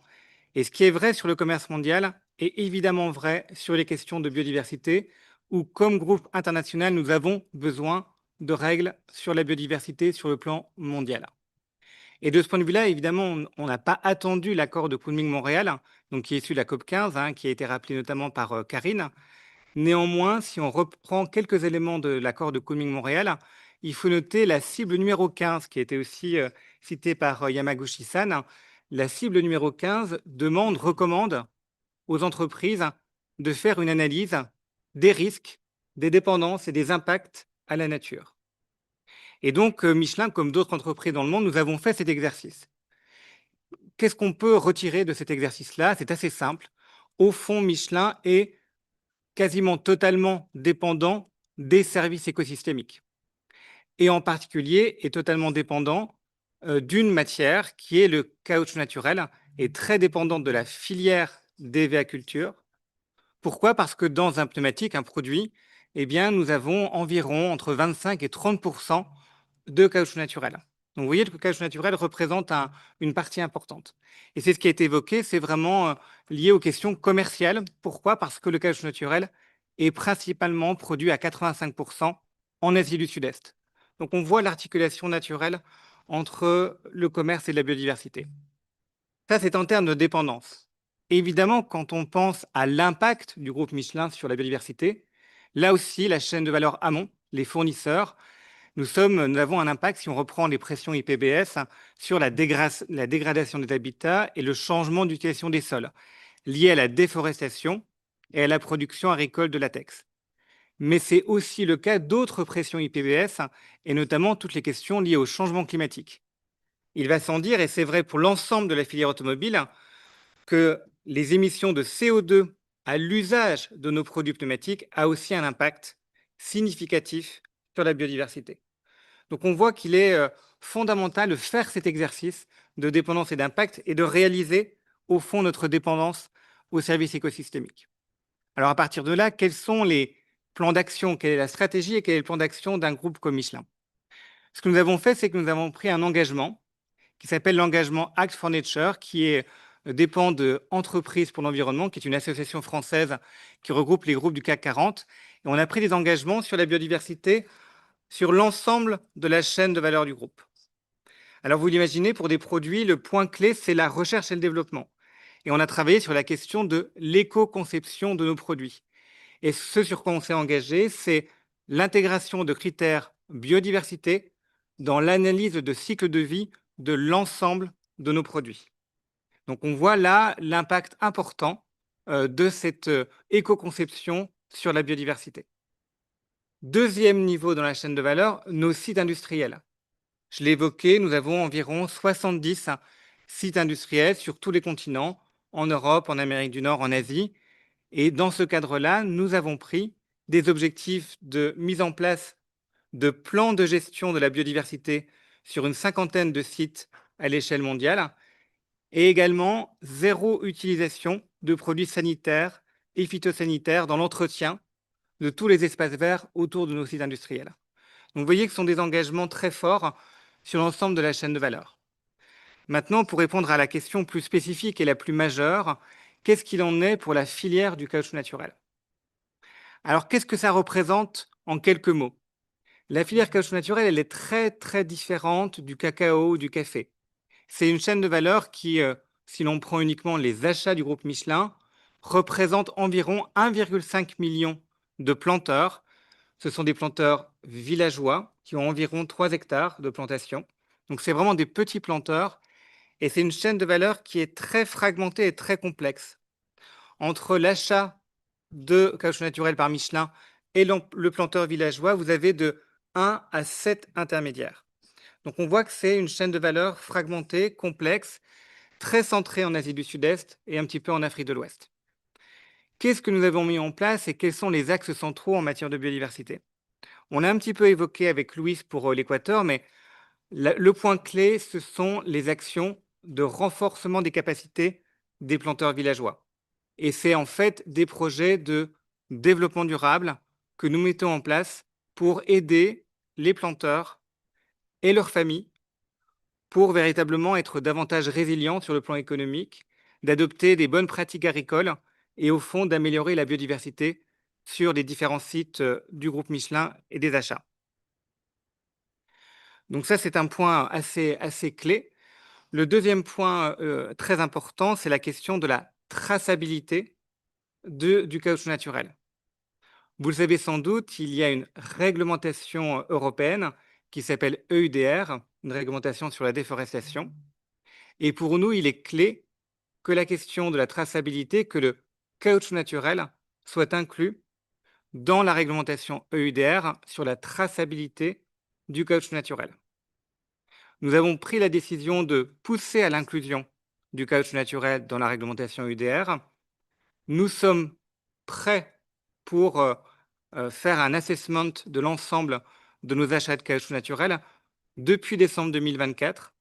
Et ce qui est vrai sur le commerce mondial est évidemment vrai sur les questions de biodiversité, où comme groupe international, nous avons besoin de règles sur la biodiversité sur le plan mondial. Et de ce point de vue-là, évidemment, on n'a pas attendu l'accord de Kunming-Montréal, donc qui est issu de la COP15, qui a été rappelé notamment par Karine. Néanmoins, si on reprend quelques éléments de l'accord de Kunming-Montréal, il faut noter la cible numéro 15, qui a été aussi citée par Yamaguchi-san. La cible numéro 15 recommande aux entreprises de faire une analyse des risques, des dépendances et des impacts à la nature. Et donc, Michelin, comme d'autres entreprises dans le monde, nous avons fait cet exercice. Qu'est-ce qu'on peut retirer de cet exercice-là? C'est assez simple. Au fond, Michelin est quasiment totalement dépendant des services écosystémiques. Et en particulier, est totalement dépendant d'une matière qui est le caoutchouc naturel et très dépendante de la filière d'EVA-culture. Pourquoi? Parce que dans un pneumatique, un produit, eh bien, nous avons environ entre 25 et 30% de caoutchouc naturel. Donc, vous voyez que le caoutchouc naturel représente une partie importante. Et c'est ce qui a été évoqué, c'est vraiment lié aux questions commerciales. Pourquoi? Parce que le caoutchouc naturel est principalement produit à 85% en Asie du Sud-Est. Donc, on voit l'articulation naturelle entre le commerce et la biodiversité. Ça, c'est en termes de dépendance. Évidemment, quand on pense à l'impact du groupe Michelin sur la biodiversité, là aussi, la chaîne de valeur amont, les fournisseurs, nous avons un impact, si on reprend les pressions IPBES, sur la dégradation des habitats et le changement d'utilisation des sols, lié à la déforestation et à la production agricole de latex. Mais c'est aussi le cas d'autres pressions IPBES, et notamment toutes les questions liées au changement climatique. Il va sans dire, et c'est vrai pour l'ensemble de la filière automobile, que les émissions de CO2 à l'usage de nos produits pneumatiques a aussi un impact significatif sur la biodiversité. Donc on voit qu'il est fondamental de faire cet exercice de dépendance et d'impact et de réaliser au fond notre dépendance aux services écosystémiques. Alors à partir de là, quels sont les plans d'action, quelle est la stratégie et quel est le plan d'action d'un groupe comme Michelin? Ce que nous avons fait, c'est que nous avons pris un engagement qui s'appelle l'engagement Act for Nature, qui dépend de Entreprises pour l'environnement, qui est une association française qui regroupe les groupes du CAC 40. Et on a pris des engagements sur la biodiversité sur l'ensemble de la chaîne de valeur du groupe. Alors vous l'imaginez, pour des produits, le point clé, c'est la recherche et le développement. Et on a travaillé sur la question de l'éco-conception de nos produits. Et ce sur quoi on s'est engagé, c'est l'intégration de critères biodiversité dans l'analyse de cycle de vie de l'ensemble de nos produits. Donc on voit là l'impact important de cette éco-conception sur la biodiversité. Deuxième niveau dans la chaîne de valeur, nos sites industriels. Je l'ai évoqué, nous avons environ 70 sites industriels sur tous les continents, en Europe, en Amérique du Nord, en Asie. Et dans ce cadre-là, nous avons pris des objectifs de mise en place de plans de gestion de la biodiversité sur une cinquantaine de sites à l'échelle mondiale et également zéro utilisation de produits sanitaires et phytosanitaires dans l'entretien de tous les espaces verts autour de nos sites industriels. Donc vous voyez que ce sont des engagements très forts sur l'ensemble de la chaîne de valeur. Maintenant, pour répondre à la question plus spécifique et la plus majeure, qu'est-ce qu'il en est pour la filière du caoutchouc naturel? Alors, qu'est-ce que ça représente en quelques mots? La filière caoutchouc naturel, elle est très différente du cacao ou du café. C'est une chaîne de valeur qui, si l'on prend uniquement les achats du groupe Michelin, représente environ 1,5 million de planteurs. Ce sont des planteurs villageois qui ont environ 3 hectares de plantation. Donc c'est vraiment des petits planteurs et c'est une chaîne de valeur qui est très fragmentée et très complexe. Entre l'achat de caoutchouc naturel par Michelin et le planteur villageois, vous avez de 1 à 7 intermédiaires. Donc on voit que c'est une chaîne de valeur fragmentée, complexe, très centrée en Asie du Sud-Est et un petit peu en Afrique de l'Ouest. Qu'est-ce que nous avons mis en place et quels sont les axes centraux en matière de biodiversité? On a un petit peu évoqué avec Louis pour l'Équateur, mais le point clé, ce sont les actions de renforcement des capacités des planteurs villageois. Et c'est en fait des projets de développement durable que nous mettons en place pour aider les planteurs et leurs familles pour véritablement être davantage résilients sur le plan économique, d'adopter des bonnes pratiques agricoles et au fond d'améliorer la biodiversité sur les différents sites du groupe Michelin et des achats. Donc ça, c'est un point assez clé. Le deuxième point très important, c'est la question de la traçabilité du caoutchouc naturel. Vous le savez sans doute, il y a une réglementation européenne qui s'appelle EUDR, une réglementation sur la déforestation. Et pour nous, il est clé que la question de la traçabilité, que le caoutchouc naturel soit inclus dans la réglementation EUDR sur la traçabilité du caoutchouc naturel. Nous avons pris la décision de pousser à l'inclusion du caoutchouc naturel dans la réglementation EUDR. Nous sommes prêts pour faire un assessment de l'ensemble de nos achats de caoutchouc naturel depuis décembre 2024.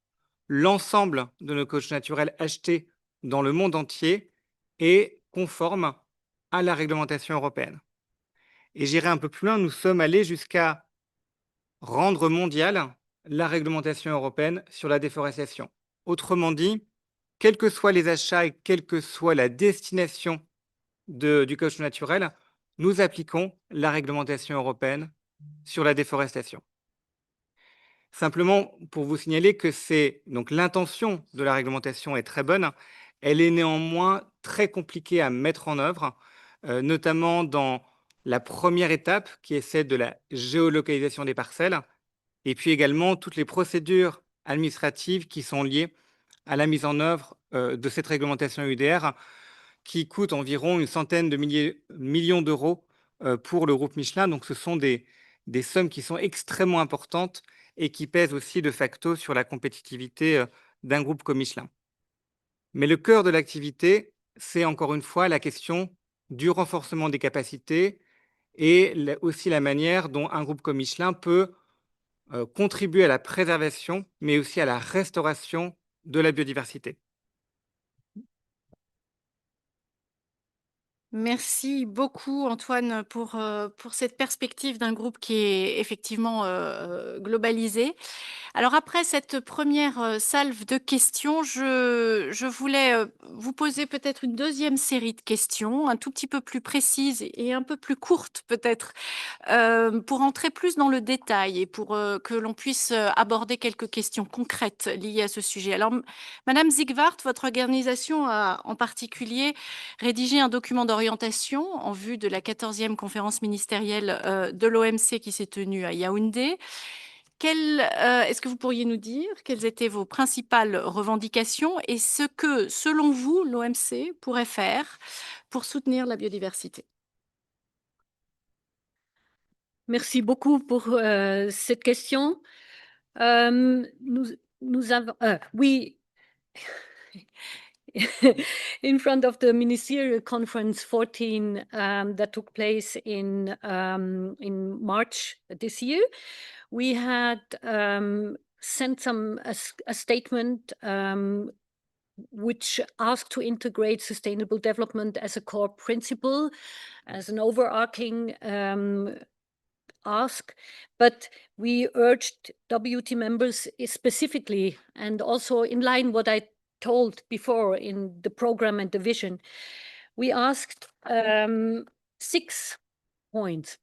L'ensemble de nos caoutchoucs naturels achetés dans le monde entier est conforme à la réglementation européenne. Et j'irai un peu plus loin, nous sommes allés jusqu'à rendre mondiale la réglementation européenne sur la déforestation. Autrement dit, quels que soient les achats et quelle que soit la destination du caoutchouc naturel, nous appliquons la réglementation européenne sur la déforestation. Simplement pour vous signaler que donc l'intention de la réglementation est très bonne, elle est néanmoins très compliquée à mettre en œuvre, notamment dans la première étape qui est celle de la géolocalisation des parcelles, et puis également toutes les procédures administratives qui sont liées à la mise en œuvre de cette réglementation UDR qui coûte environ une centaine de millions d'euros pour le groupe Michelin. Donc ce sont des sommes qui sont extrêmement importantes et qui pèsent aussi de facto sur la compétitivité d'un groupe comme Michelin. Mais le cœur de l'activité, c'est encore une fois la question du renforcement des capacités et aussi la manière dont un groupe comme Michelin peut contribuer à la préservation, mais aussi à la restauration de la biodiversité. Merci beaucoup, Antoine, pour cette perspective d'un groupe qui est effectivement globalisé. Alors, après cette première salve de questions, je voulais vous poser peut-être une deuxième série de questions, un tout petit peu plus précises et un peu plus courtes peut-être, pour entrer plus dans le détail et pour que l'on puisse aborder quelques questions concrètes liées à ce sujet. Alors, Madame Zigvart, votre organisation a en particulier rédigé un document d'orientation en vue de la 14e conférence ministérielle de l'OMC qui s'est tenue à Yaoundé. Est-ce que vous pourriez nous dire quelles étaient vos principales revendications et ce que, selon vous, l'OMC pourrait faire pour soutenir la biodiversité? Merci beaucoup pour cette question. Nous avons, oui, in front of the ministerial conference 14 that took place in March this year, we had sent a statement which asked to integrate sustainable development as a core principle, as an overarching ask, but we urged WT members specifically, and also in line what I told before in the program and the vision, we asked 6 points.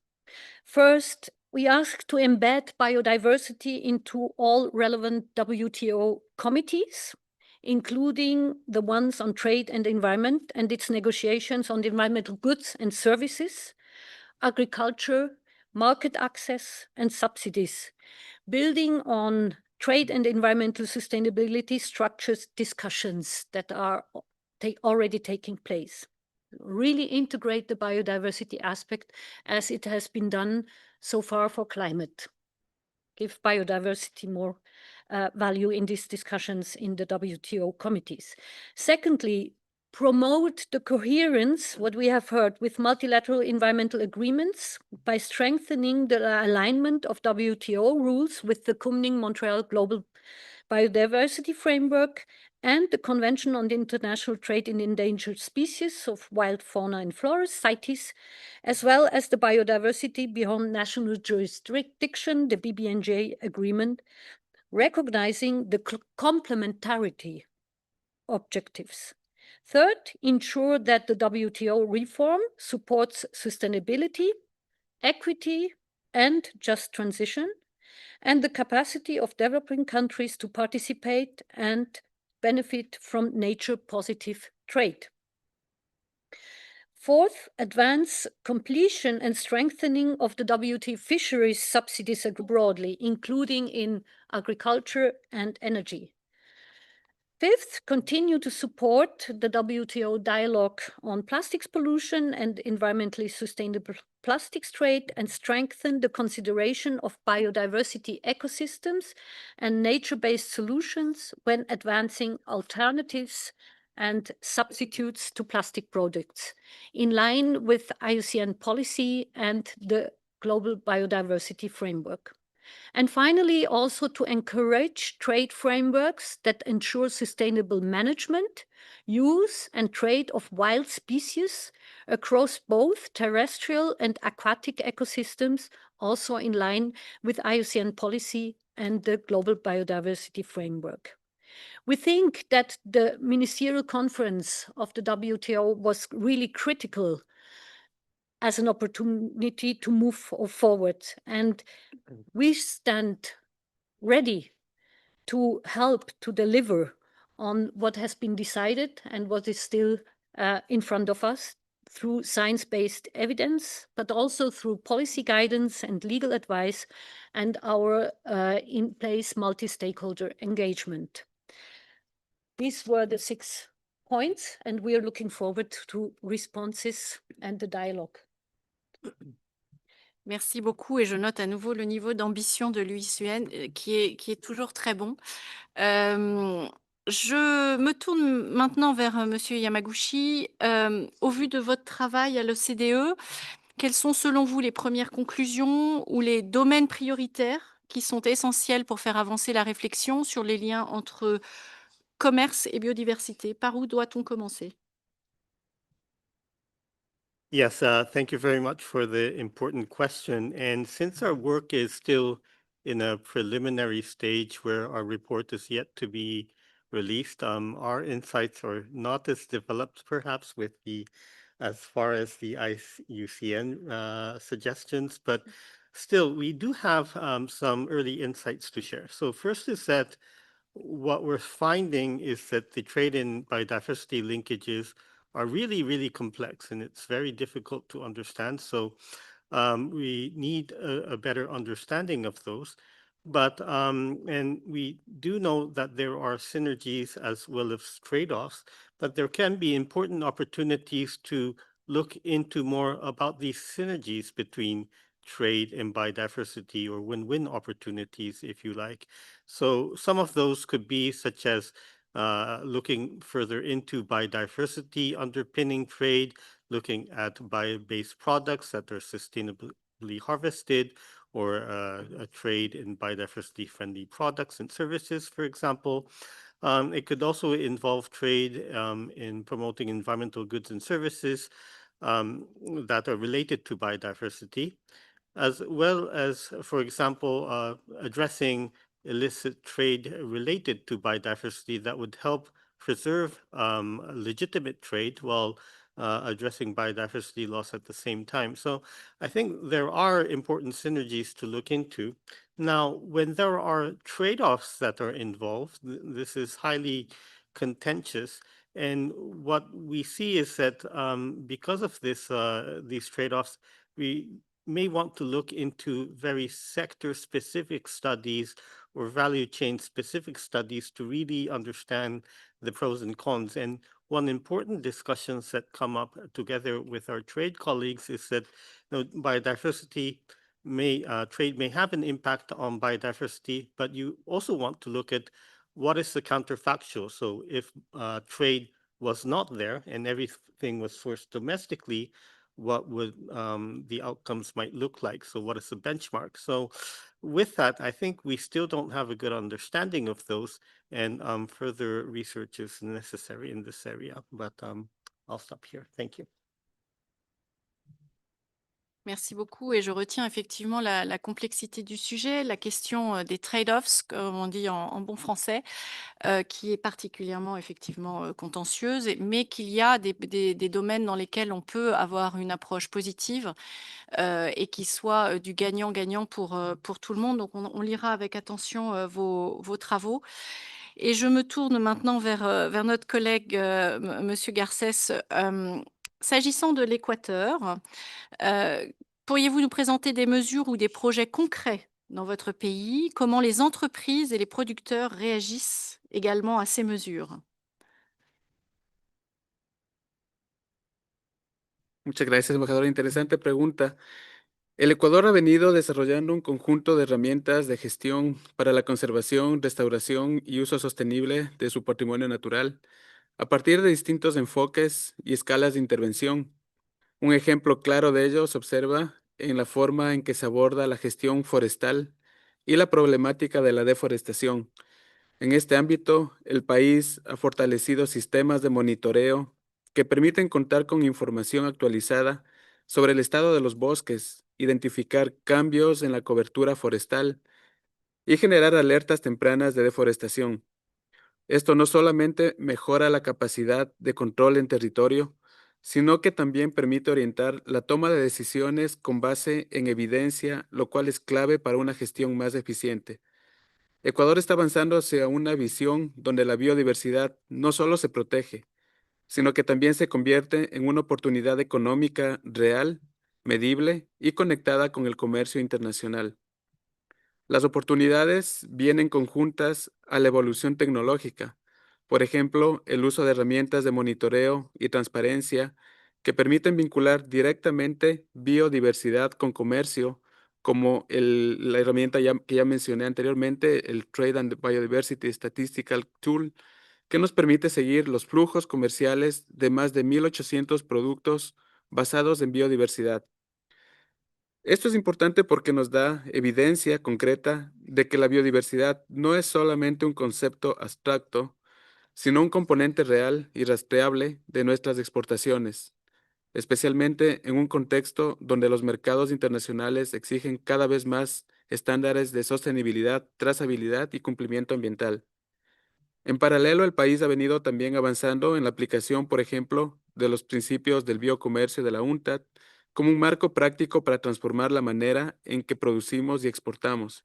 First, we asked to embed biodiversity into all relevant WTO committees, including the ones on trade and environment and its negotiations on environmental goods and services, agriculture, market access, and subsidies, building on trade and environmental sustainability structures discussions that are already taking place. Really integrate the biodiversity aspect as it has been done so far for climate. Give biodiversity more value in these discussions in the WTO committees. Secondly, promote the coherence, what we have heard, with multilateral environmental agreements by strengthening the alignment of WTO rules with the Kunming-Montreal Global Biodiversity Framework and the Convention on the International Trade in Endangered Species of Wild Fauna and Flora, CITES, as well as the Biodiversity Beyond National Jurisdiction, the BBNJ agreement, recognizing the complementarity objectives. Third, ensure that the WTO reform supports sustainability, equity, and just transition, and the capacity of developing countries to participate and benefit from nature-positive trade. Fourth, advance completion and strengthening of the WTO fisheries subsidies broadly, including in agriculture and energy. Fifth, continue to support the WTO dialogue on plastics pollution and environmentally sustainable plastics trade and strengthen the consideration of biodiversity ecosystems and nature-based solutions when advancing alternatives and substitutes to plastic products, in line with IUCN policy and the Global Biodiversity Framework. And finally, also to encourage trade frameworks that ensure sustainable management, use, and trade of wild species across both terrestrial and aquatic ecosystems, also in line with IUCN policy and the Global Biodiversity Framework. We think that the ministerial conference of the WTO was really critical as an opportunity to move forward. And we stand ready to help to deliver on what has been decided and what is still in front of us through science-based evidence, but also through policy guidance and legal advice and our in-place multi-stakeholder engagement. These were the 6 points, and we are looking forward to responses and the dialogue. Merci beaucoup et je note à nouveau le niveau d'ambition de l'UICN qui est toujours très bon. Je me tourne maintenant vers Monsieur Yamaguchi. Au vu de votre travail à l'OCDE, quelles sont selon vous les premières conclusions ou les domaines prioritaires qui sont essentiels pour faire avancer la réflexion sur les liens entre commerce et biodiversité? Par où doit-on commencer? Yes, thank you very much for the important question. And since our work is still in a preliminary stage where our report is yet to be released, our insights are not as developed perhaps with the as far as the IUCN suggestions, but still we do have some early insights to share. So first is that what we're finding is that the trade in biodiversity linkages are really, really complex, and it's very difficult to understand. So we need a better understanding of those. But and we do know that there are synergies as well as trade-offs, but there can be important opportunities to look into more about these synergies between trade and biodiversity, or win-win opportunities, if you like. So some of those could be such as looking further into biodiversity underpinning trade, looking at bio-based products that are sustainably harvested, or a trade in biodiversity-friendly products and services, for example. It could also involve trade in promoting environmental goods and services that are related to biodiversity, as well as, for example, addressing illicit trade related to biodiversity that would help preserve legitimate trade while addressing biodiversity loss at the same time. So I think there are important synergies to look into. Now, when there are trade-offs that are involved, this is highly contentious. And what we see is that because of these trade-offs, we may want to look into very sector-specific studies or value chain-specific studies to really understand the pros and cons. And one important discussions that come up together with our trade colleagues is that biodiversity trade may have an impact on biodiversity, but you also want to look at what is the counterfactual. So if trade was not there and everything was sourced domestically, what would the outcomes might look like? So what is the benchmark? So with that, I think we still don't have a good understanding of those, and further research is necessary in this area. But I'll stop here. Thank you. Merci beaucoup et je retiens effectivement la complexité du sujet, la question des trade-offs, comme on dit en bon français, qui est particulièrement effectivement contentieuse, mais qu'il y a des domaines dans lesquels on peut avoir une approche positive et qui soit du gagnant-gagnant pour tout le monde. Donc on lira avec attention vos travaux. Et je me tourne maintenant vers notre collègue Monsieur Garcès. S'agissant de l'Équateur, pourriez-vous nous présenter des mesures ou des projets concrets dans votre pays? Comment les entreprises et les producteurs réagissent également à ces mesures? Muchas gracias, embajadora. Interesante pregunta. El Ecuador ha venido desarrollando un conjunto de herramientas de gestión para la conservación, restauración y uso sostenible de su patrimonio natural, a partir de distintos enfoques y escalas de intervención. Un ejemplo claro de ello se observa en la forma en que se aborda la gestión forestal y la problemática de la deforestación. En este ámbito, el país ha fortalecido sistemas de monitoreo que permiten contar con información actualizada sobre el estado de los bosques, identificar cambios en la cobertura forestal y generar alertas tempranas de deforestación. Esto no solamente mejora la capacidad de control en territorio, sino que también permite orientar la toma de decisiones con base en evidencia, lo cual es clave para una gestión más eficiente. Ecuador está avanzando hacia una visión donde la biodiversidad no solo se protege, sino que también se convierte en una oportunidad económica real, medible y conectada con el comercio internacional. Las oportunidades vienen conjuntas a la evolución tecnológica. Por ejemplo, el uso de herramientas de monitoreo y transparencia que permiten vincular directamente biodiversidad con comercio, como la herramienta que ya mencioné anteriormente, el Trade and Biodiversity Statistical Tool, que nos permite seguir los flujos comerciales de más de 1,800 productos basados en biodiversidad. Esto es importante porque nos da evidencia concreta de que la biodiversidad no es solamente un concepto abstracto, sino un componente real y rastreable de nuestras exportaciones, especialmente en un contexto donde los mercados internacionales exigen cada vez más estándares de sostenibilidad, trazabilidad y cumplimiento ambiental. En paralelo, el país ha venido también avanzando en la aplicación, por ejemplo, de los principios del biocomercio de la UNCTAD como un marco práctico para transformar la manera en que producimos y exportamos.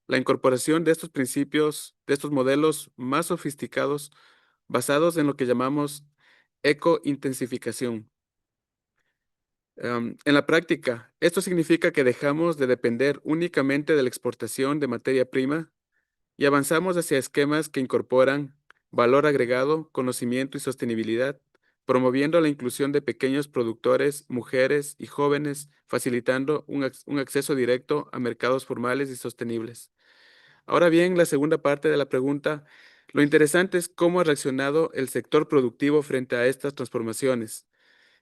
La incorporación de estos principios, de estos modelos más sofisticados, basados en lo que llamamos ecointensificación. En la práctica, esto significa que dejamos de depender únicamente de la exportación de materia prima y avanzamos hacia esquemas que incorporan valor agregado, conocimiento y sostenibilidad, promoviendo la inclusión de pequeños productores, mujeres y jóvenes, facilitando un acceso directo a mercados formales y sostenibles. Ahora bien, la segunda parte de la pregunta, lo interesante es cómo ha reaccionado el sector productivo frente a estas transformaciones.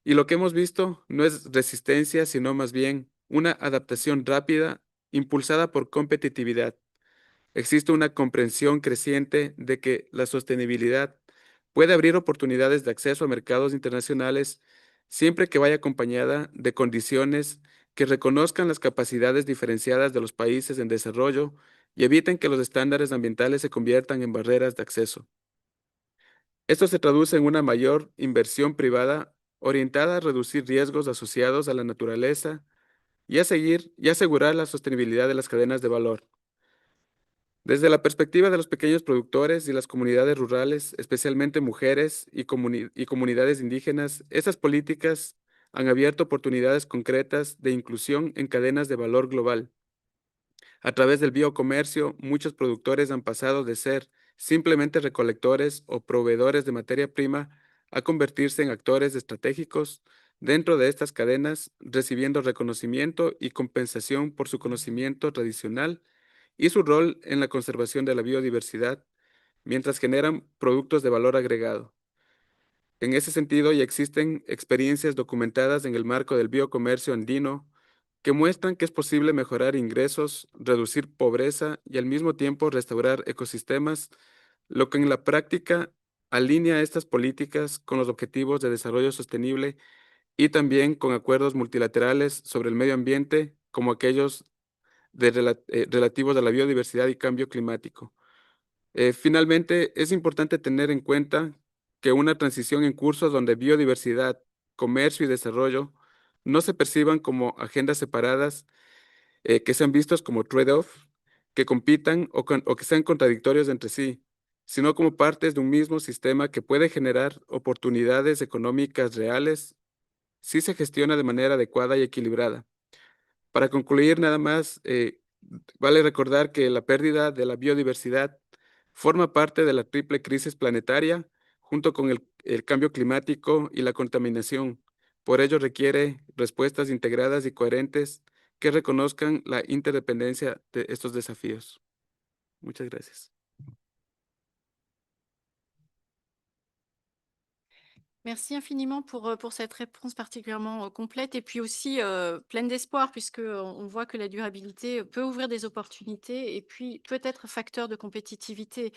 Y lo que hemos visto no es resistencia, sino más bien una adaptación rápida, impulsada por competitividad. Existe una comprensión creciente de que la sostenibilidad puede abrir oportunidades de acceso a mercados internacionales siempre que vaya acompañada de condiciones que reconozcan las capacidades diferenciadas de los países en desarrollo y eviten que los estándares ambientales se conviertan en barreras de acceso. Esto se traduce en una mayor inversión privada orientada a reducir riesgos asociados a la naturaleza y a seguir y asegurar la sostenibilidad de las cadenas de valor. Desde la perspectiva de los pequeños productores y las comunidades rurales, especialmente mujeres y comunidades indígenas, esas políticas han abierto oportunidades concretas de inclusión en cadenas de valor global. A través del biocomercio, muchos productores han pasado de ser simplemente recolectores o proveedores de materia prima a convertirse en actores estratégicos dentro de estas cadenas, recibiendo reconocimiento y compensación por su conocimiento tradicional y su rol en la conservación de la biodiversidad, mientras generan productos de valor agregado. En ese sentido, ya existen experiencias documentadas en el marco del biocomercio andino que muestran que es posible mejorar ingresos, reducir pobreza y al mismo tiempo restaurar ecosistemas, lo que en la práctica alinea estas políticas con los objetivos de desarrollo sostenible y también con acuerdos multilaterales sobre el medio ambiente, como aquellos relativos a la biodiversidad y cambio climático. Finalmente, es importante tener en cuenta que una transición en curso donde biodiversidad, comercio y desarrollo no se perciban como agendas separadas, que sean vistos como trade-off, que compitan o que sean contradictorios entre sí, sino como partes de un mismo sistema que puede generar oportunidades económicas reales si se gestiona de manera adecuada y equilibrada. Para concluir, nada más, vale recordar que la pérdida de la biodiversidad forma parte de la triple crisis planetaria, junto con el cambio climático y la contaminación. Por ello requiere respuestas integradas y coherentes que reconozcan la interdependencia de estos desafíos. Muchas gracias. Merci infiniment pour cette réponse particulièrement complète et puis aussi pleine d'espoir, puisque on voit que la durabilité peut ouvrir des opportunités et puis peut être facteur de compétitivité.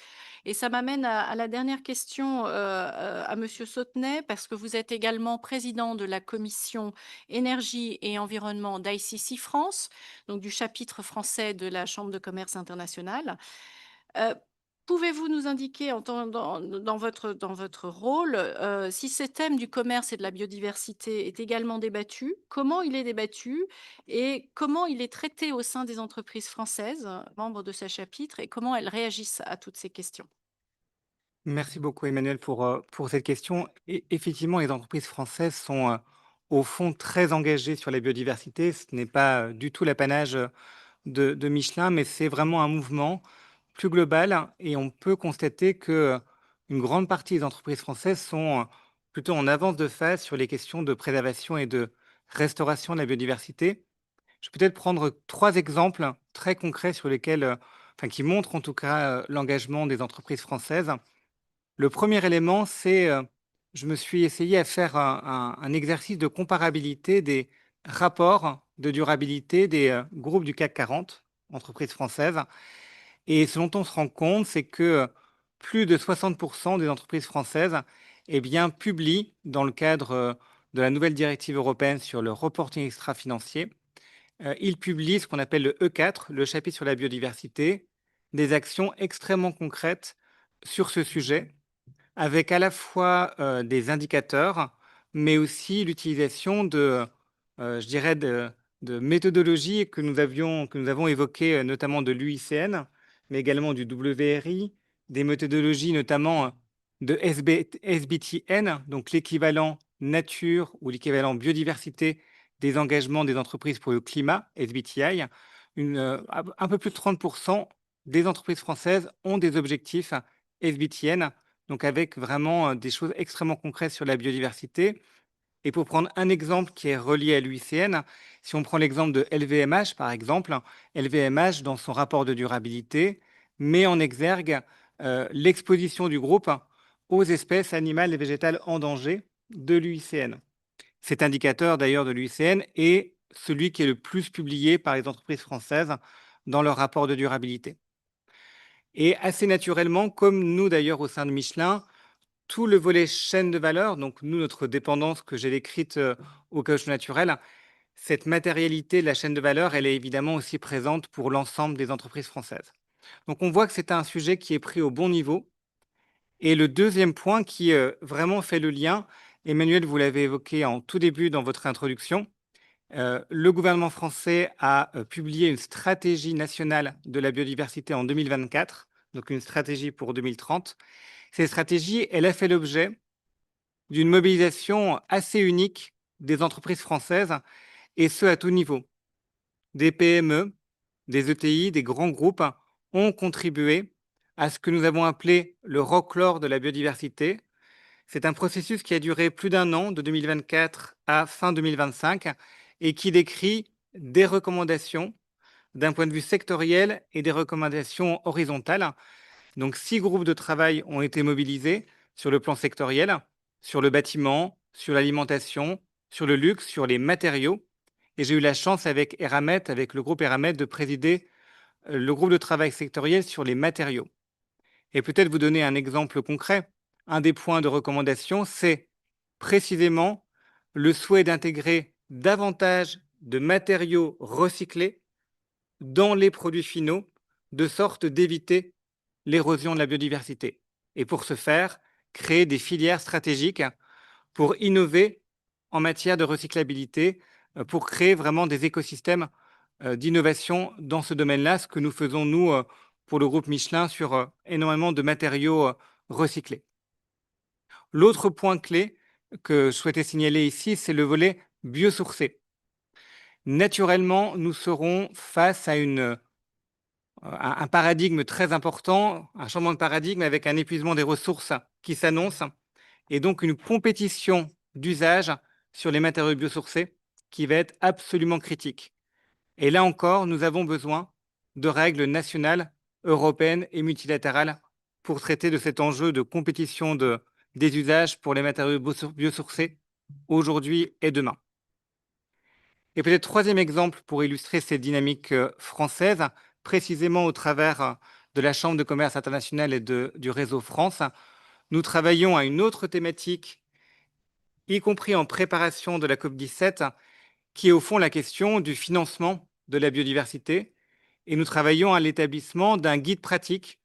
Et ça m'amène à la dernière question à Monsieur Sautenay, parce que vous êtes également président de la commission énergie et environnement d'ICC France, donc du chapitre français de la Chambre de commerce internationale. Pouvez-vous nous indiquer dans votre rôle si ce thème du commerce et de la biodiversité est également débattu, comment il est débattu et comment il est traité au sein des entreprises françaises, membres de ce chapitre, et comment elles réagissent à toutes ces questions? Merci beaucoup, Emmanuel, pour cette question. Et effectivement, les entreprises françaises sont au fond très engagées sur la biodiversité. Ce n'est pas du tout l'apanage de Michelin, mais c'est vraiment un mouvement plus global. Et on peut constater que une grande partie des entreprises françaises sont plutôt en avance de phase sur les questions de préservation et de restauration de la biodiversité. Je vais peut-être prendre 3 exemples très concrets sur lesquels, enfin, qui montrent en tout cas l'engagement des entreprises françaises. Le premier élément, c'est, je me suis essayé à faire un exercice de comparabilité des rapports de durabilité des groupes du CAC 40, entreprises françaises. Et ce dont on se rend compte, c'est que plus de 60% des entreprises françaises eh bien, publient, dans le cadre de la nouvelle directive européenne sur le reporting extra-financier, ils publient ce qu'on appelle le E4, le chapitre sur la biodiversité, des actions extrêmement concrètes sur ce sujet, avec à la fois des indicateurs, mais aussi l'utilisation je dirais, de méthodologies que nous avons évoquées, notamment de l'UICN, mais également du WRI, des méthodologies notamment de SBTN, donc l'équivalent nature ou l'équivalent biodiversité des engagements des entreprises pour le climat, SBTI. Un peu plus de 30% des entreprises françaises ont des objectifs SBTN, donc avec vraiment des choses extrêmement concrètes sur la biodiversité. Et pour prendre un exemple qui est relié à l'UICN, si on prend l'exemple de LVMH, par exemple, LVMH, dans son rapport de durabilité, met en exergue l'exposition du groupe aux espèces animales et végétales en danger de l'UICN. Cet indicateur, d'ailleurs, de l'UICN est celui qui est le plus publié par les entreprises françaises dans leur rapport de durabilité. Et assez naturellement, comme nous d'ailleurs au sein de Michelin, tout le volet chaîne de valeur, donc nous, notre dépendance que j'ai décrite au caoutchouc naturel, cette matérialité de la chaîne de valeur, elle est évidemment aussi présente pour l'ensemble des entreprises françaises. Donc on voit que c'est un sujet qui est pris au bon niveau. Et le deuxième point qui vraiment fait le lien, Emmanuel, vous l'avez évoqué en tout début dans votre introduction, le gouvernement français a publié une stratégie nationale de la biodiversité en 2024, donc une stratégie pour 2030. Cette stratégie, elle a fait l'objet d'une mobilisation assez unique des entreprises françaises, et ce à tout niveau. Des PME, des ETI, des grands groupes ont contribué à ce que nous avons appelé le rock-lore de la biodiversité. C'est un processus qui a duré plus d'un an, de 2024 à fin 2025, et qui décrit des recommandations d'un point de vue sectoriel et des recommandations horizontales. Donc 6 groupes de travail ont été mobilisés sur le plan sectoriel, sur le bâtiment, sur l'alimentation, sur le luxe, sur les matériaux. Et j'ai eu la chance avec Eramet, avec le groupe Eramet, de présider le groupe de travail sectoriel sur les matériaux. Et peut-être vous donner un exemple concret. Un des points de recommandation, c'est précisément le souhait d'intégrer davantage de matériaux recyclés dans les produits finaux, de sorte d'éviter l'érosion de la biodiversité. Et pour ce faire, créer des filières stratégiques pour innover en matière de recyclabilité, pour créer vraiment des écosystèmes d'innovation dans ce domaine-là, ce que nous faisons, nous, pour le groupe Michelin, sur énormément de matériaux recyclés. L'autre point clé que je souhaitais signaler ici, c'est le volet biosourcé. Naturellement, nous serons face à un paradigme très important, un changement de paradigme avec un épuisement des ressources qui s'annonce, et donc une compétition d'usage sur les matériaux biosourcés qui va être absolument critique. Et là encore, nous avons besoin de règles nationales, européennes et multilatérales pour traiter de cet enjeu de compétition des usages pour les matériaux biosourcés aujourd'hui et demain. Et peut-être troisième exemple pour illustrer ces dynamiques françaises, précisément au travers de la Chambre de commerce internationale et du réseau France, nous travaillons à une autre thématique, y compris en préparation de la COP17, qui est au fond la question du financement de la biodiversité. Et nous travaillons à l'établissement d'un guide pratique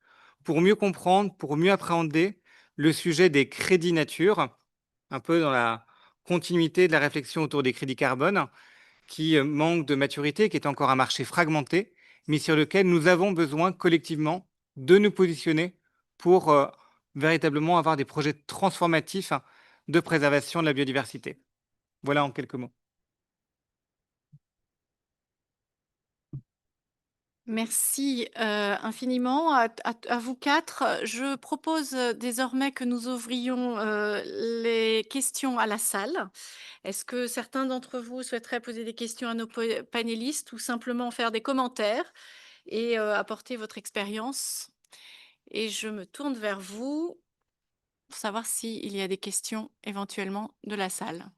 pour mieux comprendre, pour mieux appréhender le sujet des crédits nature, un peu dans la continuité de la réflexion autour des crédits carbone, qui manque de maturité, qui est encore un marché fragmenté, mais sur lequel nous avons besoin collectivement de nous positionner pour véritablement avoir des projets transformatifs de préservation de la biodiversité. Voilà en quelques mots. Merci infiniment à vous quatre. Je propose désormais que nous ouvrions les questions à la salle. Est-ce que certains d'entre vous souhaiteraient poser des questions à nos panélistes ou simplement faire des commentaires et apporter votre expérience? Et je me tourne vers vous pour savoir s'il y a des questions éventuellement de la salle.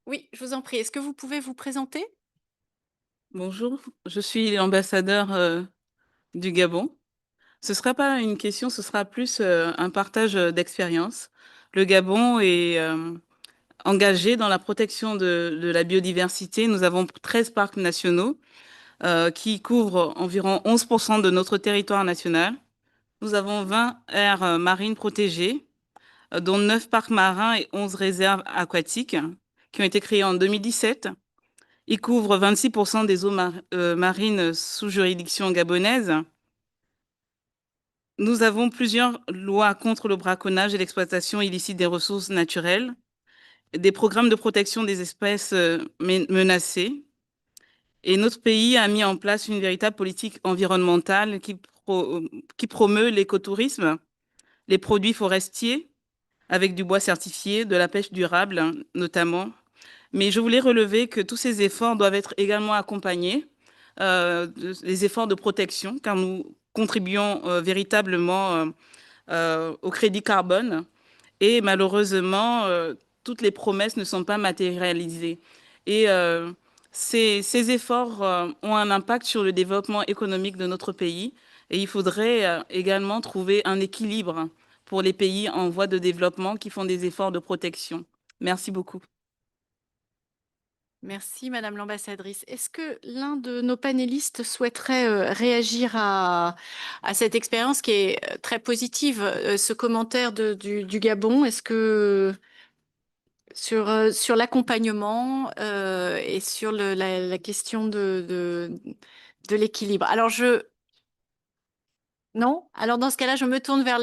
Oui, je vous en prie. Est-ce que vous pouvez vous présenter? Bonjour, je suis l'ambassadeur du Gabon. Ce ne sera pas une question, ce sera plus un partage d'expérience. Le Gabon est engagé dans la protection de la biodiversité. Nous avons 13 parcs nationaux qui couvrent environ 11% de notre territoire national. Nous avons 20 aires marines protégées, dont 9 parcs marins et 11 réserves aquatiques qui ont été créées en 2017. Ils couvrent 26% des eaux marines sous juridiction gabonaise. Nous avons plusieurs lois contre le braconnage et l'exploitation illicite des ressources naturelles, des programmes de protection des espèces menacées. Et notre pays a mis en place une véritable politique environnementale qui promeut l'écotourisme, les produits forestiers avec du bois certifié, de la pêche durable notamment. Mais je voulais relever que tous ces efforts doivent être également accompagnés des efforts de protection, car nous contribuons véritablement au crédit carbone. Et malheureusement, toutes les promesses ne sont pas matérialisées. Et ces efforts ont un impact sur le développement économique de notre pays. Et il faudrait également trouver un équilibre pour les pays en voie de développement qui font des efforts de protection. Merci beaucoup. Merci, Madame l'ambassadrice. Est-ce que l'un de nos panélistes souhaiterait réagir à cette expérience qui est très positive, ce commentaire du Gabon? Est-ce que sur l'accompagnement et sur la question de l'équilibre? Alors, non? Alors, dans ce cas-là, je me tourne vers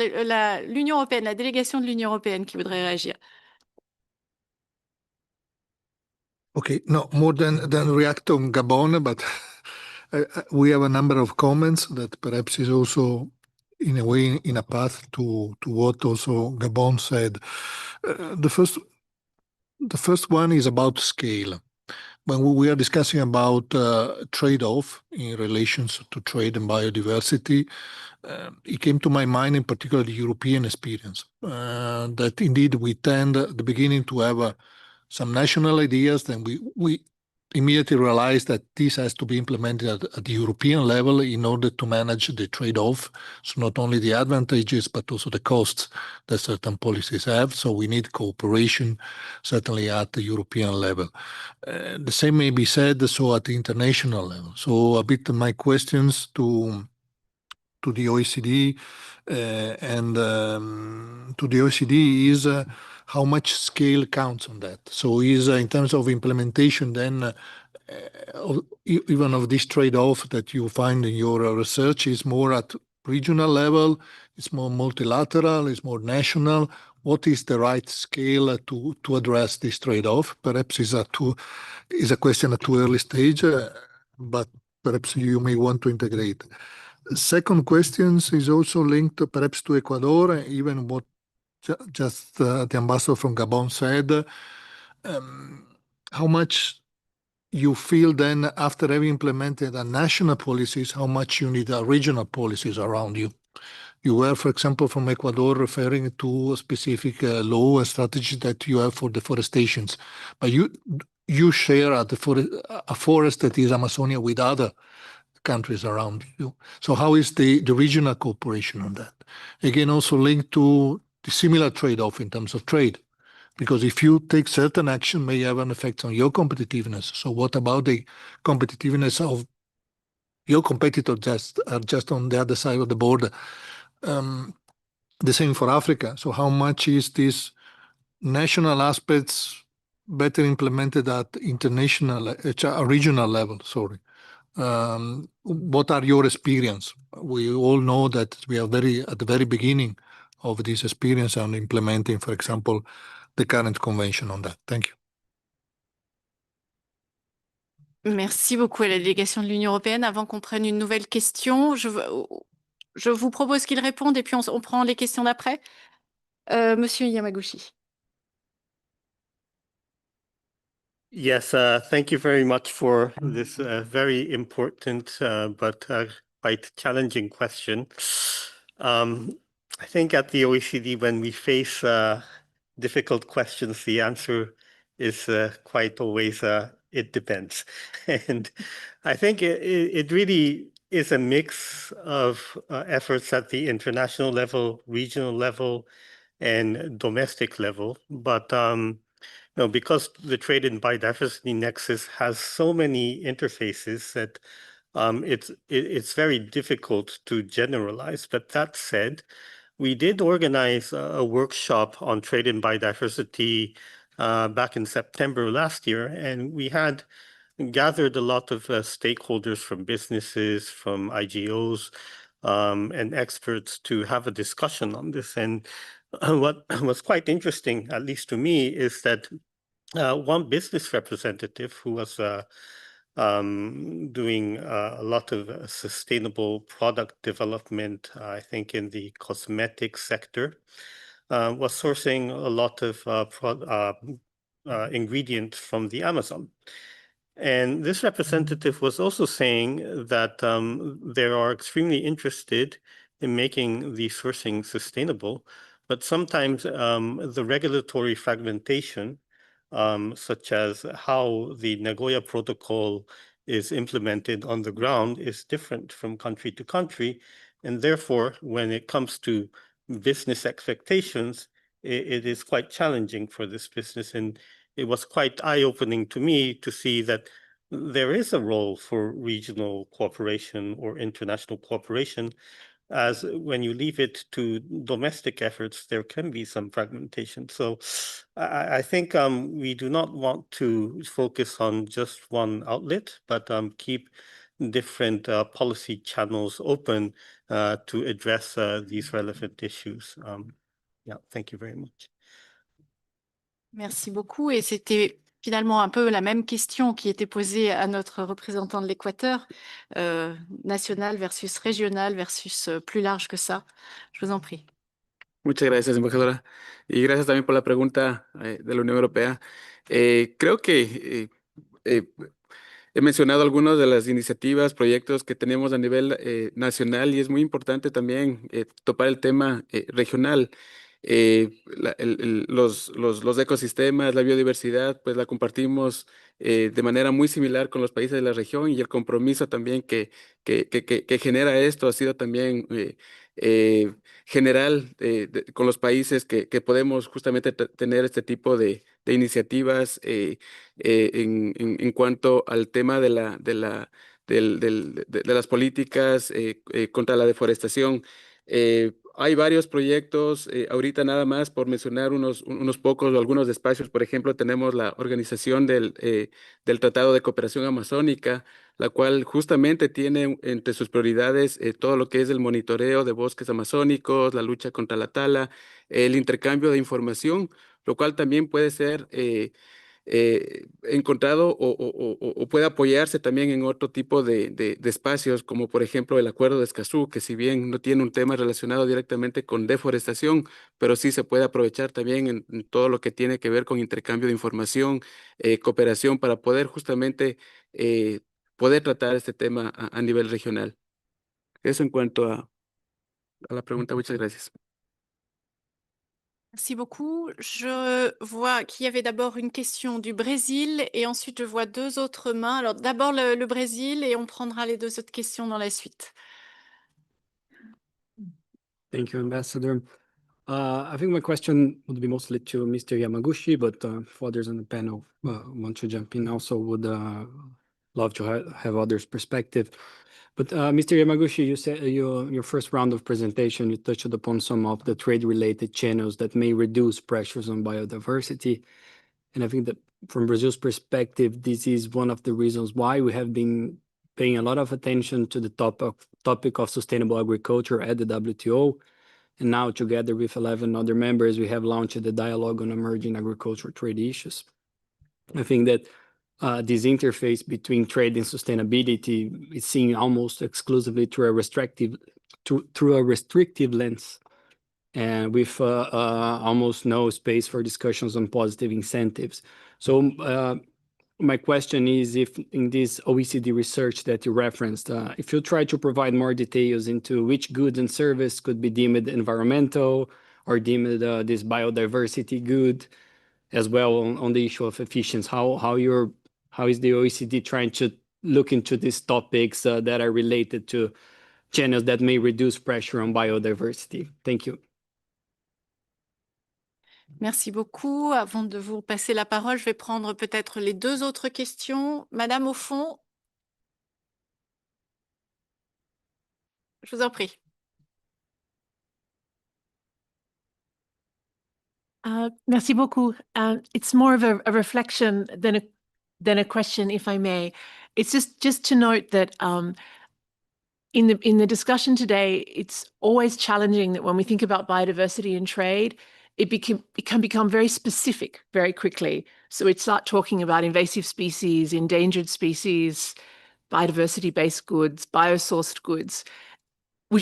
l'Union européenne, la délégation de l'Union européenne qui voudrait réagir. Okay, no, more than react on Gabon, but we have a number of comments that perhaps is also in a way in a path to what also Gabon said. The first one is about scale. When we are discussing about trade-off in relations to trade and biodiversity, it came to my mind in particular the European experience, that indeed we tend at the beginning to have some national ideas, then we immediately realized that this has to be implemented at the European level in order to manage the trade-off. So not only the advantages, but also the costs that certain policies have. So we need cooperation, certainly at the European level. The same may be said so at the international level. So a bit of my questions to the OECD and to the OECD is how much scale counts on that. So is in terms of implementation then even of this trade-off that you find in your research is more at regional level, it's more multilateral, it's more national. What is the right scale to address this trade-off? Perhaps is a question at too early stage, but perhaps you may want to integrate. Second question is also linked perhaps to Ecuador, even what just the ambassador from Gabon said. How much you feel then after having implemented a national policies, how much you need regional policies around you? You were, for example, from Ecuador referring to a specific law and strategy that you have for deforestations, but you share a forest that is Amazonia with other countries around you. So how is the regional cooperation on that? Again, also linked to the similar trade-off in terms of trade, because if you take certain action may have an effect on your competitiveness. So what about the competitiveness of your competitors just on the other side of the border? The same for Africa. So how much is this national aspects better implemented at international, regional level? Sorry. What are your experience? We all know that we are at the very beginning of this experience on implementing, for example, the current convention on that. Thank you. Merci beaucoup à la délégation de l'Union européenne. Avant qu'on prenne une nouvelle question, je vous propose qu'ils répondent et puis on prend les questions d'après. Monsieur Yamaguchi. Yes, thank you very much for this very important but quite challenging question. I think at the OECD, when we face difficult questions, the answer is quite always it depends. And I think it really is a mix of efforts at the international level, regional level, and domestic level. But because the Trade and Biodiversity Nexus has so many interfaces that it's very difficult to generalize. But that said, we did organize a workshop on trade and biodiversity back in September last year, and we had gathered a lot of stakeholders from businesses, from IGOs, and experts to have a discussion on this. And what was quite interesting, at least to me, is that one business representative who was doing a lot of sustainable product development, I think in the cosmetics sector, was sourcing a lot of ingredients from the Amazon. And this representative was also saying that they are extremely interested in making the sourcing sustainable, but sometimes the regulatory fragmentation, such as how the Nagoya Protocol is implemented on the ground, is different from country to country. And therefore, when it comes to business expectations, it is quite challenging for this business. And it was quite eye-opening to me to see that there is a role for regional cooperation or international cooperation, as when you leave it to domestic efforts, there can be some fragmentation. So I think we do not want to focus on just one outlet, but keep different policy channels open to address these relevant issues. Yeah, thank you very much. Merci beaucoup. Et c'était finalement un peu la même question qui était posée à notre représentant de l'Équateur, national versus régional versus plus large que ça. Je vous en prie. Muchas gracias, embajadora. Y gracias también por la pregunta de la Unión Europea. Creo que he mencionado algunas de las iniciativas, proyectos que tenemos a nivel nacional y es muy importante también topar el tema regional. Los ecosistemas, la biodiversidad, pues la compartimos de manera muy similar con los países de la región y el compromiso también que genera esto ha sido también general con los países que podemos justamente tener este tipo de iniciativas en cuanto al tema de las políticas contra la deforestación. Hay varios proyectos, ahorita nada más por mencionar unos pocos o algunos espacios. Por ejemplo, tenemos la organización del Tratado de Cooperación Amazónica, la cual justamente tiene entre sus prioridades todo lo que es el monitoreo de bosques amazónicos, la lucha contra la tala, el intercambio de información, lo cual también puede ser encontrado o puede apoyarse también en otro tipo de espacios, como por ejemplo el Acuerdo de Escazú, que si bien no tiene un tema relacionado directamente con deforestación, pero sí se puede aprovechar también en todo lo que tiene que ver con intercambio de información, cooperación, para poder justamente poder tratar este tema a nivel regional. Eso en cuanto a la pregunta. Muchas gracias. Merci beaucoup. Je vois qu'il y avait d'abord une question du Brésil et ensuite je vois deux autres mains. Alors d'abord le Brésil et on prendra les deux autres questions dans la suite. Thank you, Ambassador. I think my question would be mostly to Mr. Yamaguchi, but if others on the panel want to jump in also, would love to have others' perspective. But Mr. Yamaguchi, you said your first round of presentation, you touched upon some of the trade-related channels that may reduce pressures on biodiversity. And I think that from Brazil's perspective, this is one of the reasons why we have been paying a lot of attention to the topic of sustainable agriculture at the WTO. And now, together with 11 other members, we have launched the Dialogue on Emerging Agricultural Trade Issues. I think that this interface between trade and sustainability is seen almost exclusively through a restrictive lens, and with almost no space for discussions on positive incentives. So my question is, if in this OECD research that you referenced, if you try to provide more details into which goods and service could be deemed environmental or deemed this biodiversity good, as well on the issue of efficiency. How is the OECD trying to look into these topics that are related to channels that may reduce pressure on biodiversity? Thank you. Merci beaucoup. Avant de vous passer la parole, je vais prendre peut-être les deux autres questions. Madame, au fond, je vous en prie. Merci beaucoup. It's more of a reflection than a question, if I may. It's just to note that in the discussion today, it's always challenging that when we think about biodiversity and trade, it can become very specific very quickly. So we'd start talking about invasive species, endangered species, biodiversity-based goods, biosourced goods,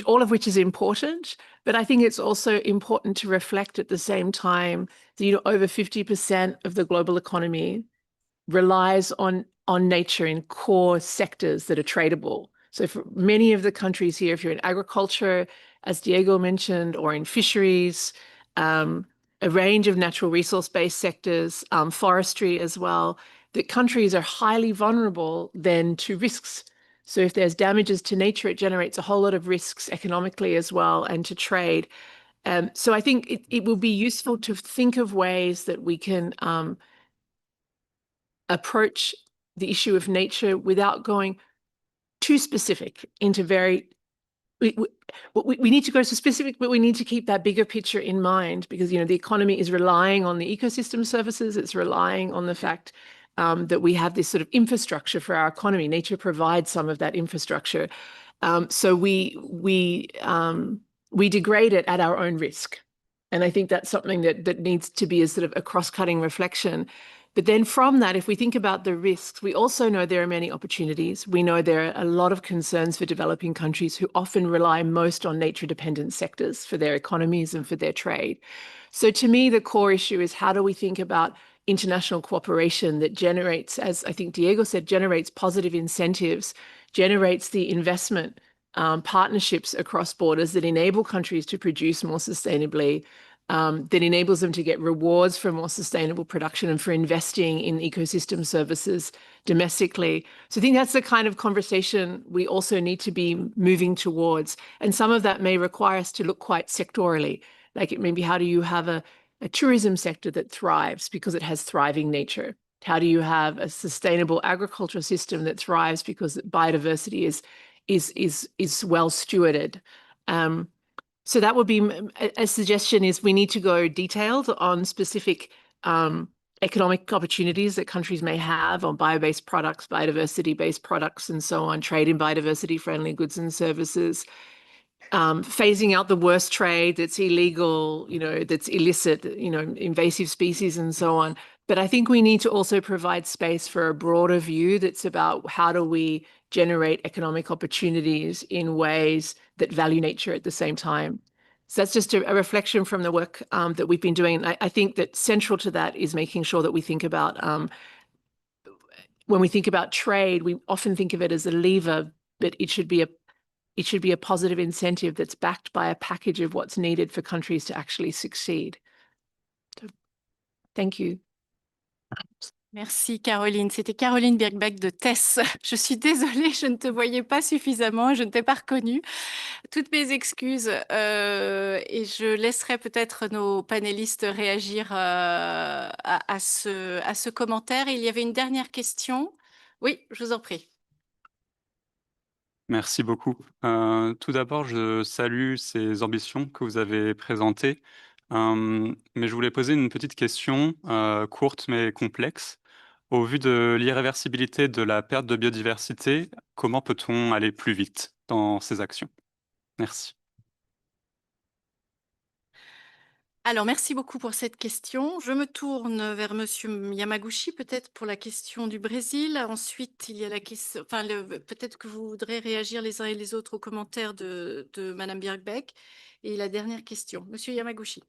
all of which is important. But I think it's also important to reflect at the same time that over 50% of the global economy relies on nature in core sectors that are tradable. So for many of the countries here, if you're in agriculture, as Diego mentioned, or in fisheries, a range of natural resource-based sectors, forestry as well, that countries are highly vulnerable then to risks. So if there's damages to nature, it generates a whole lot of risks economically as well and to trade. So I think it will be useful to think of ways that we can approach the issue of nature without going too specific into we need to go so specific, but we need to keep that bigger picture in mind because, the economy is relying on the ecosystem services. It's relying on the fact that we have this sort of infrastructure for our economy. Nature provides some of that infrastructure. So we degrade it at our own risk. And I think that's something that needs to be a sort of a cross-cutting reflection. But then from that, if we think about the risks, we also know there are many opportunities. We know there are a lot of concerns for developing countries who often rely most on nature-dependent sectors for their economies and for their trade. So to me, the core issue is how do we think about international cooperation that generates, as I think Diego said, generates positive incentives, generates the investment partnerships across borders that enable countries to produce more sustainably, that enables them to get rewards for more sustainable production and for investing in ecosystem services domestically. So I think that's the kind of conversation we also need to be moving towards. And some of that may require us to look quite sectorally, like it may be how do you have a tourism sector that thrives because it has thriving nature? How do you have a sustainable agricultural system that thrives because biodiversity is well stewarded? So that would be a suggestion is we need to go detailed on specific economic opportunities that countries may have on bio-based products, biodiversity-based products, and so on, trade in biodiversity-friendly goods and services, phasing out the worst trade that's illegal, that's illicit, invasive species and so on. But I think we need to also provide space for a broader view that's about how do we generate economic opportunities in ways that value nature at the same time. So that's just a reflection from the work that we've been doing. And I think that central to that is making sure that we think about, when we think about trade, we often think of it as a lever, but it should be a positive incentive that's backed by a package of what's needed for countries to actually succeed. So, thank you. Merci Caroline. C'était Caroline Birkbeck de TESS. Je suis désolée, je ne te voyais pas suffisamment, je ne t'ai pas reconnue. Toutes mes excuses et je laisserai peut-être nos panélistes réagir à ce commentaire. Il y avait une dernière question. Oui, je vous en prie. Merci beaucoup. Tout d'abord, je salue ces ambitions que vous avez présentées, mais je voulais poser une petite question courte mais complexe. Au vu de l'irréversibilité de la perte de biodiversité, comment peut-on aller plus vite dans ces actions? Merci. Alors, merci beaucoup pour cette question. Je me tourne vers Monsieur Yamaguchi, peut-être pour la question du Brésil. Ensuite, il y a la question, peut-être que vous voudrez réagir les uns et les autres aux commentaires de Madame Birkbeck. Et la dernière question, Monsieur Yamaguchi.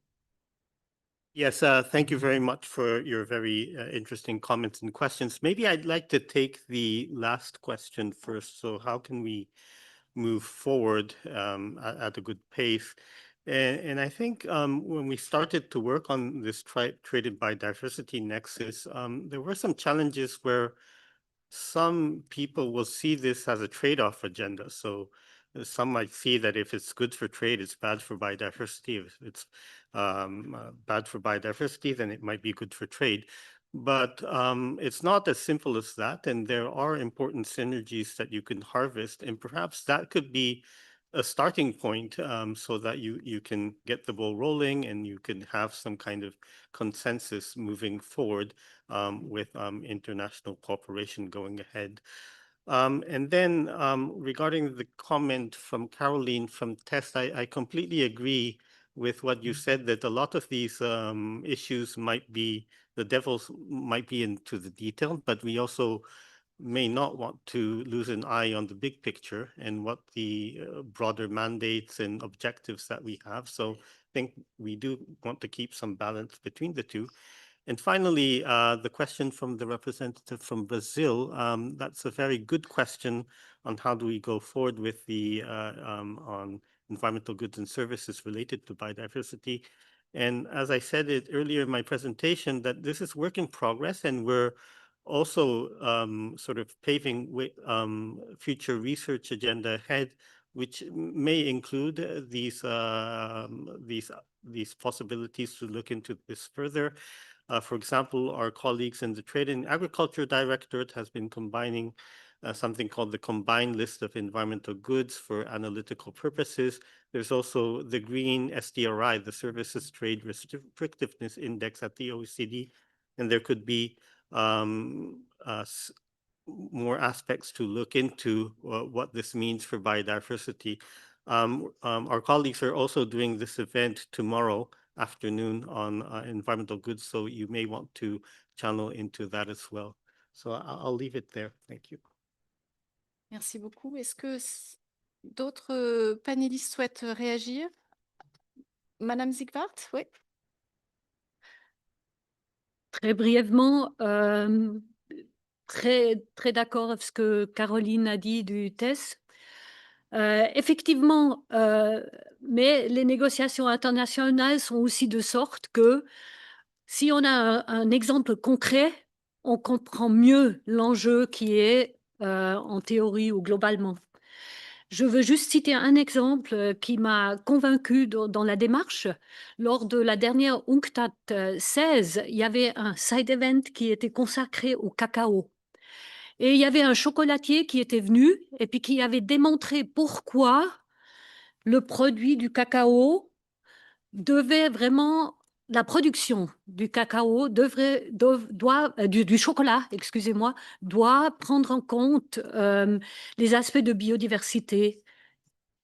Yes, thank you very much for your very interesting comments and questions. Maybe I'd like to take the last question first. So how can we move forward at a good pace? And I think when we started to work on this traded biodiversity nexus, there were some challenges where some people will see this as a trade-off agenda. So some might see that if it's good for trade, it's bad for biodiversity. If it's bad for biodiversity, then it might be good for trade. But it's not as simple as that. And there are important synergies that you can harvest. And perhaps that could be a starting point so that you can get the ball rolling and you can have some kind of consensus moving forward with international cooperation going ahead. And then regarding the comment from Caroline from TEST, I completely agree with what you said, that a lot of these issues might be, the devils might be into the detail, but we also may not want to lose an eye on the big picture and what the broader mandates and objectives that we have. So I think we do want to keep some balance between the two. And finally, the question from the representative from Brazil, that's a very good question on how do we go forward with the on environmental goods and services related to biodiversity. And as I said it earlier in my presentation, that this is work in progress, and we're also sort of paving with future research agenda ahead, which may include these possibilities to look into this further. For example, our colleagues in the Trade and Agriculture Directorate has been combining something called the Combined List of Environmental Goods for analytical purposes. There's also the Green SDRI, the Services Trade Restrictiveness Index at the OECD, and there could be more aspects to look into what this means for biodiversity. Our colleagues are also doing this event tomorrow afternoon on environmental goods, so you may want to channel into that as well. So I'll leave it there. Thank you. Merci beaucoup. Est-ce que d'autres panélistes souhaitent réagir? Madame Zigvart, oui. Très brièvement, très d'accord avec ce que Caroline a dit du test. Effectivement, mais les négociations internationales sont aussi de sorte que si on a un exemple concret, on comprend mieux l'enjeu qui est en théorie ou globalement. Je veux juste citer un exemple qui m'a convaincu dans la démarche. Lors de la dernière UNCTAD 16, il y avait un side event qui était consacré au cacao. Et il y avait un chocolatier qui était venu et puis qui avait démontré pourquoi le produit du cacao devait vraiment, la production du cacao du chocolat, excusez-moi, doit prendre en compte les aspects de biodiversité,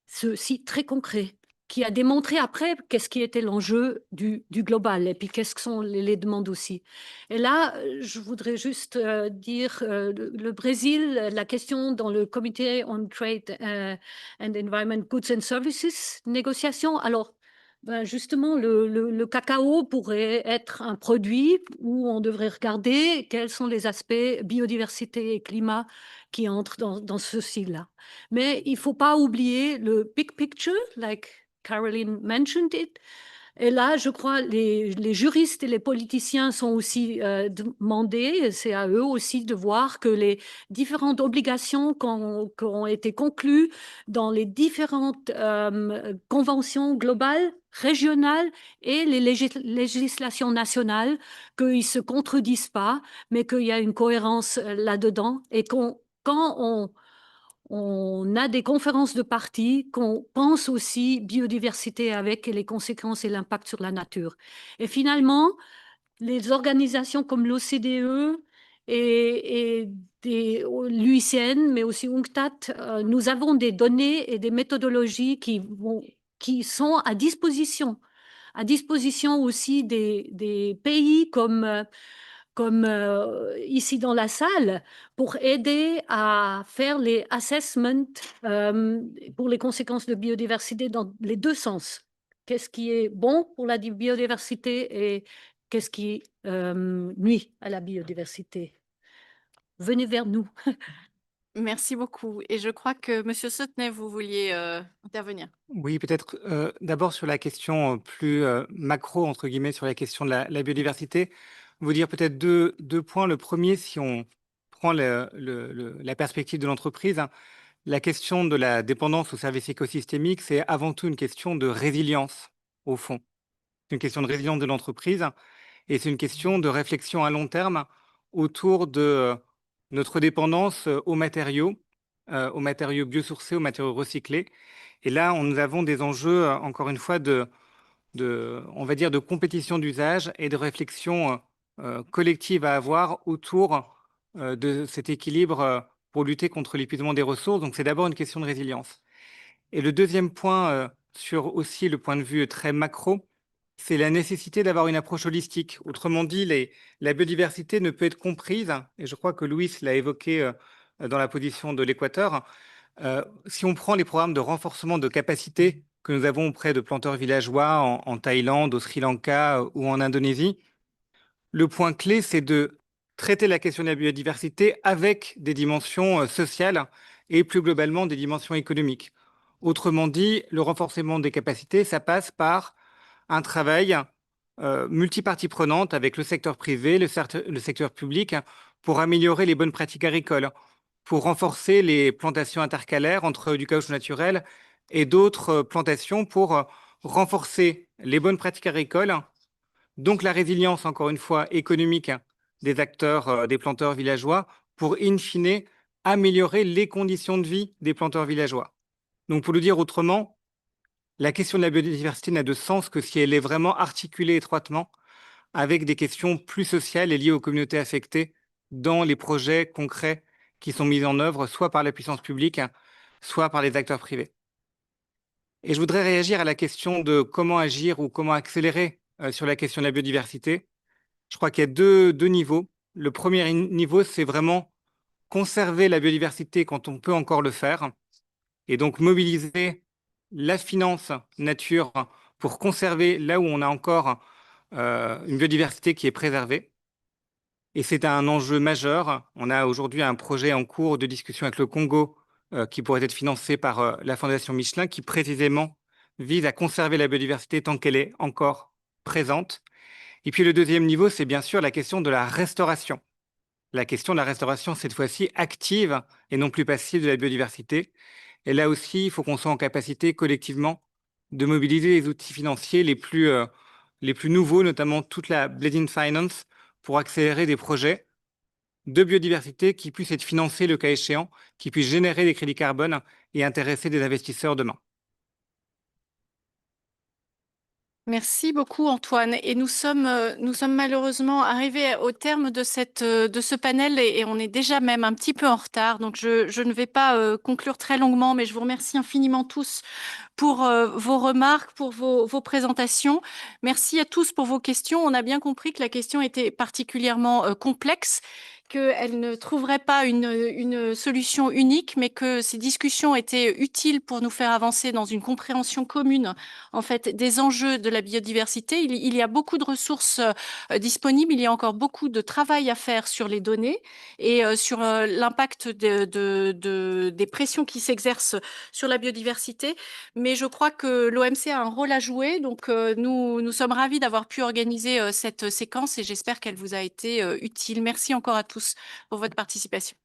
ceci très concret, qui a démontré après qu'est-ce qui était l'enjeu du global et puis qu'est-ce que sont les demandes aussi. Et là, je voudrais juste dire, le Brésil, la question dans le Comité on Trade and Environment Goods and Services, négociation, alors ben justement, le cacao pourrait être un produit où on devrait regarder quels sont les aspects biodiversité et climat qui entrent dans ceci-là. Mais il ne faut pas oublier le big picture, like Caroline mentioned it. Et là, je crois, les juristes et les politiciens sont aussi demandés, c'est à eux aussi de voir que les différentes obligations qui ont été conclues dans les différentes conventions globales, régionales et les législations nationales, qu'ils ne se contredisent pas, mais qu'il y a une cohérence là-dedans et quand on a des conférences de parties, qu'on pense aussi biodiversité avec et les conséquences et l'impact sur la nature. Et finalement, les organisations comme l'OCDE et l'UICN, mais aussi UNCTAD, nous avons des données et des méthodologies qui sont à disposition aussi des pays comme ici dans la salle, pour aider à faire les assessments pour les conséquences de biodiversité dans les deux sens. Qu'est-ce qui est bon pour la biodiversité et qu'est-ce qui nuit à la biodiversité? Venez vers nous. Merci beaucoup. Et je crois que Monsieur Sautenay, vous vouliez intervenir. Oui, peut-être d'abord sur la question plus macro, entre guillemets, sur la question de la biodiversité, vous dire peut-être deux points. Le premier, si on prend la perspective de l'entreprise, hein, la question de la dépendance aux services écosystémiques, c'est avant tout une question de résilience, au fond. C'est une question de résilience de l'entreprise et c'est une question de réflexion à long terme autour de notre dépendance aux matériaux biosourcés, aux matériaux recyclés. Et là, nous avons des enjeux, encore une fois, on va dire, de compétition d'usage et de réflexion collective à avoir autour de cet équilibre pour lutter contre l'épuisement des ressources. Donc, c'est d'abord une question de résilience. Et le deuxième point, sur aussi le point de vue très macro, c'est la nécessité d'avoir une approche holistique. Autrement dit, la biodiversité ne peut être comprise, et je crois que Louis l'a évoqué dans la position de l'Équateur, si on prend les programmes de renforcement de capacité que nous avons auprès de planteurs villageois en Thaïlande, au Sri Lanka ou en Indonésie, le point clé, c'est de traiter la question de la biodiversité avec des dimensions sociales et plus globalement des dimensions économiques. Autrement dit, le renforcement des capacités, ça passe par un travail multipartie prenante avec le secteur privé, le secteur public, pour améliorer les bonnes pratiques agricoles, pour renforcer les plantations intercalaires entre du caoutchouc naturel et d'autres plantations, pour renforcer les bonnes pratiques agricoles, donc la résilience, encore une fois, économique des acteurs, des planteurs villageois, pour, in fine, améliorer les conditions de vie des planteurs villageois. Donc, pour le dire autrement, la question de la biodiversité n'a de sens que si elle est vraiment articulée étroitement avec des questions plus sociales et liées aux communautés affectées dans les projets concrets qui sont mis en œuvre, soit par la puissance publique, soit par les acteurs privés. Et je voudrais réagir à la question de comment agir ou comment accélérer sur la question de la biodiversité. Je crois qu'il y a deux niveaux. Le premier niveau, c'est vraiment conserver la biodiversité quand on peut encore le faire, et donc mobiliser la finance nature pour conserver là où on a encore une biodiversité qui est préservée. Et c'est un enjeu majeur. On a aujourd'hui un projet en cours de discussion avec le Congo qui pourrait être financé par la Fondation Michelin, qui précisément vise à conserver la biodiversité tant qu'elle est encore présente. Et puis le deuxième niveau, c'est bien sûr la question de la restauration. La question de la restauration, cette fois-ci, active et non plus passive de la biodiversité. Et là aussi, il faut qu'on soit en capacité collectivement de mobiliser les outils financiers les plus nouveaux, notamment toute la Blending Finance, pour accélérer des projets de biodiversité qui puissent être financés le cas échéant, qui puissent générer des crédits carbone et intéresser des investisseurs demain. Merci beaucoup, Antoine. Et nous sommes malheureusement arrivés au terme de ce panel et on est déjà même un petit peu en retard. Donc, je ne vais pas conclure très longuement, mais je vous remercie infiniment tous pour vos remarques, pour vos présentations. Merci à tous pour vos questions. On a bien compris que la question était particulièrement complexe, qu'elle ne trouverait pas une solution unique, mais que ces discussions étaient utiles pour nous faire avancer dans une compréhension commune, en fait, des enjeux de la biodiversité. Il y a beaucoup de ressources disponibles. Il y a encore beaucoup de travail à faire sur les données et sur l'impact des pressions qui s'exercent sur la biodiversité. Mais je crois que l'OMC a un rôle à jouer. Donc, nous sommes ravis d'avoir pu organiser cette séquence et j'espère qu'elle vous a été utile. Merci encore à tous pour votre participation.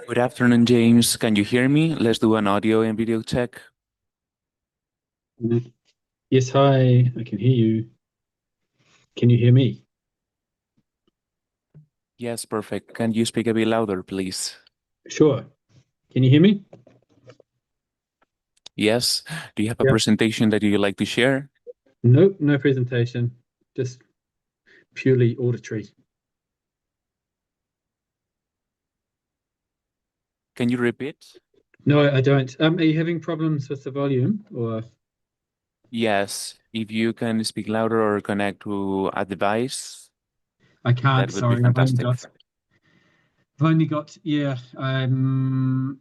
Good afternoon, James. Can you hear me? Let's do an audio and video check. Yes, hi, I can hear you. Can you hear me? Yes, perfect. Can you speak a bit louder, please? Sure. Can you hear me? Yes. Do you have a Yeah. presentation that you'd like to share? Nope, no presentation, just purely auditory. Can you repeat? No, I don't. Are you having problems with the volume or? Yes. If you can speak louder or connect to a device, I can't, that would be sorry. I've fantastic. only got, yeah, I'm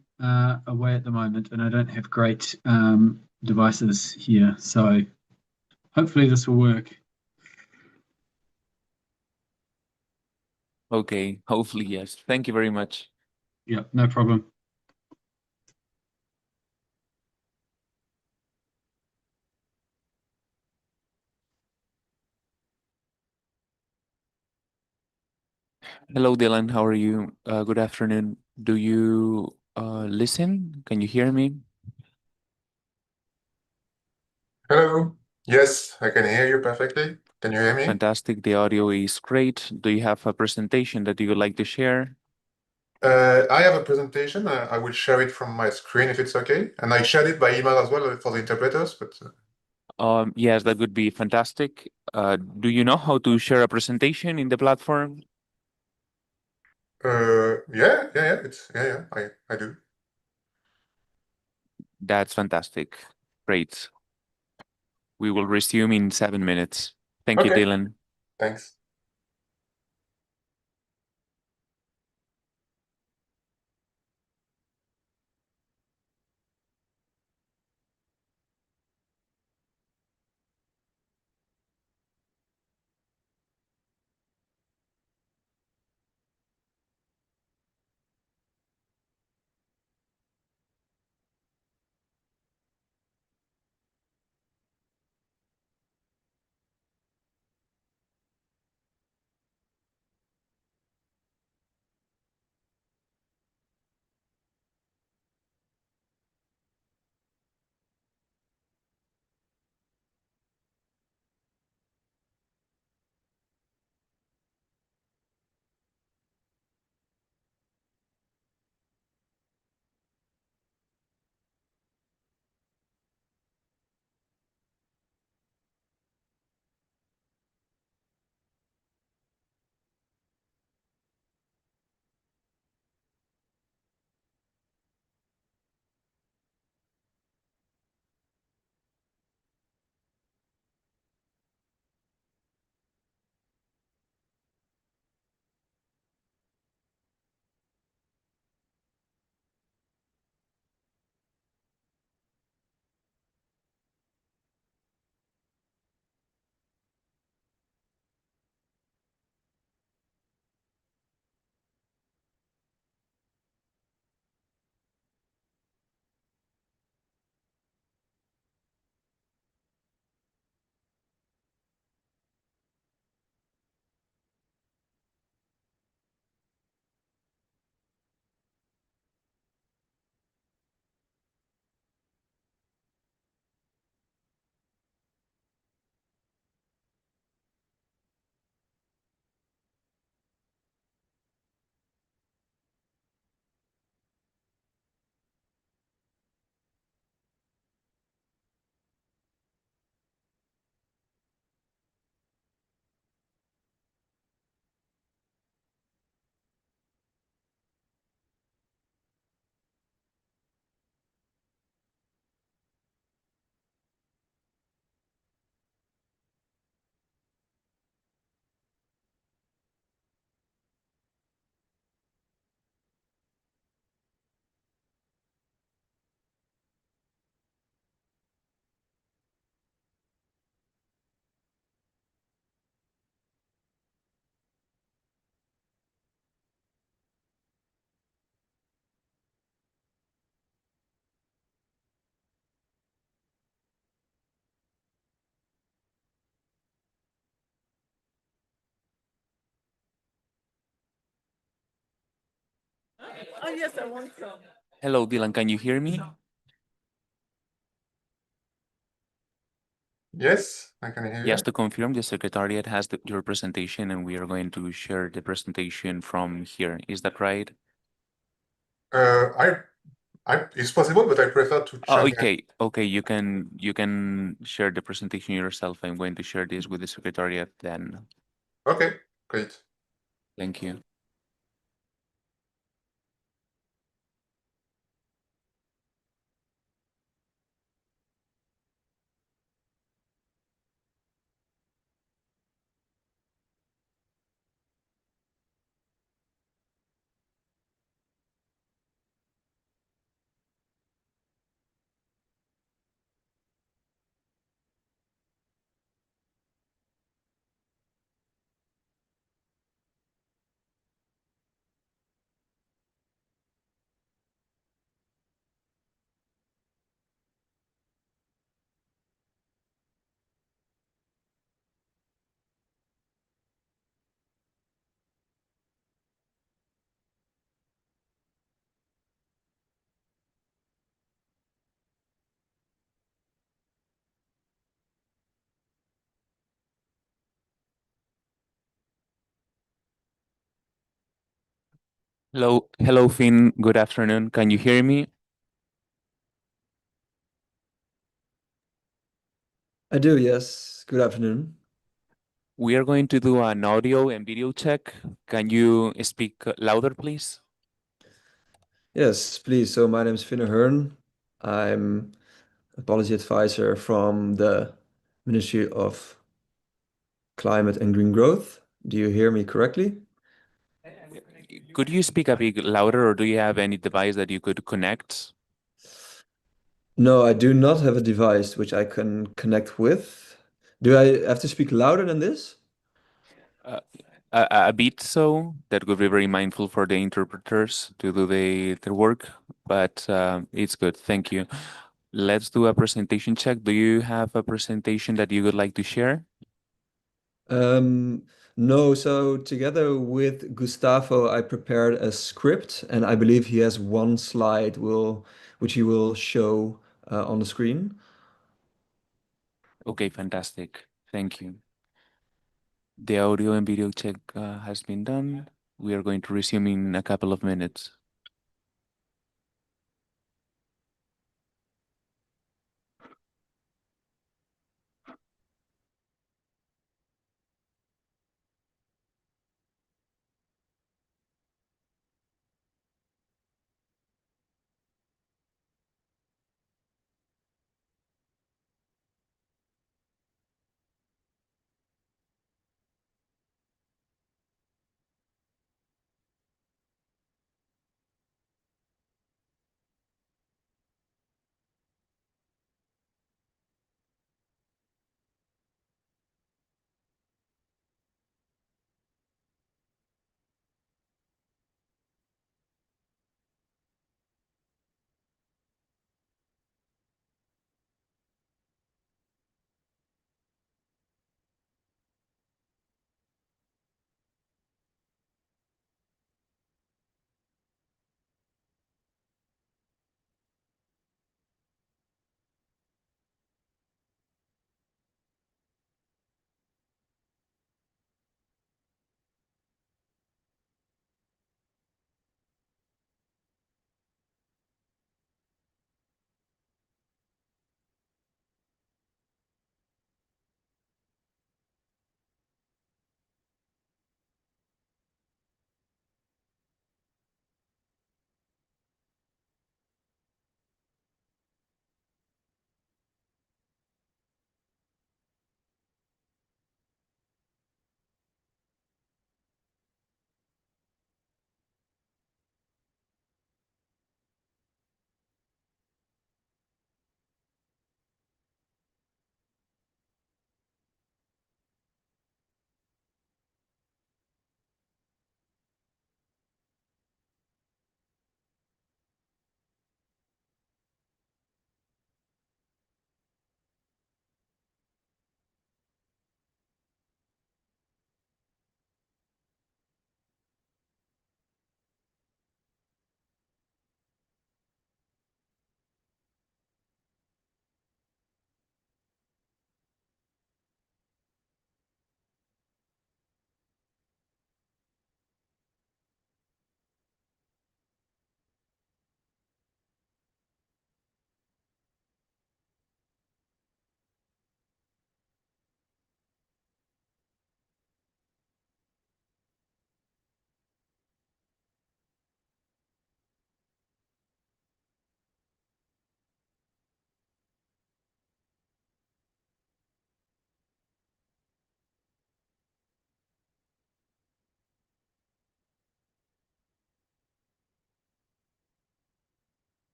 away at the moment and I don't have great devices here. So hopefully this will work. Okay. Hopefully, yes. Thank you very much. Yeah, no problem. Hello, Dylan. How are you? Good afternoon. Do you listen? Can you hear me? Hello. Yes, I can hear you perfectly. Can you hear me? Fantastic. The audio is great. Do you have a presentation that you would like to share? I have a presentation. I will share it from my screen if it's okay. And I shared it by email as well for the interpreters, but Yes, that would be fantastic. Do you know how to share a presentation in the platform? I do. That's fantastic. Great. We will resume in 7 minutes. Thank you, Okay, Dylan. thanks. Oh, yes, I want some. Hello, Dylan, can you hear me? Yes, I can hear you. Just to confirm, the Secretariat has your presentation and we are going to share the presentation from here. Is that right? It's possible, but I prefer to Oh, share. okay. You can share the presentation yourself. I'm going to share this with the Secretariat then. Okay, great. Thank you. Hello, Finn. Good afternoon. Can you hear me? I do, yes. Good afternoon. We are going to do an audio and video check. Can you speak louder, please? Yes, please. So my name is Finne Hearn. I'm a policy advisor from the Ministry of Climate and Green Growth. Do you hear me correctly? Could you speak a bit louder, or do you have any device that you could connect? No, I do not have a device which I can connect with. Do I have to speak louder than this? A bit so. That would be very mindful for the interpreters to do their work, but it's good. Thank you. Let's do a presentation check. Do you have a presentation that you would like to share? Um, no, so together with Gustavo, I prepared a script, and I believe he has one slide which he will show on the screen. Okay, fantastic. Thank you. The audio and video check has been done. We are going to resume in a couple of minutes.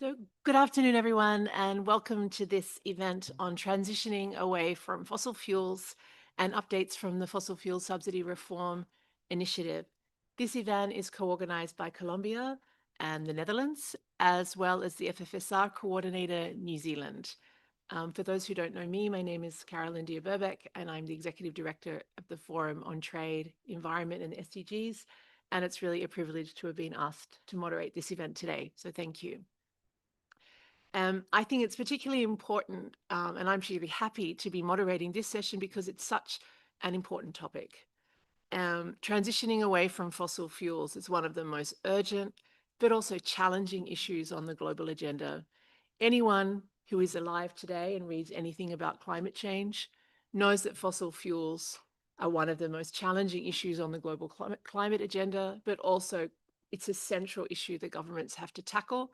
So good afternoon, everyone, and welcome to this event on transitioning away from fossil fuels and updates from the Fossil Fuel Subsidy Reform Initiative. This event is co-organized by Colombia and the Netherlands, as well as the FFSR coordinator, New Zealand. For those who don't know me, my name is Carolyn Dia-Burbeck, and I'm the Executive Director of the Forum on Trade, Environment and SDGs, and it's really a privilege to have been asked to moderate this event today, so thank you. I think it's particularly important, and I'm really happy to be moderating this session because it's such an important topic. Transitioning away from fossil fuels is one of the most urgent, but also challenging issues on the global agenda. Anyone who is alive today and reads anything about climate change knows that fossil fuels are one of the most challenging issues on the global climate agenda, but also it's a central issue that governments have to tackle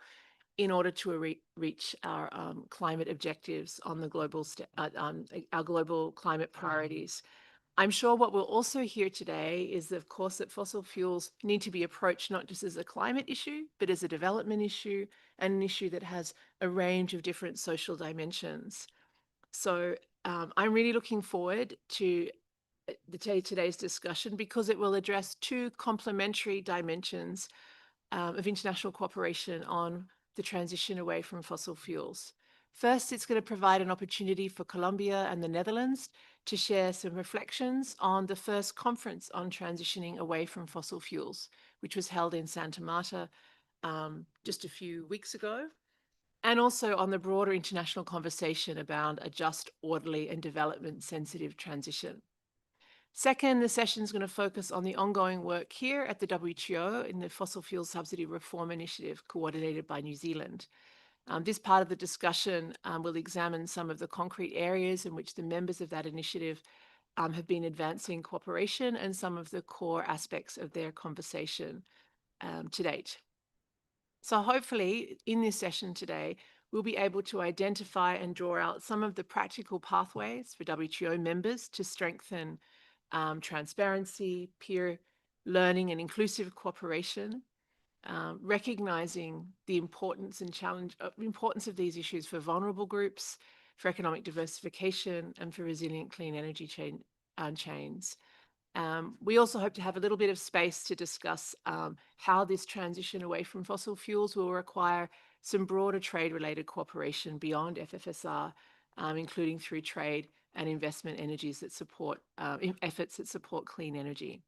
in order to reach our climate objectives on the global, our global climate priorities. I'm sure what we'll also hear today is, of course, that fossil fuels need to be approached not just as a climate issue, but as a development issue and an issue that has a range of different social dimensions. So I'm really looking forward to today's discussion because it will address two complementary dimensions of international cooperation on the transition away from fossil fuels. First, it's going to provide an opportunity for Colombia and the Netherlands to share some reflections on the first conference on transitioning away from fossil fuels, which was held in Santa Marta just a few weeks ago, and also on the broader international conversation about a just, orderly, and development-sensitive transition. Second, the session is going to focus on the ongoing work here at the WTO in the Fossil Fuel Subsidy Reform Initiative coordinated by New Zealand. This part of the discussion will examine some of the concrete areas in which the members of that initiative have been advancing cooperation and some of the core aspects of their conversation to date. So hopefully in this session today, we'll be able to identify and draw out some of the practical pathways for WTO members to strengthen transparency, peer learning, and inclusive cooperation, recognizing the importance and importance of these issues for vulnerable groups, for economic diversification, and for resilient clean energy chains. We also hope to have a little bit of space to discuss how this transition away from fossil fuels will require some broader trade-related cooperation beyond FFSR, including through trade and investment energies that support efforts that support clean energy.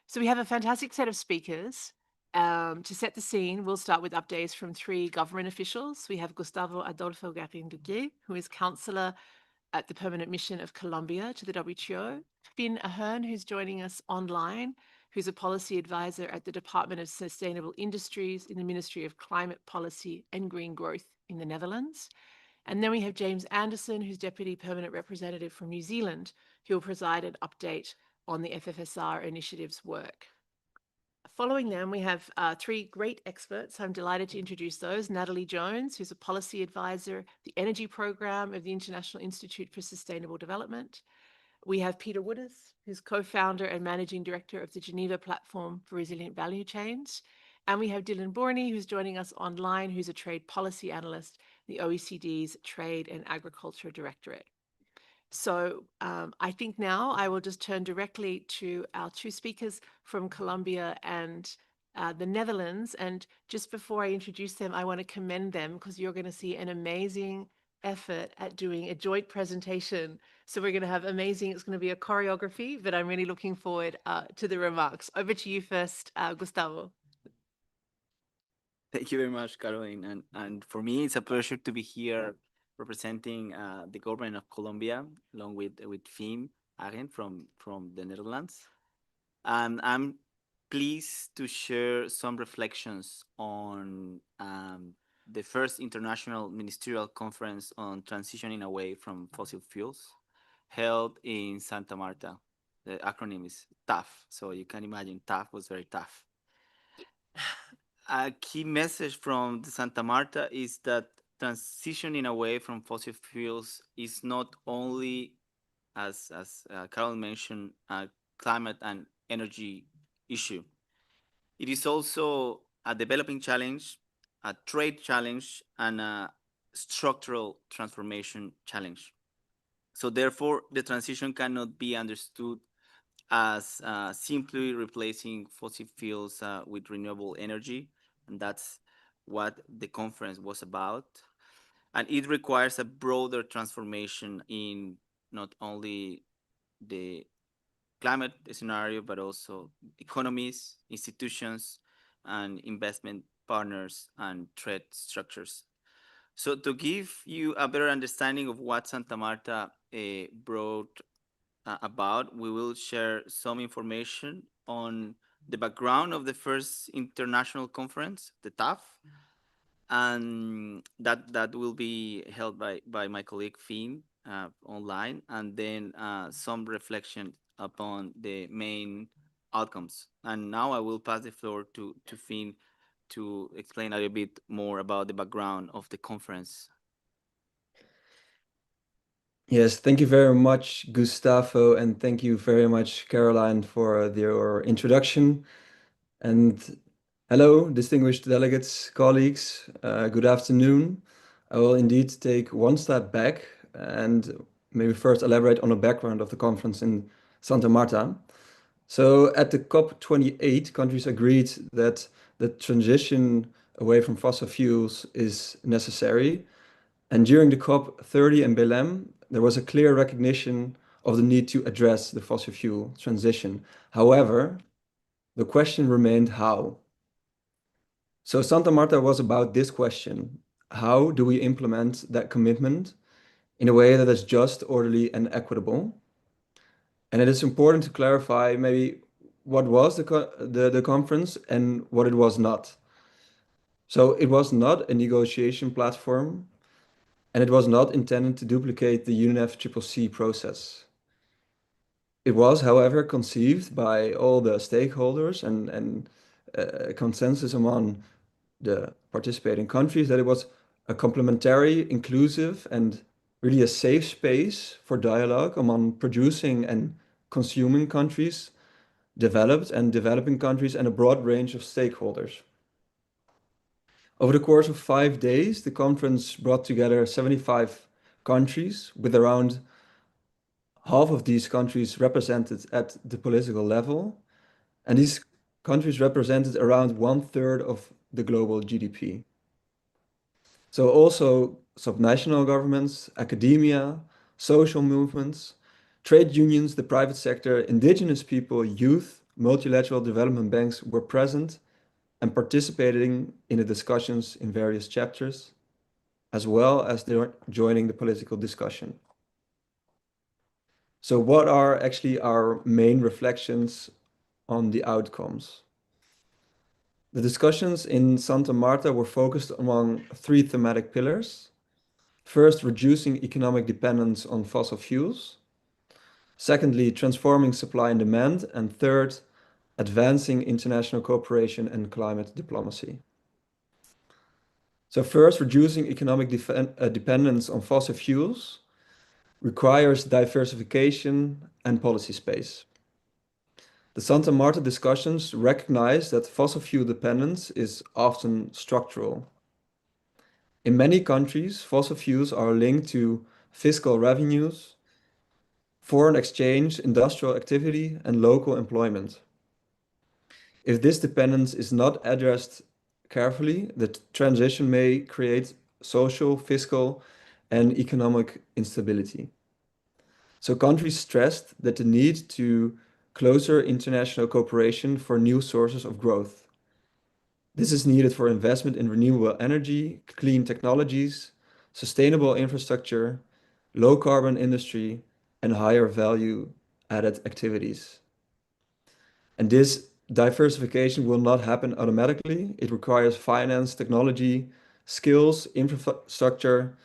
So we have a fantastic set of speakers. To set the scene, we'll start with updates from three government officials. We have Gustavo Adolfo Garin-Duguay, who is Councillor at the Permanent Mission of Colombia to the WTO. Finn Ahern, who's joining us online, who's a policy advisor at the Department of Sustainable Industries in the Ministry of Climate Policy and Green Growth in the Netherlands. And then we have James Anderson, who's Deputy Permanent Representative from New Zealand, who will provide an update on the FFSR initiative's work. Following them, we have three great experts. I'm delighted to introduce those. Natalie Jones, who's a policy advisor, the energy program of the International Institute for Sustainable Development. We have Peter Wooders, who's co-founder and managing director of the Geneva Platform for Resilient Value Chains. And we have Dylan Borney, who's joining us online, who's a trade policy analyst, the OECD's Trade and Agriculture Directorate. So I think now I will just turn directly to our two speakers from Colombia and the Netherlands. And just before I introduce them, I want to commend them because you're going to see an amazing effort at doing a joint presentation. So we're going to have amazing, it's going to be a choreography, but I'm really looking forward to the remarks. Over to you first, Gustavo. Thank you very much, Caroline. And for me, it's a pleasure to be here representing the government of Colombia, along with Finn Ahern from the Netherlands. And I'm pleased to share some reflections on the first International Ministerial Conference on Transitioning Away from Fossil Fuels, held in Santa Marta. The acronym is TAF, so you can imagine TAF was very tough. A key message from the Santa Marta is that transitioning away from fossil fuels is not only, as Carol mentioned, a climate and energy issue. It is also a developing challenge, a trade challenge and a structural transformation challenge. So therefore, the transition cannot be understood as simply replacing fossil fuels with renewable energy, and that's what the conference was about. And it requires a broader transformation in not only the climate scenario, but also economies, institutions, and investment partners and trade structures. So to give you a better understanding of what Santa Marta brought about, we will share some information on the background of the first international conference, the TAF, and that will be held by my colleague Finn online, and then some reflection upon the main outcomes. And now I will pass the floor to Finn to explain a little bit more about the background of the conference. Yes, thank you very much, Gustavo, and thank you very much, Caroline, for your introduction. And hello, distinguished delegates, colleagues, good afternoon. I will indeed take one step back and maybe first elaborate on the background of the conference in Santa Marta. So at the COP28, countries agreed that the transition away from fossil fuels is necessary. And during the COP30 in Belém, there was a clear recognition of the need to address the fossil fuel transition. However, the question remained how. So Santa Marta was about this question. How do we implement that commitment in a way that is just, orderly, and equitable? And it is important to clarify maybe what was the conference and what it was not. So it was not a negotiation platform, and it was not intended to duplicate the UNFCCC process. It was, however, conceived by all the stakeholders and consensus among the participating countries that it was a complementary, inclusive, and really a safe space for dialogue among producing and consuming countries, developed and developing countries, and a broad range of stakeholders. Over the course of 5 days, the conference brought together 75 countries, with around half of these countries represented at the political level, and these countries represented around 1/3 of the global GDP. So also subnational governments, academia, social movements, trade unions, the private sector, indigenous people, youth, multilateral development banks were present and participating in the discussions in various chapters, as well as joining the political discussion. So what are actually our main reflections on the outcomes? The discussions in Santa Marta were focused among 3 thematic pillars. First, reducing economic dependence on fossil fuels. Secondly, transforming supply and demand. And third, advancing international cooperation and climate diplomacy. So first, reducing economic dependence on fossil fuels requires diversification and policy space. The Santa Marta discussions recognize that fossil fuel dependence is often structural. In many countries, fossil fuels are linked to fiscal revenues, foreign exchange, industrial activity, and local employment. If this dependence is not addressed carefully, the transition may create social, fiscal, and economic instability. So countries stressed that the need to closer international cooperation for new sources of growth. This is needed for investment in renewable energy, clean technologies, sustainable infrastructure, low carbon industry, and higher value added activities. And this diversification will not happen automatically. It requires finance, technology, skills, infrastructure,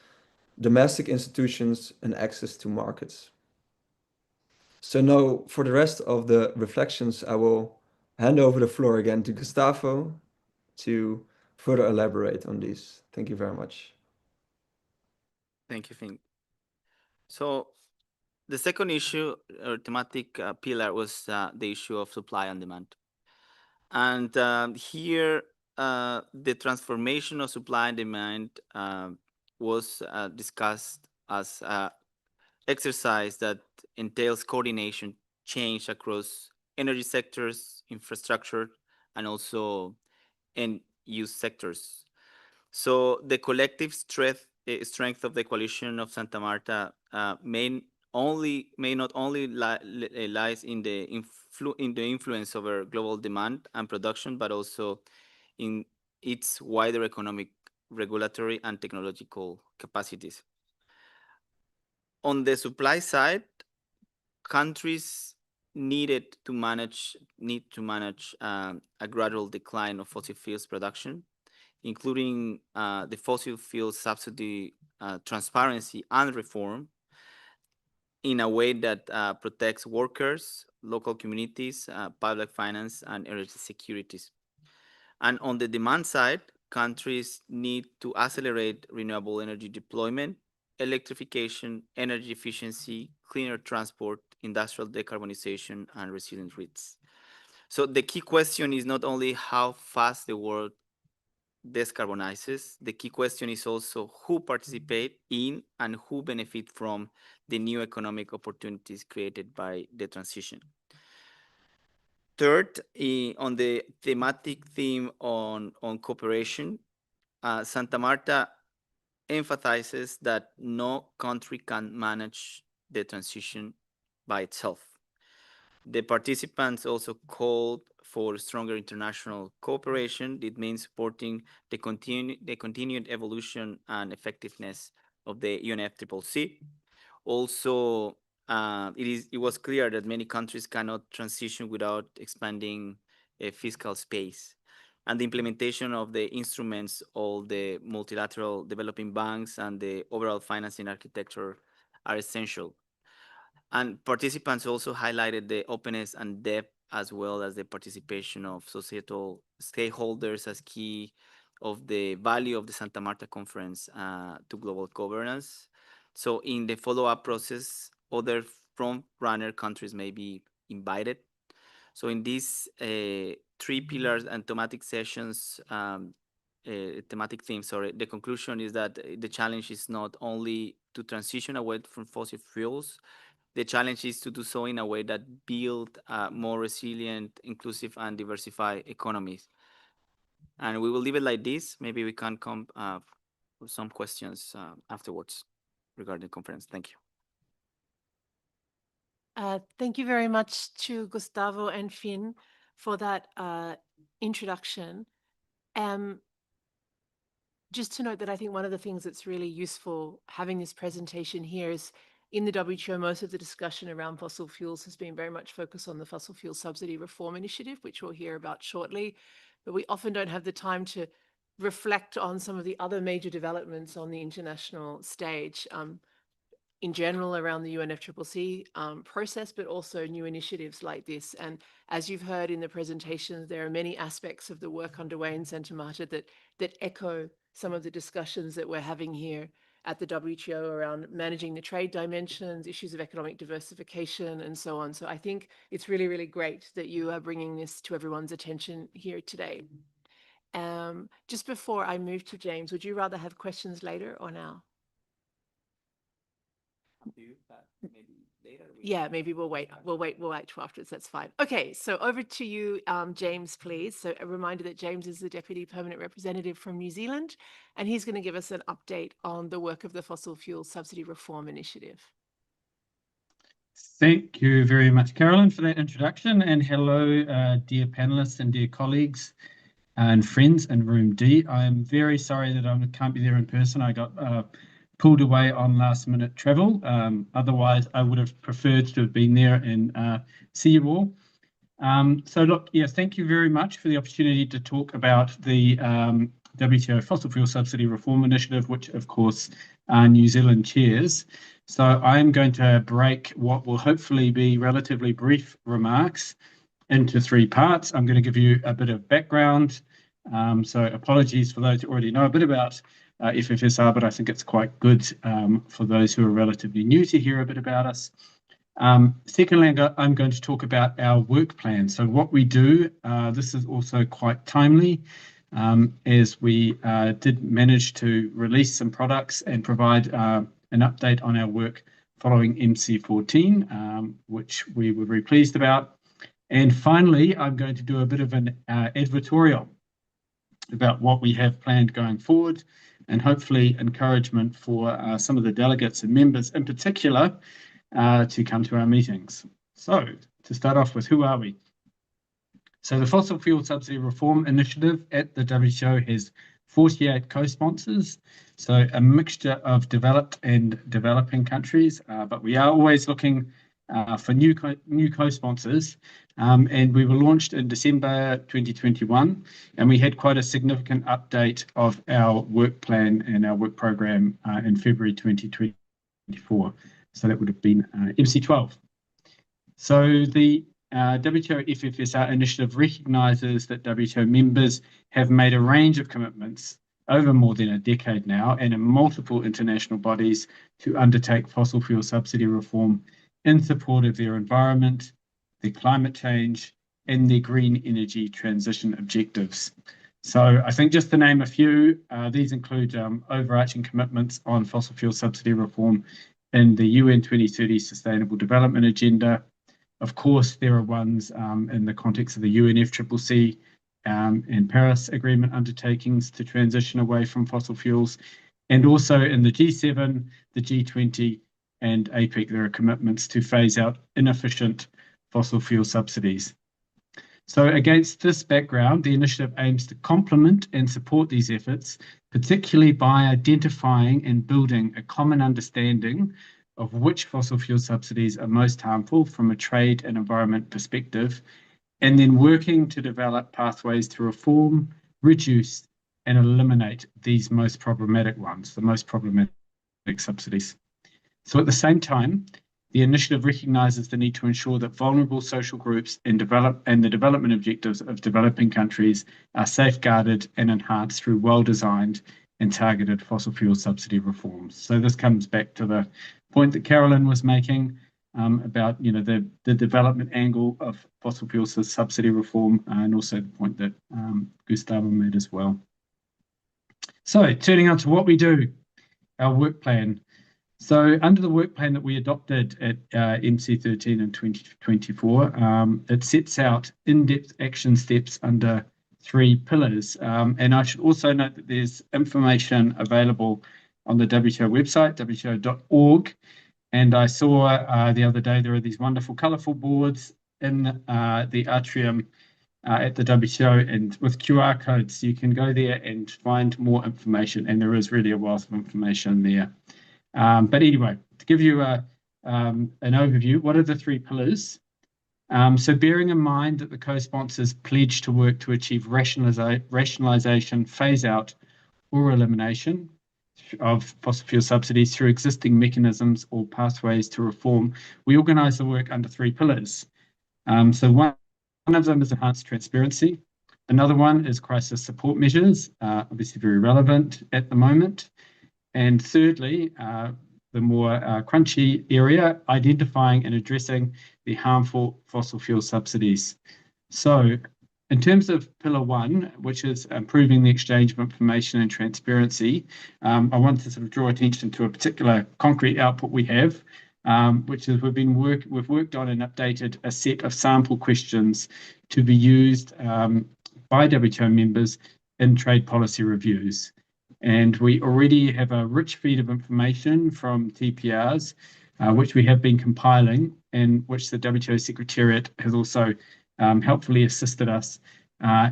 domestic institutions, and access to markets. So now, for the rest of the reflections, I will hand over the floor again to Gustavo to further elaborate on these. Thank you very much. Thank you, Finn. So the second issue or thematic pillar was the issue of supply and demand. And here the transformation of supply and demand was discussed as exercise that entails coordination, change across energy sectors, infrastructure, and also end-use sectors. So the collective strength of the coalition of Santa Marta may not only lies in the influence over global demand and production, but also in its wider economic, regulatory, and technological capacities. On the supply side, countries need to manage a gradual decline of fossil fuels production, including the fossil fuel subsidy transparency and reform in a way that protects workers, local communities, public finance, and energy securities. And on the demand side, countries need to accelerate renewable energy deployment, electrification, energy efficiency, cleaner transport, industrial decarbonization, and resilient grids. So the key question is not only how fast the world decarbonizes, the key question is also who participate in and who benefit from the new economic opportunities created by the transition. Third, on the thematic theme on cooperation, Santa Marta emphasizes that no country can manage the transition by itself. The participants also called for stronger international cooperation. It means supporting the continued evolution and effectiveness of the UNFCCC. Also, it was clear that many countries cannot transition without expanding a fiscal space. And the implementation of the instruments, all the multilateral developing banks and the overall financing architecture are essential. And participants also highlighted the openness and depth, as well as the participation of societal stakeholders as key of the value of the Santa Marta Conference to global governance. So in the follow-up process, other front-runner countries may be invited. So in these three pillars and thematic sessions, thematic themes, the conclusion is that the challenge is not only to transition away from fossil fuels, the challenge is to do so in a way that build more resilient, inclusive, and diversified economies. And we will leave it like this. Maybe we can come with some questions afterwards regarding the conference. Thank you. Thank you very much to Gustavo and Finn for that introduction. Just to note that I think one of the things that's really useful having this presentation here is in the WTO, most of the discussion around fossil fuels has been very much focused on the Fossil Fuel Subsidy Reform Initiative, which we'll hear about shortly. But we often don't have the time to reflect on some of the other major developments on the international stage. In general around the UNFCCC process, but also new initiatives like this. And as you've heard in the presentation, there are many aspects of the work underway in Santa Marta that echo some of the discussions that we're having here at the WTO around managing the trade dimensions, issues of economic diversification, and so on. So I think it's really, really great that you are bringing this to everyone's attention here today. Just before I move to James, would you rather have questions later or now? Maybe later. Yeah, maybe we'll wait till afterwards. That's fine. Okay, so over to you, James, please. So a reminder that James is the Deputy Permanent Representative from New Zealand, and he's going to give us an update on the work of the Fossil Fuel Subsidy Reform Initiative. Thank you very much, Carolyn, for that introduction. And hello, dear panelists and dear colleagues and friends in Room D. I am very sorry that I can't be there in person. I got pulled away on last-minute travel. Otherwise, I would have preferred to have been there and see you all. So look, yes, thank you very much for the opportunity to talk about the WTO Fossil Fuel Subsidy Reform Initiative, which, of course, New Zealand chairs. So I'm going to break what will hopefully be relatively brief remarks into three parts. I'm going to give you a bit of background. So apologies for those who already know a bit about FFSR, but I think it's quite good for those who are relatively new to hear a bit about us. Secondly, I'm going to talk about our work plan. So what we do, this is also quite timely. as we did manage to release some products and provide an update on our work following MC14, which we were very pleased about. And finally, I'm going to do a bit of an advertorial about what we have planned going forward, and hopefully encouragement for some of the delegates and members in particular to come to our meetings. So to start off with, who are we? So the Fossil Fuel Subsidy Reform Initiative at the WTO has 48 co-sponsors, so a mixture of developed and developing countries, but we are always looking for new co-sponsors, and we were launched in December 2021, and we had quite a significant update of our work plan and our work program in February 2024. So that would have been MC12. So the WTO FFSR initiative recognises that WTO members have made a range of commitments over more than a decade now and in multiple international bodies to undertake fossil fuel subsidy reform in support of their environment, their climate change, and their green energy transition objectives. So I think just to name a few, these include overarching commitments on fossil fuel subsidy reform in the UN 2030 Sustainable Development Agenda. Of course, there are ones in the context of the UNFCCC and Paris Agreement undertakings to transition away from fossil fuels, and also in the G7, the G20, and APEC, there are commitments to phase out inefficient fossil fuel subsidies. So against this background, the initiative aims to complement and support these efforts, particularly by identifying and building a common understanding of which fossil fuel subsidies are most harmful from a trade and environment perspective, and then working to develop pathways to reform, reduce, and eliminate these most problematic ones, the most problematic subsidies. So at the same time, the initiative recognises the need to ensure that vulnerable social groups and the development objectives of developing countries are safeguarded and enhanced through well-designed and targeted fossil fuel subsidy reforms. So this comes back to the point that Carolyn was making about the development angle of fossil fuel subsidy reform, and also the point that Gustavo made as well. So turning on to what we do, our work plan. So under the work plan that we adopted at MC13 in 2024, it sets out in-depth action steps under 3 pillars. And I should also note that there's information available on the WTO website, wto.org. And I saw the other day there are these wonderful colourful boards in the atrium at the WTO, and with QR codes, you can go there and find more information. And there is really a wealth of information there. But anyway, to give you an overview, what are the 3 pillars? So bearing in mind that the co-sponsors pledge to work to achieve rationalisation, phase out or elimination of fossil fuel subsidies through existing mechanisms or pathways to reform, we organise the work under 3 pillars. So one of them is enhanced transparency. Another one is crisis support measures, obviously very relevant at the moment. And thirdly, the more crunchy area, identifying and addressing the harmful fossil fuel subsidies. So in terms of pillar 1, which is improving the exchange of information and transparency, I want to sort of draw attention to a particular concrete output we have, which is we've worked on and updated a set of sample questions to be used by WTO members in trade policy reviews. And we already have a rich feed of information from TPRs, which we have been compiling, and which the WTO Secretariat has also helpfully assisted us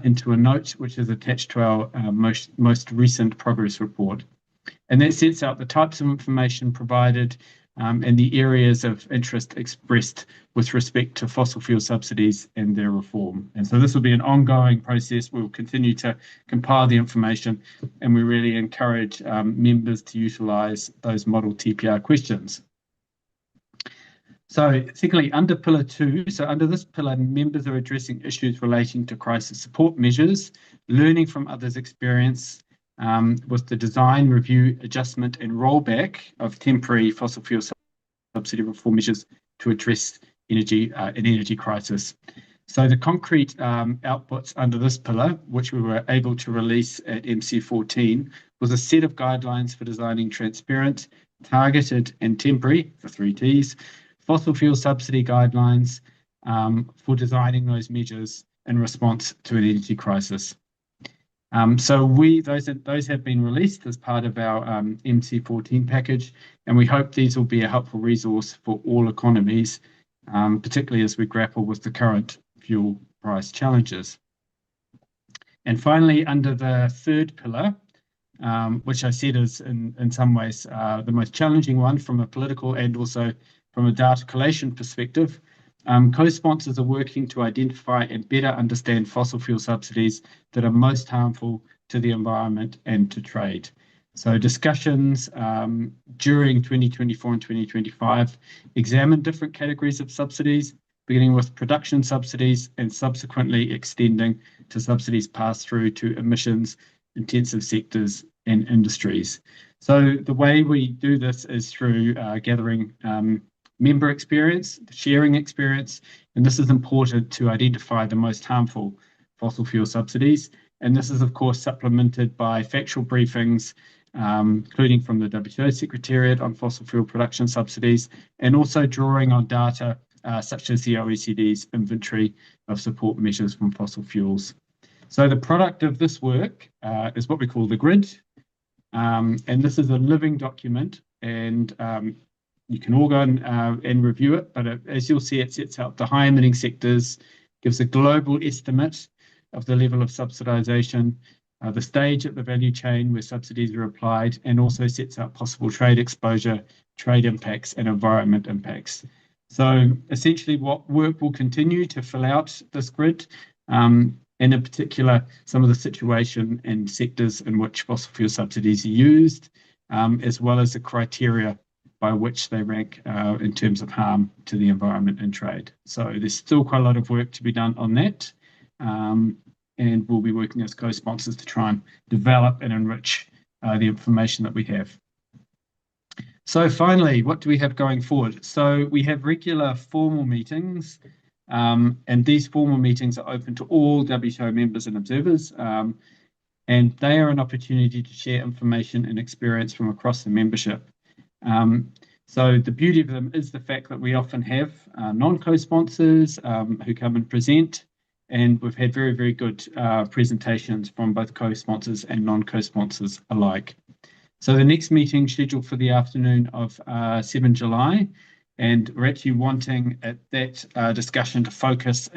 into a note, which is attached to our most recent progress report. And that sets out the types of information provided and the areas of interest expressed with respect to fossil fuel subsidies and their reform. And so this will be an ongoing process. We'll continue to compile the information, and we really encourage members to utilise those model TPR questions. So secondly, under pillar 2, so under this pillar, members are addressing issues relating to crisis support measures, learning from others' experience with the design, review, adjustment and rollback of temporary fossil fuel subsidy reform measures to address an energy crisis. So the concrete outputs under this pillar, which we were able to release at MC14, was a set of guidelines for designing transparent, targeted and temporary, for 3 Ts, fossil fuel subsidy guidelines for designing those measures in response to an energy crisis. So those have been released as part of our MC14 package, and we hope these will be a helpful resource for all economies, particularly as we grapple with the current fuel price challenges. And finally, under the third pillar, which I said is in some ways the most challenging one from a political and also from a data collation perspective, co-sponsors are working to identify and better understand fossil fuel subsidies that are most harmful to the environment and to trade. So discussions during 2024 and 2025 examine different categories of subsidies, beginning with production subsidies and subsequently extending to subsidies passed through to emissions-intensive sectors and industries. So the way we do this is through gathering member experience, sharing experience, and this is important to identify the most harmful fossil fuel subsidies. And this is, of course, supplemented by factual briefings, including from the WTO Secretariat on fossil fuel production subsidies, and also drawing on data such as the OECD's inventory of support measures from fossil fuels. So the product of this work is what we call the grid. And this is a living document, and you can all go and review it, but as you'll see, it sets out the high emitting sectors, gives a global estimate of the level of subsidization, the stage at the value chain where subsidies are applied, and also sets out possible trade exposure, trade impacts, and environment impacts. So essentially what work will continue to fill out this grid, and in particular, some of the situation and sectors in which fossil fuel subsidies are used, as well as the criteria by which they rank in terms of harm to the environment and trade. So there's still quite a lot of work to be done on that. And we'll be working as co-sponsors to try and develop and enrich the information that we have. So finally, what do we have going forward? So we have regular formal meetings, and these formal meetings are open to all WTO members and observers, and they are an opportunity to share information and experience from across the membership. So the beauty of them is the fact that we often have non-co-sponsors who come and present, and we've had very, very good presentations from both co-sponsors and non-co-sponsors alike. So the next meeting scheduled for the afternoon of 7 July, and we're actually wanting at that discussion to focus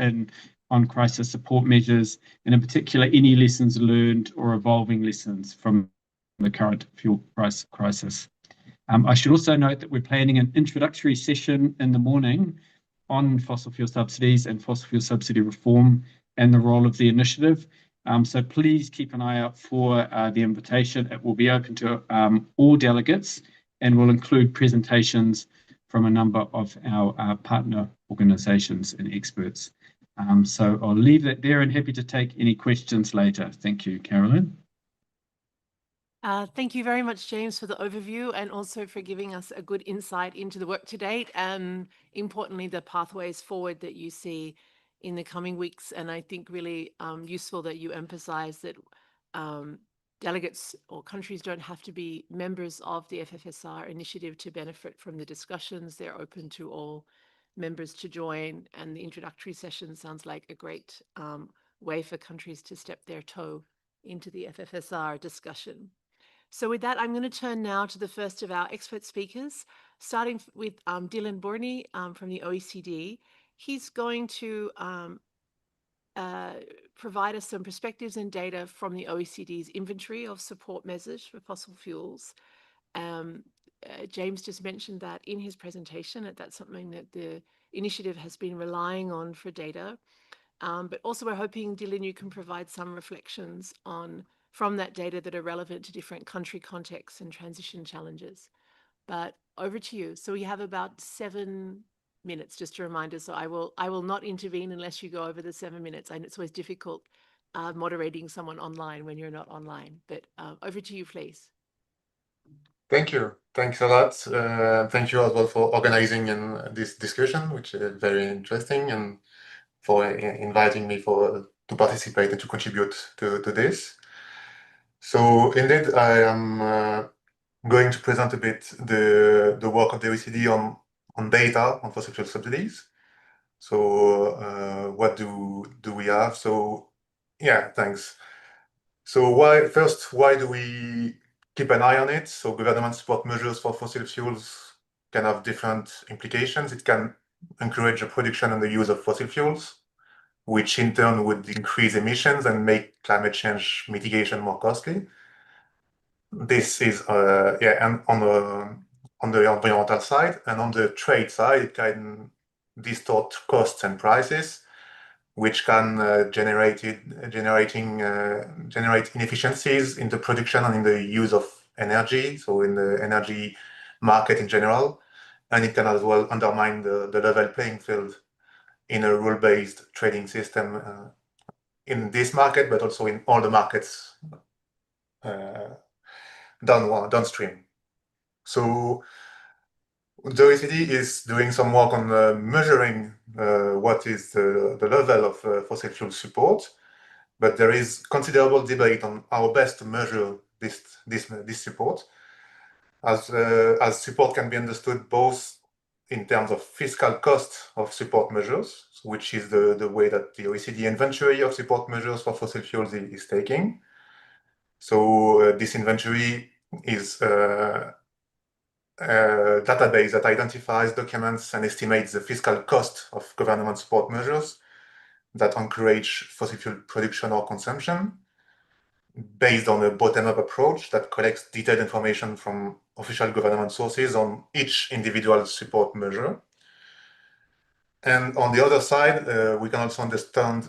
on crisis support measures, and in particular, any lessons learned or evolving lessons from the current fuel price crisis. I should also note that we're planning an introductory session in the morning on fossil fuel subsidies and fossil fuel subsidy reform and the role of the initiative. So please keep an eye out for the invitation. It will be open to all delegates and will include presentations from a number of our partner organisations and experts. So I'll leave that there and happy to take any questions later. Thank you, Carolyn. Thank you very much, James, for the overview and also for giving us a good insight into the work to date and, importantly, the pathways forward that you see in the coming weeks. And I think really useful that you emphasize that delegates or countries don't have to be members of the FFSR initiative to benefit from the discussions. They're open to all members to join, and the introductory session sounds like a great way for countries to step their toe into the FFSR discussion. So with that, I'm going to turn now to the first of our expert speakers, starting with Dylan Borney from the OECD. He's going to provide us some perspectives and data from the OECD's inventory of support measures for fossil fuels. James just mentioned that in his presentation, that's something that the initiative has been relying on for data. But also we're hoping, Dylan, you can provide some reflections from that data that are relevant to different country contexts and transition challenges. But over to you. So we have about 7 minutes, just a reminder. So I will not intervene unless you go over the 7 minutes. I know it's always difficult moderating someone online when you're not online. But over to you, please. Thank you. Thanks a lot. Thank you as well for organizing this discussion, which is very interesting. And for inviting me to participate and to contribute to this. So indeed, I am going to present a bit the work of the OECD on data on fossil fuel subsidies. So what do we have? So yeah, thanks. So why do we keep an eye on it? So government support measures for fossil fuels can have different implications. It can encourage the production and the use of fossil fuels, which in turn would increase emissions and make climate change mitigation more costly. This is and on the environmental side, and on the trade side, it can distort costs and prices, which can generate inefficiencies in the production and in the use of energy, so in the energy market in general, and it can as well undermine the level playing field in a rule-based trading system in this market, but also in all the markets downstream. So the OECD is doing some work on measuring what is the level of fossil fuel support, but there is considerable debate on how best to measure this support, as support can be understood both in terms of fiscal cost of support measures, which is the way that the OECD inventory of support measures for fossil fuels is taking. So this inventory is a database that identifies, documents, and estimates the fiscal cost of government support measures that encourage fossil fuel production or consumption, based on a bottom-up approach that collects detailed information from official government sources on each individual support measure. And on the other side, we can also understand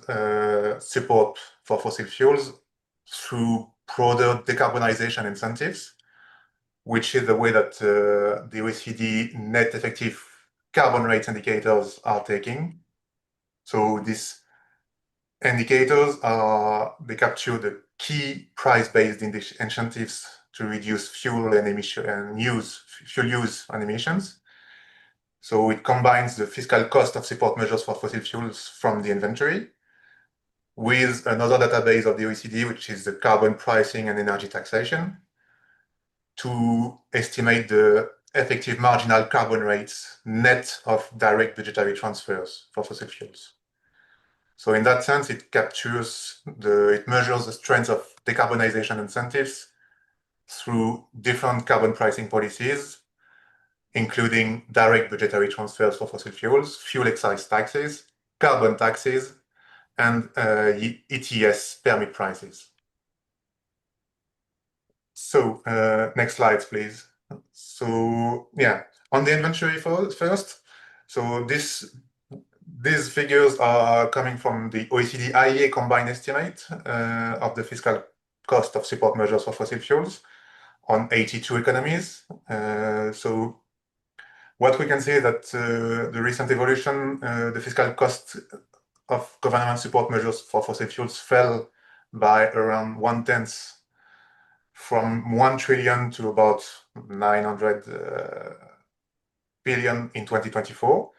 support for fossil fuels through broader decarbonization incentives, which is the way that the OECD net effective carbon rates indicators are taking. So these indicators they capture the key price-based incentives to reduce fuel use and emissions. So it combines the fiscal cost of support measures for fossil fuels from the inventory with another database of the OECD, which is the carbon pricing and energy taxation, to estimate the effective marginal carbon rates net of direct budgetary transfers for fossil fuels. So in that sense, it measures the strength of decarbonization incentives through different carbon pricing policies, including direct budgetary transfers for fossil fuels, fuel excise taxes, carbon taxes, and ETS permit prices. So next slides, please. So yeah, on the inventory first. So these figures are coming from the OECD IEA combined estimate of the fiscal cost of support measures for fossil fuels on 82 economies. So what we can see is that the recent evolution, the fiscal cost of government support measures for fossil fuels fell by around 1/10, from 1 trillion to about 900 billion in 2024.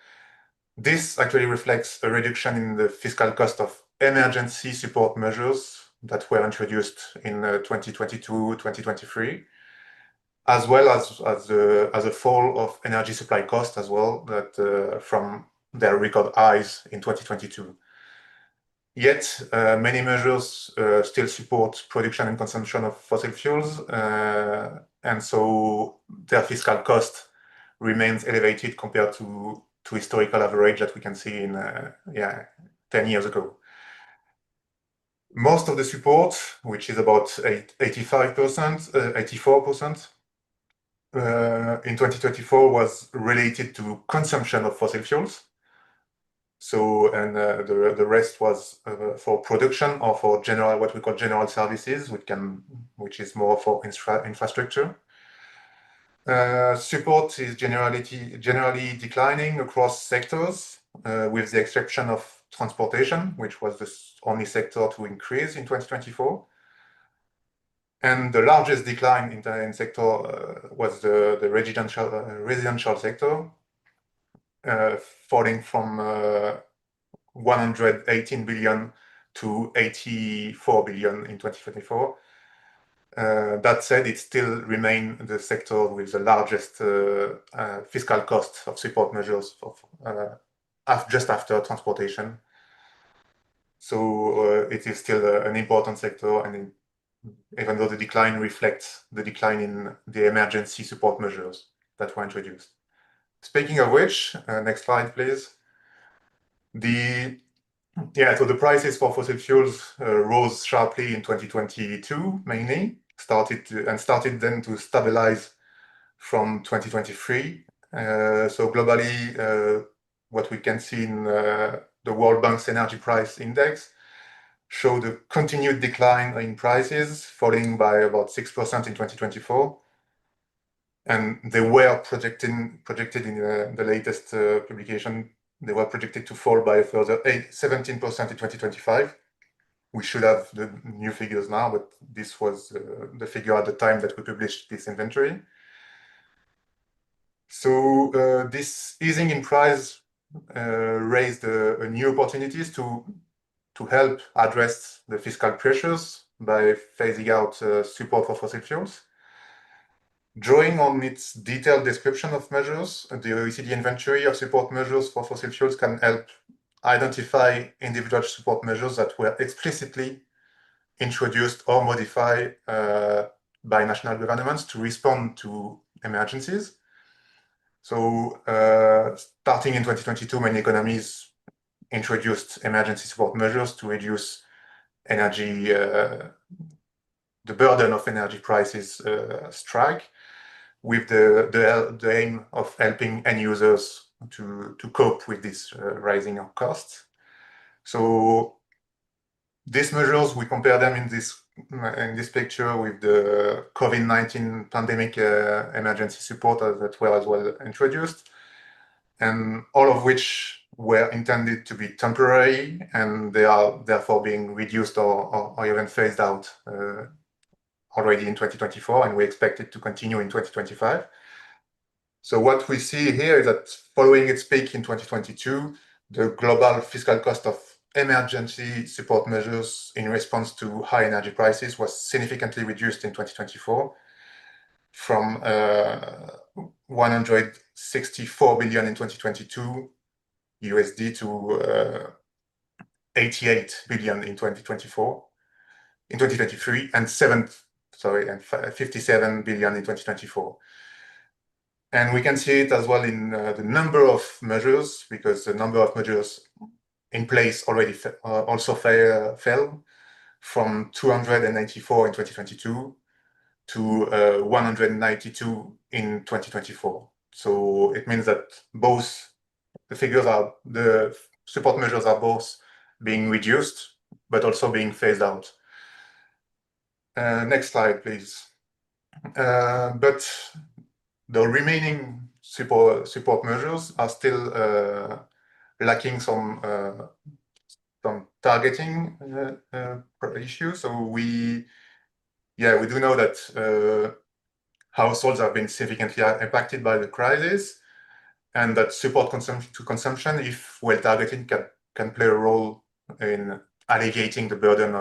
This actually reflects a reduction in the fiscal cost of emergency support measures that were introduced in 2022-2023, as well as a fall of energy supply cost as well, that from their record highs in 2022. Yet, many measures still support production and consumption of fossil fuels, and so their fiscal cost remains elevated compared to historical average that we can see in 10 years ago. Most of the support, which is about 84%, in 2024 was related to consumption of fossil fuels. So, and the rest was for production or for what we call general services, which is more for infrastructure. Support is generally declining across sectors, with the exception of transportation, which was the only sector to increase in 2024. And the largest decline in sector was the residential sector, falling from 118 billion to 84 billion in 2024. That said, it still remains the sector with the largest fiscal cost of support measures just after transportation. So it is still an important sector, and even though the decline reflects the decline in the emergency support measures that were introduced. Speaking of which, next slide, please. So the prices for fossil fuels rose sharply in 2022, mainly, started then to stabilize from 2023. So globally, what we can see in the World Bank's energy price index showed a continued decline in prices, falling by about 6% in 2024. And they were projected in the latest publication, they were projected to fall by a further 17% in 2025. We should have the new figures now, but this was the figure at the time that we published this inventory. So this easing in price raised new opportunities to help address the fiscal pressures by phasing out support for fossil fuels. Drawing on its detailed description of measures, the OECD inventory of support measures for fossil fuels can help identify individual support measures that were explicitly introduced or modified by national governments to respond to emergencies. So starting in 2022, many economies introduced emergency support measures to reduce energy, the burden of energy prices strike, with the aim of helping end users to cope with this rising costs. So these measures, we compare them in this picture with the COVID-19 pandemic emergency support that were as well introduced, and all of which were intended to be temporary, and they are therefore being reduced or even phased out already in 2024, and we expect it to continue in 2025. So what we see here is that following its peak in 2022, the global fiscal cost of emergency support measures in response to high energy prices was significantly reduced in 2024 from 164 billion in 2022 USD to 88 billion in 2023, and 57 billion in 2024. And we can see it as well in the number of measures, because the number of measures in place already also fell from 294 in 2022 to 192 in 2024. So it means that both the support measures are both being reduced, but also being phased out. Next slide, please. But the remaining support measures are still lacking some targeting issues. So we do know that households have been significantly impacted by the crisis, and that support to consumption, if well targeted, can play a role in alleviating the burden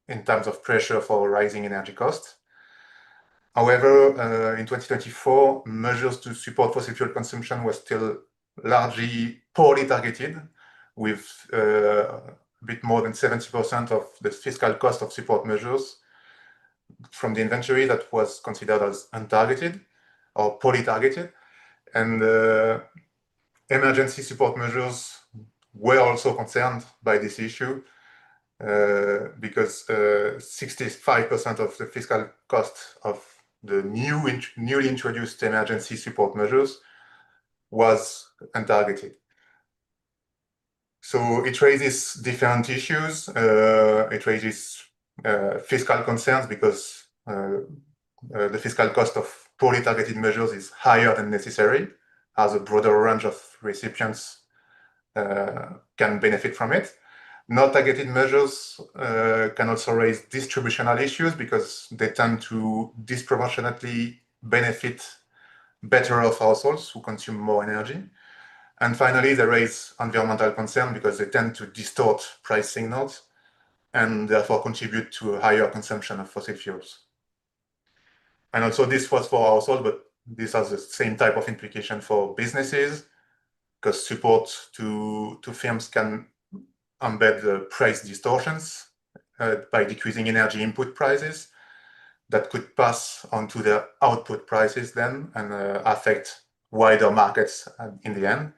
in terms of pressure for rising energy costs. However, in 2024, measures to support fossil fuel consumption were still largely poorly targeted, with a bit more than 70% of the fiscal cost of support measures from the inventory that was considered as untargeted or poorly targeted. And emergency support measures were also concerned by this issue, because 65% of the fiscal cost of the newly introduced emergency support measures was untargeted. So it raises different issues. It raises fiscal concerns, because the fiscal cost of poorly targeted measures is higher than necessary, as a broader range of recipients can benefit from it. Not targeted measures can also raise distributional issues, because they tend to disproportionately benefit better off households who consume more energy. And finally, they raise environmental concern because they tend to distort price signals and therefore contribute to a higher consumption of fossil fuels. And also this was for households, but this has the same type of implication for businesses, because support to firms can embed the price distortions by decreasing energy input prices that could pass on to their output prices then and affect wider markets in the end.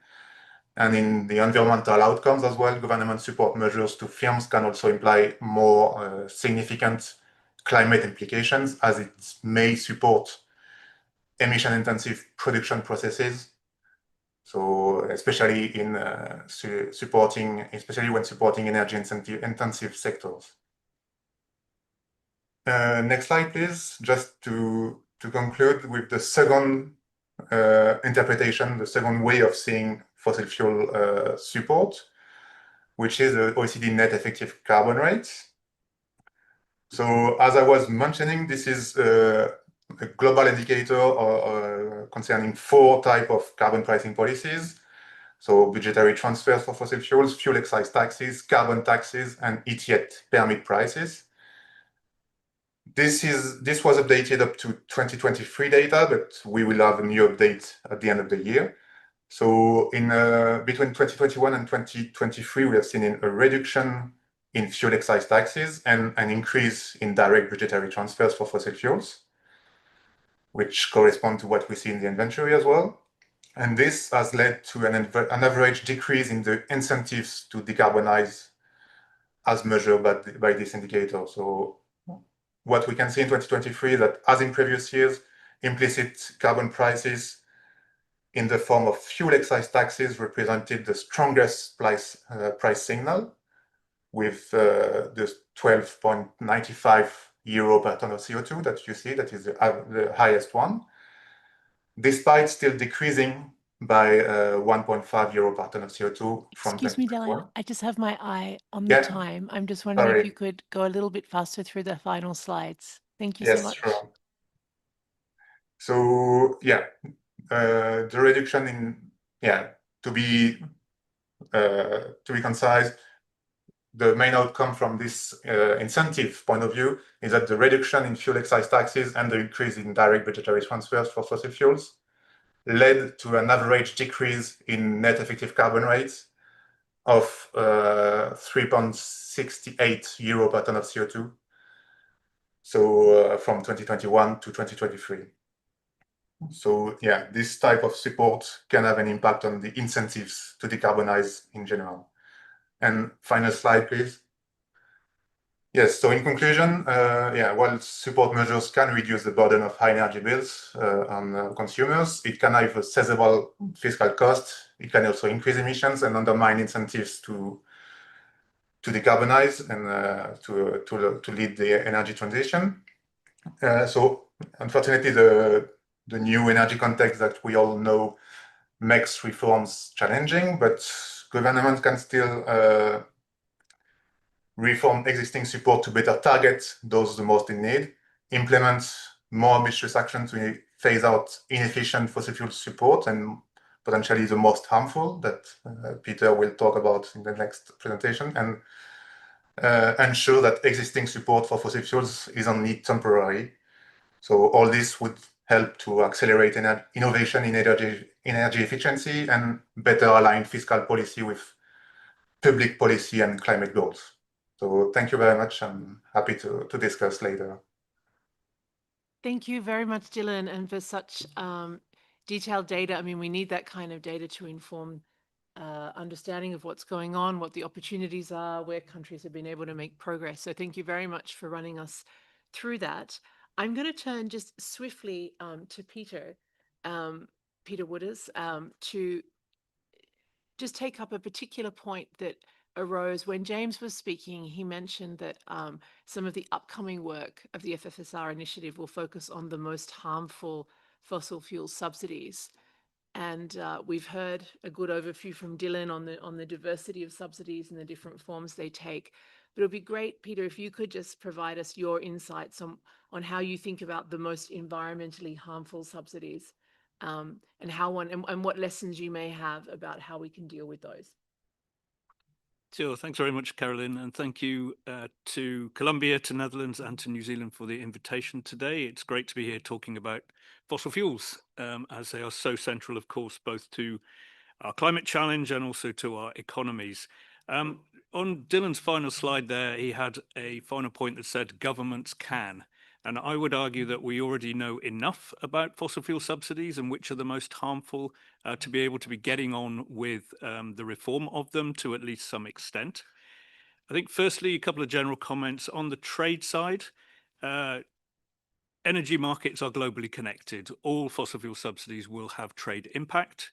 And in the environmental outcomes as well, government support measures to firms can also imply more significant climate implications, as it may support emission-intensive production processes. So especially in especially when supporting energy-intensive sectors. Next slide, please. Just to conclude with the second interpretation, the second way of seeing fossil fuel support, which is the OECD net effective carbon rate. So as I was mentioning, this is a global indicator concerning 4 types of carbon pricing policies. So budgetary transfers for fossil fuels, fuel excise taxes, carbon taxes, and ETS permit prices. This was updated up to 2023 data, but we will have a new update at the end of the year. So in between 2021 and 2023, we have seen a reduction in fuel excise taxes and an increase in direct budgetary transfers for fossil fuels, which correspond to what we see in the inventory as well. And this has led to an average decrease in the incentives to decarbonize as measured by this indicator. So what we can see in 2023 is that, as in previous years, implicit carbon prices in the form of fuel excise taxes represented the strongest price signal, with the 12.95 euro per ton of CO2 that you see, that is the highest one, despite still decreasing by 1.5 euro per ton of CO2 from Excuse me, 2021. Dylan. I just have my eye on the Yeah. time. I'm just wondering if Sorry. you could go a little bit faster through the final slides. Thank you so Yes, much. sure. So yeah, the reduction in to be concise, the main outcome from this incentive point of view is that the reduction in fuel excise taxes and the increase in direct budgetary transfers for fossil fuels led to an average decrease in net effective carbon rates of 3.68 euro per ton of CO2. So from 2021 to 2023. So yeah, this type of support can have an impact on the incentives to decarbonize in general. And final slide, please. Yes, so in conclusion, while support measures can reduce the burden of high energy bills on consumers, it can have a sizable fiscal cost. It can also increase emissions and undermine incentives to decarbonize and to lead the energy transition. So unfortunately, the new energy context that we all know makes reforms challenging, but governments can still reform existing support to better target those the most in need, implement more ambitious actions to phase out inefficient fossil fuel support and potentially the most harmful that Peter will talk about in the next presentation, and ensure that existing support for fossil fuels is only temporary. So all this would help to accelerate innovation in energy efficiency and better align fiscal policy with public policy and climate goals. So thank you very much. I'm happy to discuss later. Thank you very much, Dylan, and for such detailed data. I mean, we need that kind of data to inform understanding of what's going on, what the opportunities are, where countries have been able to make progress. So thank you very much for running us through that. I'm going to turn just swiftly to Peter Wooders, to just take up a particular point that arose when James was speaking. He mentioned that some of the upcoming work of the FFSR initiative will focus on the most harmful fossil fuel subsidies. And we've heard a good overview from Dylan on the diversity of subsidies and the different forms they take. But it would be great, Peter, if you could just provide us your insights on how you think about the most environmentally harmful subsidies and how and what lessons you may have about how we can deal with those. Sure. Thanks very much, Carolyn. And thank you to Colombia, to Netherlands and to New Zealand for the invitation today. It's great to be here talking about fossil fuels, as they are so central, of course, both to our climate challenge and also to our economies. On Dylan's final slide there, he had a final point that said governments can. And I would argue that we already know enough about fossil fuel subsidies and which are the most harmful to be able to be getting on with the reform of them to at least some extent. I think firstly, a couple of general comments on the trade side. Energy markets are globally connected. All fossil fuel subsidies will have trade impact.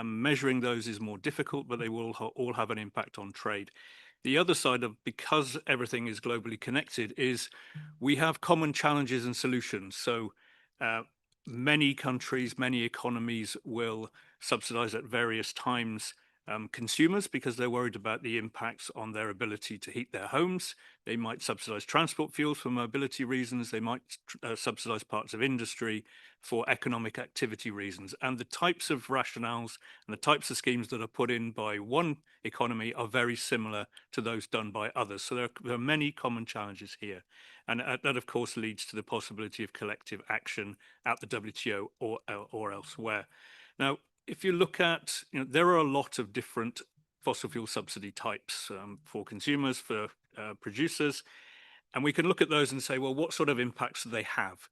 Measuring those is more difficult, but they will all have an impact on trade. The other side of, because everything is globally connected, is we have common challenges and solutions. So many countries, many economies will subsidize at various times consumers because they're worried about the impacts on their ability to heat their homes. They might subsidize transport fuels for mobility reasons. They might subsidize parts of industry for economic activity reasons. And the types of rationales and the types of schemes that are put in by one economy are very similar to those done by others. So there are many common challenges here. And that, of course, leads to the possibility of collective action at the WTO or elsewhere. Now, if you look at, there are a lot of different fossil fuel subsidy types for consumers, for producers, and we can look at those and say, well, what sort of impacts do they have?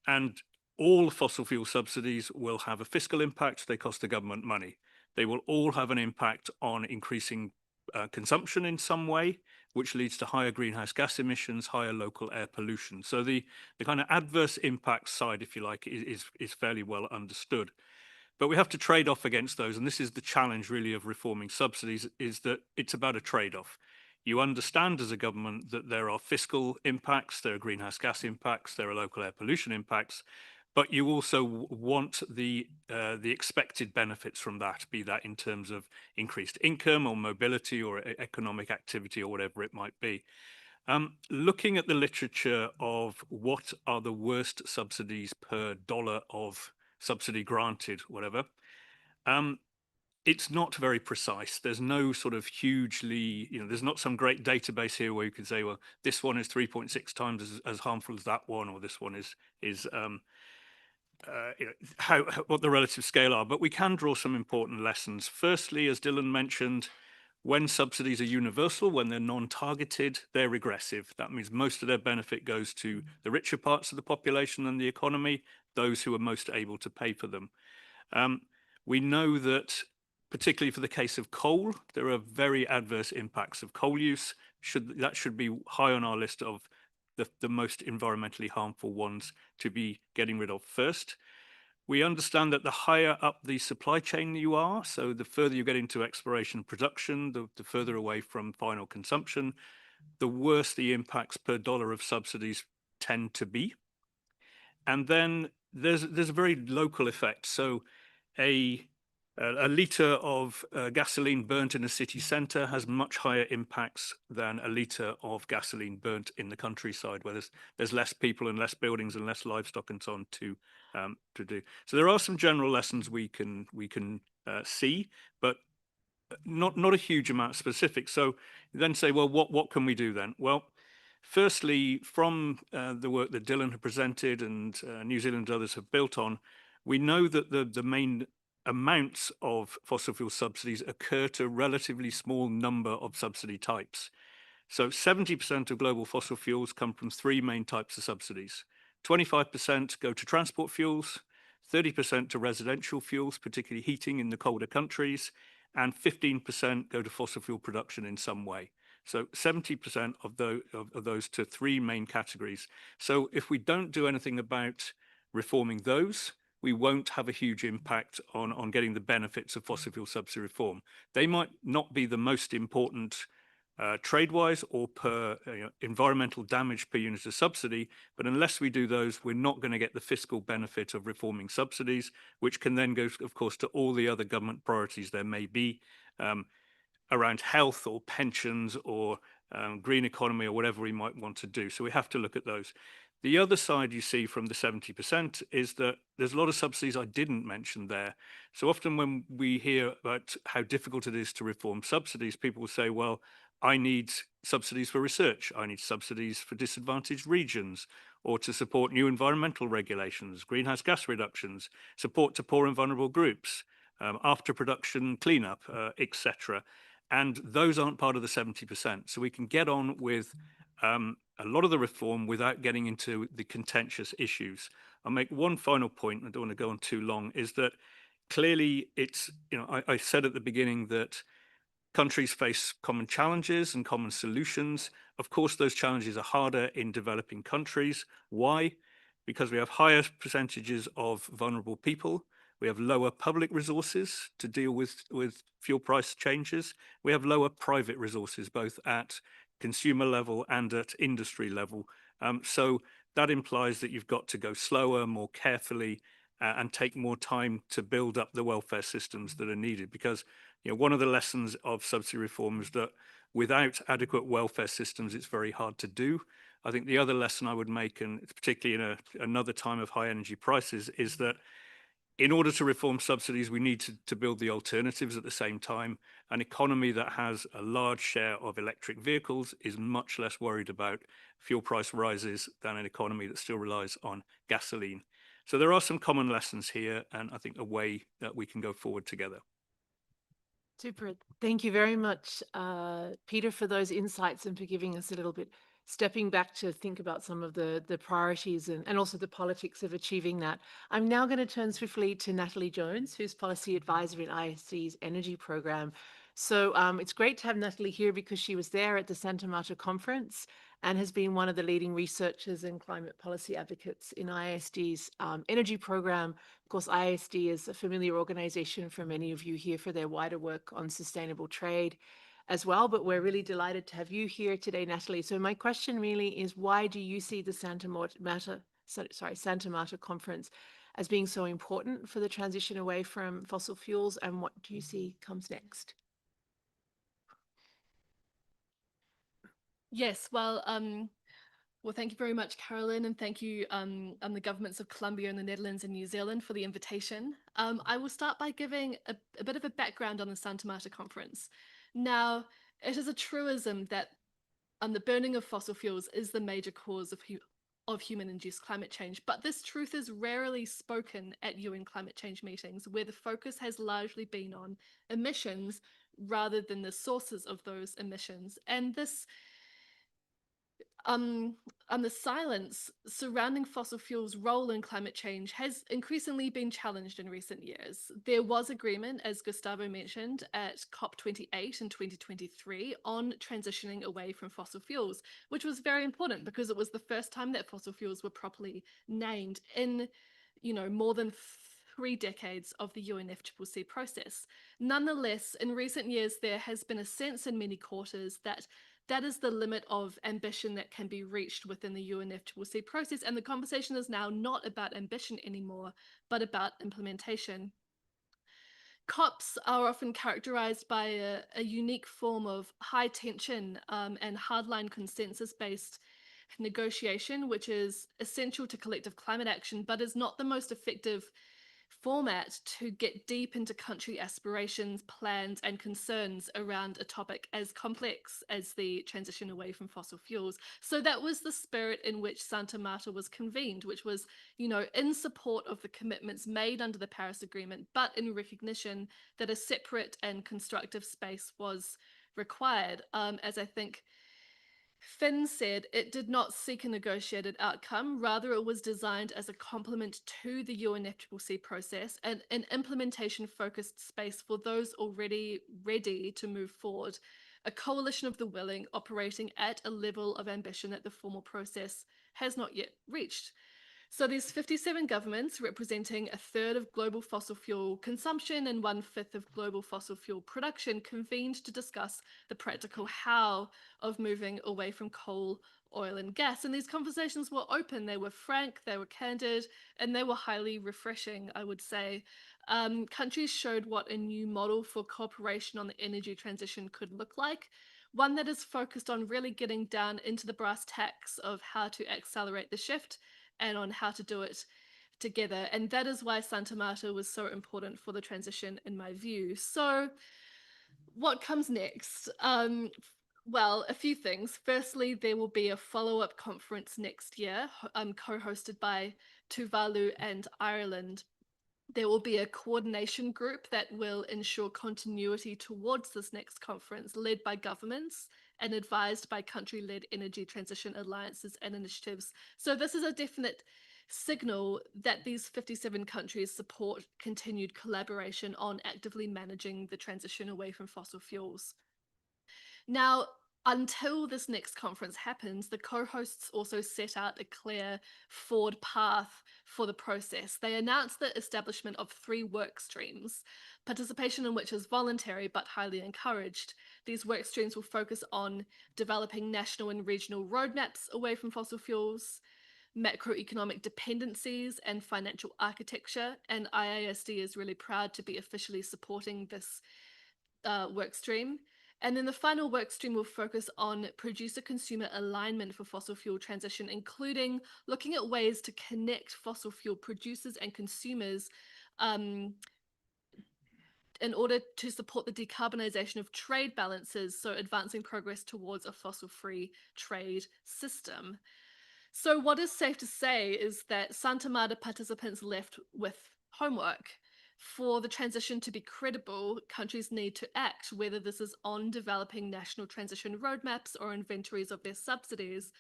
And all fossil fuel subsidies will have a fiscal impact. They cost the government money. They will all have an impact on increasing consumption in some way, which leads to higher greenhouse gas emissions, higher local air pollution. So the kind of adverse impact side, if you like, is fairly well understood. But we have to trade off against those. And this is the challenge really of reforming subsidies, is that it's about a trade-off. You understand as a government that there are fiscal impacts, there are greenhouse gas impacts, there are local air pollution impacts, but you also want the expected benefits from that, be that in terms of increased income or mobility or economic activity or whatever it might be. Looking at the literature of what are the worst subsidies per dollar of subsidy granted, whatever, it's not very precise. There's no sort of hugely, there's not some great database here where you could say, well, this one is 3.6 times as harmful as that one, or this one is what the relative scale are. But we can draw some important lessons. Firstly, as Dylan mentioned, when subsidies are universal, when they're non-targeted, they're regressive. That means most of their benefit goes to the richer parts of the population and the economy, those who are most able to pay for them. We know that, particularly for the case of coal, there are very adverse impacts of coal use. That should be high on our list of the most environmentally harmful ones to be getting rid of first. We understand that the higher up the supply chain you are, so the further you get into exploration and production, the further away from final consumption, the worse the impacts per dollar of subsidies tend to be. And then there's a very local effect. So a litre of gasoline burnt in a city centre has much higher impacts than a litre of gasoline burnt in the countryside, where there's less people and less buildings and less livestock and so on to do. So there are some general lessons we can see, but not a huge amount specific. So you then say, well, what can we do then? Well, firstly, from the work that Dylan had presented and New Zealand and others have built on, we know that the main amounts of fossil fuel subsidies occur to a relatively small number of subsidy types. So 70% of global fossil fuels come from three main types of subsidies. 25% go to transport fuels, 30% to residential fuels, particularly heating in the colder countries, and 15% go to fossil fuel production in some way. So 70% of those to three main categories. So if we don't do anything about reforming those, we won't have a huge impact on getting the benefits of fossil fuel subsidy reform. They might not be the most important trade-wise or per environmental damage per unit of subsidy, but unless we do those, we're not going to get the fiscal benefit of reforming subsidies, which can then go, of course, to all the other government priorities there may be around health or pensions or green economy or whatever we might want to do. So we have to look at those. The other side you see from the 70% is that there's a lot of subsidies I didn't mention there. So often when we hear about how difficult it is to reform subsidies, people will say, well, I need subsidies for research, I need subsidies for disadvantaged regions, or to support new environmental regulations, greenhouse gas reductions, support to poor and vulnerable groups, after production cleanup, etc. And those aren't part of the 70%. So we can get on with a lot of the reform without getting into the contentious issues. I'll make one final point, I don't want to go on too long, is that clearly it's, I said at the beginning that countries face common challenges and common solutions. Of course, those challenges are harder in developing countries. Why? Because we have higher percentages of vulnerable people. We have lower public resources to deal with fuel price changes. We have lower private resources, both at consumer level and at industry level. So that implies that you've got to go slower, more carefully, and take more time to build up the welfare systems that are needed. Because one of the lessons of subsidy reform is that without adequate welfare systems, it's very hard to do. I think the other lesson I would make, and particularly in another time of high energy prices, is that in order to reform subsidies, we need to build the alternatives at the same time. An economy that has a large share of electric vehicles is much less worried about fuel price rises than an economy that still relies on gasoline. So there are some common lessons here, and I think a way that we can go forward together. Super. Thank you very much, Peter, for those insights and for giving us a little bit, stepping back to think about some of the priorities and also the politics of achieving that. I'm now going to turn swiftly to Natalie Jones, who's Policy Advisor in ISD's Energy Program. So it's great to have Natalie here because she was there at the Santa Marta conference and has been one of the leading researchers and climate policy advocates in ISD's energy program. Of course, ISD is a familiar organization for many of you here for their wider work on sustainable trade as well, but we're really delighted to have you here today, Natalie. So my question really is, why do you see the Santa Marta conference as being so important for the transition away from fossil fuels, and what do you see comes next? Yes, well, thank you very much, Carolyn, and thank you the governments of Colombia and the Netherlands and New Zealand for the invitation. I will start by giving a bit of a background on the Santa Marta conference. Now, it is a truism that the burning of fossil fuels is the major cause of human-induced climate change, but this truth is rarely spoken at UN climate change meetings, where the focus has largely been on emissions rather than the sources of those emissions. And this the silence surrounding fossil fuels' role in climate change has increasingly been challenged in recent years. There was agreement, as Gustavo mentioned, at COP28 in 2023 on transitioning away from fossil fuels, which was very important because it was the first time that fossil fuels were properly named in, more than 3 decades of the UNFCCC process. Nonetheless, in recent years, there has been a sense in many quarters that that is the limit of ambition that can be reached within the UNFCCC process, and the conversation is now not about ambition anymore, but about implementation. COPs are often characterized by a unique form of high tension and hardline consensus-based negotiation, which is essential to collective climate action, but is not the most effective format to get deep into country aspirations, plans, and concerns around a topic as complex as the transition away from fossil fuels. So that was the spirit in which Santa Marta was convened, which was, in support of the commitments made under the Paris Agreement, but in recognition that a separate and constructive space was required. As I think Finn said, it did not seek a negotiated outcome. Rather, it was designed as a complement to the UNFCCC process and an implementation-focused space for those already ready to move forward, a coalition of the willing operating at a level of ambition that the formal process has not yet reached. So there's 57 governments representing 1/3 of global fossil fuel consumption and 1/5 of global fossil fuel production convened to discuss the practical how of moving away from coal, oil, and gas. And these conversations were open, they were frank, they were candid, and they were highly refreshing, I would say. Countries showed what a new model for cooperation on the energy transition could look like, one that is focused on really getting down into the brass tacks of how to accelerate the shift and on how to do it together. And that is why Santa Marta was so important for the transition, in my view. So what comes next? Well, a few things. Firstly, there will be a follow-up conference next year, co-hosted by Tuvalu and Ireland. There will be a coordination group that will ensure continuity towards this next conference, led by governments and advised by country-led energy transition alliances and initiatives. So this is a definite signal that these 57 countries support continued collaboration on actively managing the transition away from fossil fuels. Now, until this next conference happens, the co-hosts also set out a clear forward path for the process. They announced the establishment of 3 work streams, participation in which is voluntary but highly encouraged. These work streams will focus on developing national and regional roadmaps away from fossil fuels, macroeconomic dependencies and financial architecture, and IASD is really proud to be officially supporting this work stream. And then the final work stream will focus on producer-consumer alignment for fossil fuel transition, including looking at ways to connect fossil fuel producers and consumers in order to support the decarbonization of trade balances, so advancing progress towards a fossil-free trade system. So what is safe to say is that Santa Marta participants left with homework. For the transition to be credible, countries need to act, whether this is on developing national transition roadmaps or inventories of their subsidies.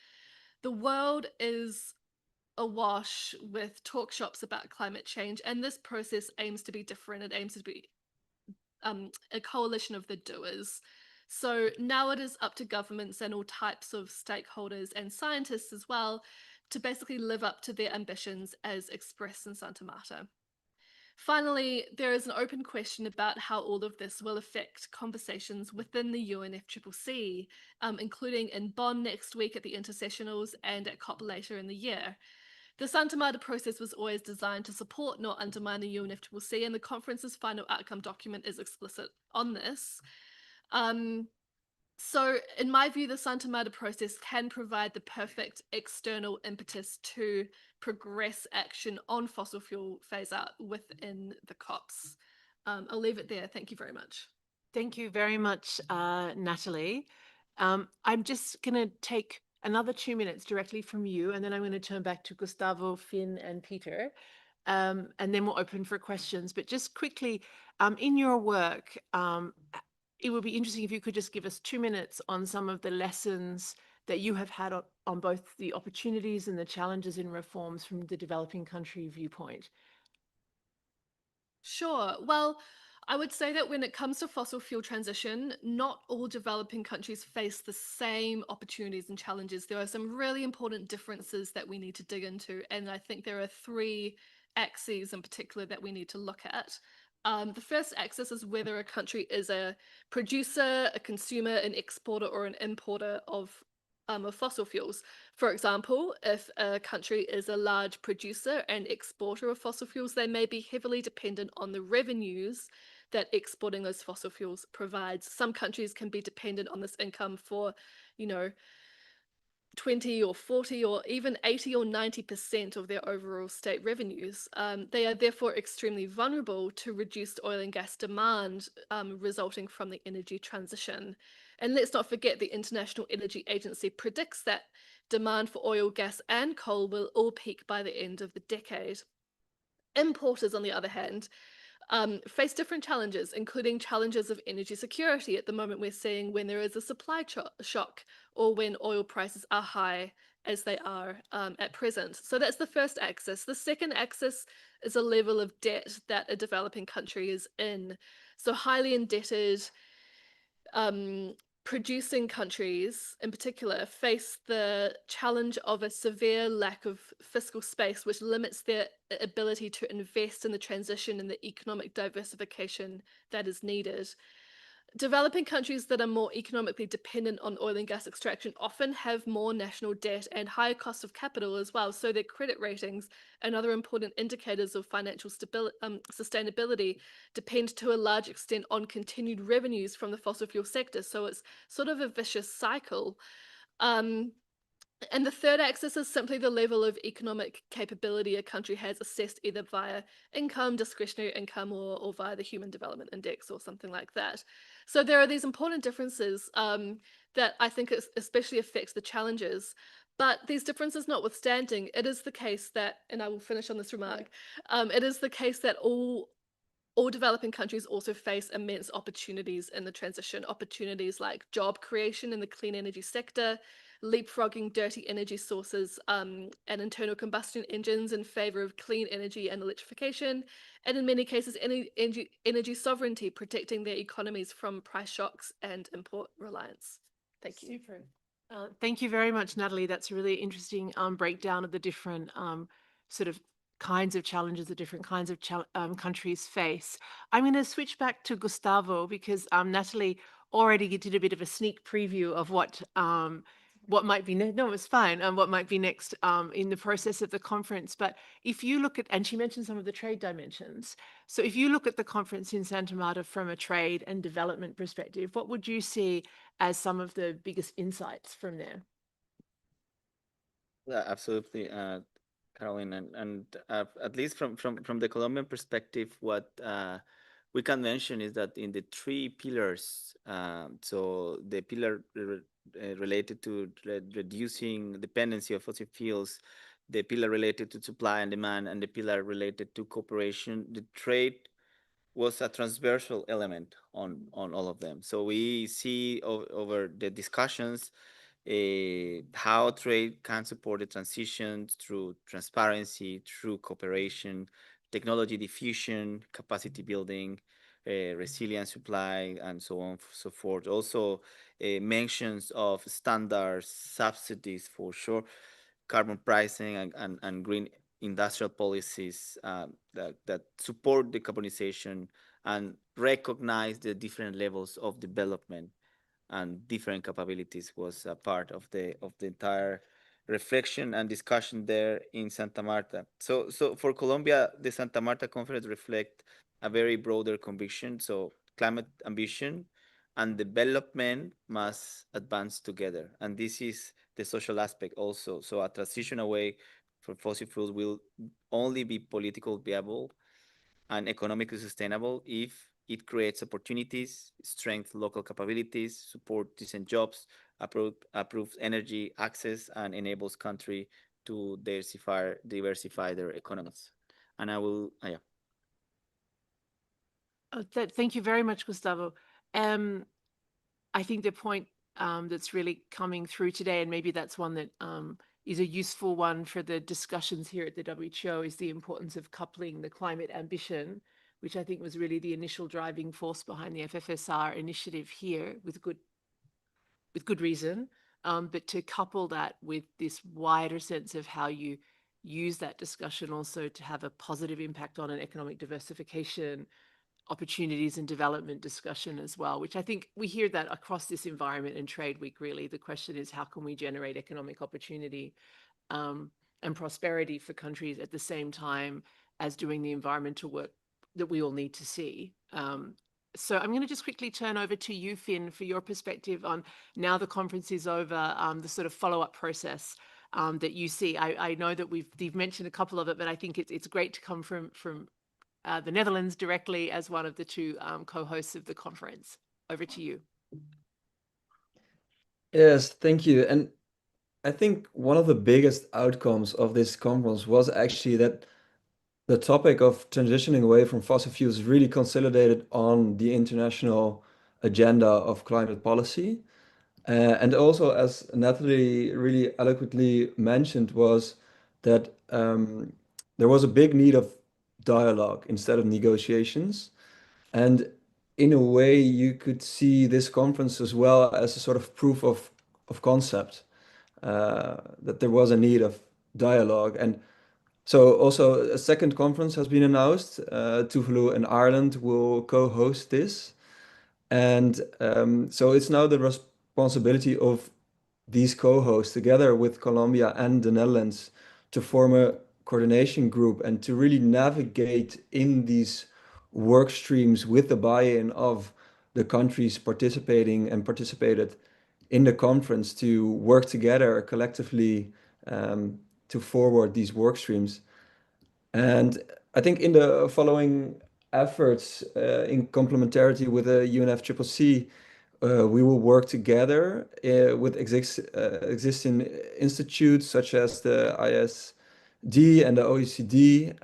The world is awash with talk shops about climate change, and this process aims to be different. It aims to be a coalition of the doers. So now it is up to governments and all types of stakeholders and scientists as well to basically live up to their ambitions as expressed in Santa Marta. Finally, there is an open question about how all of this will affect conversations within the UNFCCC, including in Bonn next week at the intersessionals and at COP later in the year. The Santa Marta process was always designed to support, not undermine the UNFCCC, and the conference's final outcome document is explicit on this. So in my view, the Santa Marta process can provide the perfect external impetus to progress action on fossil fuel phase out within the COPs. I'll leave it there. Thank you very much. Thank you very much, Natalie. I'm just going to take another 2 minutes directly from you, and then I'm going to turn back to Gustavo, Finn, and Peter, and then we'll open for questions. But just quickly, in your work, it would be interesting if you could just give us 2 minutes on some of the lessons that you have had on both the opportunities and the challenges in reforms from the developing country viewpoint. Sure. Well, I would say that when it comes to fossil fuel transition, not all developing countries face the same opportunities and challenges. There are some really important differences that we need to dig into, and I think there are 3 axes in particular that we need to look at. The first axis is whether a country is a producer, a consumer, an exporter, or an importer of fossil fuels. For example, if a country is a large producer and exporter of fossil fuels, they may be heavily dependent on the revenues that exporting those fossil fuels provides. Some countries can be dependent on this income for, 20 or 40 or even 80 or 90% of their overall state revenues. They are therefore extremely vulnerable to reduced oil and gas demand resulting from the energy transition. And let's not forget the International Energy Agency predicts that demand for oil, gas, and coal will all peak by the end of the decade. Importers, on the other hand, face different challenges, including challenges of energy security. At the moment, we're seeing when there is a supply shock or when oil prices are high as they are at present. So that's the first axis. The second axis is a level of debt that a developing country is in. So highly indebted producing countries in particular face the challenge of a severe lack of fiscal space, which limits their ability to invest in the transition and the economic diversification that is needed. Developing countries that are more economically dependent on oil and gas extraction often have more national debt and higher costs of capital as well. So their credit ratings and other important indicators of financial sustainability depend to a large extent on continued revenues from the fossil fuel sector. So it's sort of a vicious cycle. And the third axis is simply the level of economic capability a country has assessed either via income, discretionary income, or via the Human Development Index or something like that. So there are these important differences that I think especially affect the challenges. But these differences notwithstanding, it is the case that, and I will finish on this remark, it is the case that all developing countries also face immense opportunities in the transition, opportunities like job creation in the clean energy sector, leapfrogging dirty energy sources and internal combustion engines in favor of clean energy and electrification, and in many cases, energy sovereignty, protecting their economies from price shocks and import reliance. Thank you. Super. Thank you very much, Natalie. That's a really interesting breakdown of the different sort of kinds of challenges the different kinds of countries face. I'm going to switch back to Gustavo because Natalie already did a bit of a sneak preview of what might be next. No, it's fine. What might be next in the process of the conference. But if you look at, and she mentioned some of the trade dimensions. So if you look at the conference in Santa Marta from a trade and development perspective, what would you see as some of the biggest insights from there? Yeah, absolutely, Caroline, and at least from the Colombian perspective, what we can mention is that in the three pillars, so the pillar related to reducing dependency of fossil fuels, the pillar related to supply and demand, and the pillar related to cooperation, the trade was a transversal element on all of them. So we see over the discussions how trade can support the transition through transparency, through cooperation, technology diffusion, capacity building, resilient supply, and so on, so forth. Also, mentions of standards, subsidies for sure, carbon pricing, and green industrial policies that support decarbonization and recognize the different levels of development and different capabilities was a part of the entire reflection and discussion there in Santa Marta. So for Colombia, the Santa Marta conference reflect a very broader conviction. So climate ambition and development must advance together, and this is the social aspect also. So a transition away from fossil fuels will only be politically viable and economically sustainable if it creates opportunities, strengthens local capabilities, support decent jobs, approves energy access, and enables country to diversify their economies. And I will, yeah. Thank you very much, Gustavo. I think the point that's really coming through today, and maybe that's one that is a useful one for the discussions here at the WTO, is the importance of coupling the climate ambition, which I think was really the initial driving force behind the FFSR initiative here with good reason, but to couple that with this wider sense of how you use that discussion also to have a positive impact on an economic diversification, opportunities and development discussion as well, which I think we hear that across this environment and trade week, really. The question is, how can we generate economic opportunity and prosperity for countries at the same time as doing the environmental work that we all need to see? So I'm going to just quickly turn over to you, Finn, for your perspective on, now the conference is over, the sort of follow-up process that you see. I know that you've mentioned a couple of it, but I think it's great to come from the Netherlands directly as one of the two co-hosts of the conference. Over to you. Yes, thank you. And I think one of the biggest outcomes of this conference was actually that the topic of transitioning away from fossil fuels really consolidated on the international agenda of climate policy. And also, as Natalie really eloquently mentioned, was that there was a big need of dialogue instead of negotiations. And in a way, you could see this conference as well as a sort of proof of concept, that there was a need of dialogue. And so also a second conference has been announced. Tuvalu and Ireland will co-host this. And so it's now the responsibility of these co-hosts, together with Colombia and the Netherlands, to form a coordination group and to really navigate in these work streams with the buy-in of the countries participating and participated in the conference, to work together collectively to forward these work streams. And I think in the following efforts, in complementarity with the UNFCCC, we will work together with existing institutes such as the ISD and the OECD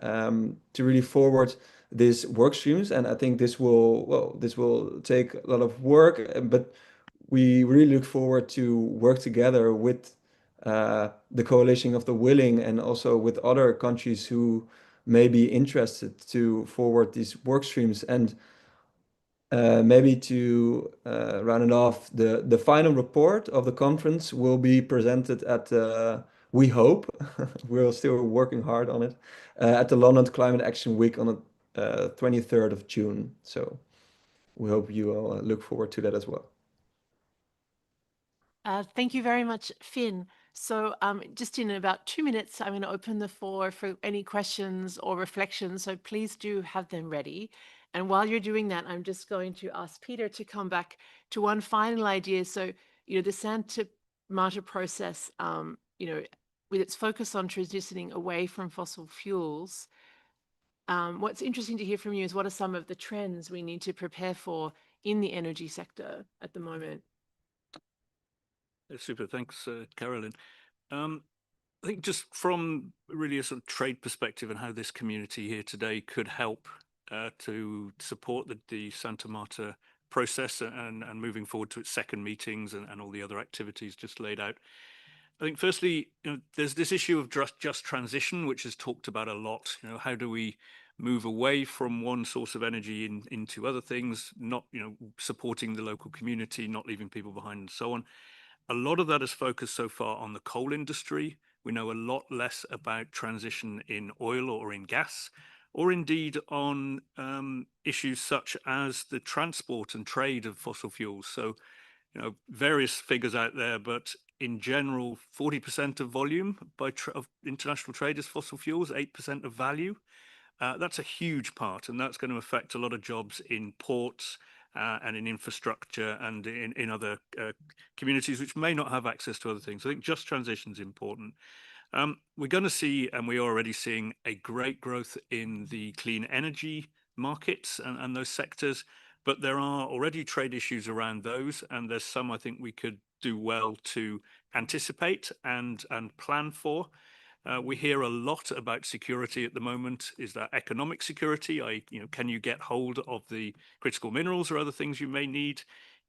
to really forward these work streams. And I think this will take a lot of work, but we really look forward to work together with the coalition of the willing and also with other countries who may be interested to forward these work streams. And maybe to round it off, the final report of the conference will be presented at, we hope, we're still working hard on it, at the London Climate Action Week on the 23rd of June. So we hope you all look forward to that as well. Thank you very much, Finn. So just in about 2 minutes, I'm going to open the floor for any questions or reflections. So please do have them ready. And while you're doing that, I'm just going to ask Peter to come back to one final idea. So, the Santa Marta process, with its focus on transitioning away from fossil fuels, what's interesting to hear from you is what are some of the trends we need to prepare for in the energy sector at the moment? Super, thanks, Carolyn. I think just from really a sort of trade perspective and how this community here today could help to support the Santa Marta process and moving forward to its second meetings and all the other activities just laid out. I think firstly, there's this issue of just transition, which is talked about a lot. How do we move away from one source of energy into other things, not, supporting the local community, not leaving people behind and so on. A lot of that is focused so far on the coal industry. We know a lot less about transition in oil or in gas, or indeed on issues such as the transport and trade of fossil fuels. So, various figures out there, but in general, 40% of volume of international trade is fossil fuels, 8% of value. That's a huge part, and that's going to affect a lot of jobs in ports and in infrastructure and in other communities which may not have access to other things. I think just transition is important. We're going to see, and we're already seeing, a great growth in the clean energy markets and those sectors, but there are already trade issues around those, and there's some I think we could do well to anticipate and plan for. We hear a lot about security at the moment. Is that economic security? Can you get hold of the critical minerals or other things you may need?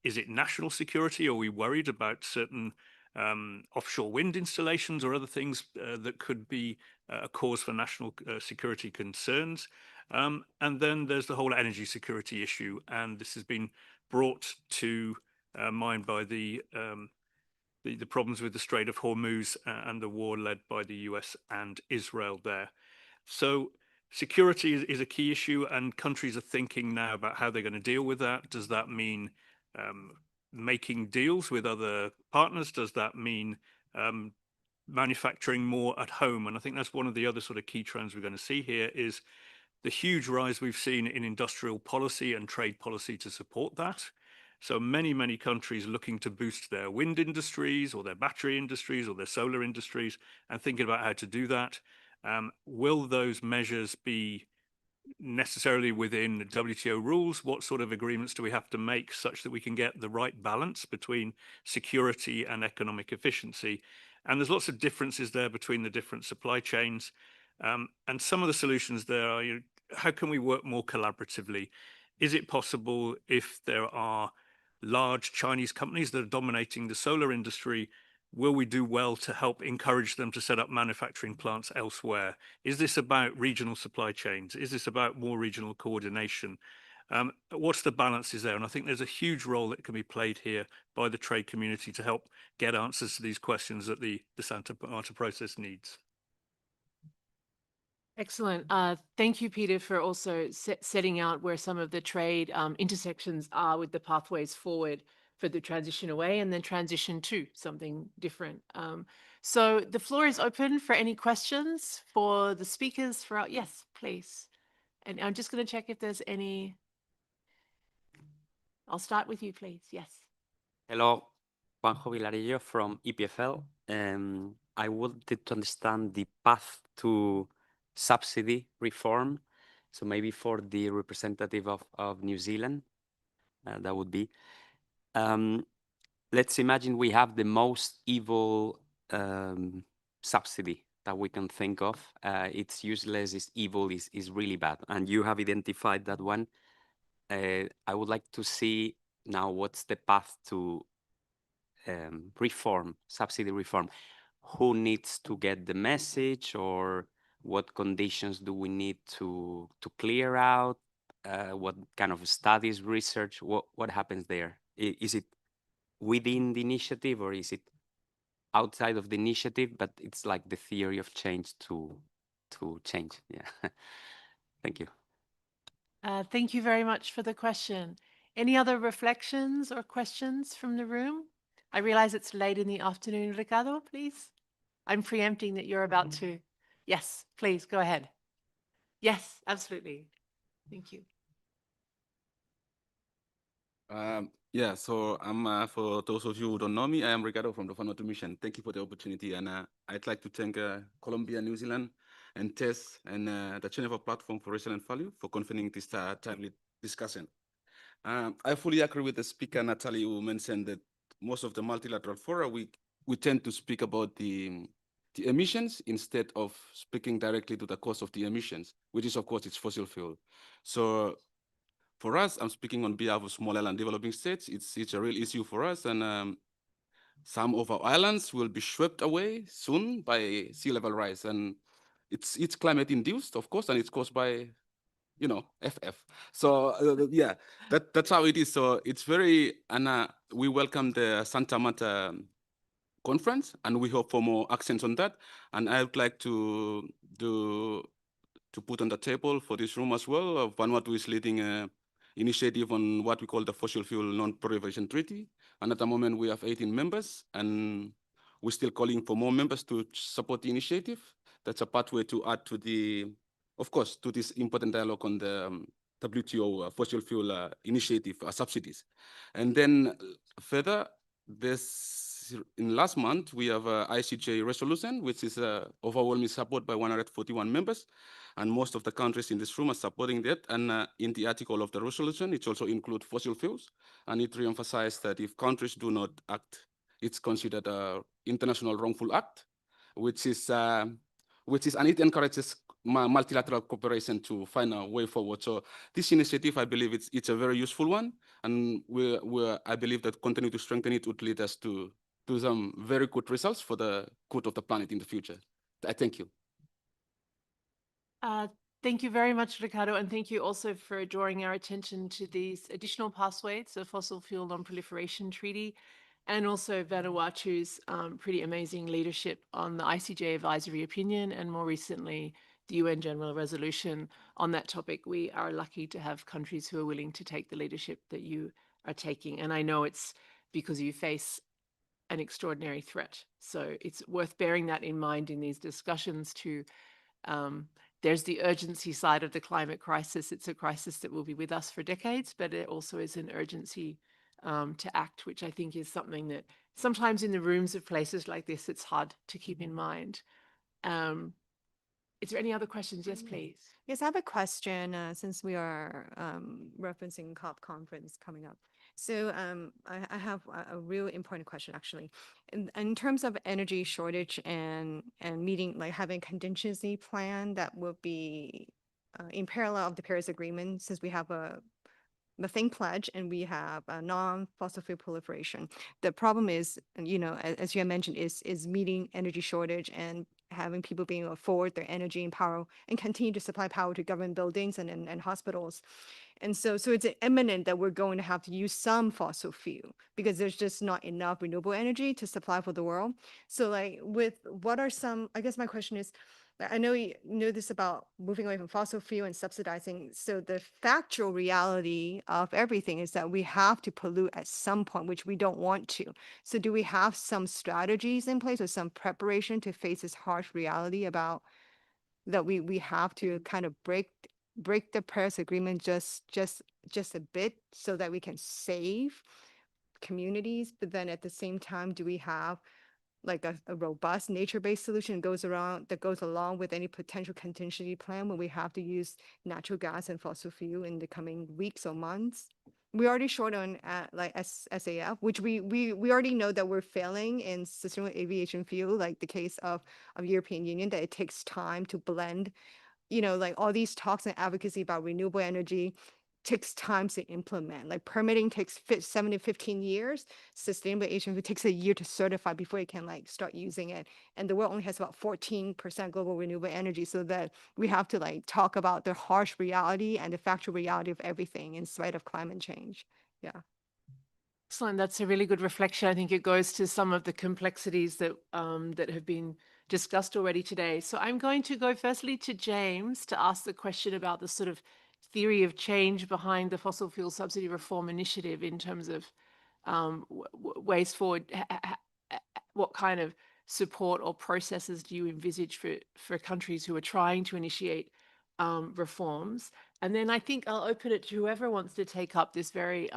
Is it national security? Are we worried about certain offshore wind installations or other things that could be a cause for national security concerns? And then there's the whole energy security issue, and this has been brought to mind by the problems with the Strait of Hormuz and the war led by the US and Israel there. So security is a key issue, and countries are thinking now about how they're going to deal with that. Does that mean making deals with other partners? Does that mean manufacturing more at home? And I think that's one of the other sort of key trends we're going to see here is the huge rise we've seen in industrial policy and trade policy to support that. So many countries looking to boost their wind industries or their battery industries or their solar industries and thinking about how to do that. Will those measures be necessarily within the WTO rules? What sort of agreements do we have to make such that we can get the right balance between security and economic efficiency? And there's lots of differences there between the different supply chains. And some of the solutions there are, how can we work more collaboratively? Is it possible, if there are large Chinese companies that are dominating the solar industry, will we do well to help encourage them to set up manufacturing plants elsewhere? Is this about regional supply chains? Is this about more regional coordination? What's the balances there? And I think there's a huge role that can be played here by the trade community to help get answers to these questions that the Santa Marta process needs. Excellent. Thank you, Peter, for also setting out where some of the trade intersections are with the pathways forward for the transition away and then transition to something different. So the floor is open for any questions for the speakers for yes, please. And I'm just going to check if there's any. I'll start with you, please. Yes. Hello, Juanjo Vilarillo from EPFL. I wanted to understand the path to subsidy reform. So maybe for the representative of New Zealand, that would be. Let's imagine we have the most evil subsidy that we can think of. It's useless, it's evil, is really bad. And you have identified that one. I would like to see now what's the path to reform, subsidy reform. Who needs to get the message, or what conditions do we need to clear out? What kind of studies, research, what happens there? Is it within the initiative, or is it outside of the initiative, but it's like the theory of change to change? Yeah. Thank you. Thank you very much for the question. Any other reflections or questions from the room? I realize it's late in the afternoon. Ricardo, please. I'm preempting that you're about to. Yes, please go ahead. Yes, absolutely. Thank you. Yeah, so I'm for those of you who don't know me, I am Ricardo from the Vanuatu Mission. Thank you for the opportunity, and I'd like to thank Colombia, New Zealand, and TESS and the Geneva Platform for Resilient Value for convening this timely discussion. I fully agree with the speaker, Natalie, who mentioned that most of the multilateral fora, we tend to speak about the emissions instead of speaking directly to the cause of the emissions, which is, of course, it's fossil fuel. So for us, I'm speaking on behalf of small island developing states. It's a real issue for us, and some of our islands will be swept away soon by sea level rise, and it's climate induced, of course, and it's caused by, you know, FF. So yeah, that's how it is. So it's very, and we welcome the Santa Marta conference, and we hope for more accents on that. And I would like to put on the table for this room as well. Vanuatu is leading an initiative on what we call the Fossil Fuel Non-Proliferation Treaty. And at the moment, we have 18 members, and we're still calling for more members to support the initiative. That's a pathway to add to the, of course, to this important dialogue on the WTO fossil fuel initiative subsidies. And then further, in last month, we have a ICJ resolution, which is overwhelming support by 141 members. And most of the countries in this room are supporting that. And in the article of the resolution, it also includes fossil fuels. And it reemphasized that if countries do not act, it's considered an international wrongful act, which is, and it encourages multilateral cooperation to find a way forward. So this initiative, I believe it's a very useful one. And I believe that continue to strengthen it would lead us to some very good results for the good of the planet in the future. I thank you. Thank you very much, Ricardo, and thank you also for drawing our attention to these additional pathways, the Fossil Fuel Non-Proliferation Treaty, and also Vanuatu's pretty amazing leadership on the ICJ advisory opinion, and more recently, the UN General Resolution on that topic. We are lucky to have countries who are willing to take the leadership that you are taking, and I know it's because you face an extraordinary threat. So it's worth bearing that in mind in these discussions to there's the urgency side of the climate crisis. It's a crisis that will be with us for decades, but it also is an urgency to act, which I think is something that sometimes in the rooms of places like this, it's hard to keep in mind. Is there any other questions? Yes, please. Yes, I have a question since we are referencing COP conference coming up. So I have a real important question, actually. In terms of energy shortage and meeting, like having contingency plan that will be in parallel of the Paris Agreement, since we have a methane pledge and we have a non-fossil fuel proliferation. The problem is, you know, as you have mentioned, is meeting energy shortage and having people being able to afford their energy and power and continue to supply power to government buildings and hospitals. And so it's imminent that we're going to have to use some fossil fuel because there's just not enough renewable energy to supply for the world. So like with what are some, I guess my question is, I know you know this about moving away from fossil fuel and subsidizing. So the factual reality of everything is that we have to pollute at some point, which we don't want to. So do we have some strategies in place or some preparation to face this harsh reality about that we have to kind of break the Paris Agreement just a bit so that we can save communities, but then at the same time, do we have like a robust nature-based solution that goes along with any potential contingency plan when we have to use natural gas and fossil fuel in the coming weeks or months? We already short on like SAF, which we already know that we're failing in sustainable aviation fuel, like the case of European Union, that it takes time to blend, like all these talks and advocacy about renewable energy takes time to implement. Like permitting takes 7 to 15 years. Sustainable aviation fuel takes a year to certify before you can like start using it. And the world only has about 14% global renewable energy, so that we have to like talk about the harsh reality and the factual reality of everything in spite of climate change. Yeah. Excellent. That's a really good reflection. I think it goes to some of the complexities that that have been discussed already today. So I'm going to go firstly to James to ask the question about the sort of theory of change behind the fossil fuel subsidy reform initiative in terms of ways forward. What kind of support or processes do you envisage for countries who are trying to initiate reforms? And then I think I'll open it to whoever wants to take up this very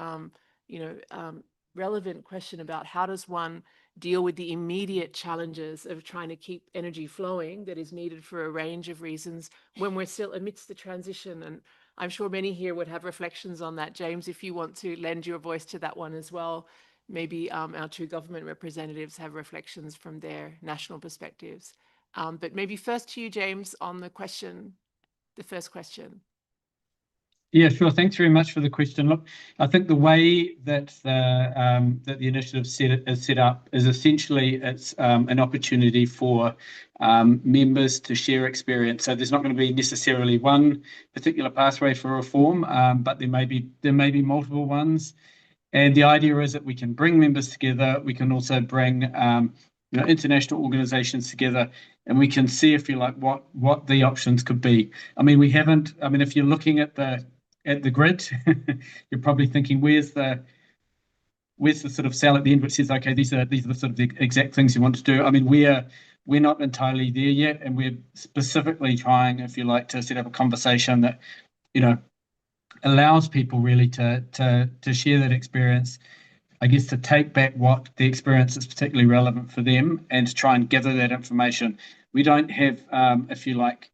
relevant question about how does one deal with the immediate challenges of trying to keep energy flowing that is needed for a range of reasons when we're still amidst the transition. And I'm sure many here would have reflections on that. James, if you want to lend your voice to that one as well, maybe our two government representatives have reflections from their national perspectives. But maybe first to you, James, on the first question. Yeah, sure. Thanks very much for the question. Look, I think the way that the initiative is set up is essentially it's an opportunity for members to share experience. So there's not going to be necessarily one particular pathway for reform, but there may be multiple ones. And the idea is that we can bring members together. We can also bring international organizations together, and we can see, if you like, what the options could be. I mean, if you're looking at the grid, you're probably thinking, where's the sort of cell at the end which says, okay, these are the sort of the exact things you want to do. I mean, we're not entirely there yet, and we're specifically trying, if you like, to set up a conversation that allows people really to share that experience, I guess, to take back what the experience is particularly relevant for them and to try and gather that information. We don't have, if you like,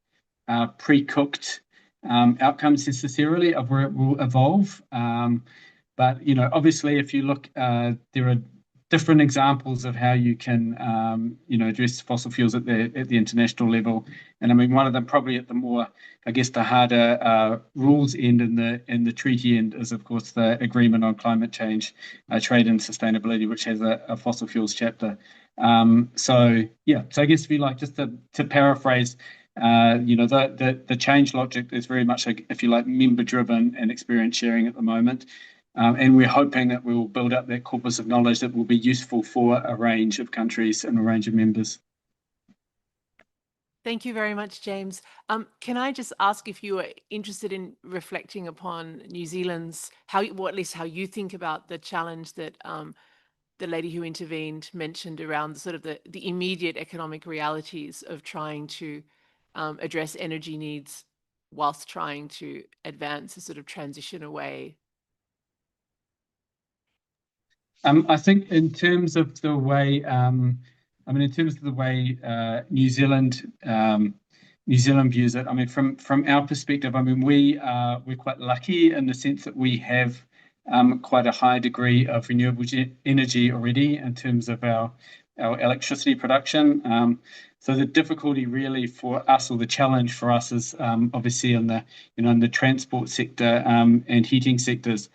pre-cooked outcomes necessarily of where it will evolve. But, obviously, if you look, there are different examples of how you can, address fossil fuels at the international level. And I mean, one of them probably at the more, I guess, the harder rules end and the treaty end is, of course, the Agreement on Climate Change, Trade and Sustainability, which has a fossil fuels chapter. So I guess if you like, just to paraphrase, the change logic is very much, if you like, member-driven and experience sharing at the moment. And we're hoping that we will build up that corpus of knowledge that will be useful for a range of countries and a range of members. Thank you very much, James. Can I just ask if you are interested in reflecting upon New Zealand's, at least how you think about the challenge that the lady who intervened mentioned around sort of the immediate economic realities of trying to address energy needs whilst trying to advance a sort of transition away? I think in terms of the way, New Zealand views it, I mean, from our perspective, I mean, we're quite lucky in the sense that we have quite a high degree of renewable energy already in terms of our electricity production. So the difficulty really for us, or the challenge for us, is obviously in the transport sector and heating sectors.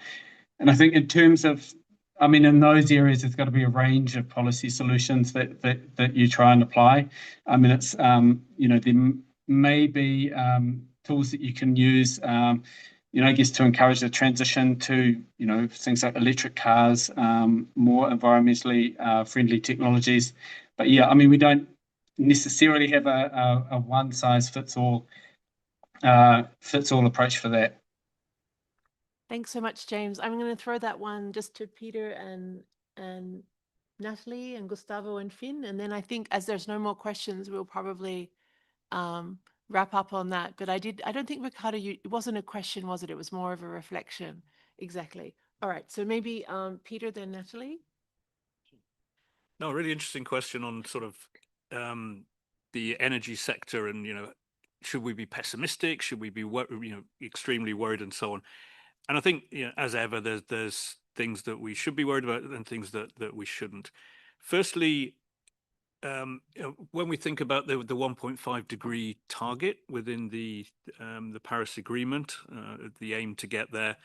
And I think in terms of, I mean, in those areas, there's got to be a range of policy solutions that you try and apply. I mean, it's there may be tools that you can use, I guess, to encourage the transition to things like electric cars, more environmentally friendly technologies. But yeah, I mean, we don't necessarily have a one size fits all approach for that. Thanks so much, James. I'm going to throw that one just to Peter and Natalie and Gustavo and Finn. And then I think as there's no more questions, we'll probably wrap up on that. But I don't think, Ricardo, it wasn't a question, was it? It was more of a reflection. Exactly. All right. So maybe Peter, then Natalie. No, really interesting question on sort of the energy sector and, should we be pessimistic? Should we be, extremely worried and so on? And I think, as ever, there's things that we should be worried about and things that we shouldn't. Firstly, when we think about the 1.5 degree target within the Paris Agreement, the aim to get there,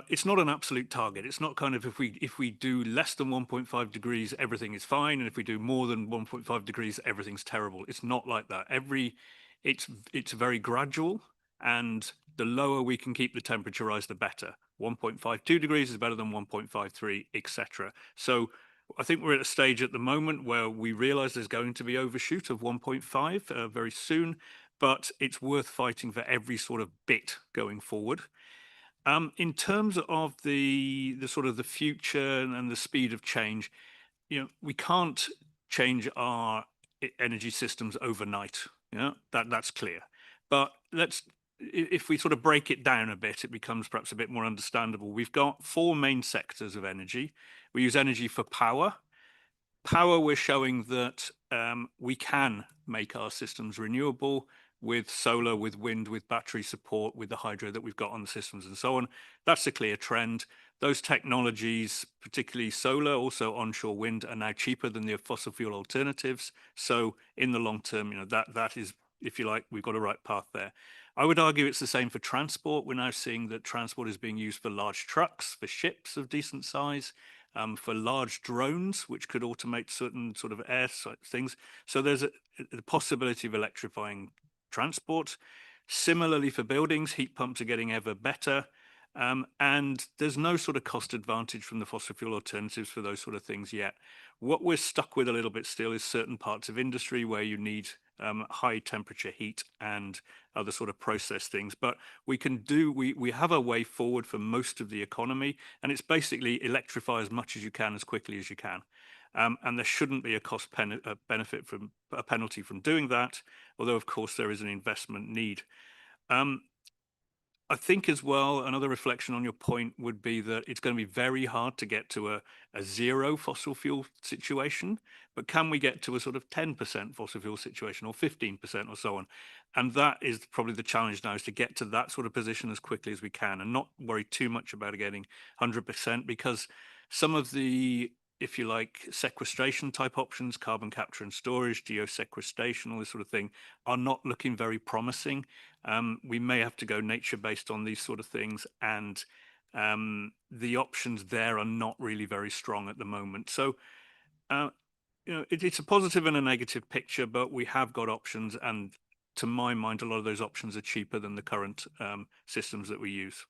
it's not an absolute target. It's not kind of if we do less than 1.5 degrees, everything is fine, and if we do more than 1.5 degrees, everything's terrible. It's not like that. It's very gradual, and the lower we can keep the temperature rise, the better. 1.52 degrees is better than 1.53, etc. So I think we're at a stage at the moment where we realize there's going to be overshoot of 1.5 very soon, but it's worth fighting for every sort of bit going forward. In terms of the sort of the future and the speed of change, we can't change our energy systems overnight. That's clear. But if we sort of break it down a bit, it becomes perhaps a bit more understandable. We've got four main sectors of energy. We use energy for power. Power, we're showing that we can make our systems renewable with solar, with wind, with battery support, with the hydro that we've got on the systems and so on. That's a clear trend. Those technologies, particularly solar, also onshore wind, are now cheaper than the fossil fuel alternatives. So in the long term, that is, if you like, we've got a right path there. I would argue it's the same for transport. We're now seeing that transport is being used for large trucks, for ships of decent size, for large drones, which could automate certain sort of air things. So there's a possibility of electrifying transport. Similarly for buildings, heat pumps are getting ever better. And there's no sort of cost advantage from the fossil fuel alternatives for those sort of things yet. What we're stuck with a little bit still is certain parts of industry where you need high temperature heat and other sort of process things. But we have a way forward for most of the economy, and it's basically electrify as much as you can as quickly as you can. And there shouldn't be a cost benefit from a penalty from doing that, although of course there is an investment need. I think as well, another reflection on your point would be that it's going to be very hard to get to a zero fossil fuel situation, but can we get to a sort of 10% fossil fuel situation or 15% or so on? And that is probably the challenge now, is to get to that sort of position as quickly as we can and not worry too much about getting 100%, because some of the, if you like, sequestration type options, carbon capture and storage, geosequestration, all this sort of thing, are not looking very promising. We may have to go nature-based on these sort of things, and the options there are not really very strong at the moment. So, it's a positive and a negative picture, but we have got options, and to my mind, a lot of those options are cheaper than the current systems that we use.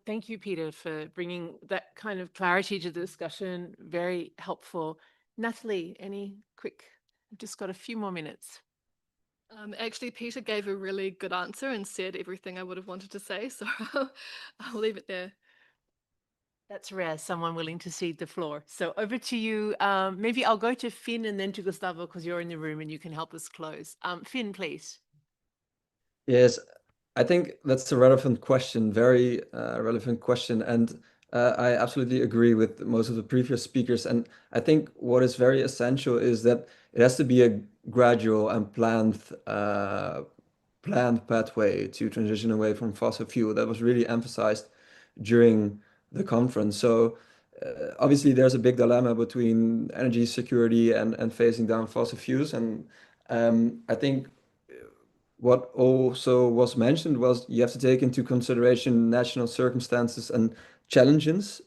Thank you, Peter, for bringing that kind of clarity to the discussion. Very helpful. Natalie, any quick, we've just got a few more minutes. Actually, Peter gave a really good answer and said everything I would have wanted to say, so I'll leave it there. That's rare, someone willing to cede the floor. So over to you. Maybe I'll go to Finn and then to Gustavo, because you're in the room and you can help us close. Finn, please. Yes, I think that's a relevant question, very relevant question. And I absolutely agree with most of the previous speakers. And I think what is very essential is that it has to be a gradual and planned pathway to transition away from fossil fuel. That was really emphasized during the conference. So obviously there's a big dilemma between energy security and phasing down fossil fuels. And I think what also was mentioned was you have to take into consideration national circumstances and challenges.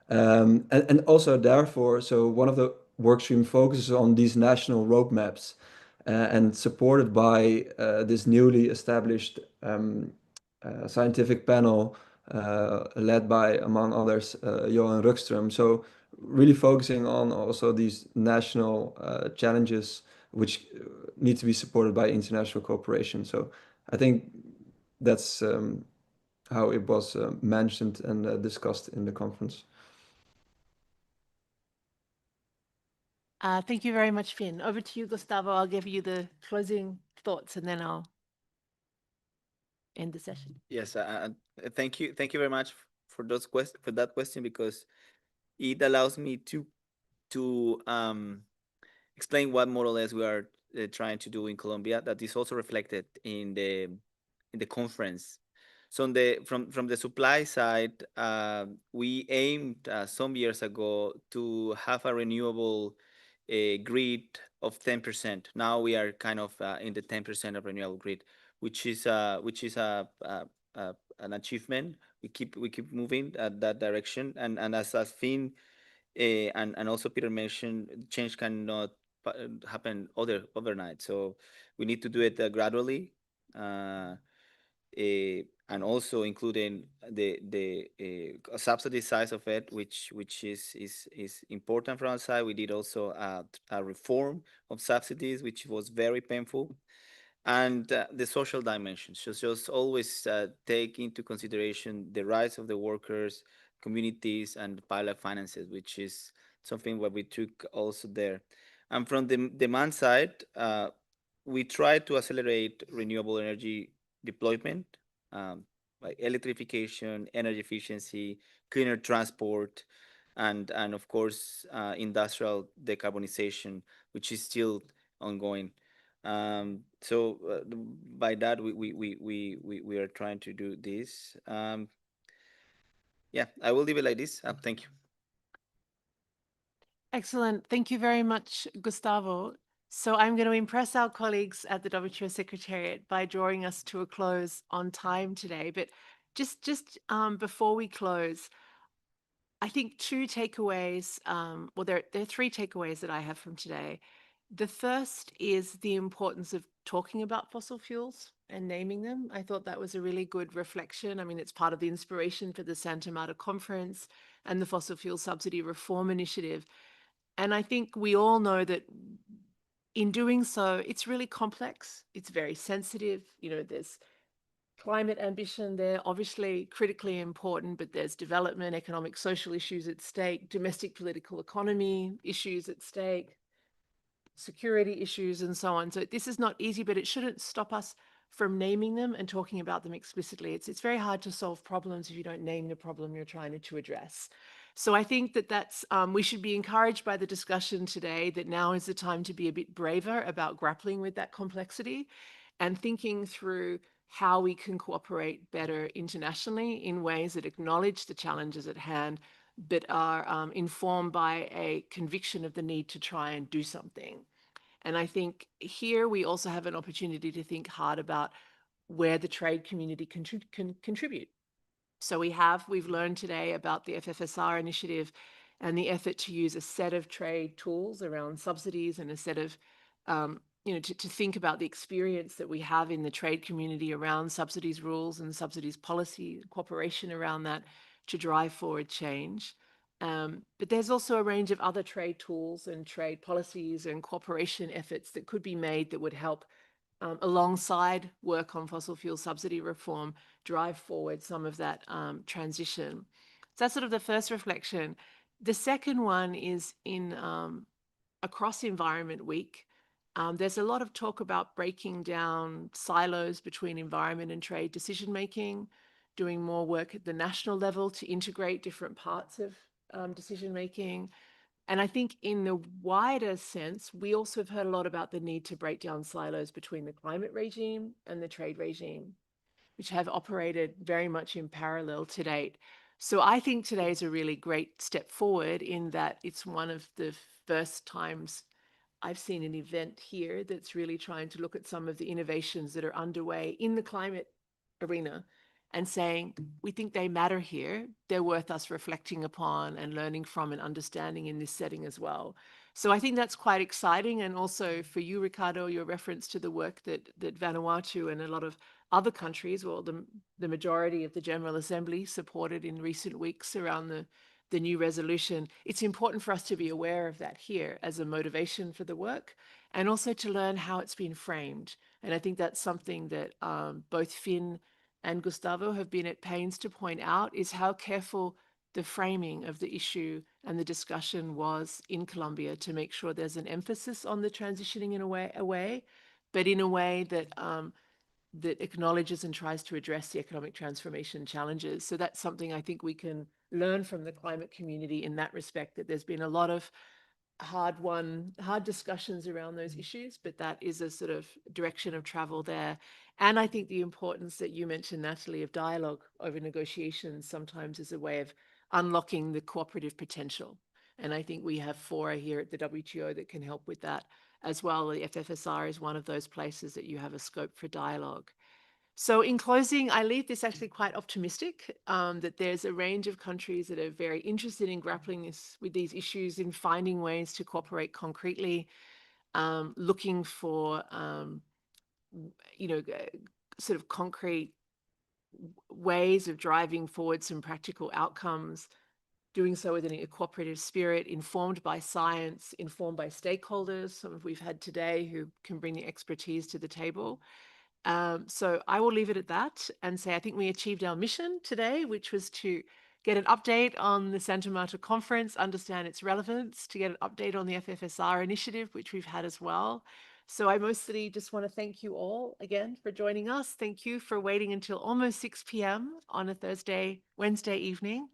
And also therefore, so one of the workstream focuses on these national roadmaps and supported by this newly established scientific panel led by, among others, Johan Rukström. So really focusing on also these national challenges, which need to be supported by international cooperation. So I think that's how it was mentioned and discussed in the conference. Thank you very much, Finn. Over to you, Gustavo. I'll give you the closing thoughts and then I'll end the session. Yes, thank you very much for that question, because it allows me to explain what more or less we are trying to do in Colombia. That is also reflected in the conference. So from the supply side, we aimed some years ago to have a renewable grid of 10%. Now we are kind of in the 10% of renewable grid, which is an achievement. We keep moving at that direction, and as Finn and also Peter mentioned, change cannot happen overnight. So we need to do it gradually, and also including the subsidy size of it, which is important from our side. We did also a reform of subsidies, which was very painful. And the social dimensions, just always take into consideration the rights of the workers, communities, and pilot finances, which is something what we took also there. And from the demand side, we try to accelerate renewable energy deployment, like electrification, energy efficiency, cleaner transport, and of course industrial decarbonization, which is still ongoing. So by that we are trying to do this. Yeah, I will leave it like this. Thank you. Excellent. Thank you very much, Gustavo. So I'm going to impress our colleagues at the WTO Secretariat by drawing us to a close on time today. But just before we close, I think two takeaways, well, there are three takeaways that I have from today. The first is the importance of talking about fossil fuels and naming them. I thought that was a really good reflection. I mean, it's part of the inspiration for the Santa Marta Conference and the Fossil Fuel Subsidy Reform Initiative. And I think we all know that in doing so, it's really complex. It's very sensitive. You know, there's climate ambition there, obviously critically important, but there's development, economic, social issues at stake, domestic political economy issues at stake, security issues, and so on. So this is not easy, but it shouldn't stop us from naming them and talking about them explicitly. It's very hard to solve problems if you don't name the problem you're trying to address. So I think that's we should be encouraged by the discussion today that now is the time to be a bit braver about grappling with that complexity and thinking through how we can cooperate better internationally in ways that acknowledge the challenges at hand, but are informed by a conviction of the need to try and do something. And I think here we also have an opportunity to think hard about where the trade community can contribute. So we've learned today about the FFSR initiative and the effort to use a set of trade tools around subsidies and a set of, to think about the experience that we have in the trade community around subsidies rules and subsidies policy, cooperation around that to drive forward change. But there's also a range of other trade tools and trade policies and cooperation efforts that could be made that would help alongside work on fossil fuel subsidy reform, drive forward some of that transition. So that's sort of the first reflection. The second one is in across Environment Week, there's a lot of talk about breaking down silos between environment and trade decision-making, doing more work at the national level to integrate different parts of decision-making. And I think in the wider sense, we also have heard a lot about the need to break down silos between the climate regime and the trade regime, which have operated very much in parallel to date. So I think today is a really great step forward in that it's one of the first times I've seen an event here that's really trying to look at some of the innovations that are underway in the climate arena and saying, we think they matter here. They're worth us reflecting upon and learning from and understanding in this setting as well. So I think that's quite exciting. And also for you, Ricardo, your reference to the work that Vanuatu and a lot of other countries, well, the majority of the General Assembly supported in recent weeks around the new resolution. It's important for us to be aware of that here as a motivation for the work, and also to learn how it's been framed. And I think that's something that both Finn and Gustavo have been at pains to point out, is how careful the framing of the issue and the discussion was in Colombia to make sure there's an emphasis on the transitioning in a way, but in a way that that acknowledges and tries to address the economic transformation challenges. So that's something I think we can learn from the climate community in that respect, that there's been a lot of hard discussions around those issues, but that is a sort of direction of travel there. And I think the importance that you mentioned, Natalie, of dialogue over negotiations sometimes is a way of unlocking the cooperative potential. And I think we have fora here at the WTO that can help with that as well. The FFSR is one of those places that you have a scope for dialogue. So in closing, I leave this actually quite optimistic, that there's a range of countries that are very interested in grappling with these issues, in finding ways to cooperate concretely, looking for, sort of concrete ways of driving forward some practical outcomes, doing so within a cooperative spirit, informed by science, informed by stakeholders, some of we've had today who can bring the expertise to the table. So I will leave it at that and say I think we achieved our mission today, which was to get an update on the Santa Marta conference, understand its relevance, to get an update on the FFSR initiative, which we've had as well. So I mostly just want to thank you all again for joining us. Thank you for waiting until almost 6 p.m. on a Wednesday evening,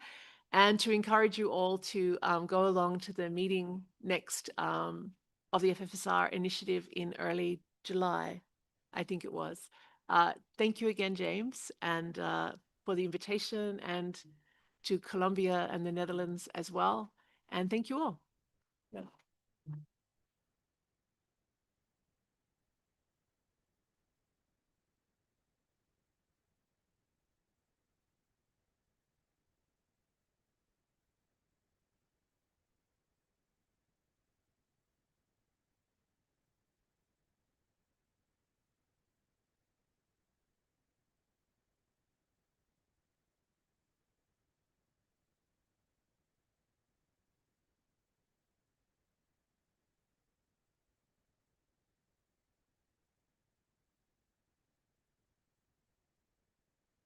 and to encourage you all to go along to the meeting next of the FFSR initiative in early July, I think it was. Thank you again, James, and for the invitation, and to Colombia and the Netherlands as well. And thank you all. Yeah.